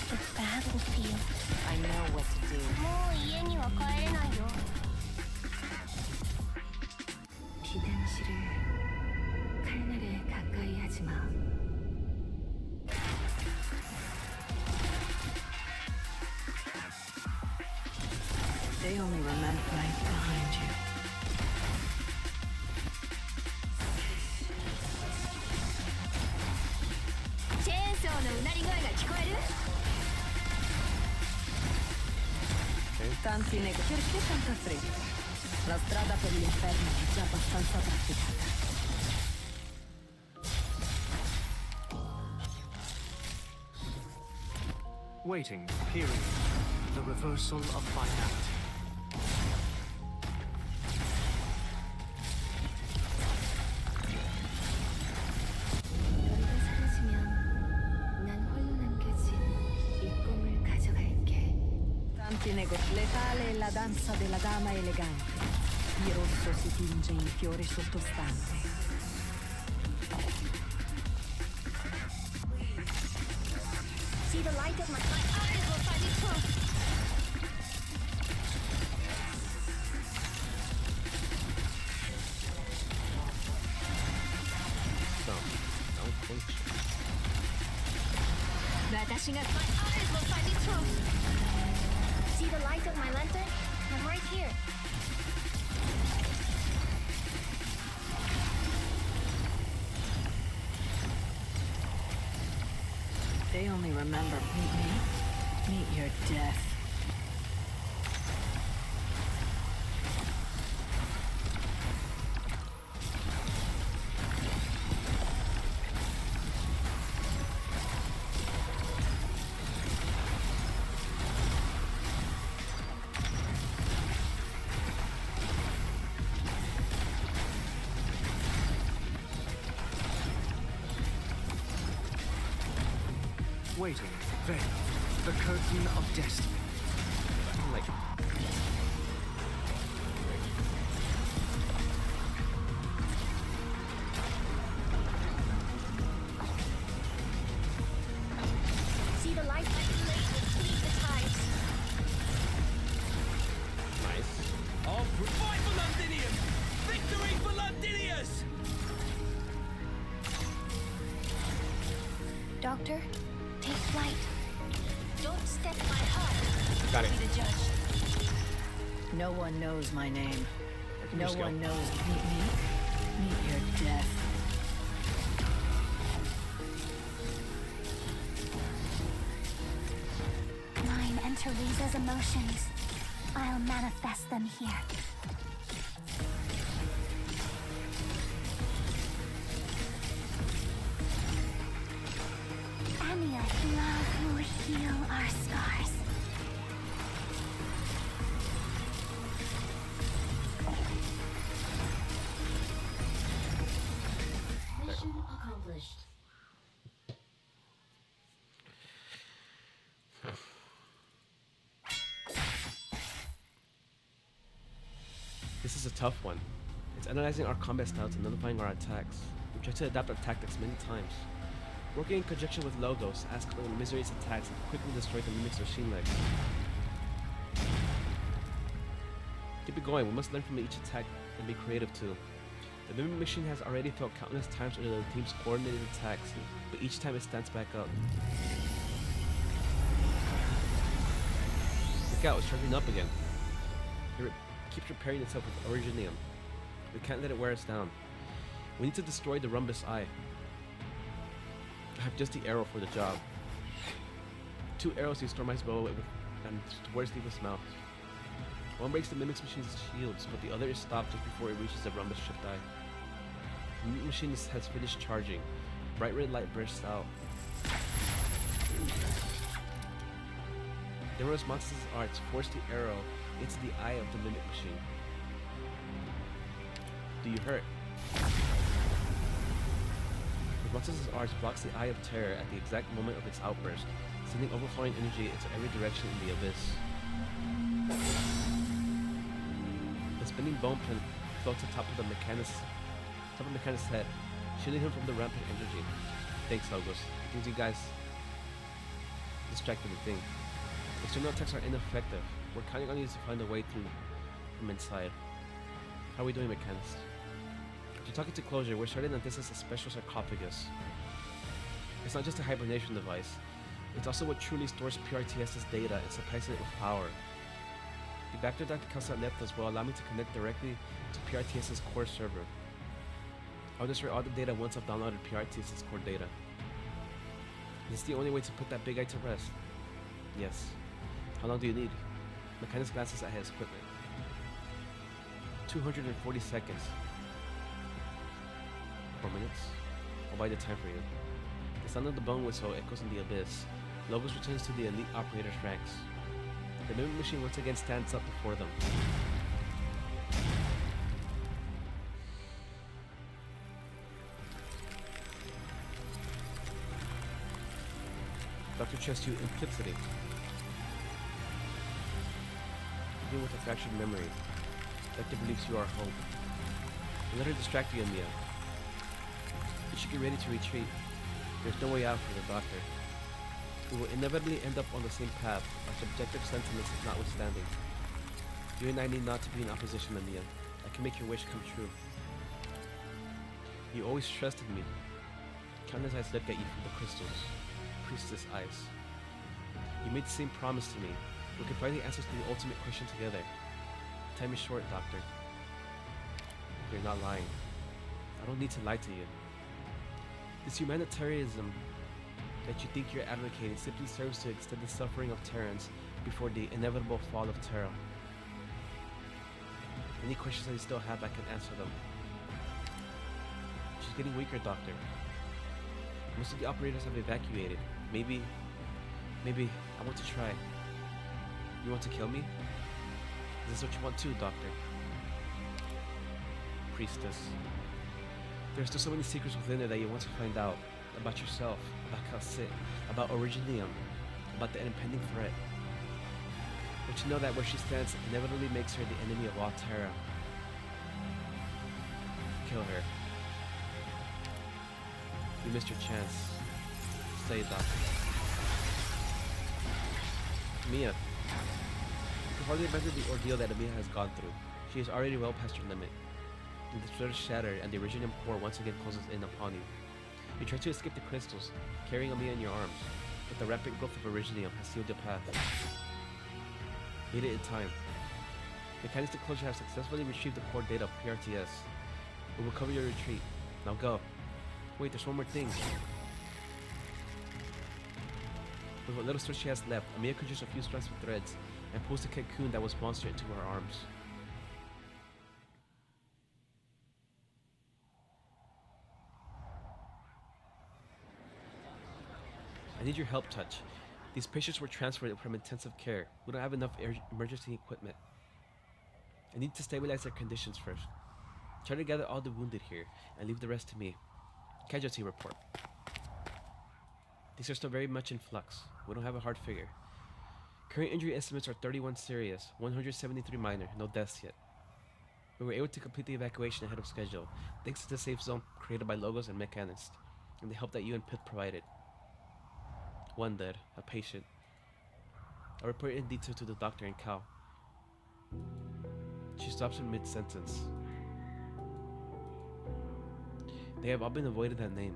B: the battlefield.
F: I know what to do.
B: もう家には帰れないよ。
D: 기단실을 칼날에 가까이 하지 마.
G: They only remember right behind you.
I: Chainsaw のうなり声が聞こえる?
G: Tanti nego, perché tanta fretta? La strada per l'inferno è già abbastanza trafficata.
H: Waiting, period. The reversal of finality.
D: 너희가 사라지면 난 홀로 남겨진 이 꿈을 가져갈게.
G: Tanti nego, letale è la danza della dama elegante. Di rosso si tinge il fiore sottostante.
I: See the light of my eyes will find it true.
A: Don't punch.
I: 私が my eyes will find it true. See the light of my lantern? I'm right here.
G: They only remember meet your death.
H: Waiting, veiled, the curtain of destiny.
A: Like,
I: See the light like the lake will cleave the tides.
A: nice.
M: All fight for Londinium! Victory for Londinius!
B: Doctor, take flight.
I: Don't step my heart.
A: Got it.
I: Be the judge.
G: No one knows my name. No
A: just go.
G: one knows meet your death.
B: Mine and Teresa's emotions. I'll manifest them here. Anya, love will heal our scars.
I: Mission accomplished.
A: This is a tough one. It's analyzing our combat styles and nullifying our attacks. We try to adapt our tactics many times. Working in conjunction with Logos, ask for Misery's attacks and quickly destroy the Mimic's machine legs. Keep it going, we must learn from each attack and be creative too. The mimic machine has already failed countless times under the team's coordinated attacks, but each time it stands back up. Look out, it's charging up again. It keeps repairing itself with Originium. We can't let it wear us down. We need to destroy the Rhombus Eye. I have just the arrow for the job. 2 arrows to Stormite's bow and towards Leva's mouth. One breaks the Mimic's machine's shields, but the other is stopped just before it reaches the Rhombus chipped eye. The Mimic machine has finished charging. Bright red light bursts out. The Monster's arts force the arrow into the eye of the Mimic machine. Do you hurt? Monster's arts blocks the eye of Terra at the exact moment of its outburst, sending overflowing energy into every direction in the abyss. The spinning bone pin floats atop of the mechanist's head, shielding him from the rampant energy. Thanks, Logos. It gives you guys distracted the thing. External attacks are ineffective. We're counting on you to find a way through from inside. How are we doing, Mechanist? After talking to Closure, we're certain that this is a special sarcophagus. It's not just a hibernation device. It's also what truly stores PRTS's data and supplies it with power. The backdoor Dr. Calsanetas will allow me to connect directly to PRTS's core server. I'll destroy all the data once I've downloaded PRTS's core data. This is the only way to put that big eye to rest. Yes. How long do you need? Mechanist glances at his equipment. 240 seconds. 4 minutes? I'll buy the time for you. The sound of the bone whistle echoes in the abyss. Logos returns to the elite operator's ranks. The mimic machine once again stands up before them. Dr. trusts you implicitly. Even with a fractured memory, Doctor believes you are hope. And let her distract you, Emilia. You should get ready to retreat. There's no way out for the Doctor. We will inevitably end up on the same path, our subjective sentiments notwithstanding. You and I need not to be in opposition, Emilia. I can make your wish come true. You always trusted me. Countless eyes look at you from the crystals. Priestess eyes. You made the same promise to me. We can find the answers to the ultimate question together. Time is short, Doctor. You're not lying. I don't need to lie to you. This humanitarianism that you think you're advocating simply serves to extend the suffering of Terrans before the inevitable fall of Terra. Any questions that you still have, I can answer them. She's getting weaker, Doctor. Most of the operators have evacuated. Maybe I want to try. You want to kill me? Is this what you want too, Doctor? Priestess. There are still so many secrets within there that you want to find out. About yourself, about Calcit, about Originium, about the impending threat. But you know that where she stands inevitably makes her the enemy of all Terra. Kill her. You missed your chance. Stay, Doctor. Mia. You can hardly imagine the ordeal that Mia has gone through. She is already well past her limit. The thread is shattered and the Originium core once again closes in upon you. You try to escape the crystals, carrying Amiya in your arms, but the rapid growth of Originium has sealed your path. Made it in time. Mechanics of Closure have successfully retrieved the core data of PRTS. We will cover your retreat. Now go. Wait, there's one more thing. With what little strength she has left, Amiya conjures a few strands of threads and pulls the cocoon that was Monster into her arms. I need your help, Touch. These patients were transferred from intensive care. We don't have enough emergency equipment. I need to stabilize their conditions first. Try to gather all the wounded here, and leave the rest to me. Casualty report. These are still very much in flux. We don't have a hard figure. Current injury estimates are 31 serious, 173 minor, no deaths yet. We were able to complete the evacuation ahead of schedule, thanks to the safe zone created by Logos and Mechanist, and the help that you and Pith provided. One dead, a patient. I'll report in detail to the doctor and Cal. She stops in mid-sentence. They have all been avoiding that name.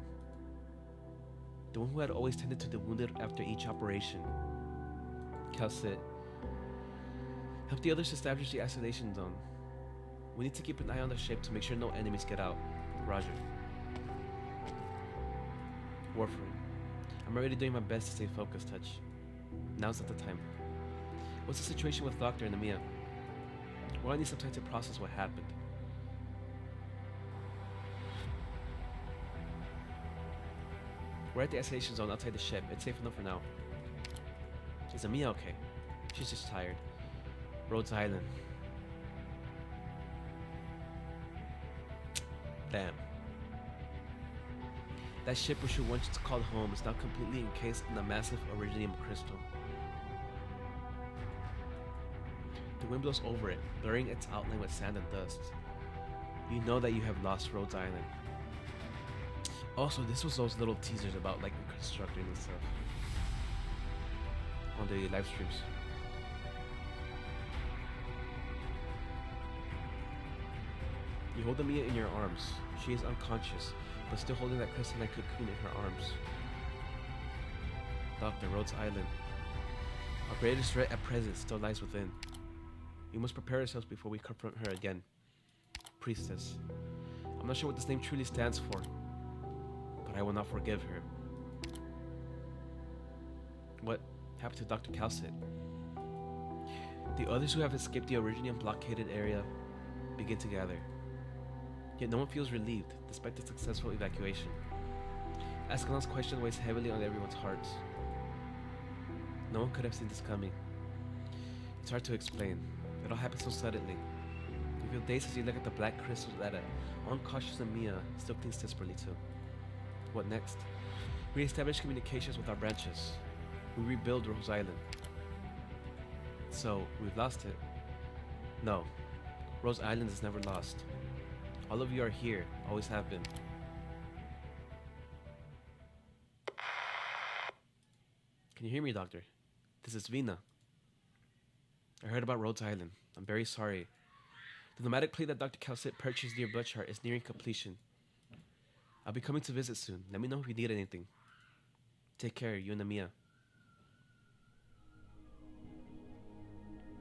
A: The one who had always tended to the wounded after each operation. Calcit. Help the others establish the isolation zone. We need to keep an eye on the ship to make sure no enemies get out. Roger. Warfarin. I'm already doing my best to stay focused, Touch. Now's not the time. What's the situation with Doctor and Amia? Well, I need some time to process what happened. We're at the isolation zone outside the ship. It's safe enough for now. Is Amia okay? She's just tired. Rhodes Island. Damn. That ship which we once called home is now completely encased in a massive iridium crystal. The wind blows over it, blurring its outline with sand and dust. You know that you have lost Rhodes Island. Also, this was those little teasers about like reconstructing and stuff on the live streams. You hold Amia in your arms. She is unconscious, but still holding that crystalline cocoon in her arms. Dr. Rhodes Island. Our greatest threat at present still lies within. We must prepare ourselves before we confront her again. Priestess. I'm not sure what this name truly stands for, but I will not forgive her. What happened to Dr. Calcit? The others who have escaped the Originium blockaded area begin to gather. Yet no one feels relieved, despite the successful evacuation. Ascalon's question weighs heavily on everyone's hearts. No one could have seen this coming. It's hard to explain. It all happened so suddenly. You feel dazed as you look at the black crystals that an unconscious Amia still clings desperately to. What next? We establish communications with our branches. We rebuild Rose Island. So, we've lost it? No. Rose Island is never lost. All of you are here, always have been. Can you hear me, Doctor? This is Vina. I heard about Rhodes Island. I'm very sorry. The nomadic plate that Dr. Calcit purchased near Bloodshart is nearing completion. I'll be coming to visit soon. Let me know if you need anything. Take care, you and Amia.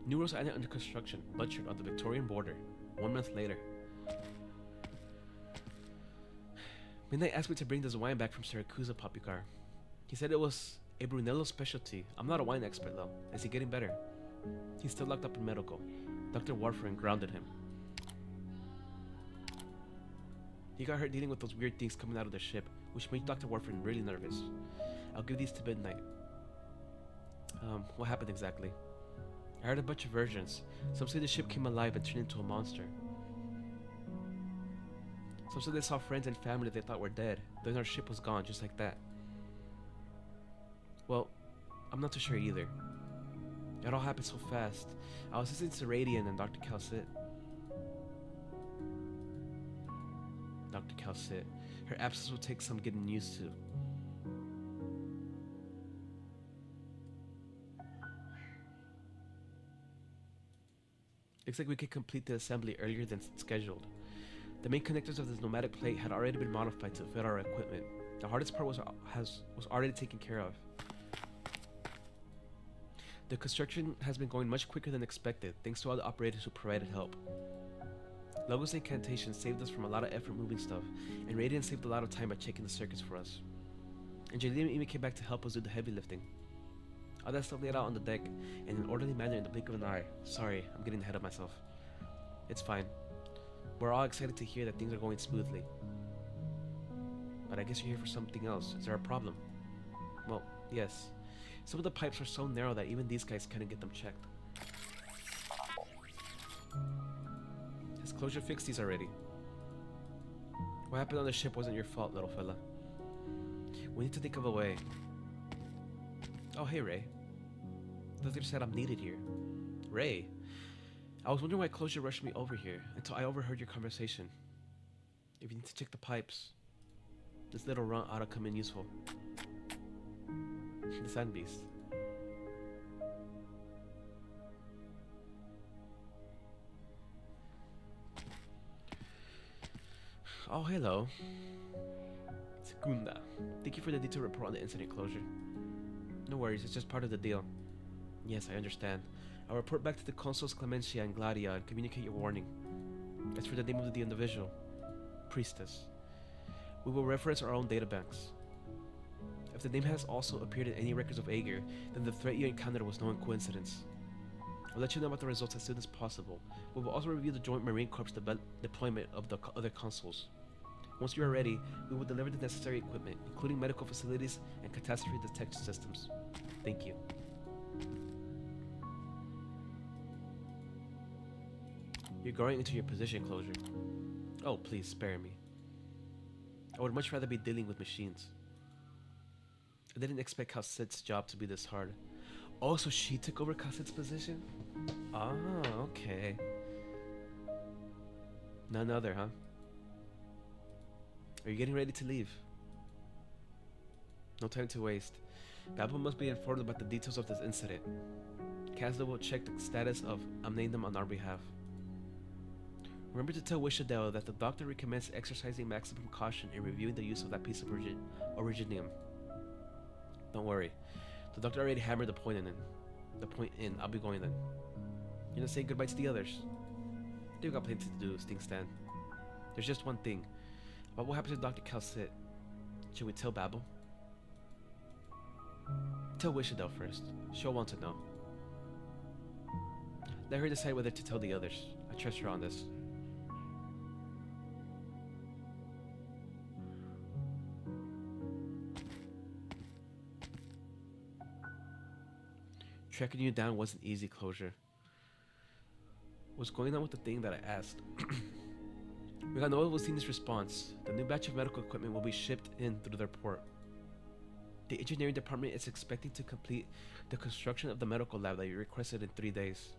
A: New Rose Island under construction. Bloodshart on the Victorian border. 1 month later. Midnight asked me to bring this wine back from Siracusa, Poppycar. He said it was a Brunello specialty. I'm not a wine expert though. Is he getting better? He's still locked up in medical. Dr. Warfarin grounded him. He got hurt dealing with those weird things coming out of the ship, which made Dr. Warfarin really nervous. I'll give these to Midnight. What happened exactly? I heard a bunch of versions. Some say the ship came alive and turned into a monster. Some said they saw friends and family they thought were dead. Then our ship was gone, just like that. Well, I'm not too sure either. It all happened so fast. I was listening to Radiant and Dr. Calcit. Dr. Calcit. Her absence will take some getting used to. Looks like we could complete the assembly earlier than scheduled. The main connectors of this nomadic plate had already been modified to fit our equipment. The hardest part was already taken care of. The construction has been going much quicker than expected, thanks to all the operators who provided help. Logo's incantation saved us from a lot of effort moving stuff, and Radiant saved a lot of time by checking the circuits for us. Angelina even came back to help us do the heavy lifting. All that stuff laid out on the deck in an orderly manner in the blink of an eye. Sorry, I'm getting ahead of myself. It's fine. We're all excited to hear that things are going smoothly. But I guess you're here for something else. Is there a problem? Well, yes. Some of the pipes are so narrow that even these guys couldn't get them checked. Has Closure fixed these already? What happened on the ship wasn't your fault, little fella. We need to think of a way. Oh, hey, Ray. Doctor said I'm needed here. Ray? I was wondering why Closure rushed me over here until I overheard your conversation. If you need to check the pipes, this little runt ought to come in useful. The Sand Beast. Oh, hello. Gunda. Thank you for the detailed report on the incident closure. No worries, it's just part of the deal. Yes, I understand. I'll report back to the consuls Clemencia and Gladia and communicate your warning. As for the name of the individual, Priestess, we will reference our own databanks. If the name has also appeared in any records of Aegir, then the threat you encountered was no coincidence. I'll let you know about the results as soon as possible. We will also review the joint Marine Corps deployment of the other consuls. Once you are ready, we will deliver the necessary equipment, including medical facilities and catastrophe detection systems. Thank you. You're going into your position, Closure. Oh, please, spare me. I would much rather be dealing with machines. I didn't expect Calcit's job to be this hard. Oh, so she took over Calcit's position? Ah, okay. None other, huh? Are you getting ready to leave? No time to waste. Babel must be informed about the details of this incident. Casdo will check the status of Amnandum on our behalf. Remember to tell Wishadel that the doctor recommends exercising maximum caution in reviewing the use of that piece of originium. Don't worry. The doctor already hammered the point in. I'll be going then. You're not saying goodbye to the others. They've got plenty to do, Sting Stan. There's just one thing. About what happened to Dr. Calcit? Should we tell Babel? Tell Wishadel first. She'll want to know. Let her decide whether to tell the others. I trust her on this. Tracking you down wasn't easy, Closure. What's going on with the thing that I asked? We got no Lucina's response. The new batch of medical equipment will be shipped in through their port. The engineering department is expecting to complete the construction of the medical lab that you requested in 3 days.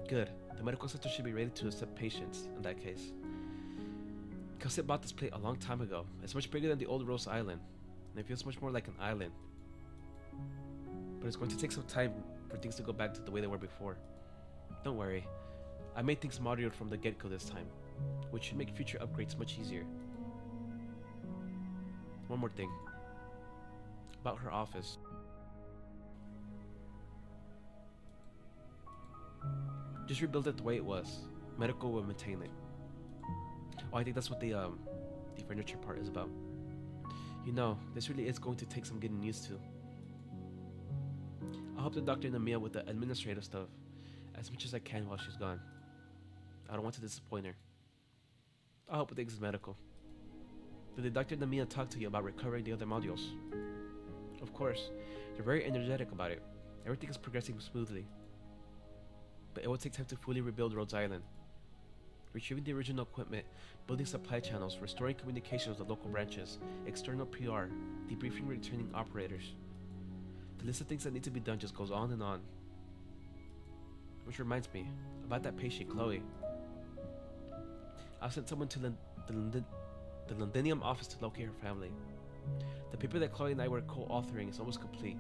A: Good. The medical center should be ready to accept patients in that case. Calcit bought this place a long time ago. It's much bigger than the old Rose Island, and it feels much more like an island. But it's going to take some time for things to go back to the way they were before. Don't worry. I made things modular from the get-go this time, which should make future upgrades much easier. One more thing. About her office. Just rebuild it the way it was. Medical will maintain it. Oh, I think that's what the furniture part is about. You know, this really is going to take some getting used to. I'll help the doctor in the meal with the administrative stuff as much as I can while she's gone. I don't want to disappoint her. I'll help with things medical. Did the doctor in the meal talk to you about recovering the other modules? Of course, they're very energetic about it. Everything is progressing smoothly. But it will take time to fully rebuild Rhodes Island. Retrieving the original equipment, building supply channels, restoring communication with the local branches, external PR, debriefing returning operators. The list of things that need to be done just goes on and on. Which reminds me, about that patient, Chloe. I've sent someone to the Londinium office to locate her family. The paper that Chloe and I were co-authoring is almost complete.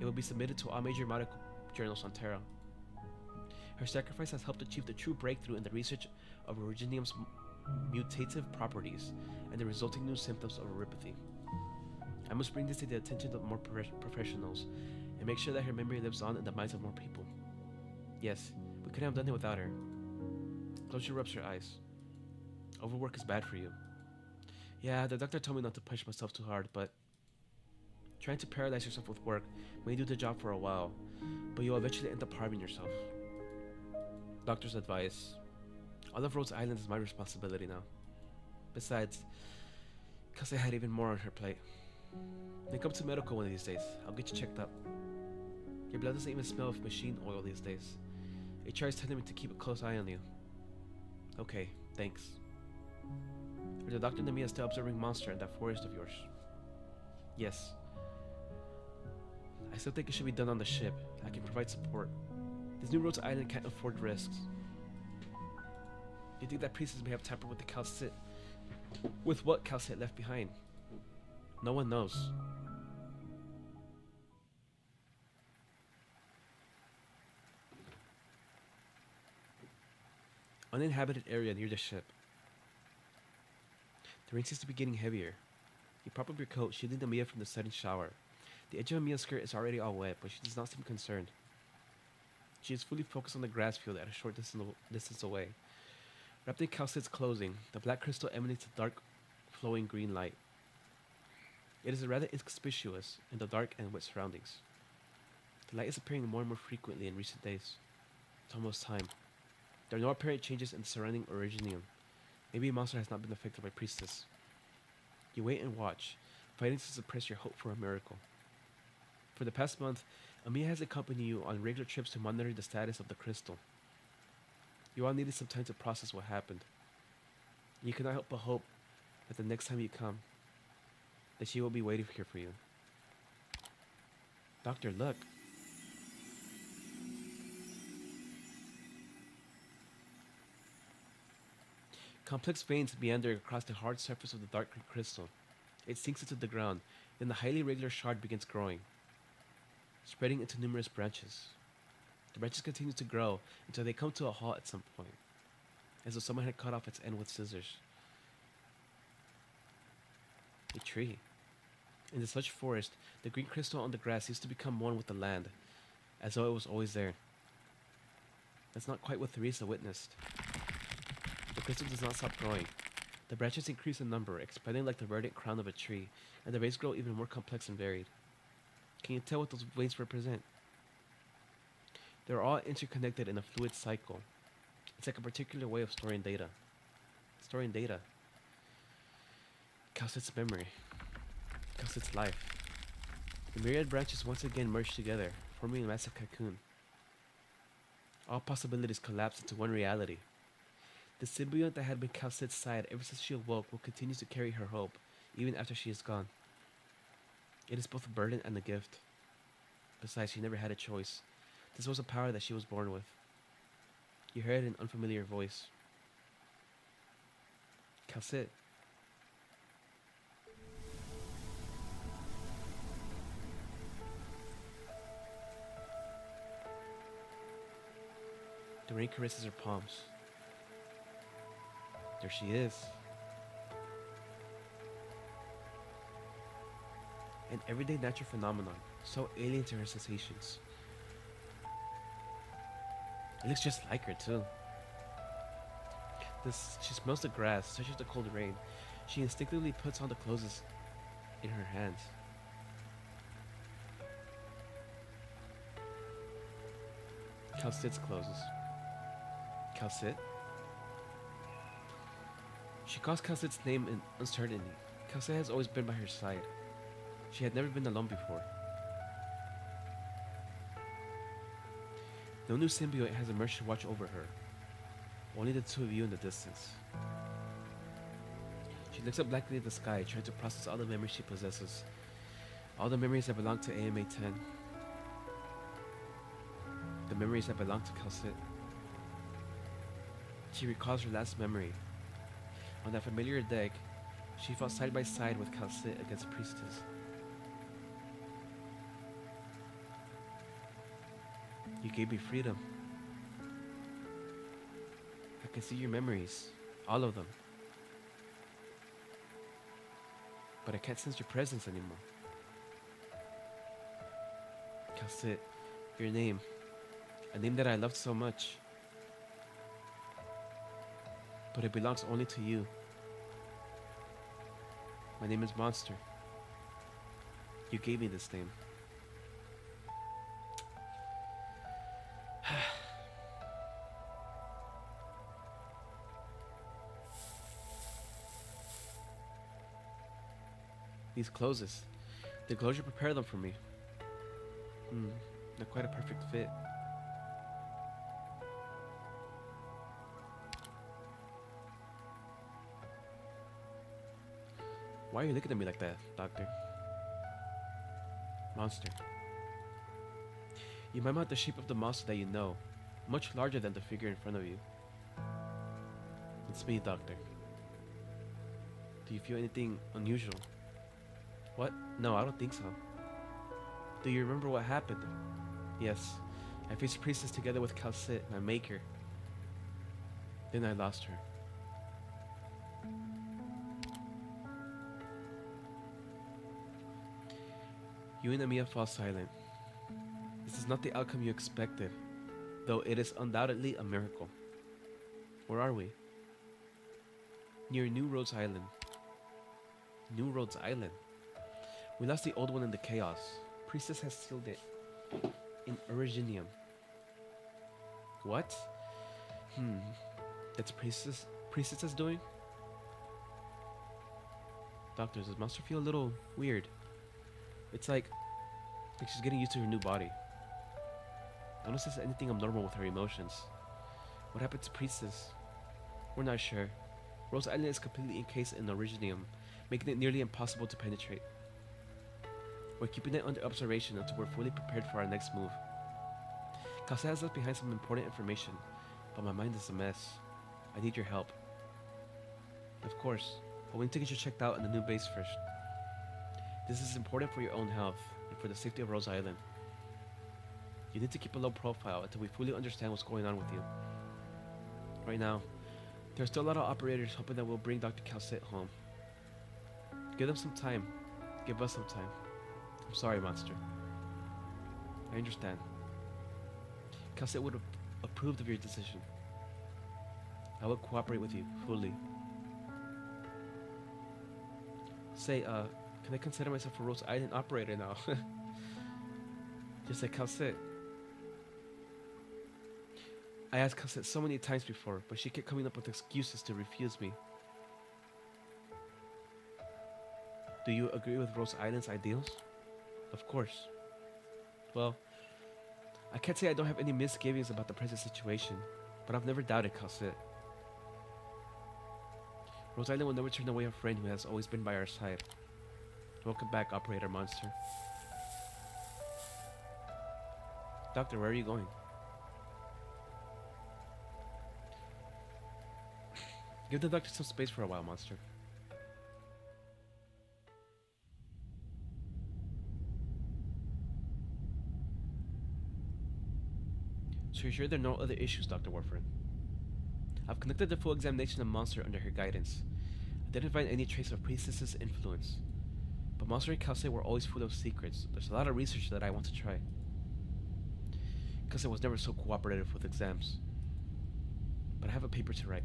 A: It will be submitted to all major medical journals on Terra. Her sacrifice has helped achieve the true breakthrough in the research of originium's mutative properties and the resulting new symptoms of neuropathy. I must bring this to the attention of more professionals and make sure that her memory lives on in the minds of more people. Yes, we couldn't have done it without her. Closure rubs her eyes. Overwork is bad for you. Yeah, the doctor told me not to push myself too hard, but trying to paralyze yourself with work may do the job for a while, but you'll eventually end up harming yourself. Doctor's advice. All of Rhodes Island is my responsibility now. Besides, because I had even more on her plate. Then come to medical one of these days. I'll get you checked up. Your blood doesn't even smell of machine oil these days. HR is telling me to keep a close eye on you. Okay, thanks. Are the doctor and the Mia still observing monster in that forest of yours? Yes. I still think it should be done on the ship. I can provide support. This new Rhodes Island can't afford risks. You think that Priestess may have tampered with the Calcit? With what Calcit left behind? No one knows. Uninhabited area near the ship. The rain seems to be getting heavier. You prop up your coat, shielding Amia from the sudden shower. The edge of Amia's skirt is already all wet, but she does not seem concerned. She is fully focused on the grass field at a short distance away. Wrapped in Calcit's clothing, the black crystal emanates a dark, flowing green light. It is rather inconspicuous in the dark and wet surroundings. The light is appearing more and more frequently in recent days. It's almost time. There are no apparent changes in the surrounding originium. Maybe a monster has not been affected by Priestess. You wait and watch, fighting to suppress your hope for a miracle. For the past month, Amiya has accompanied you on regular trips to monitor the status of the crystal. You all needed some time to process what happened. You cannot help but hope that the next time you come, that she will be waiting here for you. Doctor, look. Complex veins meander across the hard surface of the dark green crystal. It sinks into the ground, then the highly regular shard begins growing, spreading into numerous branches. The branches continue to grow until they come to a halt at some point, as though someone had cut off its end with scissors. A tree. In the slush forest, the green crystal on the grass used to become one with the land, as though it was always there. That's not quite what Theresa witnessed. The crystal does not stop growing. The branches increase in number, expanding like the verdant crown of a tree, and the rays grow even more complex and varied. Can you tell what those veins represent? They're all interconnected in a fluid cycle. It's like a particular way of storing data. Storing data. Calcit's memory. Calcit's life. The myriad branches once again merge together, forming a massive cocoon. All possibilities collapse into one reality. The symbiote that had been Calcit's side ever since she awoke will continue to carry her hope, even after she is gone. It is both a burden and a gift. Besides, she never had a choice. This was a power that she was born with. You heard an unfamiliar voice. Calcit. The rain caresses her palms. There she is. An everyday natural phenomenon, so alien to her sensations. It looks just like her too. She smells the grass, touches the cold rain. She instinctively puts on the clothes in her hands. Calcit's clothes. Calcit? She calls Calcit's name in uncertainty. Calcit has always been by her side. She had never been alone before. No new symbiote has emerged to watch over her. Only the two of you in the distance. She looks up blankly at the sky, trying to process all the memories she possesses. All the memories that belong to AMA 10. The memories that belong to Calcit. She recalls her last memory. On that familiar deck, she fought side by side with Calcit against Priestess. You gave me freedom. I can see your memories, all of them. But I can't sense your presence anymore. Calcit, your name, a name that I loved so much. But it belongs only to you. My name is Monster. You gave me this name. These clothes, the closure prepared them for me. Not quite a perfect fit. Why are you looking at me like that, Doctor? Monster. You mime out the shape of the monster that you know, much larger than the figure in front of you. It's me, Doctor. Do you feel anything unusual? What? No, I don't think so. Do you remember what happened? Yes, I faced Priestess together with Calcit, my maker. Then I lost her. You and Amia fall silent. This is not the outcome you expected, though it is undoubtedly a miracle. Where are we? Near New Rhodes Island. New Rhodes Island? We lost the old one in the chaos. Priestess has sealed it in Originium. What? That's Priestess is doing? Doctor, does the monster feel a little weird? It's like she's getting used to her new body. I don't sense anything abnormal with her emotions. What happened to Priestess? We're not sure. Rose Island is completely encased in Originium, making it nearly impossible to penetrate. We're keeping it under observation until we're fully prepared for our next move. Kase has left behind some important information, but my mind is a mess. I need your help. Of course, but we need to get you checked out in the new base first. This is important for your own health and for the safety of Rose Island. You need to keep a low profile until we fully understand what's going on with you. Right now, there are still a lot of operators hoping that we'll bring Dr. Calcit home. Give them some time. Give us some time. I'm sorry, Monster. I understand. Calcit would have approved of your decision. I will cooperate with you fully. Say, can I consider myself a Rose Island operator now? Just like Calcit. I asked Calcit so many times before, but she kept coming up with excuses to refuse me. Do you agree with Rose Island's ideals? Of course. Well, I can't say I don't have any misgivings about the present situation, but I've never doubted Calcit. Rose Island will never turn away a friend who has always been by our side. Welcome back, Operator Monster. Doctor, where are you going? Give the doctor some space for a while, Monster. So you're sure there are no other issues, Dr. Warfarin? I've conducted the full examination of Monster under her guidance. I didn't find any trace of Priestess's influence. But Monster and Calcit were always full of secrets. There's a lot of research that I want to try. Calcit was never so cooperative with exams. But I have a paper to write.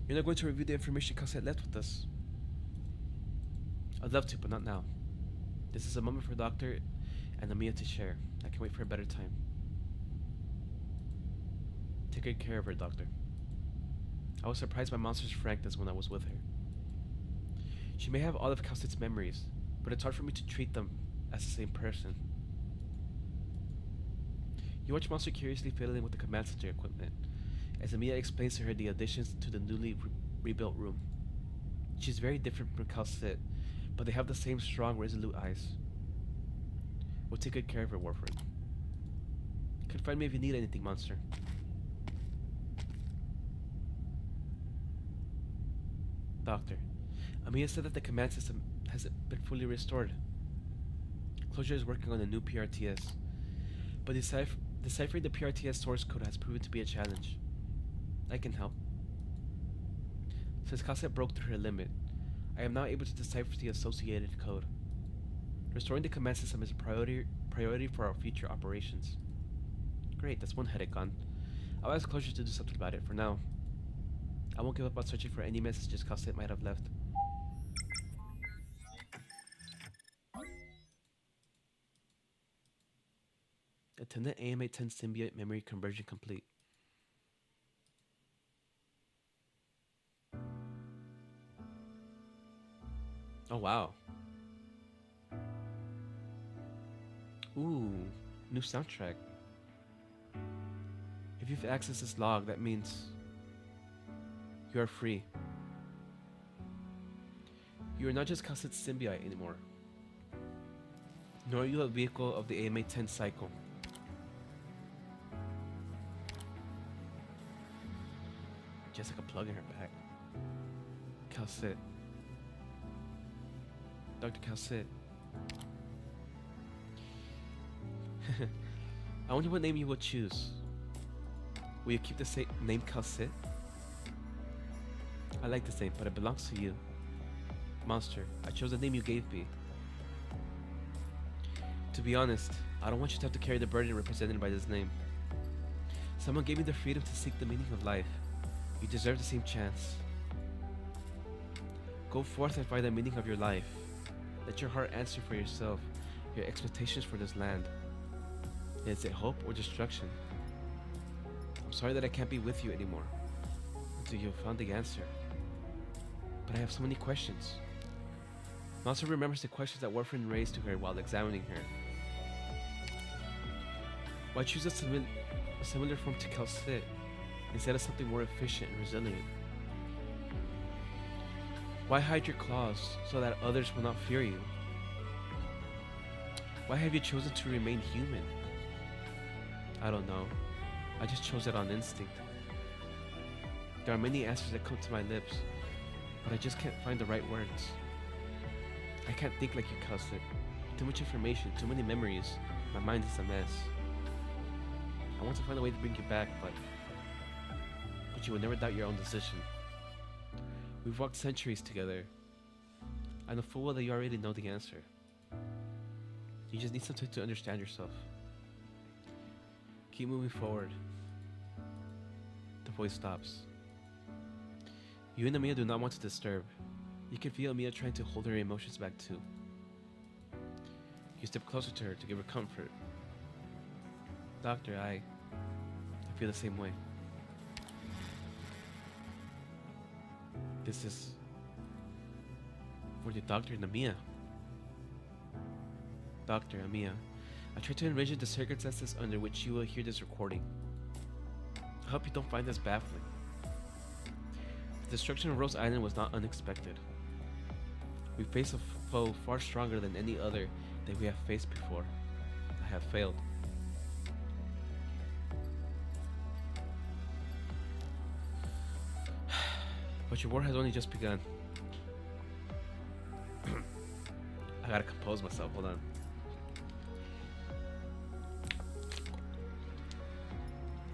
A: You're not going to review the information Calcit left with us? I'd love to, but not now. This is a moment for Doctor and Amia to share. I can wait for a better time. Take good care of her, Doctor. I was surprised by Monster's frankness when I was with her. She may have all of Calcit's memories, but it's hard for me to treat them as the same person. You watch Monster curiously fiddling with the command center equipment, as Amia explains to her the additions to the newly rebuilt room. She's very different from Calcit, but they have the same strong, resolute eyes. We'll take good care of her, Warfarin. Confide me if you need anything, Monster. Doctor, Amia said that the command system hasn't been fully restored. Closure is working on a new PRTS, but deciphering the PRTS source code has proven to be a challenge. I can help. Since Calcit broke through her limit, I am now able to decipher the associated code. Restoring the command system is a priority for our future operations. Great, that's one headache gone. I'll ask Closure to do something about it. For now, I won't give up on searching for any messages Calcit might have left. Attendant AM-810 symbiote memory conversion complete. Oh wow. Ooh, new soundtrack. If you've accessed this log, that means you are free. You are not just Calcit's symbiote anymore, nor are you a vehicle of the AMA-10 cycle. Just like a plug in her back. Calcit. Dr. Calcit. I wonder what name you will choose. Will you keep the same name Calcit? I like this name, but it belongs to you. Monster, I chose the name you gave me. To be honest, I don't want you to have to carry the burden represented by this name. Someone gave me the freedom to seek the meaning of life. You deserve the same chance. Go forth and find the meaning of your life. Let your heart answer for yourself, your expectations for this land. Is it hope or destruction? I'm sorry that I can't be with you anymore until you've found the answer. But I have so many questions. Monster remembers the questions that Warframe raised to her while examining her. Why choose a similar form to Calcit instead of something more efficient and resilient? Why hide your claws so that others will not fear you? Why have you chosen to remain human? I don't know. I just chose it on instinct. There are many answers that come to my lips, but I just can't find the right words. I can't think like you, Calcit. Too much information, too many memories. My mind is a mess. I want to find a way to bring you back, but you will never doubt your own decision. We've walked centuries together. I know full well that you already know the answer. You just need some time to understand yourself. Keep moving forward. The voice stops. You and Amia do not want to disturb. You can feel Amia trying to hold her emotions back too. You step closer to her to give her comfort. Doctor, I feel the same way. This is for the doctor and Amia. Doctor, Amia, I try to envision the circumstances under which you will hear this recording. I hope you don't find this baffling. The destruction of Rose Island was not unexpected. We face a foe far stronger than any other that we have faced before. I have failed. But your war has only just begun. I gotta compose myself, hold on.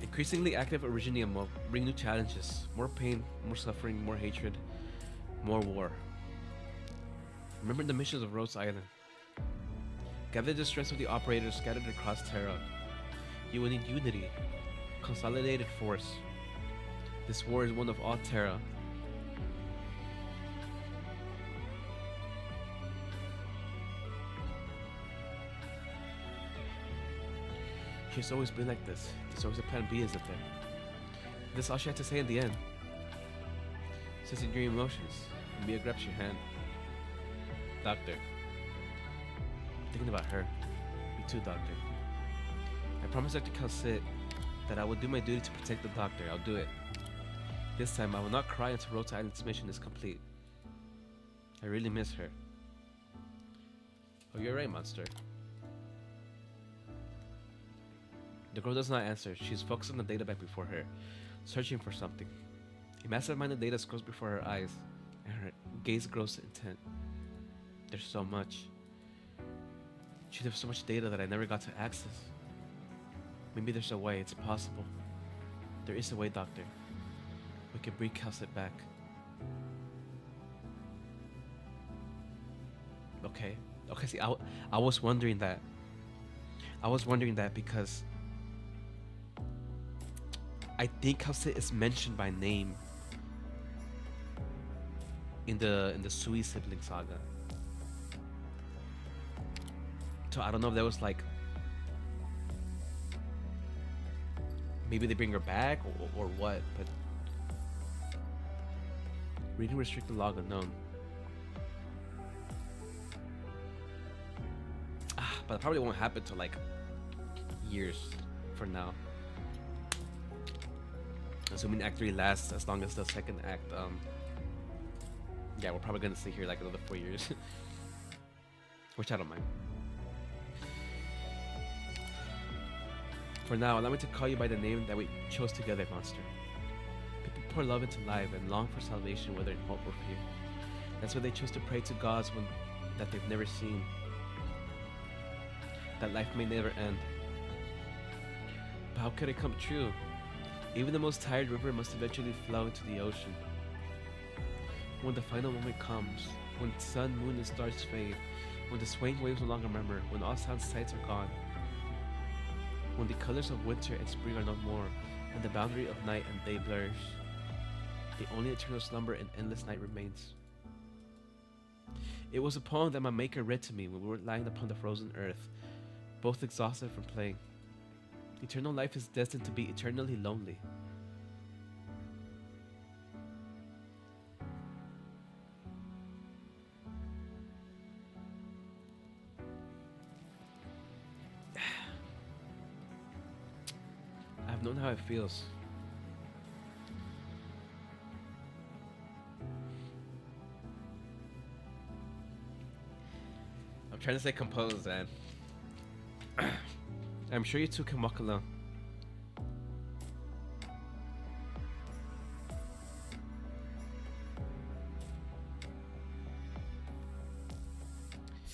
A: Increasingly active Originium bring new challenges, more pain, more suffering, more hatred, more war. Remember the missions of Rose Island. Gather the strength of the operators scattered across Terra. You will need unity, consolidated force. This war is one of all Terra. She's always been like this. There's always a plan B, isn't there? This is all she had to say in the end. Sensing your emotions, Mia grabs your hand. Doctor. I'm thinking about her. Me too, Doctor. I promised Dr. Calcit that I would do my duty to protect the Doctor. I'll do it. This time, I will not cry until Rhodes Island's mission is complete. I really miss her. Oh, you're right, Monster. The girl does not answer. She's focused on the data back before her, searching for something. A massive amount of data scrolls before her eyes, and her gaze grows intent. There's so much. She has so much data that I never got to access. Maybe there's a way. It's possible. There is a way, Doctor. We can bring Calcit back. Okay. Okay, see, I was wondering that. I was wondering that because I think Calcit is mentioned by name in the Sui sibling saga. So I don't know if that was like maybe they bring her back or what, but reading restricted log unknown. But it probably won't happen till like years for now. Assuming Act 3 lasts as long as the second act. Yeah, we're probably gonna stay here like another 4 years. Which I don't mind. For now, allow me to call you by the name that we chose together, Monster. People pour love into life and long for salvation, whether in hope or fear. That's why they chose to pray to gods that they've never seen. That life may never end. But how could it come true? Even the most tired river must eventually flow into the ocean. When the final moment comes, when sun, moon, and stars fade, When the swaying waves no longer murmur, when all sound sights are gone, when the colors of winter and spring are no more, and the boundary of night and day blurs, the only eternal slumber and endless night remains. It was a poem that my maker read to me when we were lying upon the frozen earth, both exhausted from playing. Eternal life is destined to be eternally lonely. I've known how it feels. I'm trying to stay composed, man. I'm sure you two can walk alone.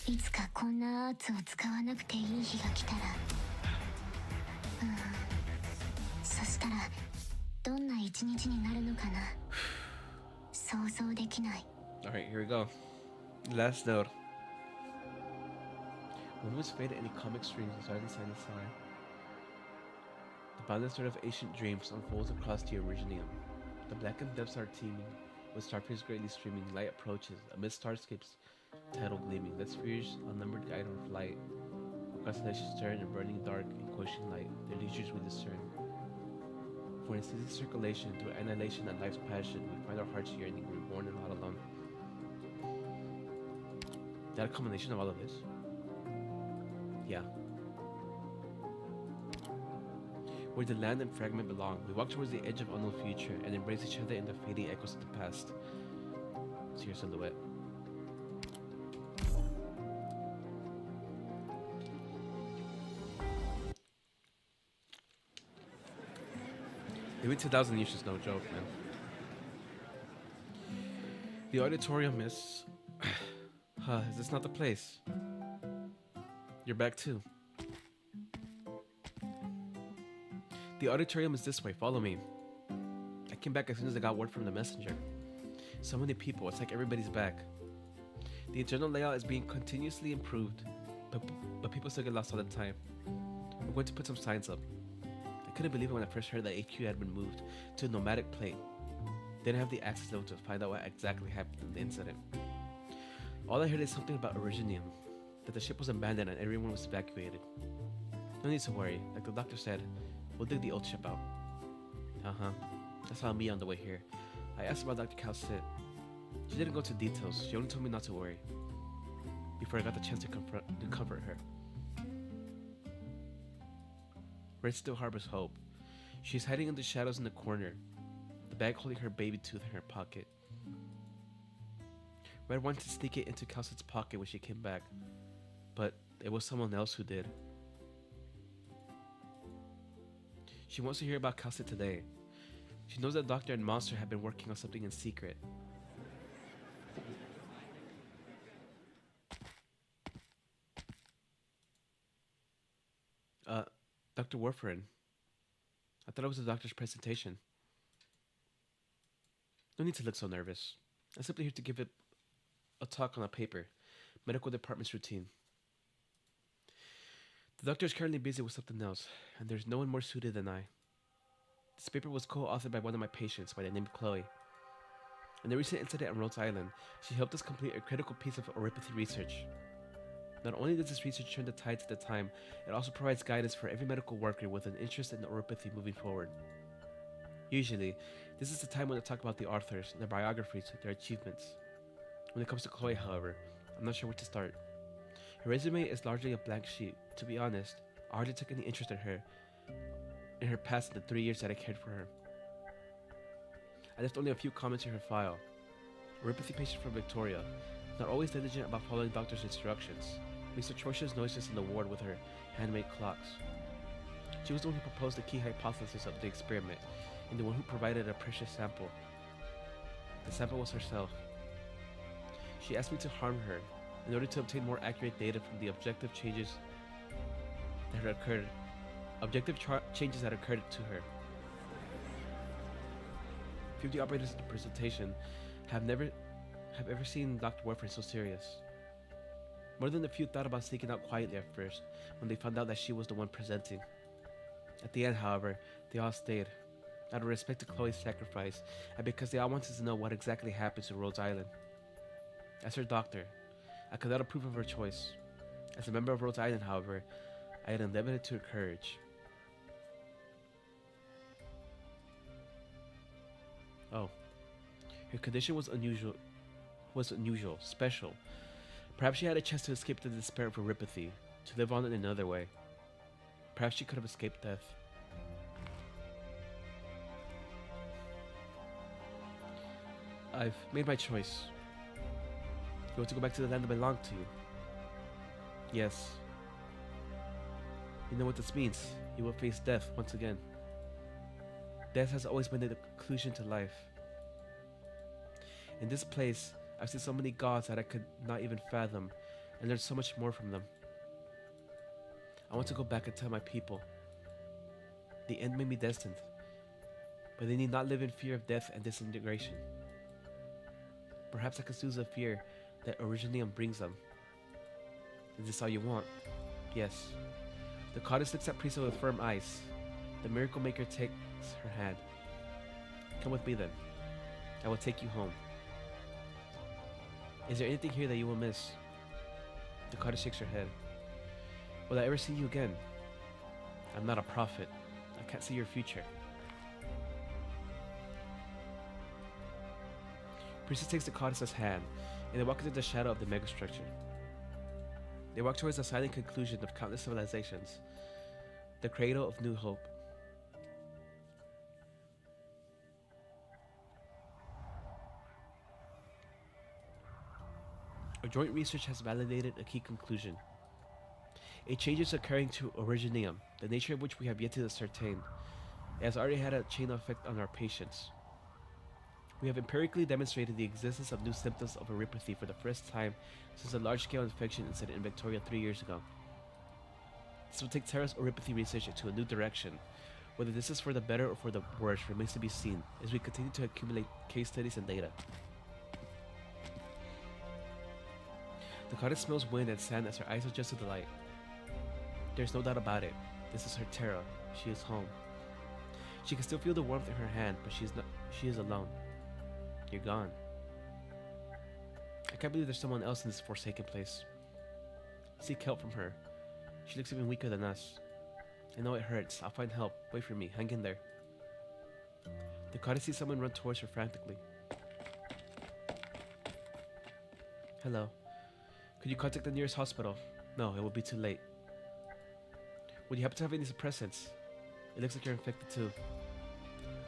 B: いつかこんなアーツを使わなくていい日が来たら、そしたらどんな一日になるのかな。想像できない。
A: Alright, here we go. Last note. When was faded any comic streams inside the side to side? The boundless thread of ancient dreams unfolds across the Originium. The blackened depths are teeming, with starfish greatly streaming. Light approaches, amid starscapes, tidal gleaming. Let spheres, unnumbered guide of light. Constellations turn in burning dark and quenching light. Their leisures we discern. For in ceaseless circulation, through annihilation and life's passion, we find our hearts yearning, reborn and not alone. Is that a combination of all of this? Yeah. Where the land and fragment belong, we walk towards the edge of unknown future and embrace each other in the fading echoes of the past. See your silhouette. Maybe 2,000 years is no joke, man. The auditorium is... is this not the place? You're back too. The auditorium is this way, follow me. I came back as soon as I got word from the messenger. So many people, it's like everybody's back. The internal layout is being continuously improved, but people still get lost all the time. We're going to put some signs up. I couldn't believe it when I first heard that AQ had been moved to a nomadic plate. Didn't have the access though to find out what exactly happened in the incident. All I heard is something about Originium, that the ship was abandoned and everyone was evacuated. No need to worry, like the doctor said, we'll dig the old ship out. That's how me on the way here. I asked about Dr. Calcit. She didn't go into details, she only told me not to worry. Before I got the chance to comfort her. Red still harbors hope. She's hiding in the shadows in the corner, the bag holding her baby tooth in her pocket. Red wanted to sneak it into Calcit's pocket when she came back, but it was someone else who did. She wants to hear about Calcit today. She knows that Doctor and Monster have been working on something in secret. Dr. Warfarin. I thought it was the doctor's presentation. No need to look so nervous. I'm simply here to give it a talk on a paper. Medical department's routine. The doctor is currently busy with something else, and there's no one more suited than I. This paper was co-authored by one of my patients by the name of Chloe. In the recent incident on Rhodes Island, she helped us complete a critical piece of oripathy research. Not only does this research turn the tides of the time, it also provides guidance for every medical worker with an interest in oripathy moving forward. Usually, this is the time when I talk about the authors, their biographies, their achievements. When it comes to Chloe, however, I'm not sure where to start. Her resume is largely a blank sheet. To be honest, I hardly took any interest in her past in the 3 years that I cared for her. I left only a few comments in her file. Oripathy patient from Victoria, not always diligent about following doctor's instructions, makes atrocious noises in the ward with her handmade clocks. She was the one who proposed the key hypothesis of the experiment, and the one who provided a precious sample. The sample was herself. She asked me to harm her in order to obtain more accurate data from the objective changes that had occurred. Changes that occurred to her. Few of the operators at the presentation have ever seen Dr. Warfarin so serious. More than a few thought about sneaking out quietly at first, when they found out that she was the one presenting. At the end, however, they all stayed, out of respect to Chloe's sacrifice, and because they all wanted to know what exactly happened to Rhodes Island. As her doctor, I could not approve of her choice. As a member of Rhodes Island, however, I had unlimited to her courage. Oh. Her condition was unusual, special. Perhaps she had a chance to escape the despair of neuropathy, to live on in another way. Perhaps she could have escaped death. I've made my choice. You want to go back to the land that belonged to you? Yes. You know what this means. You will face death once again. Death has always been the conclusion to life. In this place, I've seen so many gods that I could not even fathom, and learned so much more from them. I want to go back and tell my people. The end may be destined, but they need not live in fear of death and disintegration. Perhaps I can soothe the fear that Originium brings them. Is this all you want? Yes. The goddess looks at Priestess with firm eyes. The miracle maker takes her hand. Come with me then. I will take you home. Is there anything here that you will miss? The goddess shakes her head. Will I ever see you again? I'm not a prophet. I can't see your future. Priestess takes the goddess's hand, and they walk into the shadow of the megastructure. They walk towards the silent conclusion of countless civilizations, the cradle of New Hope. Our joint research has validated a key conclusion. A change is occurring to Originium, the nature of which we have yet to ascertain. It has already had a chain effect on our patients. We have empirically demonstrated the existence of new symptoms of neuropathy for the first time since a large-scale infection incident in Victoria 3 years ago. This will take Terra's neuropathy research into a new direction. Whether this is for the better or for the worse remains to be seen as we continue to accumulate case studies and data. The goddess smells wind and sand as her eyes adjust to the light. There's no doubt about it. This is her Terra. She is home. She can still feel the warmth in her hand, but she is alone. You're gone. I can't believe there's someone else in this forsaken place. Seek help from her. She looks even weaker than us. I know it hurts. I'll find help. Wait for me. Hang in there. The goddess sees someone run towards her frantically. Hello. Could you contact the nearest hospital? No, it will be too late. Would you happen to have any suppressants? It looks like you're infected too.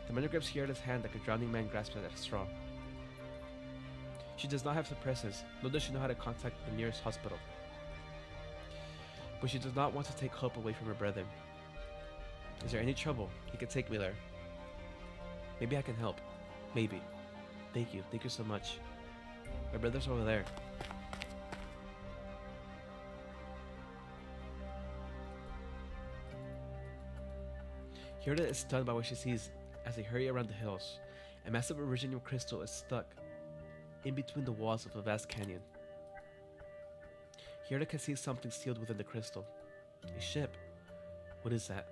A: The man grabs Hierda's hand like a drowning man grasps at a straw. She does not have suppressants, nor does she know how to contact the nearest hospital. But she does not want to take hope away from her brethren. Is there any trouble? He can take me there. Maybe I can help. Maybe. Thank you so much. My brother's over there. Hierda is stunned by what she sees as they hurry around the hills. A massive Originium crystal is stuck in between the walls of a vast canyon. Hierda can see something sealed within the crystal. A ship. What is that?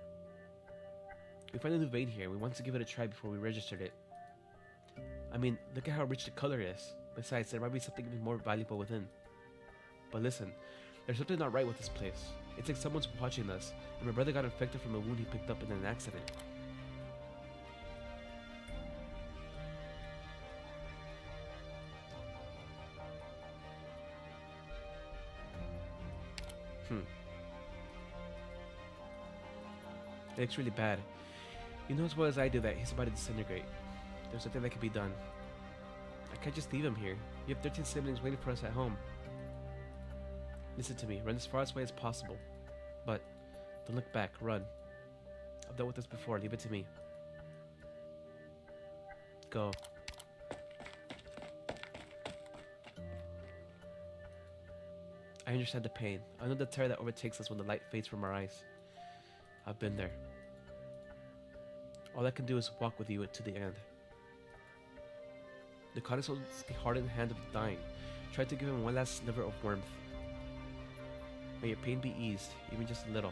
A: We find a new vein here. We want to give it a try before we registered it. I mean, look at how rich the color is. Besides, there might be something even more valuable within. But listen, there's something not right with this place. It's like someone's watching us, and my brother got infected from a wound he picked up in an accident. It looks really bad. You know as well as I do that he's about to disintegrate. There's nothing that can be done. I can't just leave him here. You have 13 siblings waiting for us at home. Listen to me, run as far away as possible. But don't look back, run. I've dealt with this before, leave it to me. Go. I understand the pain. I know the terror that overtakes us when the light fades from our eyes. I've been there. All I can do is walk with you to the end. The goddess holds the hardened hand of the dying, tried to give him one last sliver of warmth. May your pain be eased, even just a little.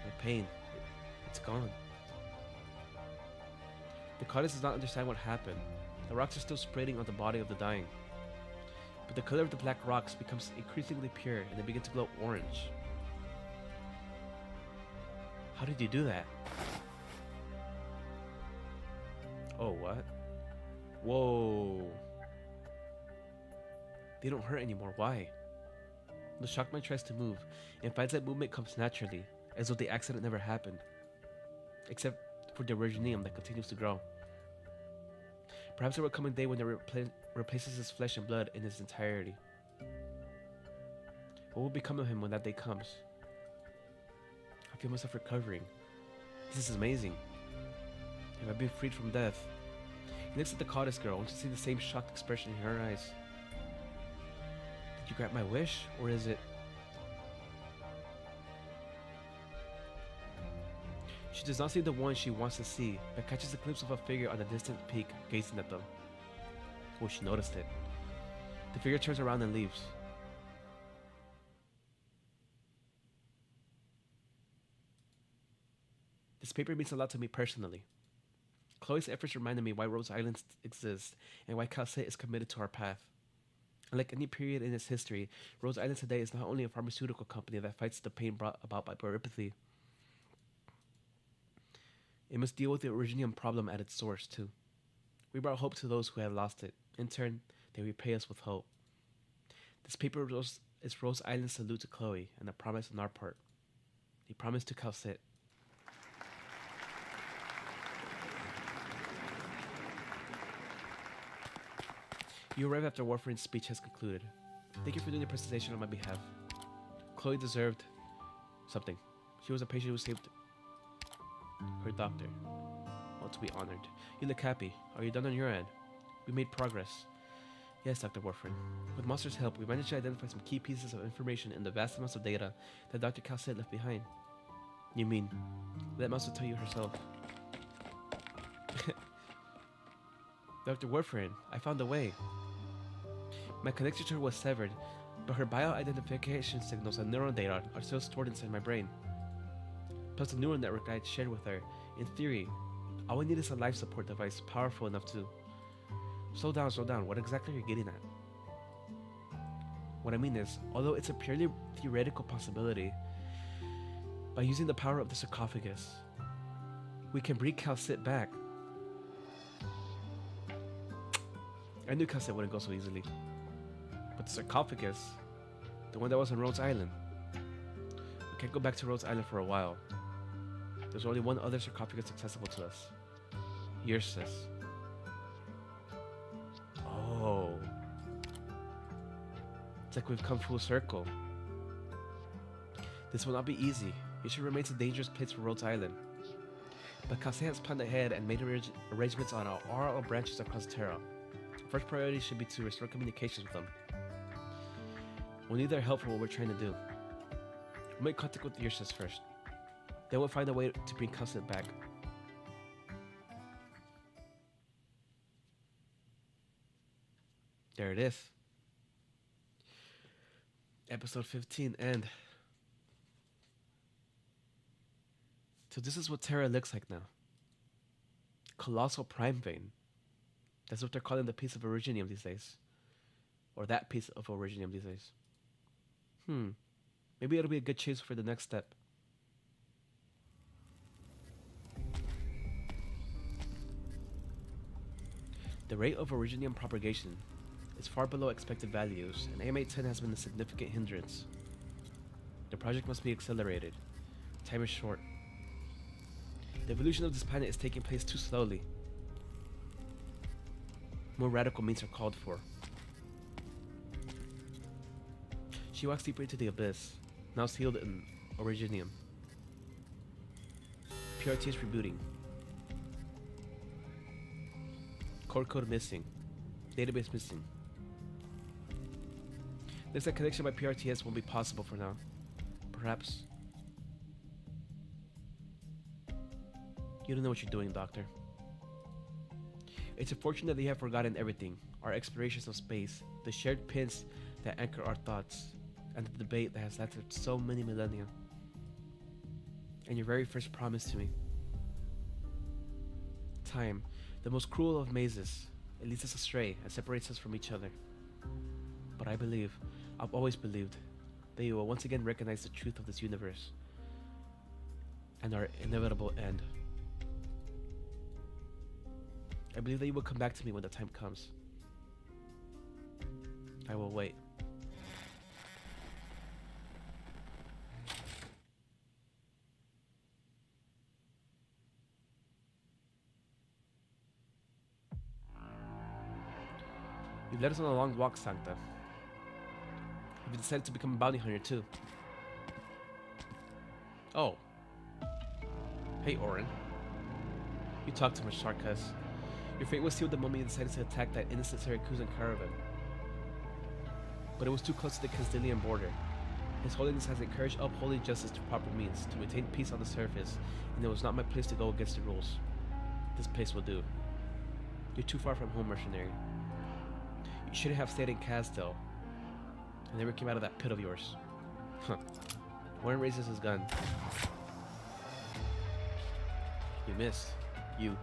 A: My pain, it's gone. The goddess does not understand what happened. The rocks are still spreading on the body of the dying. But the color of the black rocks becomes increasingly pure and they begin to glow orange. How did you do that? Oh, what? Whoa. They don't hurt anymore. Why? The shockman tries to move and finds that movement comes naturally, as though the accident never happened. Except for the originium that continues to grow. Perhaps there will come a day when it replaces his flesh and blood in its entirety. What will become of him when that day comes? I feel myself recovering. This is amazing. Have I been freed from death? He looks at the goddess girl and to see the same shocked expression in her eyes. Did you grant my wish, or is it... She does not see the one she wants to see, but catches a glimpse of a figure on a distant peak gazing at them. Oh, she noticed it. The figure turns around and leaves. This paper means a lot to me personally. Chloe's efforts reminded me why Rose Island exists and why Calcite is committed to our path. Unlike any period in its history, Rose Island today is not only a pharmaceutical company that fights the pain brought about by neuropathy. It must deal with the originium problem at its source, too. We brought hope to those who have lost it. In turn, they repay us with hope. This paper is Rose Island's salute to Chloe and a promise on our part. A promise to Calcite. You arrive after Warfarin's speech has concluded. Thank you for doing the presentation on my behalf. Chloe deserved something. She was a patient who saved her doctor. Well, to be honored. You look happy. Are you done on your end? We made progress. Yes, Dr. Warfarin. With Monster's help, we managed to identify some key pieces of information in the vast amounts of data that Dr. Calcite left behind. You mean, let Monster tell you herself. Dr. Warfarin, I found a way. My connection to her was severed, but her bio-identification signals and neuron data are still stored inside my brain. Plus the neural network I had shared with her. In theory, all we need is a life support device powerful enough to... Slow down, what exactly are you getting at? What I mean is, although it's a purely theoretical possibility, by using the power of the sarcophagus, we can bring Calcite back. I knew Calcite wouldn't go so easily. But the sarcophagus, the one that was on Rhodes Island, we can't go back to Rhodes Island for a while. There's only one other sarcophagus accessible to us. Yours, sis. Oh. It's like we've come full circle. This will not be easy. It remains a dangerous place for Rhodes Island. But Calcite has planned ahead and made arrangements on all branches across Terra. First priority should be to restore communications with them. We'll need their help for what we're trying to do. We'll make contact with your sis first. Then we'll find a way to bring Calcite back. There it is. Episode 15, end. So this is what Terra looks like now. Colossal prime vein. That's what they're calling the piece of originium these days. Or that piece of originium these days. Maybe it'll be a good chase for the next step. The rate of originium propagation is far below expected values, and AM810 has been a significant hindrance. The project must be accelerated. Time is short. The evolution of this planet is taking place too slowly. More radical means are called for. She walks deeper into the abyss, now sealed in originium. PRT is rebooting. Core code missing. Database missing. Looks like connection by PRTS won't be possible for now. Perhaps. You don't know what you're doing, Doctor. It's unfortunate that you have forgotten everything. Our explorations of space, the shared pins that anchor our thoughts, and the debate that has lasted so many millennia, and your very first promise to me. Time, the most cruel of mazes, it leads us astray and separates us from each other. But I believe, I've always believed, that you will once again recognize the truth of this universe and our inevitable end. I believe that you will come back to me when the time comes. I will wait. You've led us on a long walk, Sancta. You've decided to become a bounty hunter too. Oh. Hey, Orin. You talk too much, Sarkaz. Your fate was sealed the moment you decided to attack that innocent Syracusan caravan. But it was too close to the Castilian border. His Holiness has encouraged upholding justice to proper means, to maintain peace on the surface, and it was not my place to go against the rules. This place will do. You're too far from home, mercenary. You shouldn't have stayed in Castel. I never came out of that pit of yours. Huh. Warren raises his gun. You missed. You.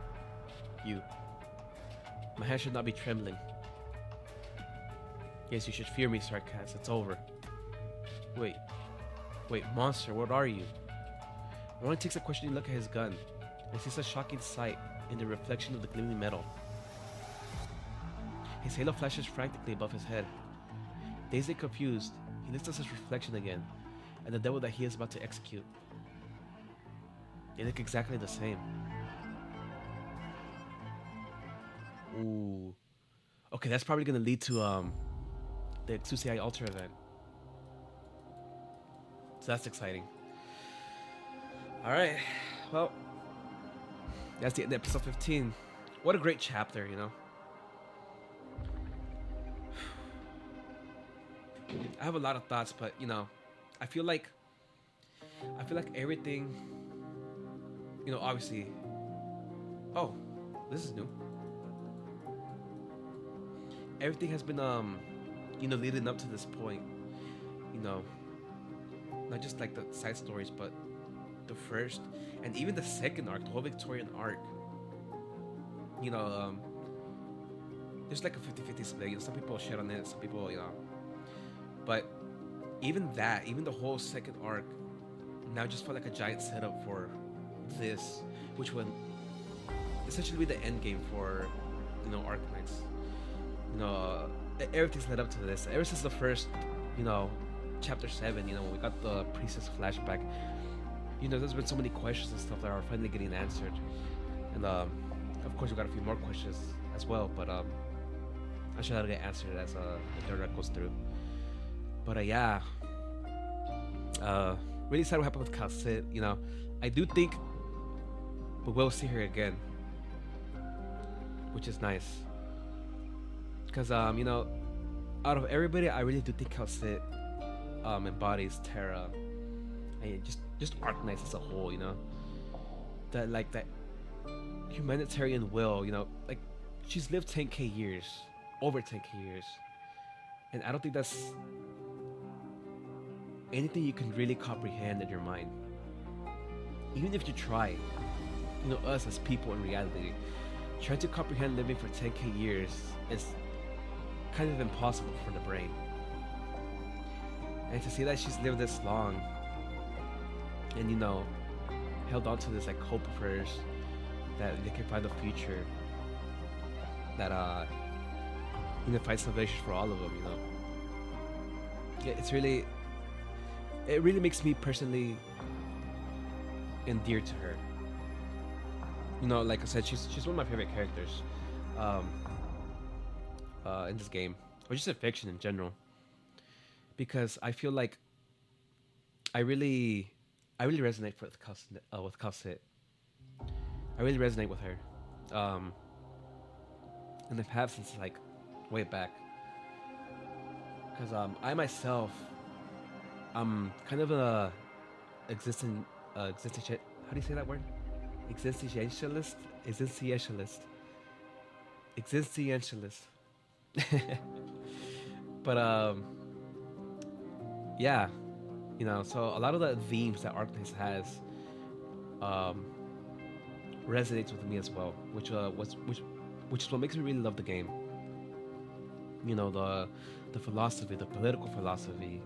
A: My hand should not be trembling. Yes, you should fear me, Sarkaz. It's over. Wait, monster, what are you? Warren takes a questioning look at his gun and sees a shocking sight in the reflection of the gleaming metal. His halo flashes frantically above his head. Dazed and confused, he looks at his reflection again, and the devil that he is about to execute. They look exactly the same. Ooh. Okay, that's probably gonna lead to the Exusiai Altar event. So that's exciting. Alright, well, that's the end of episode 15. What a great chapter, you know? I have a lot of thoughts, but you know, I feel like everything, you know, obviously. Oh, this is new. Everything has been you know, leading up to this point, you know, not just like the side stories, but the first and even the second arc, the whole Victorian arc. You know, there's like a 50-50 split. You know, some people shit on it, some people, you know. But even that, even the whole second arc, now just felt like a giant setup for this, which would essentially be the end game for, you know, Arknights. You know, everything's led up to this. Ever since the first, you know, chapter 7, you know, when we got the Priestess flashback, you know, there's been so many questions and stuff that are finally getting answered. And of course, we got a few more questions as well, but I'm sure that'll get answered as the journey goes through. But yeah, really sad what happened with Calcit. You know, I do think we will see her again, which is nice. Because you know, out of everybody, I really do think Calcit embodies Terra and just Arknights as a whole. You know, that like that humanitarian will. You know, like she's lived 10k years, over 10k years, and I don't think that's anything you can really comprehend in your mind. Even if you try, you know, us as people in reality, trying to comprehend living for 10k years is kind of impossible for the brain. And to see that she's lived this long and, you know, held on to this like hope of hers that they can find a future that you know, find salvation for all of them, you know. Yeah, it really makes me personally endeared to her. You know, like I said, she's one of my favorite characters in this game, or just in fiction in general, because I feel like I really resonate with Calcit. I really resonate with her, and I've had since like way back, because I myself, I'm kind of a existentialist. How do you say that word? Existentialist. But yeah, you know, so a lot of the themes that Arknights has resonates with me as well, which is what makes me really love the game. You know, the philosophy, the political philosophy,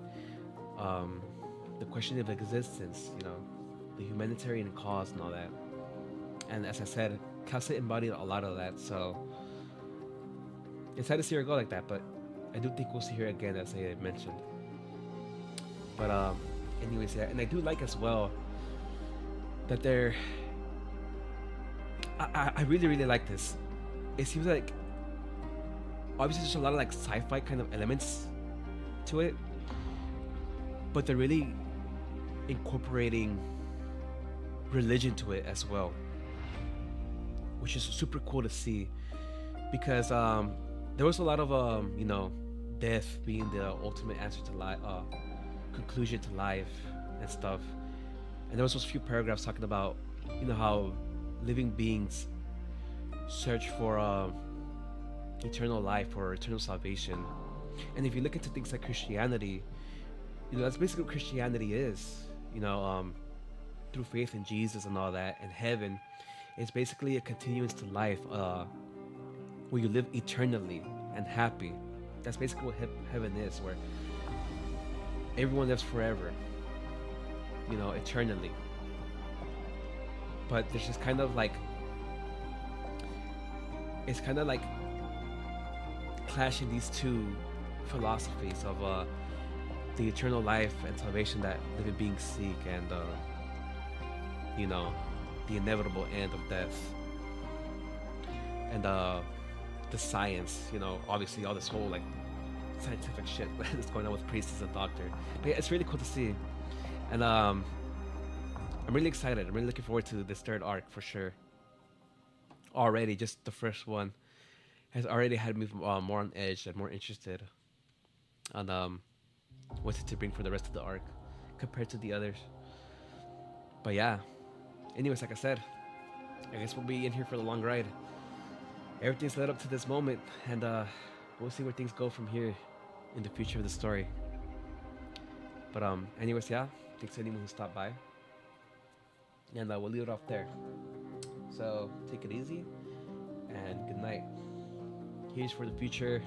A: the question of existence, you know, the humanitarian cause and all that. And as I said, Kasa embodied a lot of that, so it's sad to see her go like that, but I do think we'll see her again, as I mentioned. But anyways, yeah, and I do like as well that they're I really really like this. It seems like obviously there's a lot of like sci-fi kind of elements to it, but they're really incorporating religion to it as well, which is super cool to see, because there was a lot of you know, death being the ultimate answer to life, conclusion to life and stuff, and there was those few paragraphs talking about, you know, how living beings search for eternal life or eternal salvation. And if you look into things like Christianity, you know, that's basically what Christianity is, you know, through faith in Jesus and all that, and heaven is basically a continuance to life, where you live eternally and happy. That's basically what heaven is, where everyone lives forever, you know, eternally. But there's just kind of like, it's kind of like clashing these two philosophies of the eternal life and salvation that living beings seek, and you know, the inevitable end of death, and the science, you know, obviously all this whole like scientific shit that's going on with Priestess and Doctor. But yeah, it's really cool to see, and I'm really excited. I'm really looking forward to this third arc for sure. Already, just the first one has already had me more on edge and more interested on what's it to bring for the rest of the arc compared to the others. But yeah, anyways, like I said, I guess we'll be in here for the long ride. Everything's led up to this moment, and we'll see where things go from here in the future of the story. But anyways, yeah, thanks to anyone who stopped by, and we'll leave it off there. So take it easy and good night. Here's for the future